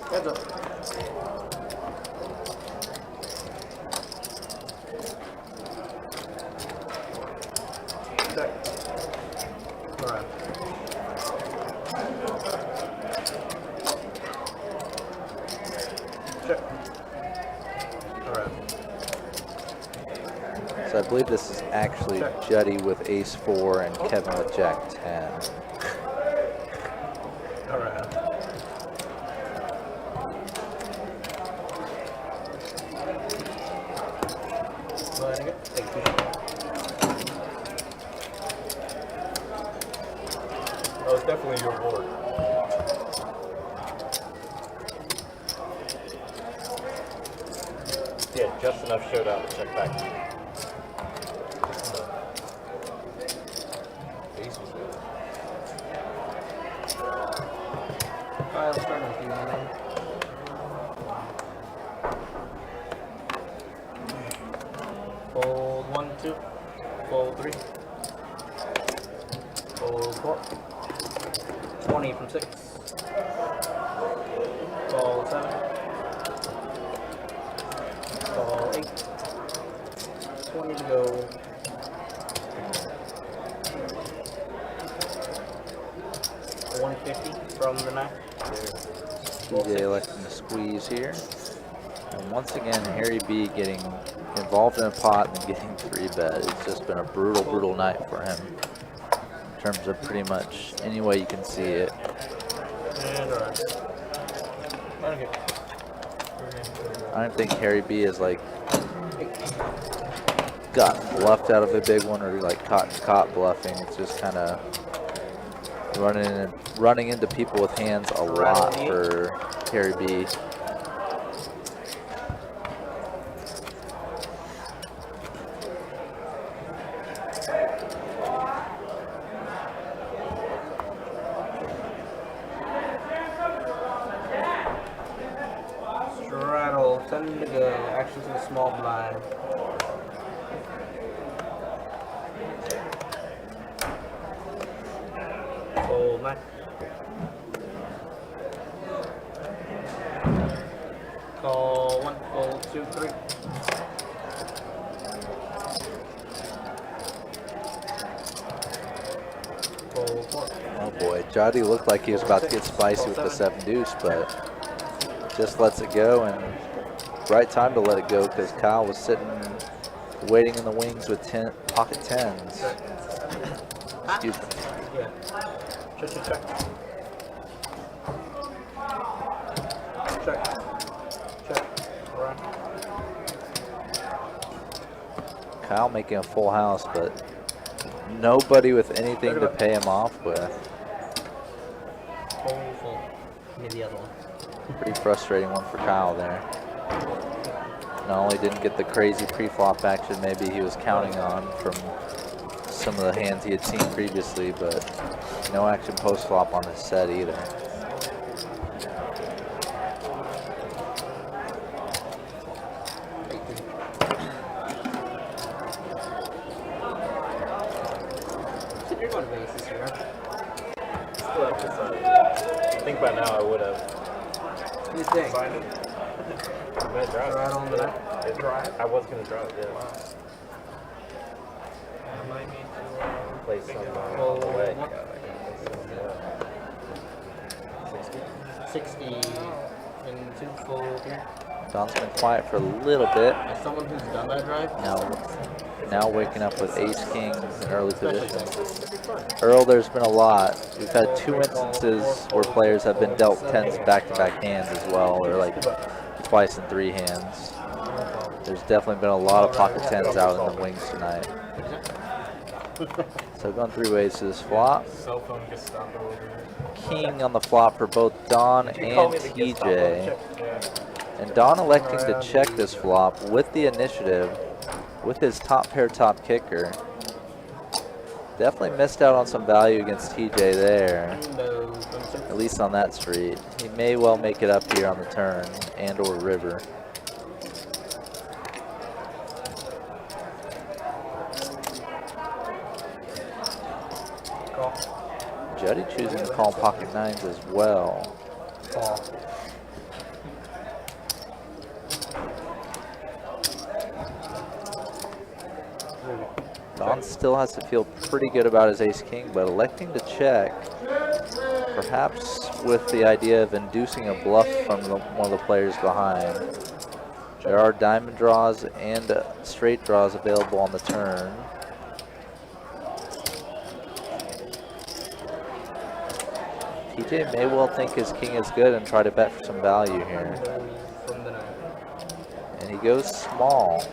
Heads up. Check. Alright. Check. Alright. So I believe this is actually Check. Juddy with ace 4 and Kevin with jack 10. Alright. Letting it. Take 2 shots. That was definitely your board. Yeah, just enough showdown to check back. Ace was good. Kyle, start with you, man. Fold 1, 2. Fold 3. Fold 4. 20 from 6. Fold 7. Fold 8. 20 to go. $150 from the 9. TJ electing to squeeze here. And once again, Harry B getting involved in a pot and getting 3-bet. It's just been a brutal night for him. In terms of pretty much any way you can see it. And alright. Okay. I don't think Harry B is like got bluffed out of a big one or like caught bluffing. It's just kind of running into people with hands a lot for Harry B. Straddle, 10 to go. Action to the small blind. Fold 9. Call 1, fold 2, 3. Fold 4. Oh boy, Jody looked like he was about to get spicy with the 7 deuce, but just lets it go, and right time to let it go because Kyle was sitting waiting in the wings with pocket 10s. Excuse me. Yeah. Check. Alright. Kyle making a full house, but nobody with anything to pay him off with. Full. Give me the other one. Pretty frustrating one for Kyle there. Not only didn't get the crazy pre-flop action maybe he was counting on from some of the hands he had seen previously, but no action post-flop on his set either. You're going to Vegas this year, right? Still have to decide. I think by now I would have You think? signed it. I'm gonna drive. Right on the neck. I was gonna drive, yeah. I might need to Play some roll on the way. one. 60 and 2 full here. Don's been quiet for a little bit. As someone who's done that drive, Now waking up with ace king in early especially position. since Earl, there's been a lot. We've had 2 instances where players have been dealt 10s back-to-back hands as well, or like twice in 3 hands. There's definitely been a lot of pocket 10s out in the wings tonight. So going 3 ways to this flop. Cell phone gets stopped over here. King on the flop for both Don and TJ. And Don electing to check this flop with the initiative with his top pair top kicker. Definitely missed out on some value against TJ there, at least on that street. He may well make it up here on the turn and or river. Juddy choosing to call pocket 9s as well. Call. Don still has to feel pretty good about his ace king, but electing to check, perhaps with the idea of inducing a bluff from one of the players behind. There are diamond draws and straight draws available on the turn. TJ may well think his king is good and try to bet for some value here. And he goes small.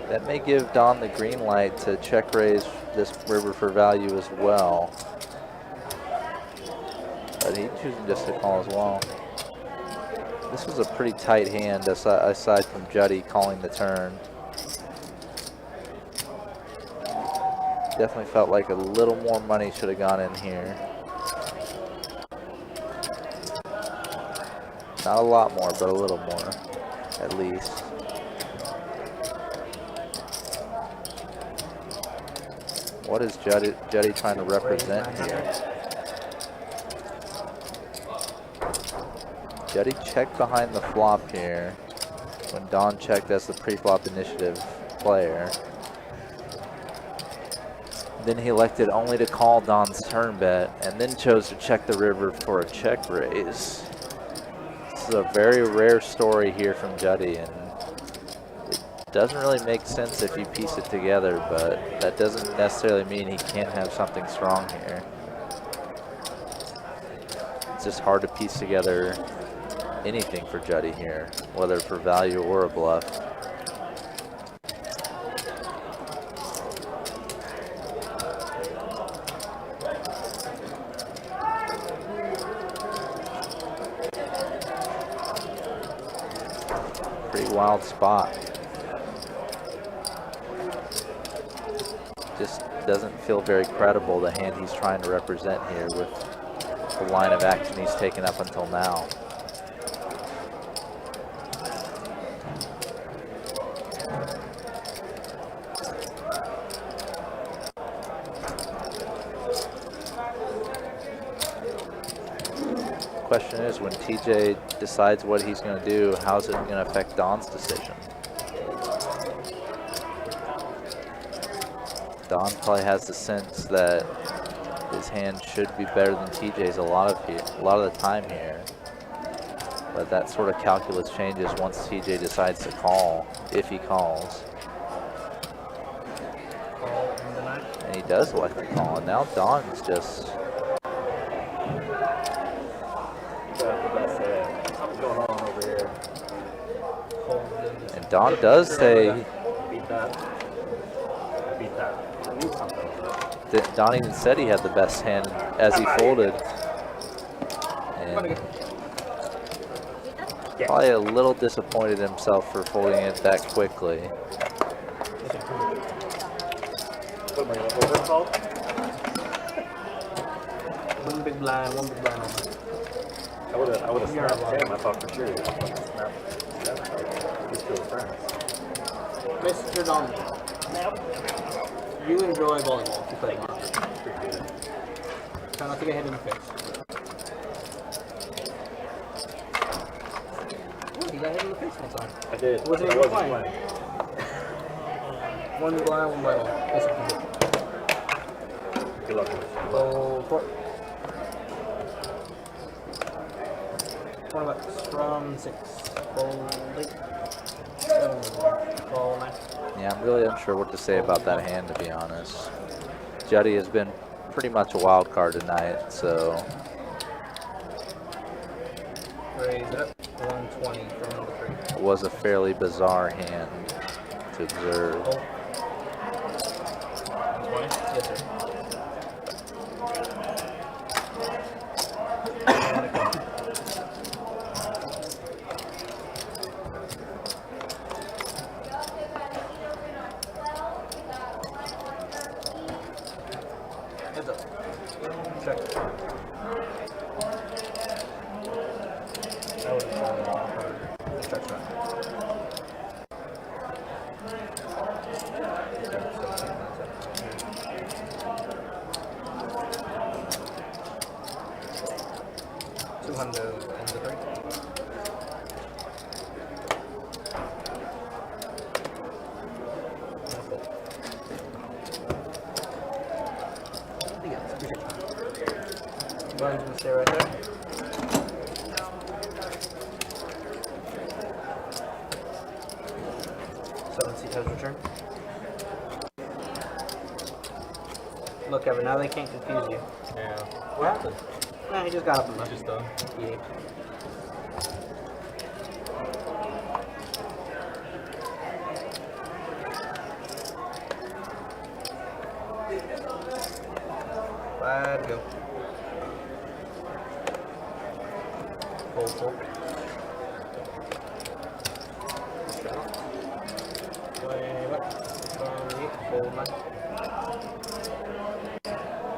That may give Don the green light to check raise this river for value as well. But he's choosing just to call as well. This was a pretty tight hand aside from Juddy calling the turn. Definitely felt like a little more money should have gone in here. Not a lot more, but a little more, at least. What is Juddy trying to represent here? Juddy checked behind the flop here when Don checked as the pre-flop initiative player. Then he elected only to call Don's turn bet and then chose to check the river for a check raise. This is a very rare story here from Juddy, and it doesn't really make sense if you piece it together, but that doesn't necessarily mean he can't have something strong here. It's just hard to piece together anything for Juddy here, whether for value or a bluff. Pretty wild spot. Just doesn't feel very credible, the hand he's trying to represent here with the line of action he's taken up until now. Question is, when TJ decides what he's going to do, how's it going to affect Don's decision? Don probably has the sense that his hand should be better than TJ's a lot of the time here, but that sort of calculus changes once TJ decides to call, if he calls. And he does elect to call, and now Don's just and Don does say that Don even said he had the best hand as he folded. And probably a little disappointed himself for folding it that quickly. One big blind, one big blind. I would have snapped him, I thought for sure. He's still friends. Mr. Don. You enjoy volleyball if you play more. Try not to get hit in the face. Oh, you got hit in the face one time. I did. Wasn't but I even wasn't playing. playing. One blind, one by one. That's what you Good luck. Roll court. Cornerbacks from 6. Folding. 7. Call 9. Yeah, I'm really unsure what to say about that hand, to be honest. Juddy has been pretty much a wild card tonight, so Raise it up. 120 from number 3. it was a fairly bizarre hand to observe. Roll. 20? Yes, sir. And a call. Heads up. Check. That would have fallen off. Check shot. $200 and the 3. Buttons gonna stay right there. Seven seat has returned. Look, Evan, now they can't confuse you. Yeah. What happened? Nah, he just got up and left. Just done. Yeah. Bad go. Fold, fold. Way back. From 8, fold 9.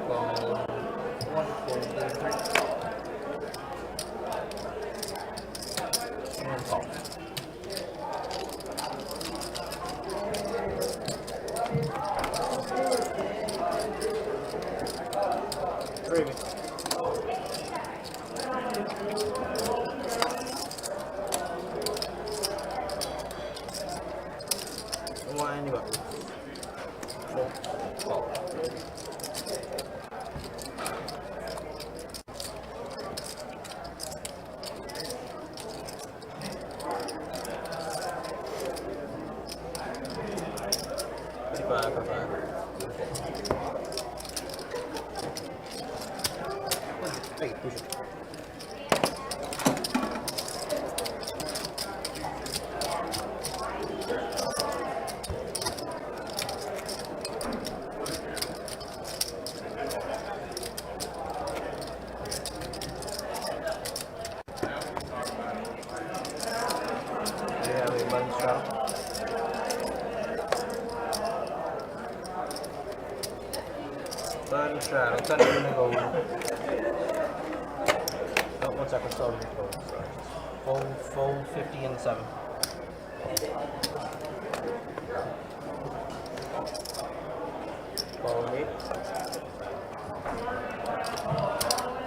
Fold 1, fold 3. And call. Gravy. Wind you up. Fold. Call. Hey, push it. Do you have a button straddle? Button straddle. 10 minutes over. Oh, 1 second. Sorry. Fold 50 and 7. Fold 8.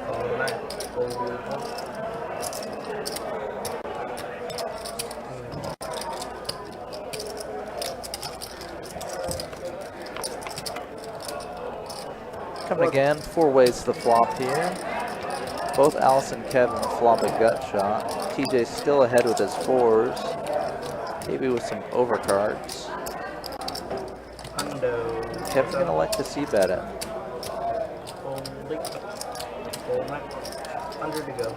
Fold 9. Fold 1. Coming again, 4 ways to the flop here. Both Alice and Kevin flop a gut shot. TJ's still ahead with his 4s. Maybe with some overcards. Kevin's gonna like to see bet it. Fold 8. Fold 9. 100 to go.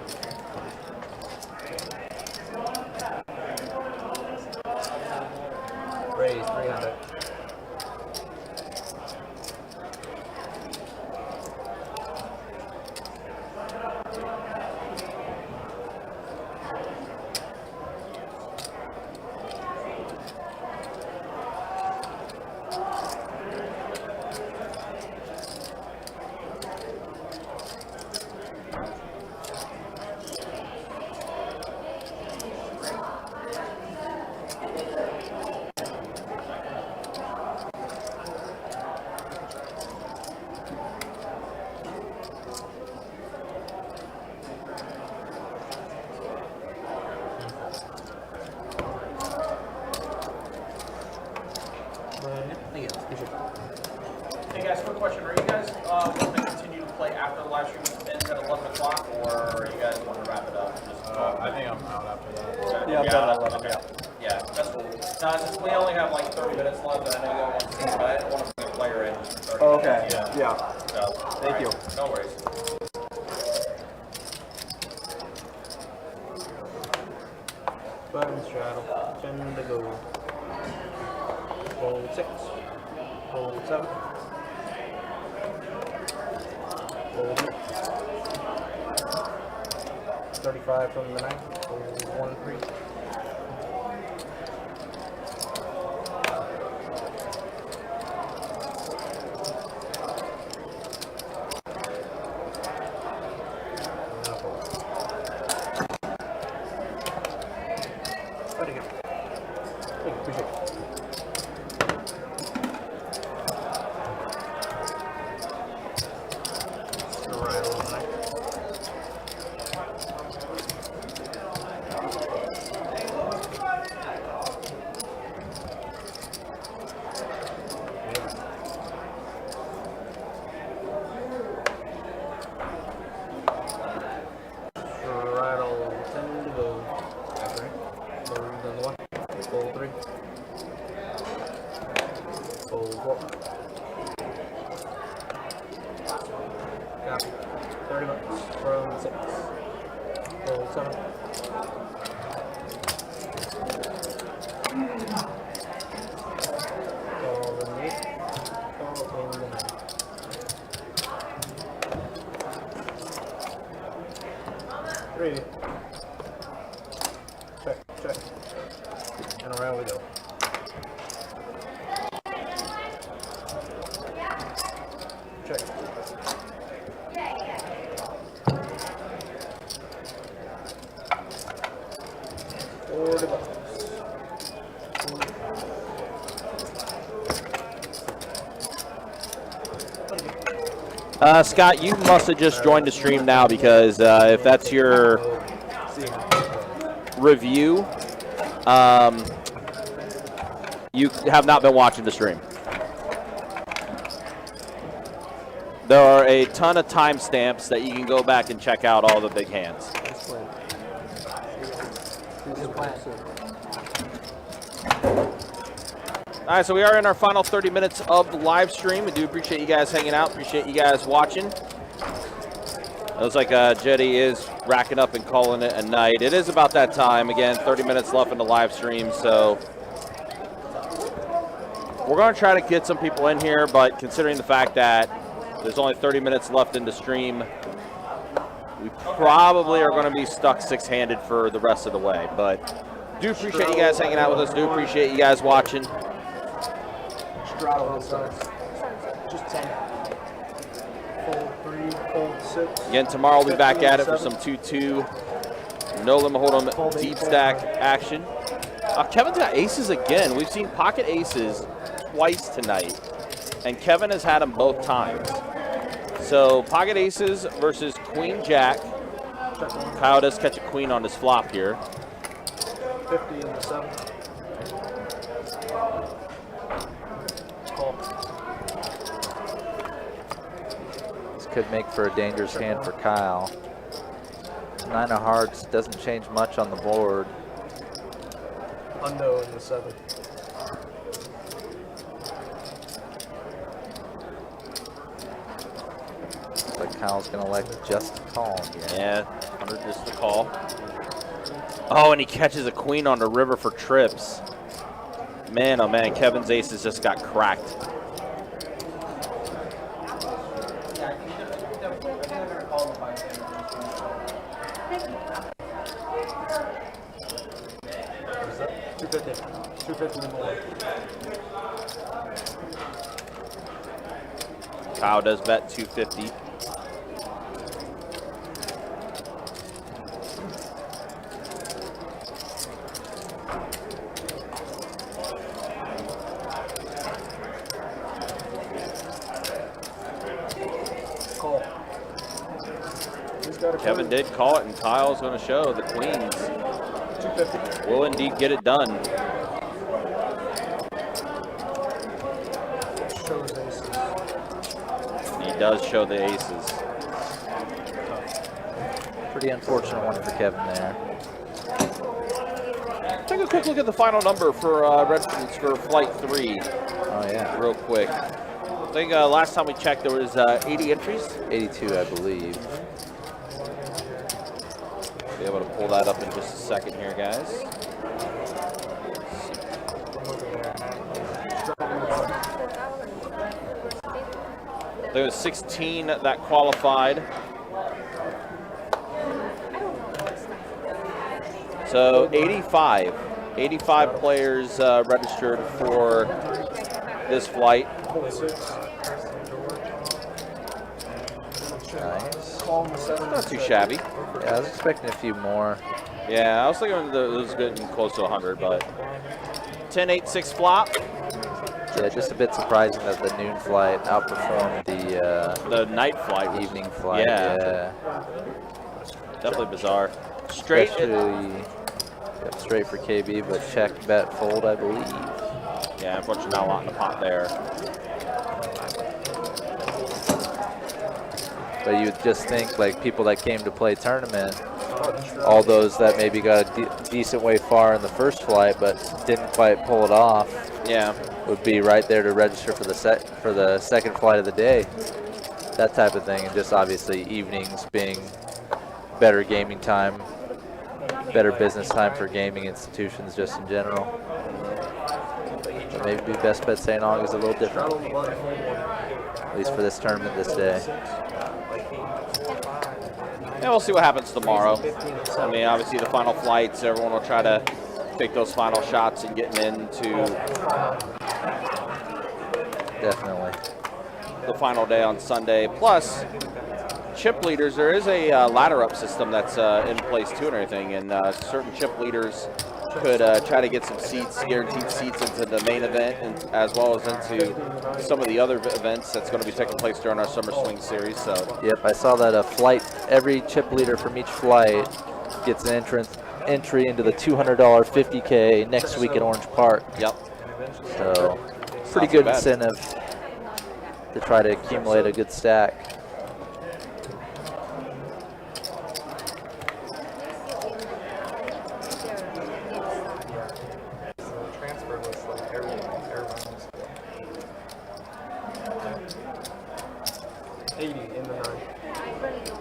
Raise 300. are you guys want to continue to play after the live stream ends at 11 o'clock, or are you guys want to wrap it up? I think I'm out after that. Yeah, I'm done at 11. Okay. Yeah, that's cool. Now, since we only have like 30 minutes left, and I know you all want to see, but I don't want to bring a player in. Okay. Yeah. Yeah. So, Thank you. No worries. Button straddle. 10 to go. Fold 6. Fold 7. Fold 8. 35 from the 9. Fold 1, 3. Check. And around we go. Check. Scott, you must have just joined the stream now, because if that's your review, you have not been watching the stream. There are a ton of timestamps that you can go back and check out all the big hands. All right, so we are in our final 30 minutes of the live stream. We do appreciate you guys hanging out. Appreciate you guys watching. It looks like Jetty is racking up and calling it a night. It is about that time. Again, 30 minutes left in the live stream, so we're going to try to get some people in here, but considering the fact that there's only 30 minutes left in the stream, we probably are going to be stuck six-handed for the rest of the way. But do appreciate you guys hanging out with us. Do appreciate you guys watching. Straddle just 10. Fold 3, fold 6. Again, tomorrow we'll be back at it for some 2-2. No limit hold'em deep stack action. Kevin's got aces again. We've seen pocket aces twice tonight, and Kevin has had them both times. So pocket aces versus queen jack. Kyle does catch a queen on his flop here. 50 in the 7. Call. This could make for a dangerous hand for Kyle. 9 of hearts doesn't change much on the board. Undo in the 7. Looks like Kyle's going to elect just to call here. Yeah, 100 just to call. Oh, and he catches a queen on the river for trips. Man, oh man, Kevin's aces just got cracked. Kyle does bet 250. Call. Kevin did call it, and Kyle's going to show the queens 250. will indeed get it done. Shows aces. it does show the aces. Pretty unfortunate one for Kevin there. Take a quick look at the final number for registrants for Flight 3. Oh, yeah. Real quick. I think last time we checked there was 80 entries. 82, I believe. Be able to pull that up in just a second here, guys. There was 16 that qualified. So 85 players registered for this flight. Nice. Not too shabby. Yeah, I was expecting a few more. Yeah, I was thinking it was getting close to 100, but 10-8-6 flop. Yeah, just a bit surprising that the noon flight outperformed The night flight. evening flight. Yeah. Definitely bizarre. Straight. Especially, yep, straight for KB, but check, bet, fold, I believe. Yeah, unfortunately not a lot in the pot there. But you would just think, like, people that came to play tournament, all those that maybe got a decent way far in the first flight but didn't quite pull it off, Yeah. would be right there to register for the second flight of the day. That type of thing, and just obviously evenings being better gaming time, better business time for gaming institutions just in general. But maybe best bet St. Aug is a little different, at least for this tournament this day. Yeah, we'll see what happens tomorrow. I mean, obviously the final flights, everyone will try to take those final shots and getting into Definitely. the final day on Sunday. Plus, chip leaders, there is a ladder up system that's in place too and everything, and certain chip leaders could try to get some seats, guaranteed seats into the main event, and as well as into some of the other events that's going to be taking place during our Summer Swing Series. So, Yep, I saw that every chip leader from each flight gets an entry into the $200 50K next week at Orange Park. yep. So, pretty too good bad. incentive to try to accumulate a good stack. Transfer was like everyone was 80 in the 9.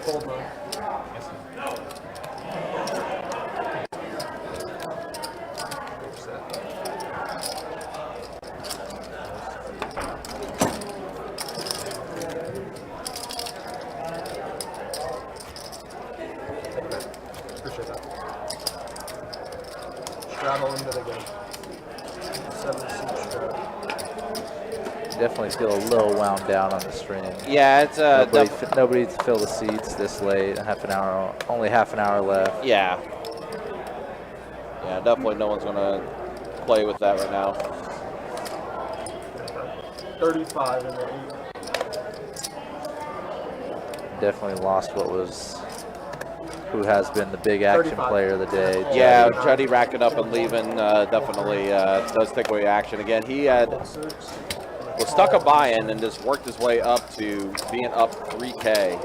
Fold 9. Appreciate that. Straddle into the game. 7-seat straddle. Definitely feel a little wound down on the stream. Yeah, it's Nobody to fill the seats this late. Only half an hour left. yeah. Yeah, definitely no one's going to play with that right now. 35 in the 8. Definitely lost who has been the big action 35. player of the day. Yeah, Juddy racking up and leaving definitely does take away action. Again, he was stuck a buy-in and just worked his way up to being up 3K.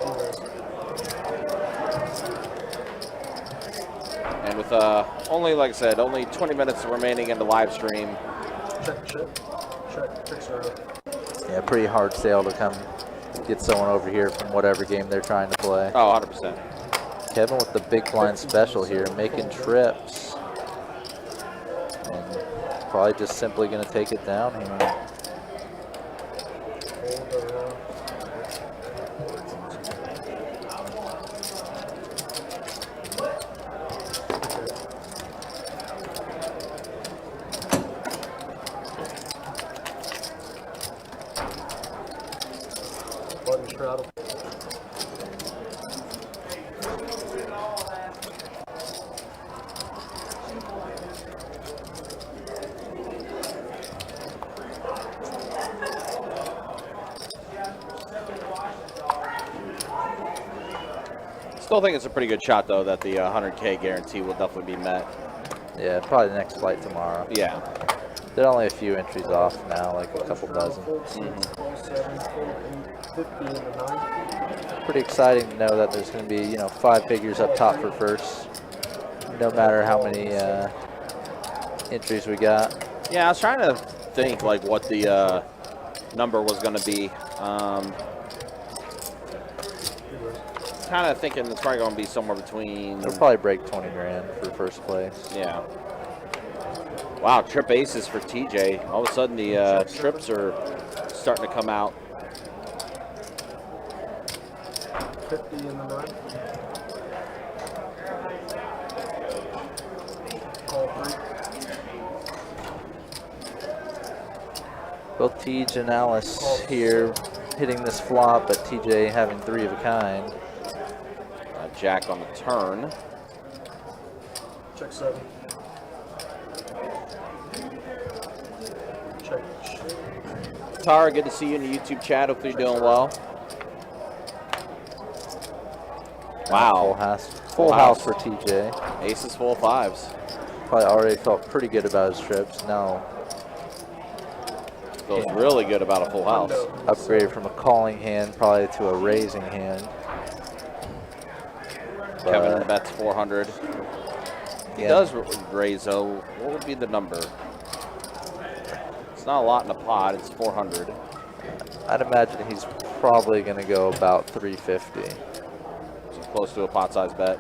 And with only, like I said, only 20 minutes remaining in the live stream. Check, fix her up. Yeah, pretty hard sale to come get someone over here from whatever game they're trying to play. Oh, 100%. Kevin with the big blind special here, making trips. And probably just simply going to take it down here. Button straddle. Still think it's a pretty good shot, though, that the 100K guarantee will definitely be met. Yeah, probably the next flight tomorrow. Yeah. They're only a few entries off now, like a couple dozen. Pretty exciting to know that there's going to be, you know, 5 figures up top for first, no matter how many entries we got. Yeah, I was trying to think like what the number was going to be. Kind of thinking it's probably going to be somewhere between. It'll probably break 20 grand for first place. Yeah. Wow, trip aces for TJ. All of a sudden, the trips are starting to come out. 50 in the 9. Call 3. Both Tej and Alice here hitting this flop, but TJ having 3 of a kind. Jack on the turn. Check 7. Check. Tara, good to see you in the YouTube chat. Hopefully you're doing well. Full Wow. house. Full house for TJ. Aces full of 5s. Probably already felt pretty good about his trips. Now Feels really good about a full house. upgraded from a calling hand probably to a raising hand. Kevin bets 400. He does raise, though. What would be the number? It's not a lot in the pot. It's 400. I'd imagine he's probably going to go about 350. So close to a pot size bet.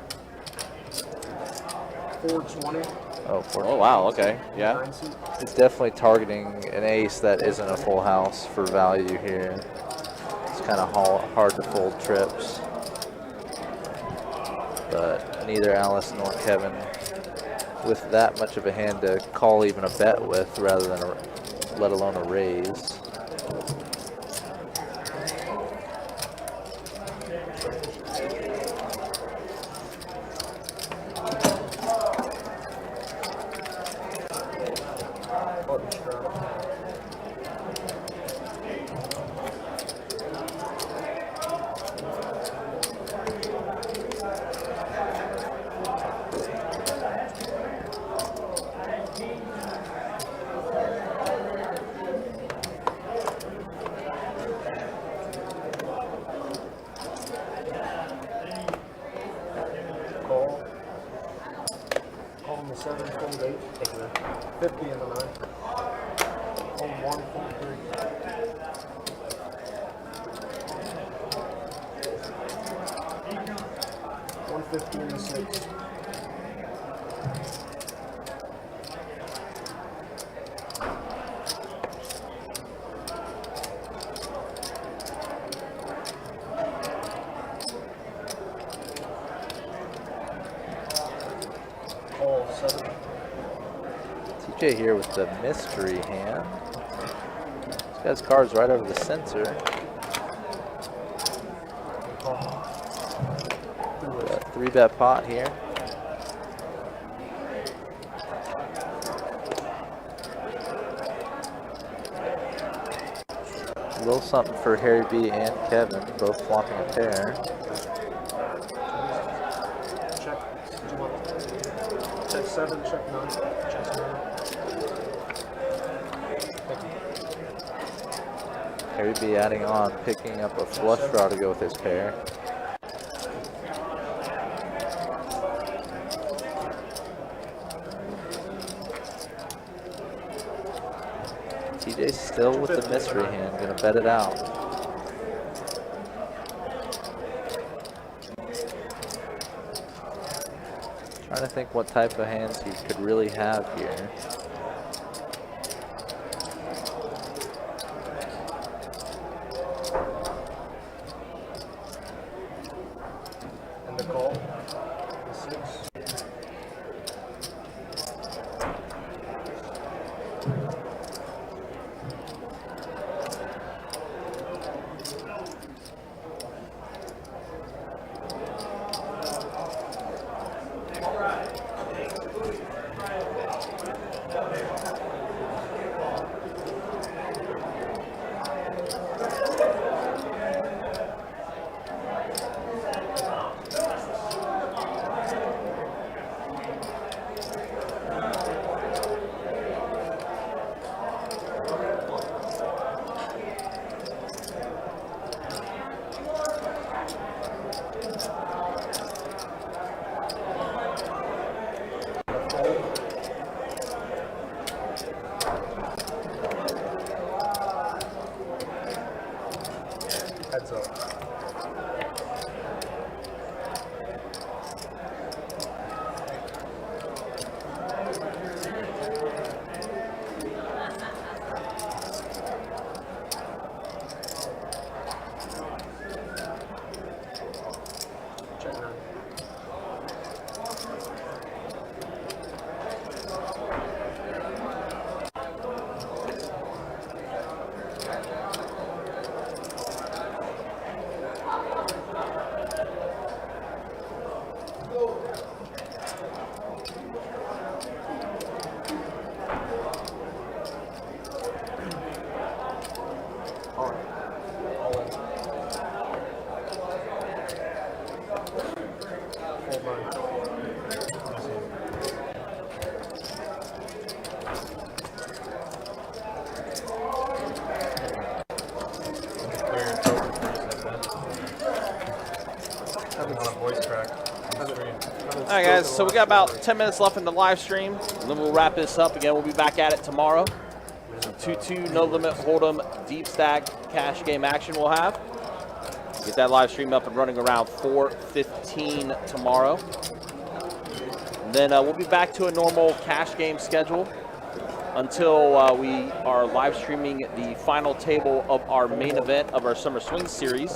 420. Oh, Oh, wow. Okay. Yeah. 9 seat. he's definitely targeting an ace that isn't a full house for value here. It's kind of hard to fold trips. But neither Alice nor Kevin with that much of a hand to call even a bet with rather than let alone a raise. Call him the 7, fold 8. 50 in the 9. Call him 1, fold 3. 150 in the 6. Call 7. TJ here with the mystery hand. He's got his cards right over the sensor. Call. 3-bet pot here. A little something for Harry B and Kevin, both flopping a pair. Check. Do you want check 7, check 9. Check 9. Harry B adding on, picking up a flush draw to go with his pair. TJ's still with the mystery hand, gonna bet it out. Trying to think what type of hands he could really have here. And the call. The 6. guys, so we got about 10 minutes left in the live stream, and then we'll wrap this up. Again, we'll be back at it tomorrow. Some 2-2, no limit, hold'em, deep stack, cash game action we'll have. Get that live stream up and running around 4:15 tomorrow. And then we'll be back to a normal cash game schedule until we are live streaming the final table of our main event of our Summer Swing Series,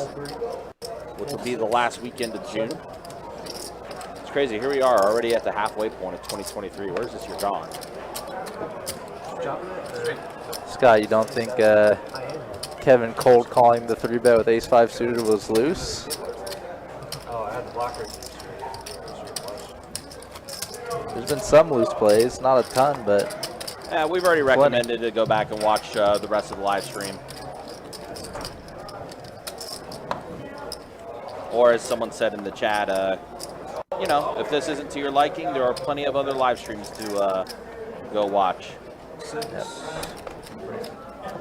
which will be the last weekend of June. It's crazy. Here we are already at the halfway point of 2023. Where's this year gone? Scott, you don't think Kevin cold calling the 3-bet with ace-5 suited was loose? Oh, I had the blocker. There's been some loose plays, not a ton, but Yeah, we've already recommended to go back and watch the rest of the live stream. Or as someone said in the chat, you know, if this isn't to your liking, there are plenty of other live streams to go watch.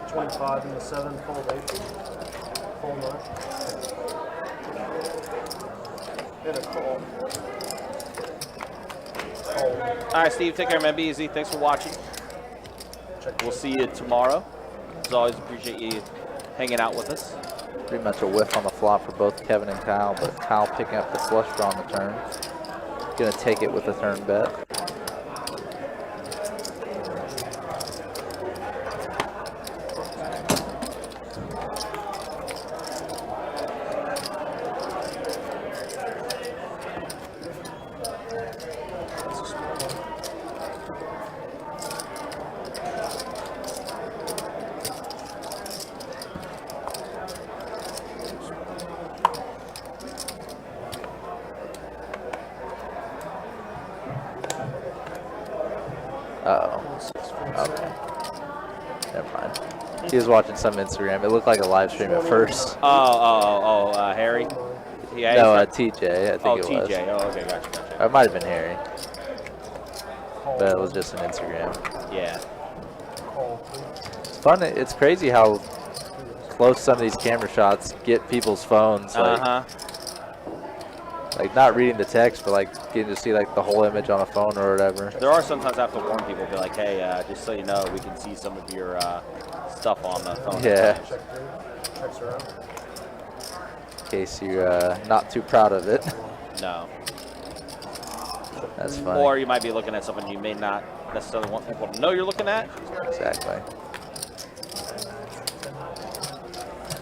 25 in the 7, fold 8. Fold 9. Hit a call. All right, Steve, take care, man. Be easy. Thanks for watching. We'll see you tomorrow. As always, appreciate you hanging out with us. pretty much a whiff on the flop for both Kevin and Kyle, but Kyle picking up the flush draw on the turn. Gonna take it with a turn bet. He was watching some Instagram. It looked like a live stream at first. Harry? Yeah, no, TJ, I think it was. TJ. Oh, okay, gotcha. It might have been Harry. But it was just an Instagram. Yeah. It's fun. It's crazy how close some of these camera shots get people's phones. Like not reading the text, but like getting to see like the whole image on a phone or whatever. There are sometimes I have to warn people, be like, hey, just so you know, we can see some of your stuff on the phone. Yeah. In case you're not too proud of it. No. That's funny. Or you might be looking at something you may not necessarily want people to know you're looking at. Exactly.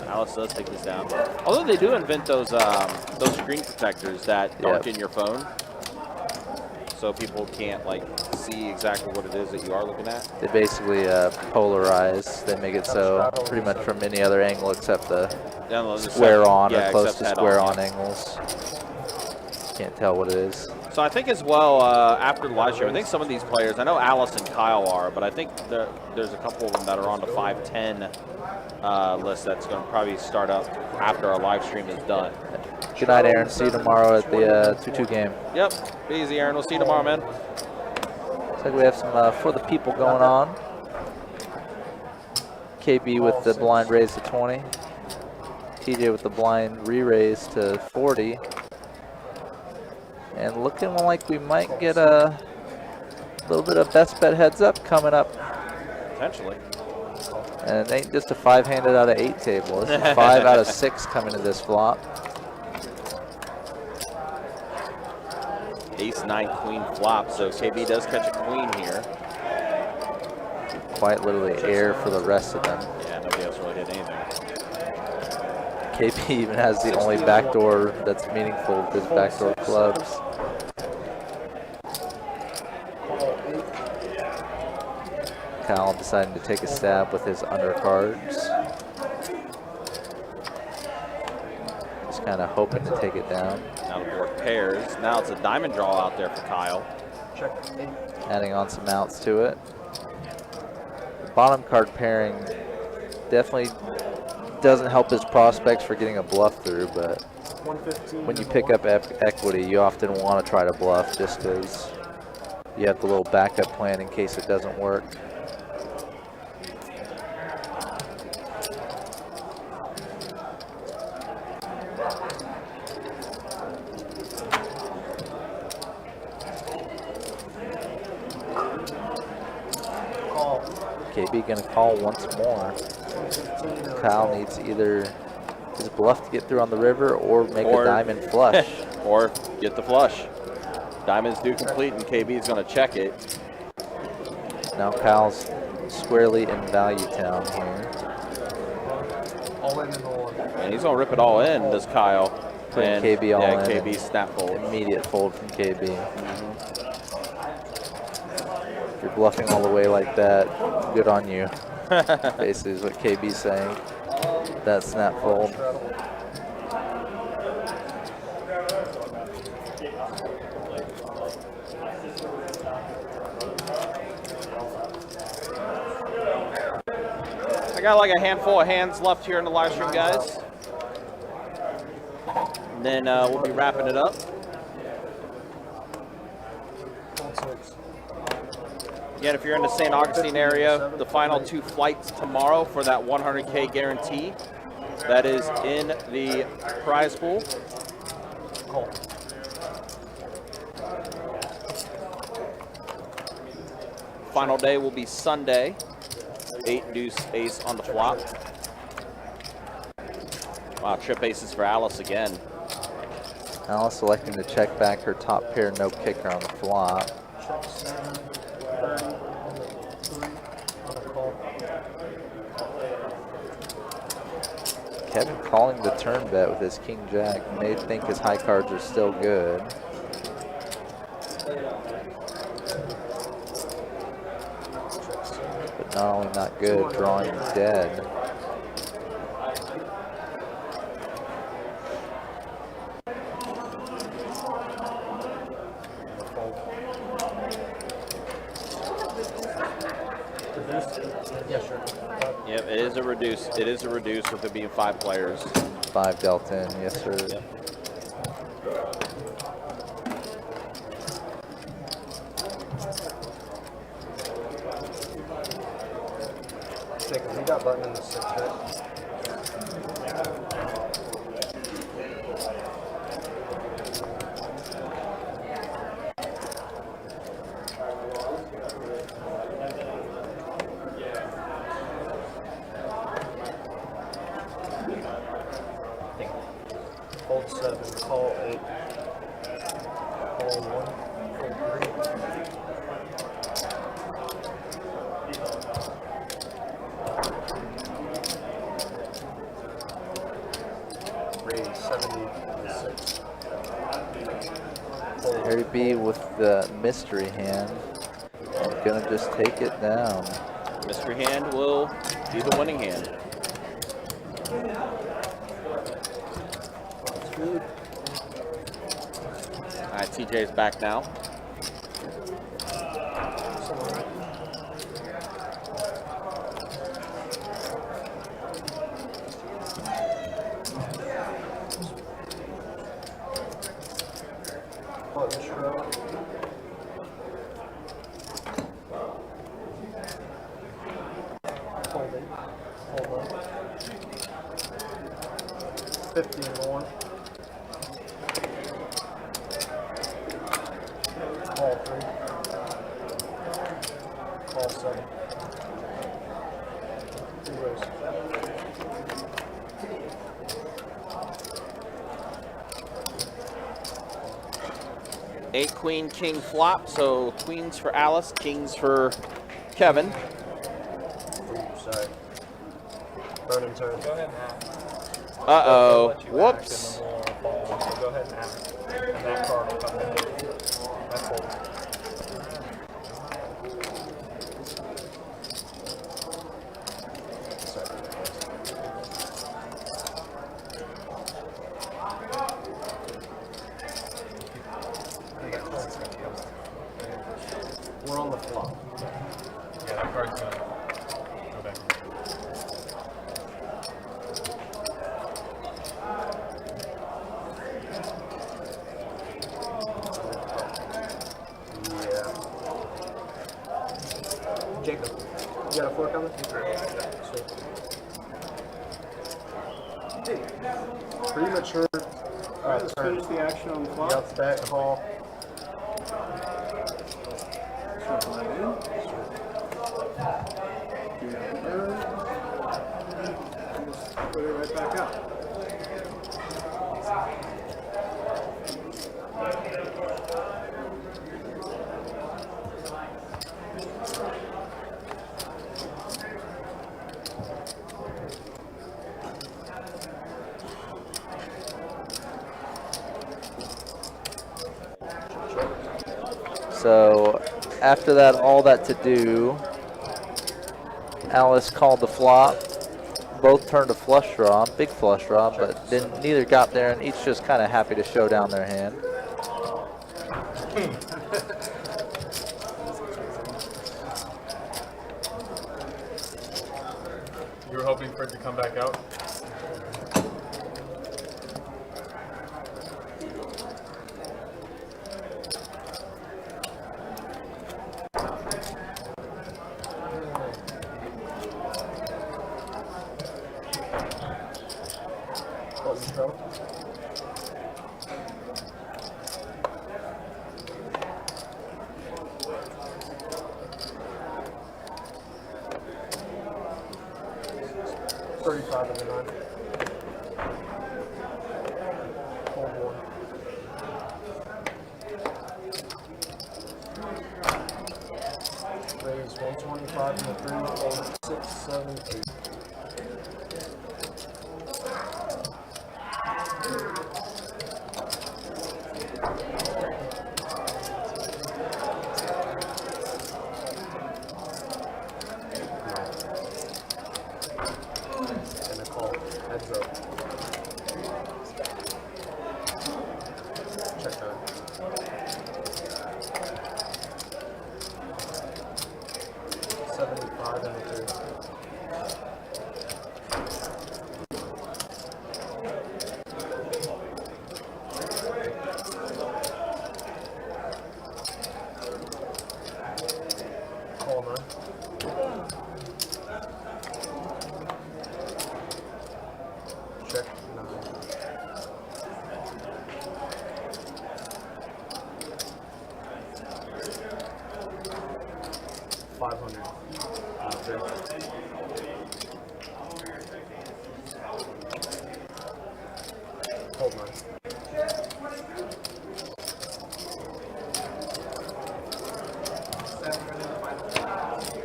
Alice does take this down. Although they do invent those screen protectors that darken your phone, so people can't like see exactly what it is that you are looking at. They basically polarize. They make it so pretty much from any other angle except the square on or close to square on angles. Can't tell what it is. So I think as well, after the live stream, I think some of these players, I know Alice and Kyle are, but I think there's a couple of them that are on the 5-10 list that's going to probably start up after our live stream is done. Good night, Aaron. See you tomorrow at the 2-2 game. Yep. Be easy, Aaron. We'll see you tomorrow, man. Looks like we have some For the People going on. KB with the blind raise to 20. TJ with the blind re-raise to 40. And looking like we might get a little bit of best bet heads up coming up. Potentially. And it ain't just a 5-handed out of 8 table. This is 5 out of 6 coming to this flop. Ace 9 queen flop, so KB does catch a queen here. Quite literally air for the rest of them. Yeah, nobody else really did anything. KP even has the only backdoor that's meaningful with his backdoor clubs. Kyle deciding to take a stab with his undercards. Just kind of hoping to take it down. Now the board pairs. Now it's a diamond draw out there for Kyle. Adding on some outs to it. The bottom card pairing definitely doesn't help his prospects for getting a bluff through, but when you pick up equity, you often want to try to bluff just because you have the little backup plan in case it doesn't work. KB gonna call once more. Kyle needs either his bluff to get through on the river or make a diamond flush. Or get the flush. Diamonds do complete, and KB is going to check it. Now Kyle's squarely in value town here. All in and all in. And he's going to rip it all in, does Kyle. Putting And KB all in. KB snap fold. Immediate fold from KB. If you're bluffing all the way like that, good on you. Basically is what KB's saying. That snap fold. I got like a handful of hands left here in the live stream, guys. And then we'll be wrapping it up. Again, if you're in the St. Augustine area, the final 2 flights tomorrow for that 100K guarantee. That is in the prize pool. Final day will be Sunday. 8 deuce ace on the flop. Wow, trip aces for Alice again. Alice electing to check back her top pair, no kicker on the flop. Check 7, 30 on the 3 on a call. Kevin calling the turn bet with his king jack. You may think his high cards are still good. But not only not good, drawing dead. Yeah, sure. Yep, it is a reduce. It is a reduce with it being 5 players. 5 delta in, yes sir. Yep. We got button in the 6, right? Hold 7, call 8, call 1, hold 3. 76. Harry B with the mystery hand. I'm gonna just take it down. Mystery hand will be the winning hand. All right, TJ's back now. Button shroud. Holding. Hold on. 50 and 1. Call 3. Call 7. 2 rows. Eight queen king flop, so queens for Alice, kings for Kevin. Sorry. Burning turn. Go ahead and act. Uh-oh, Let you whoops. act and then we'll follow. So go ahead and act. And that card will come in. That's all. We're on the flop. Yeah, that card's gonna go back. Yeah. Jacob, you got a 4 coming? Sweet. Premature. Let's finish the action on the flop. Yep, back call. Turn. Just put it right back out. So after that, all that to do, Alice called the flop. Both turned a flush draw, big flush draw, but neither got there, and each just kind of happy to show down their hand. You were hoping for it to come back out? Button straddle. $35 of the 9. Fold 1. Raise 125 in the 3. Fold 6, 7, 8. And a call. Heads up. Check nine. $75 and a 3. Call 9. Check 9. $500. Okay. Hold 9.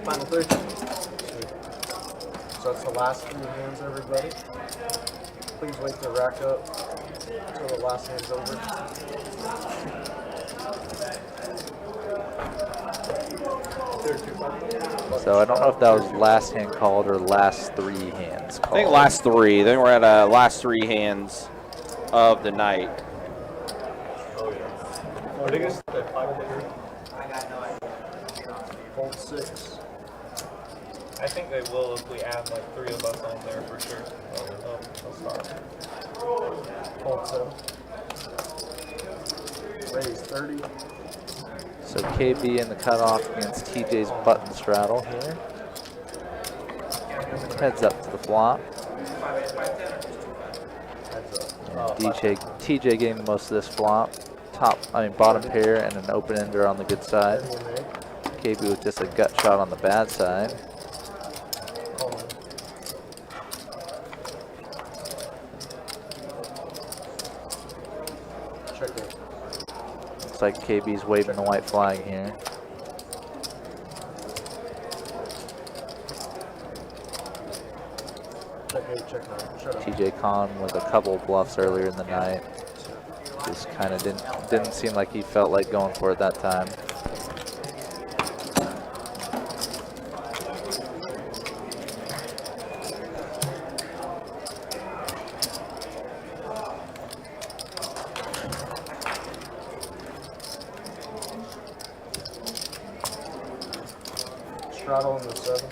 Final 3. Sweet. So that's the last 3 hands, everybody. Please wait to rack up until the last hand's over. So I don't know if that was last hand called or last 3 hands called. I think last 3. Then we're at last 3 hands of the night. Oh, yeah. I think it's the 5 player. Hold 6. I think they will if we add like 3 of us on there for sure. They'll start. Hold 7. Raise 30. So KB in the cutoff against TJ's button straddle here. Heads up to the flop. Heads up. And TJ getting the most of this flop. Bottom pair and an open ender on the good side. KB with just a gut shot on the bad side. Call 9. Check it. Looks like KB's waving the white flag here. Check 8, check 9. Shut up. TJ Khan with a couple bluffs earlier in the night. Just kind of didn't seem like he felt like going for it that time. Straddle in the 7.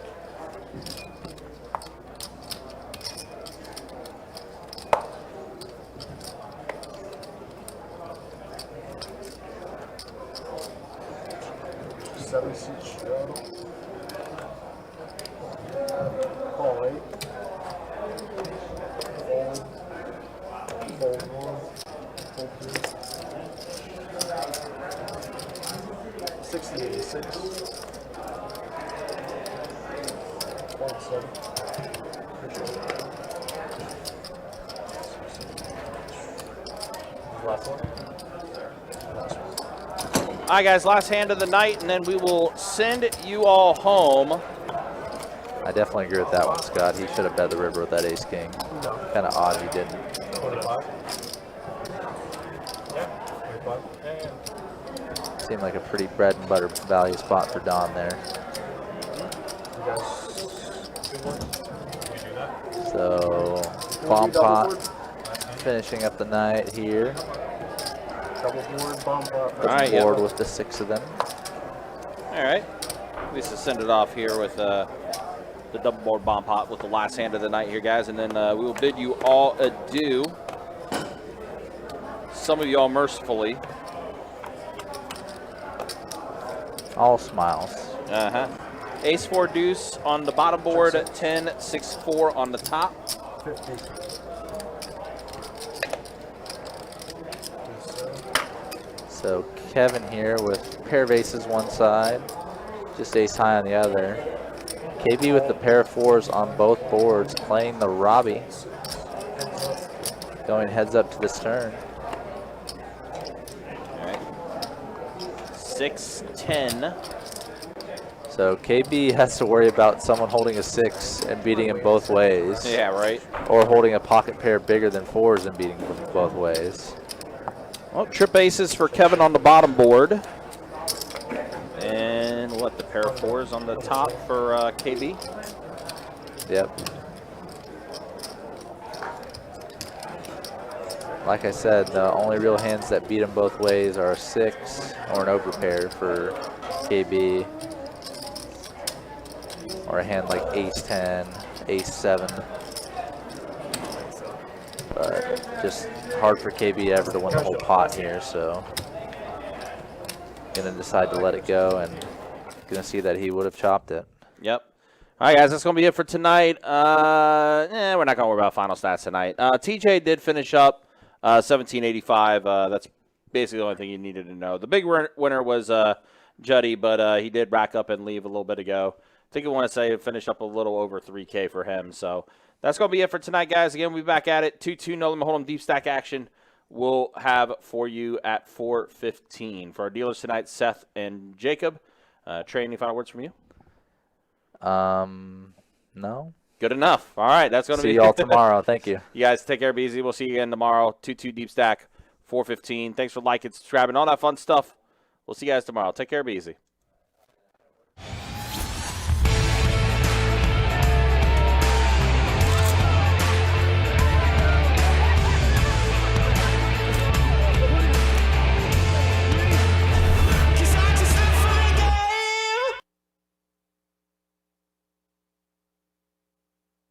Seven-seat straddle. Call 8. Fold. Fold 1. Fold 2. 60-86. Fold 7. Last one. All right, guys, last hand of the night, and then we will send you all home. I definitely agree with that one, Scott. He should have bet the river with that ace king. No. Kind of odd he didn't. 25. Yeah, 25. Yeah. Seemed like a pretty bread and butter value spot for Don there. You guys. We do that. So, bomb pot finishing up the night here. Double board, bomb pot. All right, Board yeah. with the 6 of them. All right. At least to send it off here with the double board bomb pot with the last hand of the night here, guys. And then we will bid you all adieu. Some of you all mercifully. All smiles. Uh-huh. Ace 4 deuce on the bottom board, 10, 6, 4 on the top. 50. So Kevin here with pair of aces one side, just ace high on the other. KB with the pair of 4s on both boards, playing the Robbie. Going heads up to this turn. All right. 6, 10. So KB has to worry about someone holding a 6 and beating him both ways. Yeah, right. Or holding a pocket pair bigger than 4s and beating him both ways. Well, trip aces for Kevin on the bottom board. And what, the pair of 4s on the top for KB? Yep. Like I said, the only real hands that beat him both ways are a 6 or an overpair for KB. Or a hand like ace 10, ace 7. But just hard for KB ever to win the whole pot here, so gonna decide to let it go and gonna see that he would have chopped it. Yep. All right, guys, that's going to be it for tonight. We're not going to worry about final stats tonight. TJ did finish up 1785. That's basically the only thing you needed to know. The big winner was Juddy, but he did rack up and leave a little bit ago. I think I want to say it finished up a little over 3K for him. So that's going to be it for tonight, guys. Again, we'll be back at it. 2-2, no limit hold'em deep stack action we'll have for you at 4:15. For our dealers tonight, Seth and Jacob. Trey, any final words from you? No. Good enough. All right, that's going to be See y'all tomorrow. Thank you. You guys take care, be easy. We'll see you again tomorrow. 2-2 deep stack, 4:15. Thanks for liking, subscribing, all that fun stuff. We'll see you guys tomorrow. Take care, be easy.